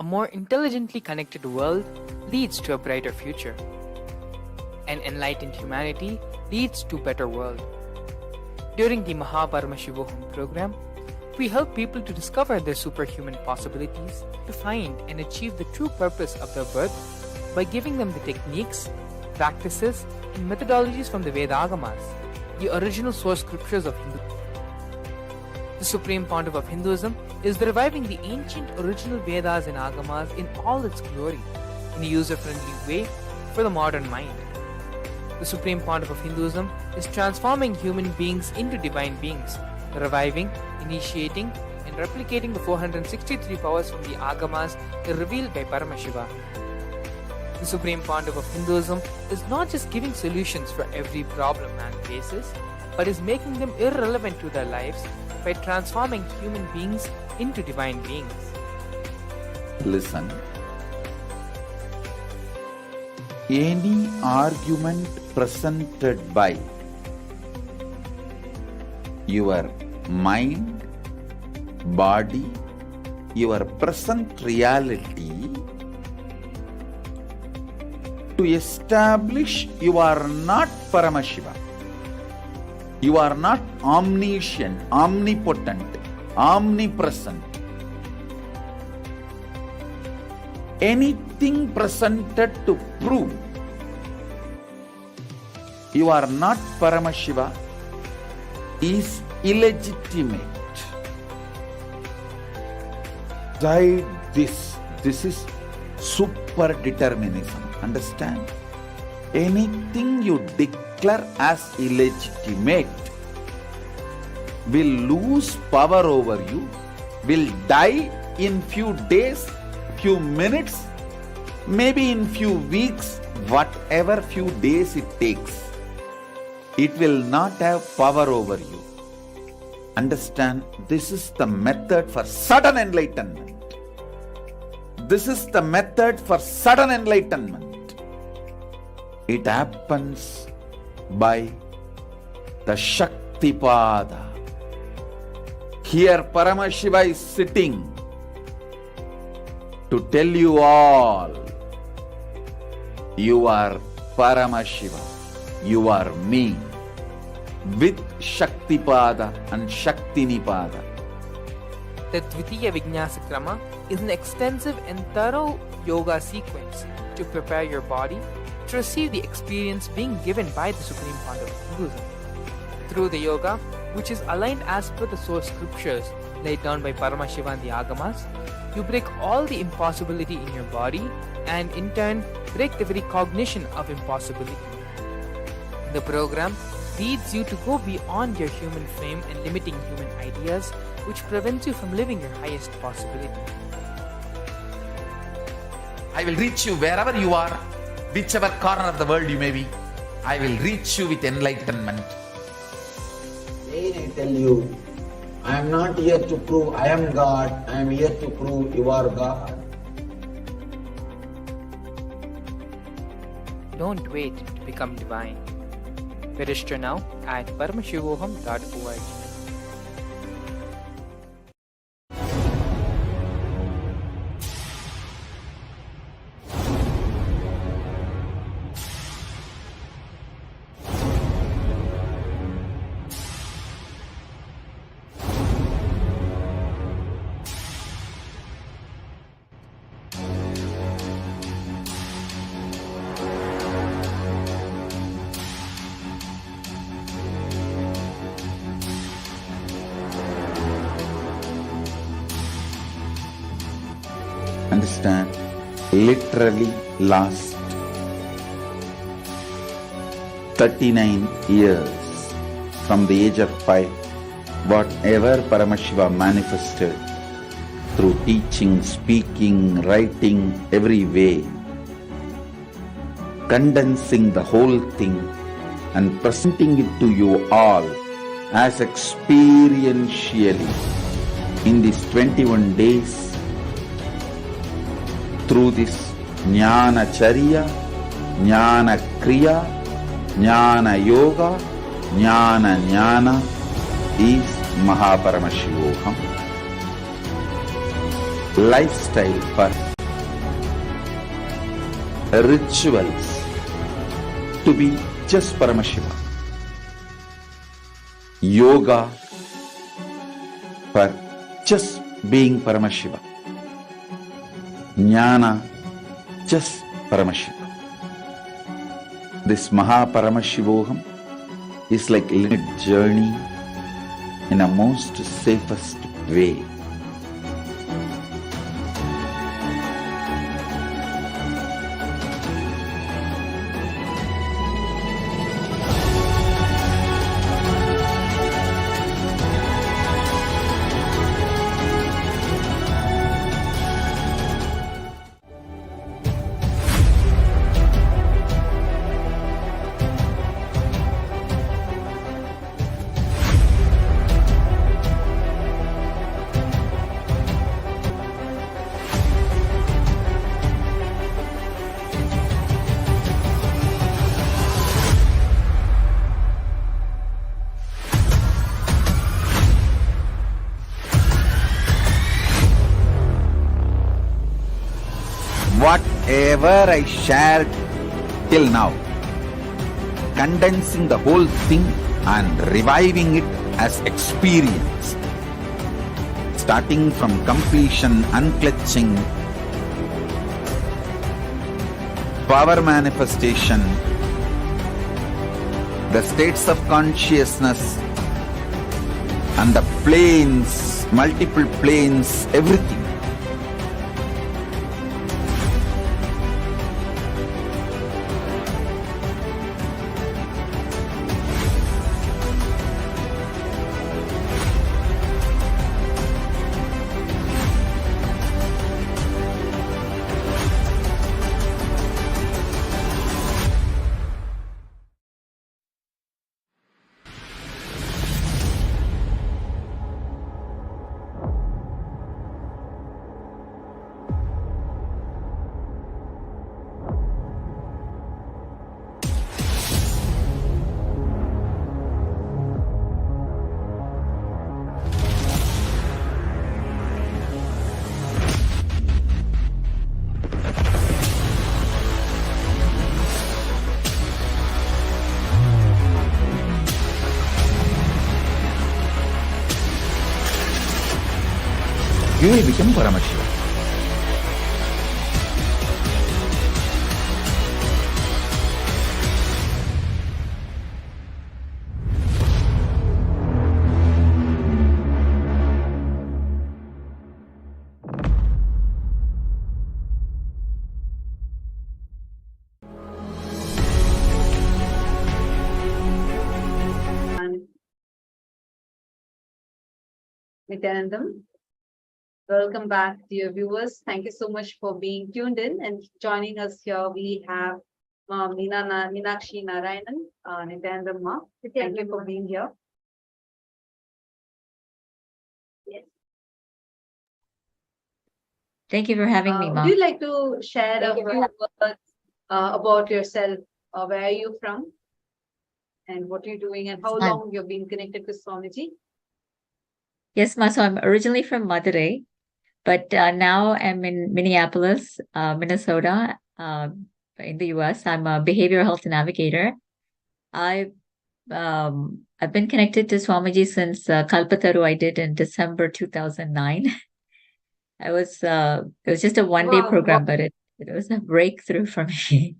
Speaker 3: A more intelligently connected world leads to a brighter future. An enlightened humanity leads to a better world. During the Paramashivam program, we help people to discover their superhuman possibilities, to find and achieve the true purpose of their birth by giving them the techniques, practices, and methodologies from the Vedagamas, the original source scriptures of Hinduism. The Supreme Pontiff of Hinduism is reviving the ancient original Vedas and Agamas in all its glory, in a user-friendly way for the modern mind. The Supreme Pontiff of Hinduism is transforming human beings into divine beings, reviving, initiating, and replicating the 463 powers from the Agamas revealed by Paramashivam. The Supreme Pontiff of Hinduism is not just giving solutions for every problem man faces, but is making them irrelevant to their lives by transforming human beings into divine beings.
Speaker 2: Listen. Any argument presented by your mind, body, your present reality to establish you are not Paramashivam. You are not omniscient, omnipotent, omnipresent. anything presented to prove you are not Paramashiva is illegitimate. This is super determinism. Understand? Anything you declare as illegitimate will lose power over you, will die in few days, few minutes, maybe in few weeks, whatever few days it takes. It will not have power over you. Understand, this is the method for sudden enlightenment. This is the method for sudden enlightenment. It happens by the Shaktipada. Here Paramashiva is sitting to tell you all, you are Paramashiva, you are me, with Shaktipada and Shaktinipada.
Speaker 3: The Dvitiya Vijnasa Krama is an extensive and thorough yoga sequence to prepare your body to receive the experience being given by the Supreme Founder of Hinduism. Through the yoga, which is aligned as per the source scriptures laid down by Paramashiva and the Agamas, you break all the impossibility in your body and in turn break the very cognition of impossibility. The program leads you to go beyond your human frame and limiting human ideas, which prevents you from living your highest possibility.
Speaker 2: I will reach you wherever you are, whichever corner of the world you may be. I will reach you with enlightenment.
Speaker 5: Again I tell you, I am not here to prove I am God, I am here to prove you are God.
Speaker 3: Don't wait to become divine. Register now at paramashivoham.org.
Speaker 2: Understand, literally last 39 years from the age of 5, whatever Paramashiva manifested through teaching, speaking, writing, every way, condensing the whole thing and presenting it to you all as experientially in these 21 days through this Jnana Charya, Jnana Kriya, Jnana Yoga, Jnana Jnana is Mahaparamashivoham. Lifestyle for rituals to be just Paramashiva. Yoga for just being Paramashiva. Jnana, just Paramashiva. This Mahaparamashivoham is like a little journey in a most safest way. Whatever I shared till now, condensing the whole thing and reviving it as experience, starting from completion, unclutching, power manifestation, the states of consciousness, and the planes, multiple planes, everything. You will become Paramashivam.
Speaker 10: Nithyanandam. Welcome back, dear viewers. Thank you so much for being tuned in and joining us here. We have Meenakshi Narayanan, Nithyanandam Ma. Thank you for being here. Yes.
Speaker 6: Thank you for having me, Ma.
Speaker 10: Would you like to share a few words about yourself? Where are you from? And what are you doing? And how long you've been connected to Swamiji?
Speaker 6: Yes, Ma. So I'm originally from Madurai, but now I'm in Minneapolis, Minnesota, in the US. I'm a behavioral health navigator. I've been connected to Swamiji since Kalpataru I did in December 2009. It was just a one-day program, but it was a breakthrough for me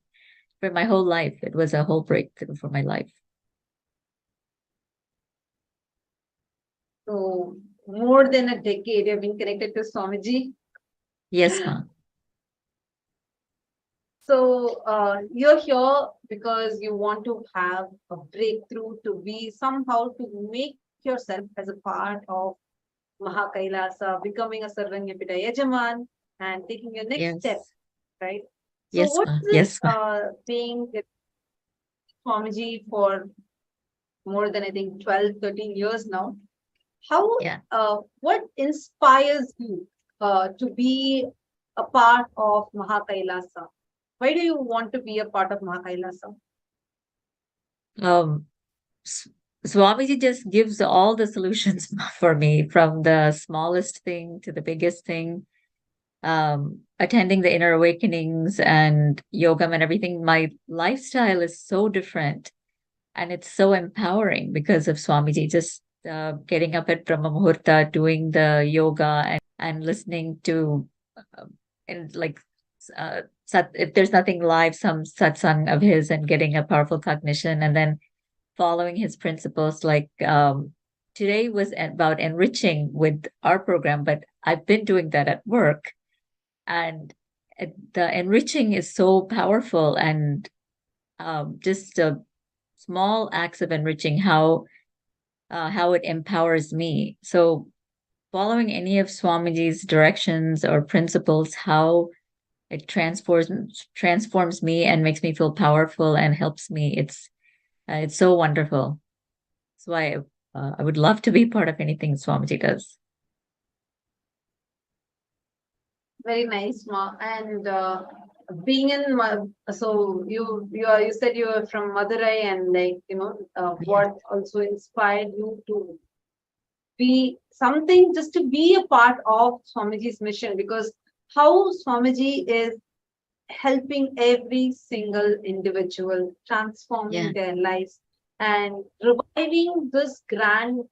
Speaker 6: for my whole life. It was a whole breakthrough for my life.
Speaker 10: So more than a decade you've been connected to Swamiji?
Speaker 6: Yes, ma'am.
Speaker 10: So you're here because you want to have a breakthrough, to be somehow to make yourself as a part of Mahakailasa, becoming a Sarvanyapita Yajaman and taking your next step, right? So
Speaker 6: Yes,
Speaker 10: what
Speaker 6: ma'am.
Speaker 10: is
Speaker 6: Yes, ma'am.
Speaker 10: being with Swamiji for more than I think 12, 13 years now? How, what inspires you to be a part of Mahakailasa? Why do you want to be a part of Mahakailasa?
Speaker 6: Swamiji just gives all the solutions for me, from the smallest thing to the biggest thing. Attending the inner awakenings and yoga and everything, my lifestyle is so different and it's so empowering because of Swamiji. Just getting up at Brahma Muhurta, doing the yoga and listening to if there's nothing live, some satsang of his, and getting a powerful cognition, and then following his principles. Like today was about enriching with our program, but I've been doing that at work, and the enriching is so powerful, and just small acts of enriching, how it empowers me. So following any of Swamiji's directions or principles, how it transforms me and makes me feel powerful and helps me. It's so wonderful. That's why I would love to be part of anything Swamiji does.
Speaker 10: Very nice, Ma. And being in, so you said you were from Madurai, and like what also inspired you to be something, just to be a part of Swamiji's mission, because how Swamiji is helping every single individual, transforming their lives and reviving this grand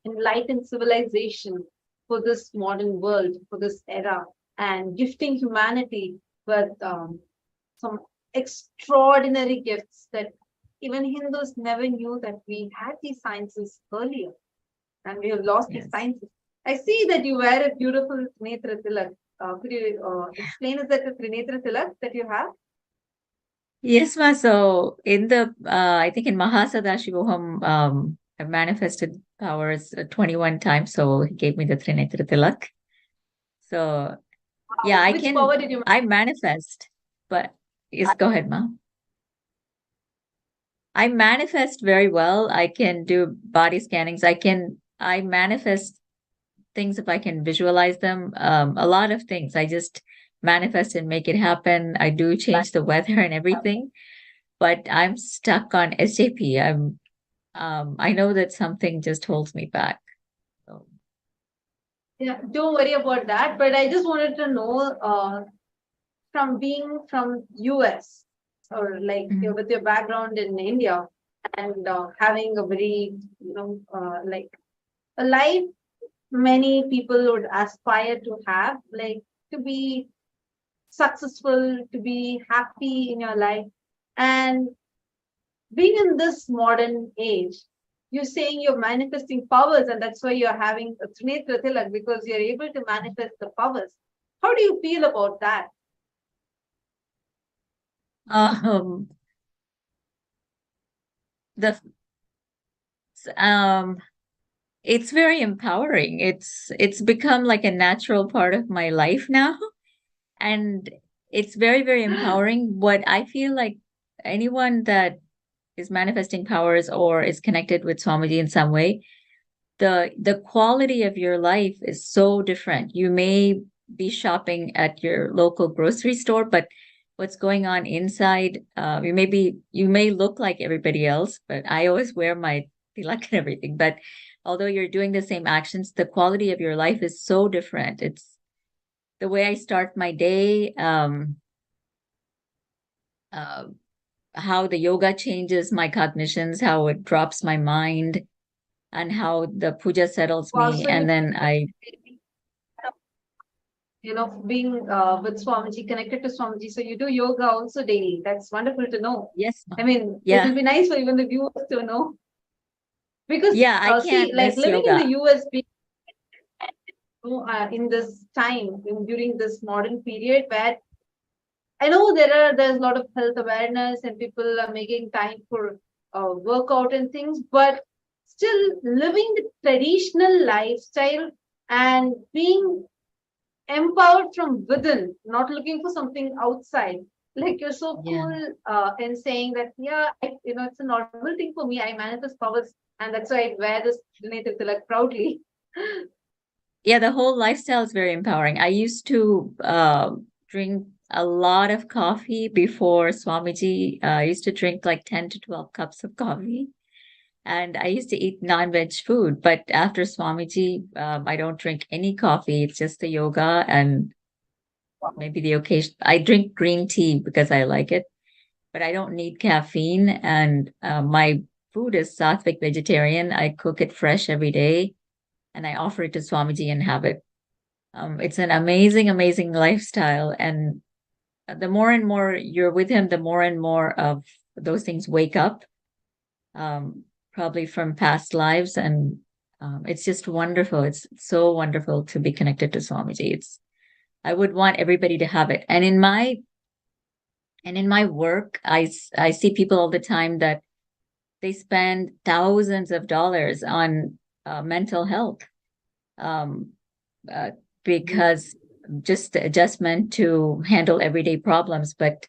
Speaker 10: enlightened civilization for this modern world, for this era, and gifting humanity with some extraordinary gifts that even Hindus never knew that we had these sciences earlier, and we have lost these sciences. I see that you wear a beautiful Trinetra Tilak. Could you explain, is that a Trinetra Tilak that you have?
Speaker 6: Yes, ma. So in the, I think in Mahasadashivoham, I manifested powers 21 times. So he gave me the Trinetra Tilak. So yeah,
Speaker 10: Which power did you
Speaker 6: I manifest, but yes, go ahead, ma. I manifest very well. I can do body scannings. I manifest things if I can visualize them. A lot of things. I just manifest and make it happen. I do change the weather and everything, but I'm stuck on SJP. I know that something just holds me back. So.
Speaker 10: Yeah, don't worry about that. But I just wanted to know, from being from US, or like with your background in India, and having a very, like a life many people would aspire to have, like to be successful, to be happy in your life. And being in this modern age, you're saying you're manifesting powers, and that's why you're having a Trinetra Tilak, because you're able to manifest the powers. How do you feel about that?
Speaker 6: It's very empowering. It's become like a natural part of my life now. And it's very, very empowering. What I feel like anyone that is manifesting powers or is connected with Swamiji in some way, the quality of your life is so different. You may be shopping at your local grocery store, but what's going on inside, you may look like everybody else, but I always wear my tilak and everything. But although you're doing the same actions, the quality of your life is so different. It's the way I start my day, how the yoga changes my cognitions, how it drops my mind, and how the puja settles me.
Speaker 10: So
Speaker 6: and then
Speaker 10: being with Swamiji, connected to Swamiji. So you do yoga also daily. That's wonderful to know.
Speaker 6: Yes.
Speaker 10: I mean,
Speaker 6: yeah.
Speaker 10: it will be nice for even the viewers to know. Because
Speaker 6: I can't
Speaker 10: like
Speaker 6: miss
Speaker 10: living
Speaker 6: yoga.
Speaker 10: in the US, in this time, during this modern period, where I know there's a lot of health awareness and people are making time for workout and things, but still living the traditional lifestyle and being empowered from within, not looking for something outside. Like you're so cool in saying that, it's a normal thing for me. I manifest powers, and that's why I wear this Trinetra Tilak proudly.
Speaker 6: Yeah, the whole lifestyle is very empowering. I used to drink a lot of coffee before Swamiji. I used to drink like 10 to 12 cups of coffee. And I used to eat non-veg food. But after Swamiji, I don't drink any coffee. It's just the yoga and maybe the occasion. I drink green tea because I like it, but I don't need caffeine. And my food is sattvic vegetarian. I cook it fresh every day, and I offer it to Swamiji and have it. It's an amazing, amazing lifestyle. And the more and more you're with him, the more and more of those things wake up, probably from past lives. And it's just wonderful. It's so wonderful to be connected to Swamiji. I would want everybody to have it. And in my work, I see people all the time that they spend thousands of dollars on mental health, because just adjustment to handle everyday problems. But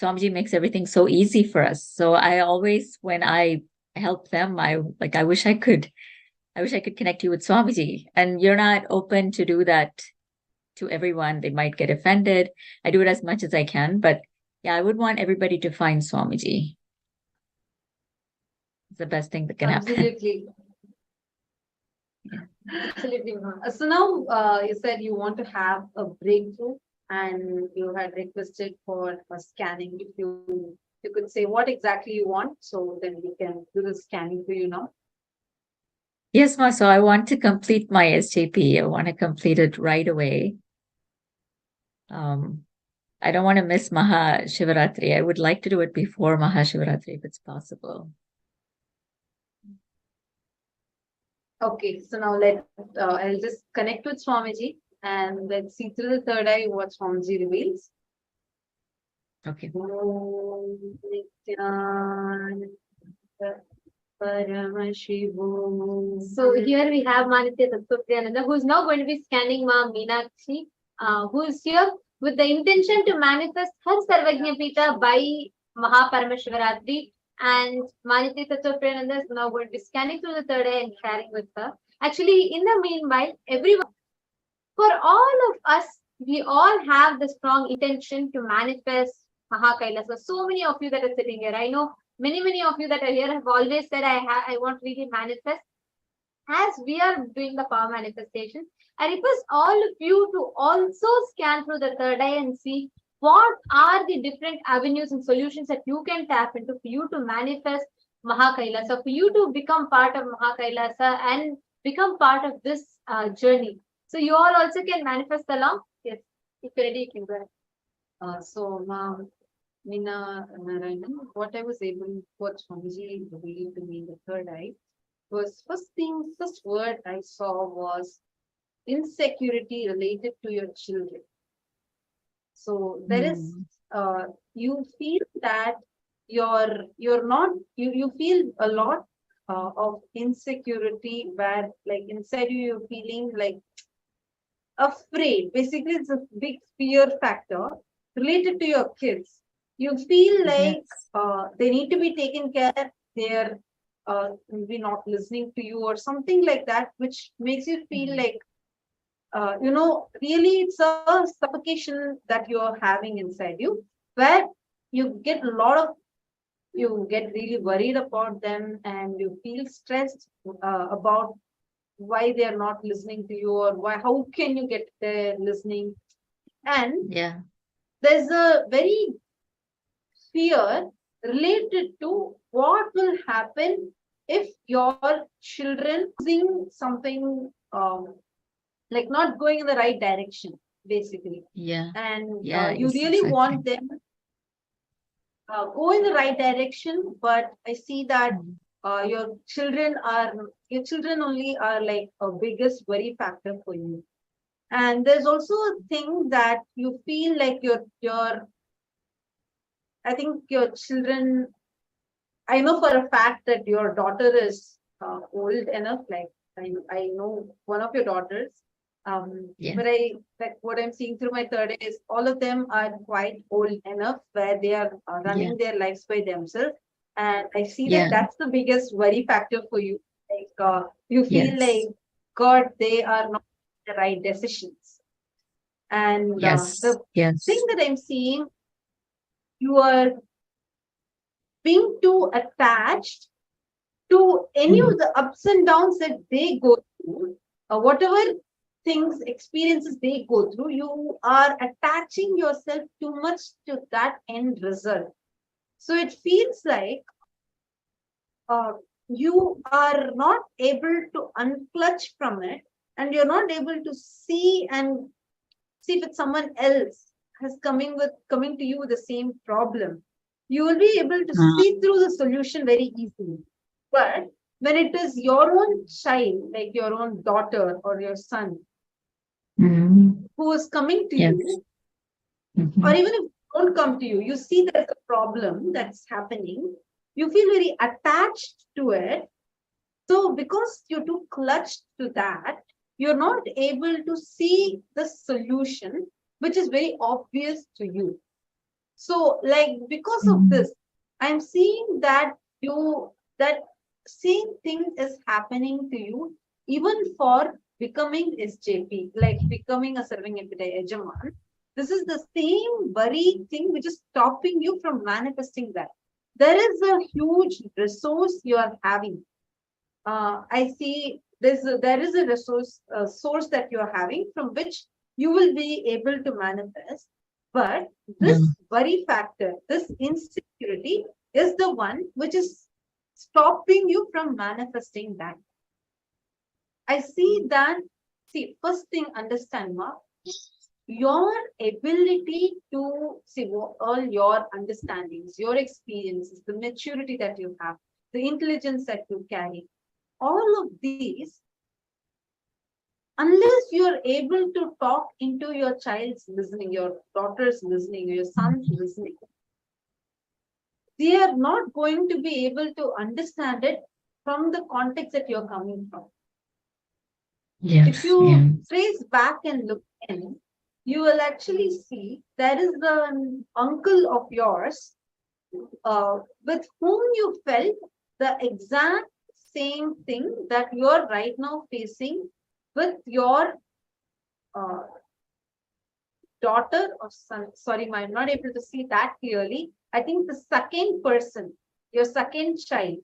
Speaker 6: Swamiji makes everything so easy for us. So I always, when I help them, I wish I could connect you with Swamiji. And you're not open to do that to everyone. They might get offended. I do it as much as I can, but yeah, I would want everybody to find Swamiji. It's the best thing that can happen.
Speaker 10: Absolutely. Absolutely. So now you said you want to have a breakthrough, and you had requested for a scanning. If you could say what exactly you want, so then we can do the scanning for you now.
Speaker 6: Yes, Ma. So I want to complete my SJP. I want to complete it right away. I don't want to miss Mahashivaratri. I would like to do it before Mahashivaratri if it's possible.
Speaker 10: Okay, so now I'll just connect with Swamiji and let's see through the third eye what Swamiji reveals.
Speaker 6: Okay.
Speaker 11: So here we have Manitya Nithyananda, who is now going to be scanning Ma Meenakshi, who is here with the intention to manifest her Sarvajna Pita by Paramashivaratri. And Manitya Nithyananda is now going to be scanning through the third eye and sharing with her. Actually, in the meanwhile, everyone, for all of us, we all have the strong intention to manifest Mahakailasa. So many of you that are sitting here, I know many of you that are here have always said, I want to really manifest. As we are doing the power manifestation, I request all of you to also scan through the third eye and see what are the different avenues and solutions that you can tap into for you to manifest Mahakailasa, for you to become part of Mahakailasa and become part of this journey. So you all also can manifest along. Yes, if you're ready, you can go ahead.
Speaker 10: Meena Narayanan, what I was able, what Swamiji revealed to me in the third eye was first word I saw was insecurity related to your children. So there is, you feel that you're not, you feel a lot of insecurity where like inside you're feeling like afraid. Basically, it's a big fear factor related to your kids. You feel like they need to be taken care, they're maybe not listening to you or something like that, which makes you feel like, really it's a suffocation that you're having inside you, where you get you get really worried about them and you feel stressed about why they're not listening to you or how can you get there listening. And there's a very fear related to what will happen if your children using something like not going in the right direction, basically. And you really want them go in the right direction, but I see that your children only are like a biggest worry factor for you. And there's also a thing that you feel like I think your children, I know for a fact that your daughter is old enough, like I know one of your daughters, but what I'm seeing through my third eye is all of them are quite old enough where they are running their lives by themselves. And I see that that's the biggest worry factor for you. Like you feel like, God, they are not the right decisions. And the thing that I'm seeing, you are being too attached to any of the ups and downs that they go through, whatever experiences they go through, you are attaching yourself too much to that end result. So it feels like you are not able to unclutch from it, and you're not able to see if someone else has coming to you with the same problem. You will be able to see through the solution very easily. But when it is your own child, like your own daughter or your son, who is coming to you, or even if they don't come to you, you see there's a problem that's happening, you feel very attached to it. So because you're too clutched to that, you're not able to see the solution, which is very obvious to you. So like, because of this, I'm seeing that that same thing is happening to you, even for becoming SJP, like becoming a serving Ejaman. This is the same very thing which is stopping you from manifesting that. There is a huge resource you are having. I see there is a resource source that you are having from which you will be able to manifest. But this worry factor, this insecurity is the one which is stopping you from manifesting that. I see that, first thing, understand, Ma, your ability to see all your understandings, your experiences, the maturity that you have, the intelligence that you carry, all of these, unless you're able to talk into your child's listening, your daughter's listening, your son's listening, they are not going to be able to understand it from the context that you're coming from.
Speaker 6: Yes.
Speaker 10: If you trace back and look in, you will actually see there is an uncle of yours with whom you felt the exact same thing that you are right now facing with your daughter or son. Sorry, I'm not able to see that clearly. I think the second person, your second child,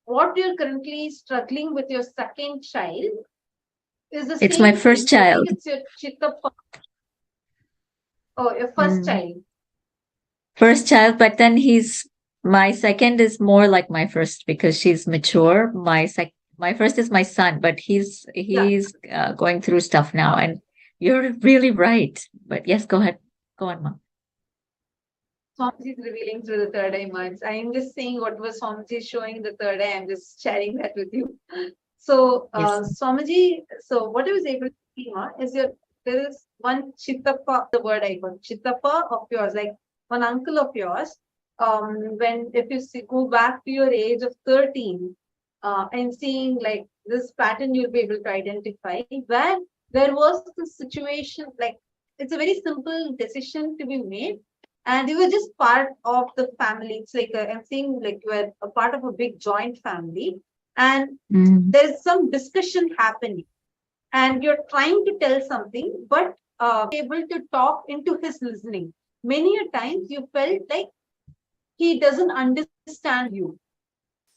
Speaker 10: what you're currently struggling with your second child is the
Speaker 6: It's
Speaker 10: same
Speaker 6: my first
Speaker 10: thing. I
Speaker 6: child.
Speaker 10: think it's your chittappa. Oh, your first child.
Speaker 6: First child, but then my second is more like my first because she's mature. My first is my son, but he's going through stuff now. And you're really right. But yes, go ahead. Go on, Mom.
Speaker 10: Swamiji is revealing through the third eye months. I am just saying what was Swamiji showing in the third eye. I'm just sharing that with you. So, Swamiji, so what I was able to see is there is one chittappa, the word I got, chittappa of yours, like one uncle of yours. If you go back to your age of 13, and seeing like this pattern, you'll be able to identify where there was the situation, like it's a very simple decision to be made. And you were just part of the family. It's like I'm saying, like you were a part of a big joint family, and there's some discussion happening, and you're trying to tell something, but able to talk into his listening. Many a times you felt like he doesn't understand you.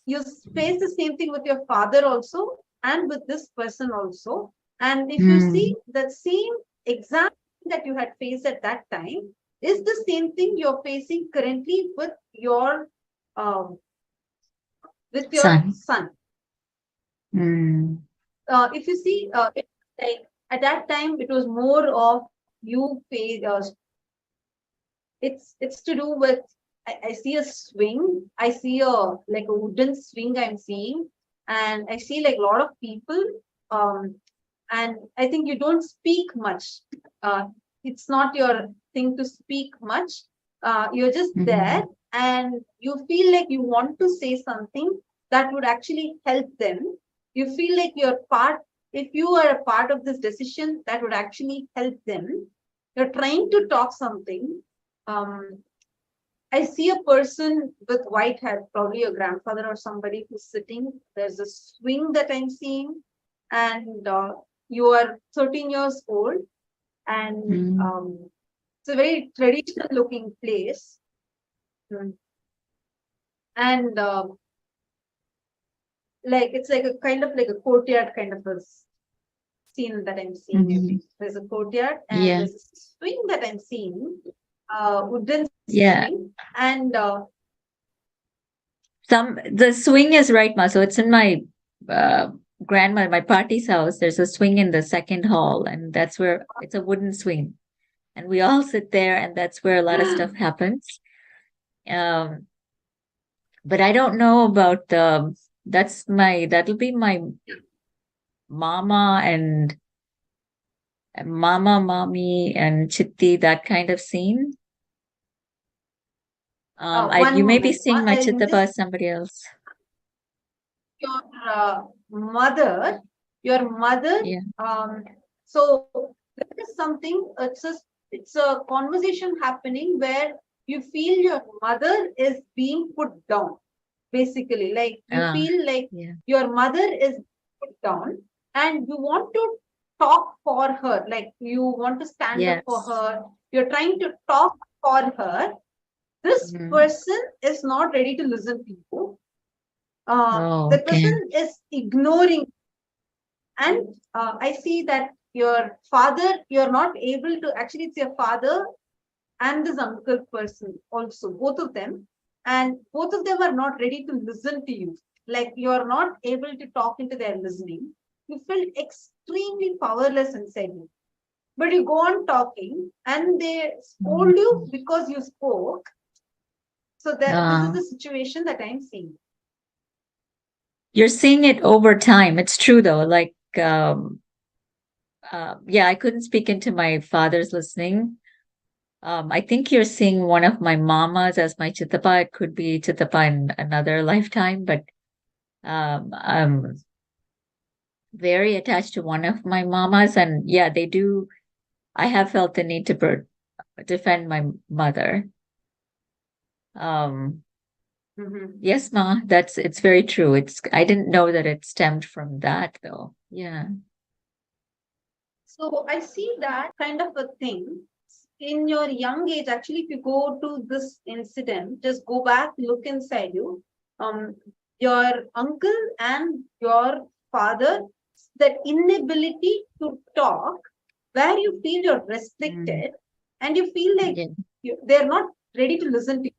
Speaker 10: You face the same thing with your father also, and with this person also. And if you see that same exact thing that you had faced at that time, is the same thing you're facing currently with your son. If you see, like at that time, it was more of you face. It's to do with. I see a swing. I see a wooden swing. I'm seeing, and I see like a lot of people. And I think you don't speak much. It's not your thing to speak much. You're just there, and you feel like you want to say something that would actually help them. You feel like you're part. If you are a part of this decision, that would actually help them. You're trying to talk something. I see a person with white hair, probably a grandfather or somebody who's sitting. There's a swing that I'm seeing, and you are 13 years old, and it's a very traditional looking place. And like it's like a kind of like a courtyard kind of a scene that I'm seeing. There's a courtyard and there's a swing that I'm seeing. Wooden swing, and
Speaker 6: the swing is right, Ma. So it's in my grandma, my party's house. There's a swing in the second hall, and that's where it's a wooden swing, and we all sit there, and that's where a lot of stuff happens. But I don't know about that'll be my mama and mama, mommy, and chitti, that kind of scene. You may be seeing my chittappa as somebody else.
Speaker 10: Your mother. So there is something. It's a conversation happening where you feel your mother is being put down. Basically, like you feel like your mother is put down, and you want to talk for her. Like you want to stand up for her. You're trying to talk for her. This person is not ready to listen to you. The person is ignoring, and I see that your father, you're not able to, actually it's your father and this uncle person also, both of them, and both of them are not ready to listen to you. Like you're not able to talk into their listening. You feel extremely powerless inside you. but you go on talking and they scold you because you spoke. So that this is the situation that I'm seeing.
Speaker 6: You're seeing it over time. It's true though. Like, yeah, I couldn't speak into my father's listening. I think you're seeing one of my mamas as my chittappa. It could be chittappa in another lifetime, but I'm very attached to one of my mamas, and yeah, they do. I have felt the need to defend my mother. Yes, Ma, it's very true. I didn't know that it stemmed from that though. Yeah.
Speaker 10: So I see that kind of a thing in your young age. Actually, if you go to this incident, just go back, look inside you. Your uncle and your father, that inability to talk, where you feel you're restricted and you feel like they're not ready to listen to you.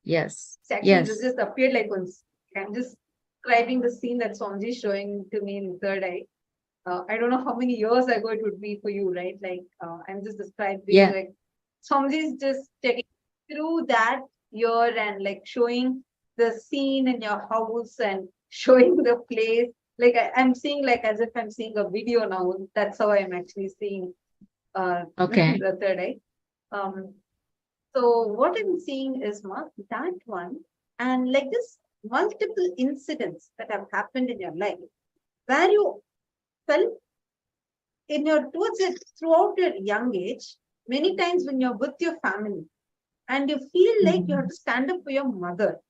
Speaker 6: Yes.
Speaker 10: Actually,
Speaker 6: Yes.
Speaker 10: this just appeared like once. I'm just describing the scene that Swamiji is showing to me in third eye. I don't know how many years ago it would be for you, right? Like, I'm just describing, like, Swamiji is just taking through that year and like showing the scene in your house and showing the place. Like, I'm seeing like as if I'm seeing a video now. That's how I'm actually seeing the third eye. So what I'm seeing is that one, and like this multiple incidents that have happened in your life where you felt in your throughout your young age, many times when you're with your family and you feel like you have to stand up for your mother.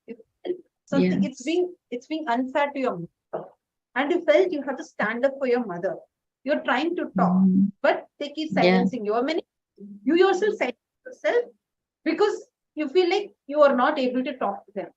Speaker 10: Something it's being unfair to your mother. And you felt you have to stand up for your mother. You're trying to talk, but they keep silencing you. You yourself silence yourself because you feel like you are not able to talk to them.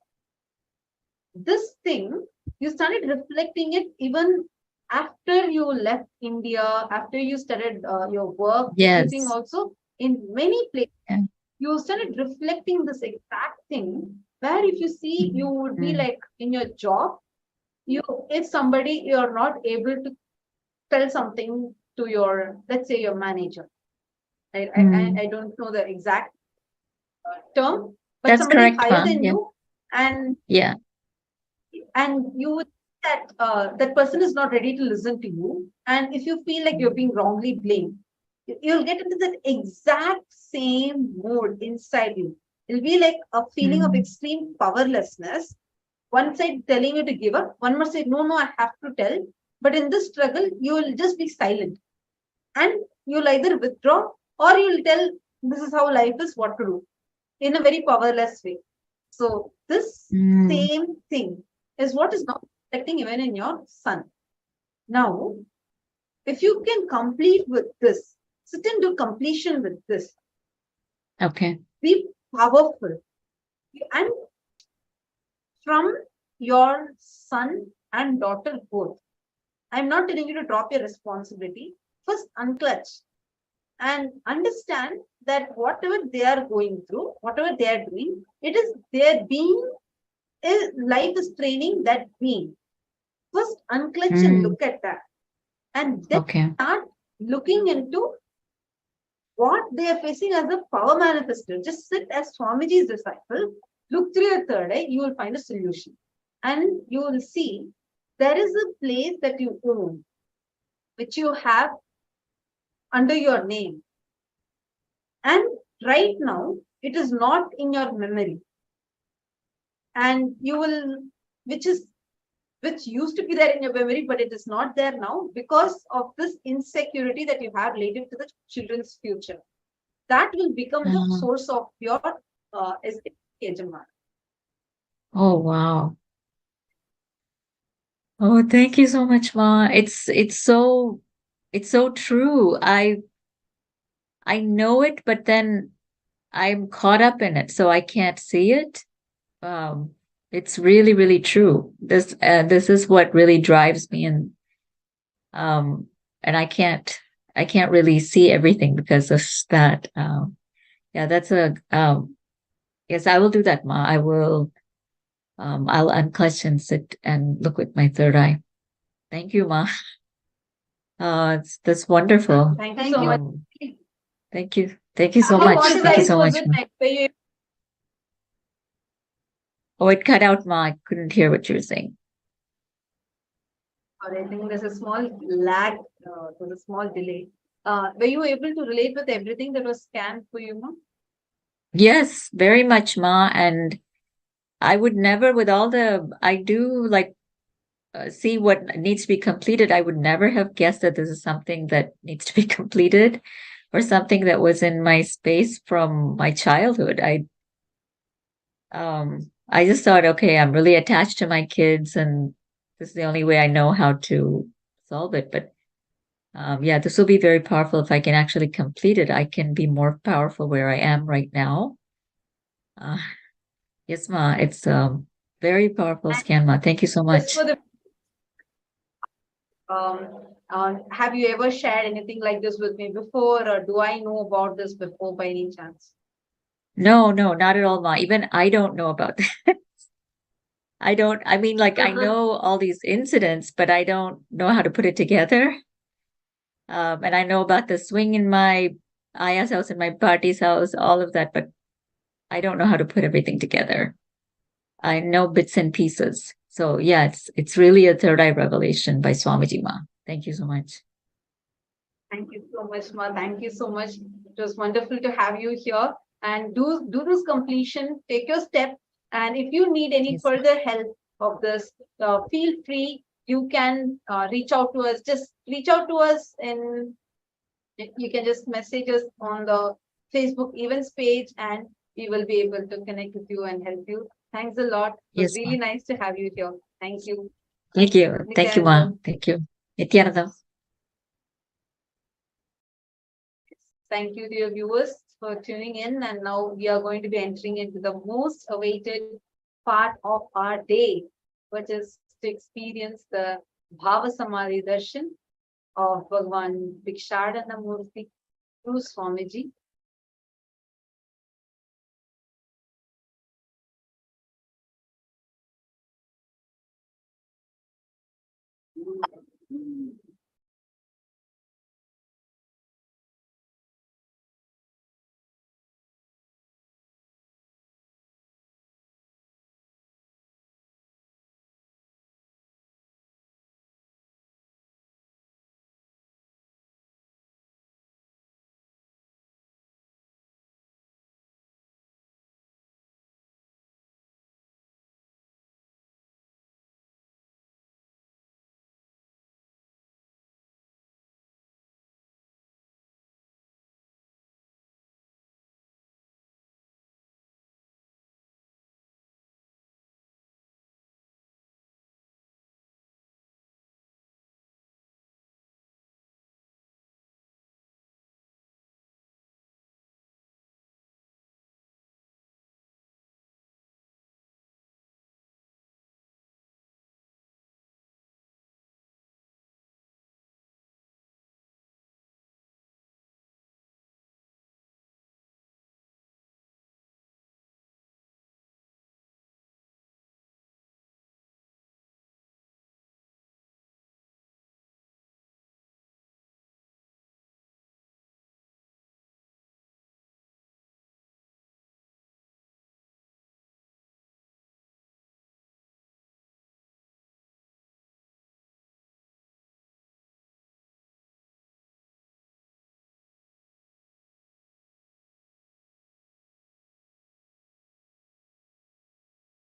Speaker 10: This thing, you started reflecting it even after you left India, after you started your work, everything also in many places. You started reflecting this exact thing where if you see, you would be like in your job, if somebody, you're not able to tell something to your, let's say your manager. I don't know the exact term, but
Speaker 6: that's
Speaker 10: somebody
Speaker 6: correct,
Speaker 10: higher
Speaker 6: Ma.
Speaker 10: than you, and you would that that person is not ready to listen to you, and if you feel like you're being wrongly blamed, you'll get into that exact same mood inside you. It'll be like a feeling of extreme powerlessness. One side telling you to give up, one more side, no, I have to tell. But in this struggle, you will just be silent. And you'll either withdraw or you'll tell, this is how life is, what to do, in a very powerless way. So this same thing is what is now reflecting even in your son. Now, if you can complete with this, sit and do completion with this.
Speaker 6: Okay.
Speaker 10: Be powerful. And from your son and daughter both, I'm not telling you to drop your responsibility. First, unclutch and understand that whatever they are going through, whatever they are doing, it is their being. Life is training that being. First, unclutch and look at that. And then start looking into what they are facing as a power manifestor. Just sit as Swamiji's disciple, look through your third eye, you will find a solution. And you will see there is a place that you own, which you have under your name. And right now, it is not in your memory. And you will, which used to be there in your memory, but it is not there now because of this insecurity that you have related to the children's future. That will become the source of your Yajamana.
Speaker 6: Oh, wow. Oh, thank you so much, Ma. It's so true. I know it, but then I'm caught up in it, so I can't see it. It's really, really true. This is what really drives me, and I can't really see everything because of that. Yeah, that's yes, I will do that, Ma. I will. I'll unclench and sit and look with my third eye. Thank you, Ma. That's wonderful.
Speaker 10: Thank you so much.
Speaker 6: Thank you. Thank you so
Speaker 10: How
Speaker 6: much. Thank you so
Speaker 10: was
Speaker 6: much.
Speaker 10: it
Speaker 6: Ma.
Speaker 10: like? Were you
Speaker 6: Oh, it cut out, Ma. I couldn't hear what you were saying.
Speaker 10: I think there's a small lag, there's a small delay. Were you able to relate with everything that was scanned for you, Ma?
Speaker 6: Yes, very much, Ma. And I would never, with all the, I do like see what needs to be completed. I would never have guessed that this is something that needs to be completed or something that was in my space from my childhood. I just thought, okay, I'm really attached to my kids and this is the only way I know how to solve it. But yeah, this will be very powerful if I can actually complete it. I can be more powerful where I am right now. Yes, Ma, it's very powerful scan, Ma. Thank you so much.
Speaker 10: Just for the have you ever shared anything like this with me before, or do I know about this before by any chance?
Speaker 6: No, not at all, Ma. Even I don't know about that. I mean, like, I know all these incidents, but I don't know how to put it together. And I know about the swing in my Aya's house and my party's house, all of that, but I don't know how to put everything together. I know bits and pieces. So yeah, it's really a third eye revelation by Swamiji, Ma. Thank you so much.
Speaker 10: Thank you so much, Ma. Thank you so much. It was wonderful to have you here. And do this completion. Take your step. And if you need any further help of this, feel free. You can reach out to us. Just reach out to us, and you can just message us on the Facebook events page, and we will be able to connect with you and help you. Thanks a lot. It was really nice to have you here. Thank you.
Speaker 6: Thank you. Thank you, Ma. Thank you. Nithyananda.
Speaker 10: Thank you, dear viewers, for tuning in. And now we are going to be entering into the most awaited part of our day, which is to experience the Bhava Samadhi Darshan of Bhagwan Bhikshatana Murthy through Swamiji.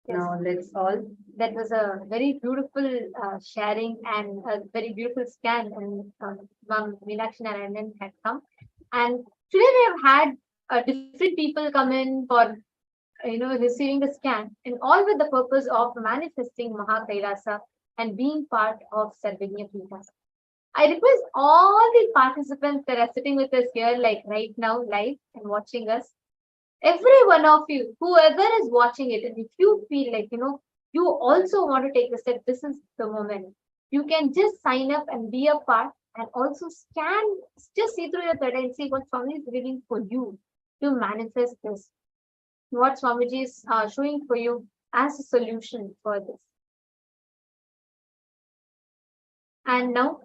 Speaker 11: Now let's all. That was a very beautiful sharing and a very beautiful scan. And Ma'am Meenakshi Narayanan had come. And today we have had different people come in for receiving the scan, and all with the purpose of manifesting Maha Kailasa and being part of Sarvagnya Pita. I request all the participants that are sitting with us here, like right now, live and watching us, every one of you, whoever is watching it, and if you feel like, you also want to take the step, this is the moment. You can just sign up and be a part, and also scan, just see through your thread and see what Swami is revealing for you to manifest this. What Swamiji is showing for you as a solution for this. And now,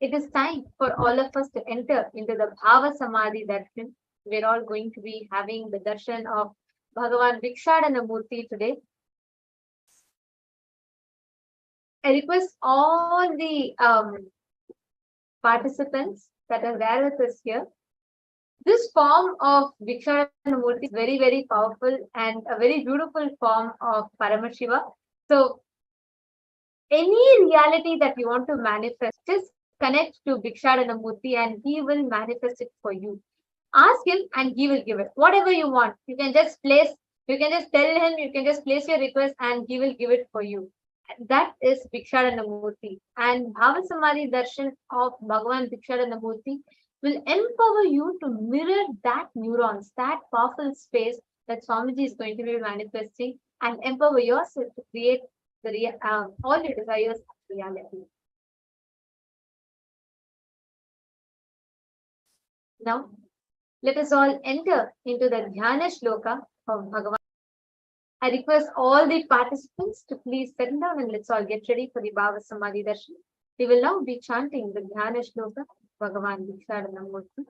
Speaker 11: it is time for all of us to enter into the Bhava Samadhi Darshan. We're all going to be having the darshan of Bhagavan Bhikshatana Murthy today. I request all the participants that are there with us here. This form of Bhikshatana Murthy is very, very powerful and a very beautiful form of Paramashiva. So, any reality that you want to manifest, just connect to Bhikshatana Murthy and he will manifest it for you. Ask him and he will give it. Whatever you want, you can just tell him, you can just place your request and he will give it for you. That is Bhikshatana Murthy. And Bhava Samadhi Darshan of Bhagavan Bhikshatana Murthy will empower you to mirror that neurons, that powerful space that Swamiji is going to be manifesting, and empower yourself to create all your desires of reality. Now, let us all enter into the Dhyana Shloka of Bhagavan. I request all the participants to please settle down and let's all get ready for the Bhava Samadhi Darshan. We will now be chanting the Dhyana Shloka of Bhagavan Bhikshatana Murthy.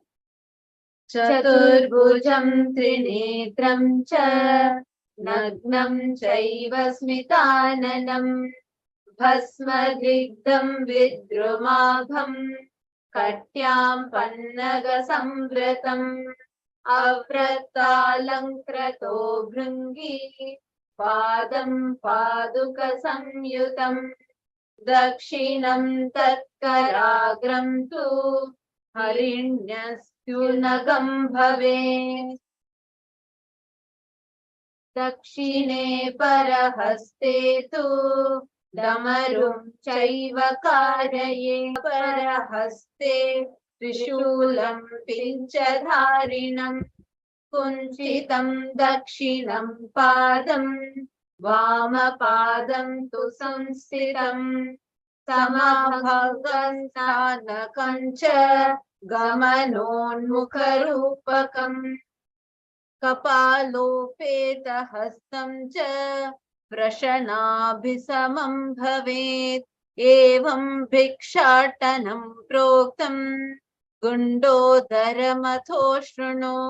Speaker 11: Chaturbhujam Trinetram Cha Nagnam Chaiva Smitananam Bhasmadrigdam Vidrumabham Katyam Pannaga Samvratam Avrattalankrato Bhringi Padam Paduka Samyutam Dakshinam Tatkaragram Tu Harinyastunagam Bhave Dakshine Parahaste Tu Damarum Chaiva Karaye Parahaste Trishulam Pinchadharinam Kunchitam Dakshinam Padam Vamapadam Tu Samstitam Samabhagasthana Kancha Gamanonmukharupakam Kapalopeta Hastam Cha Prashanabhisamam Bhavet Evam Bhikshatanam Proktam Gundodharamatho Shruno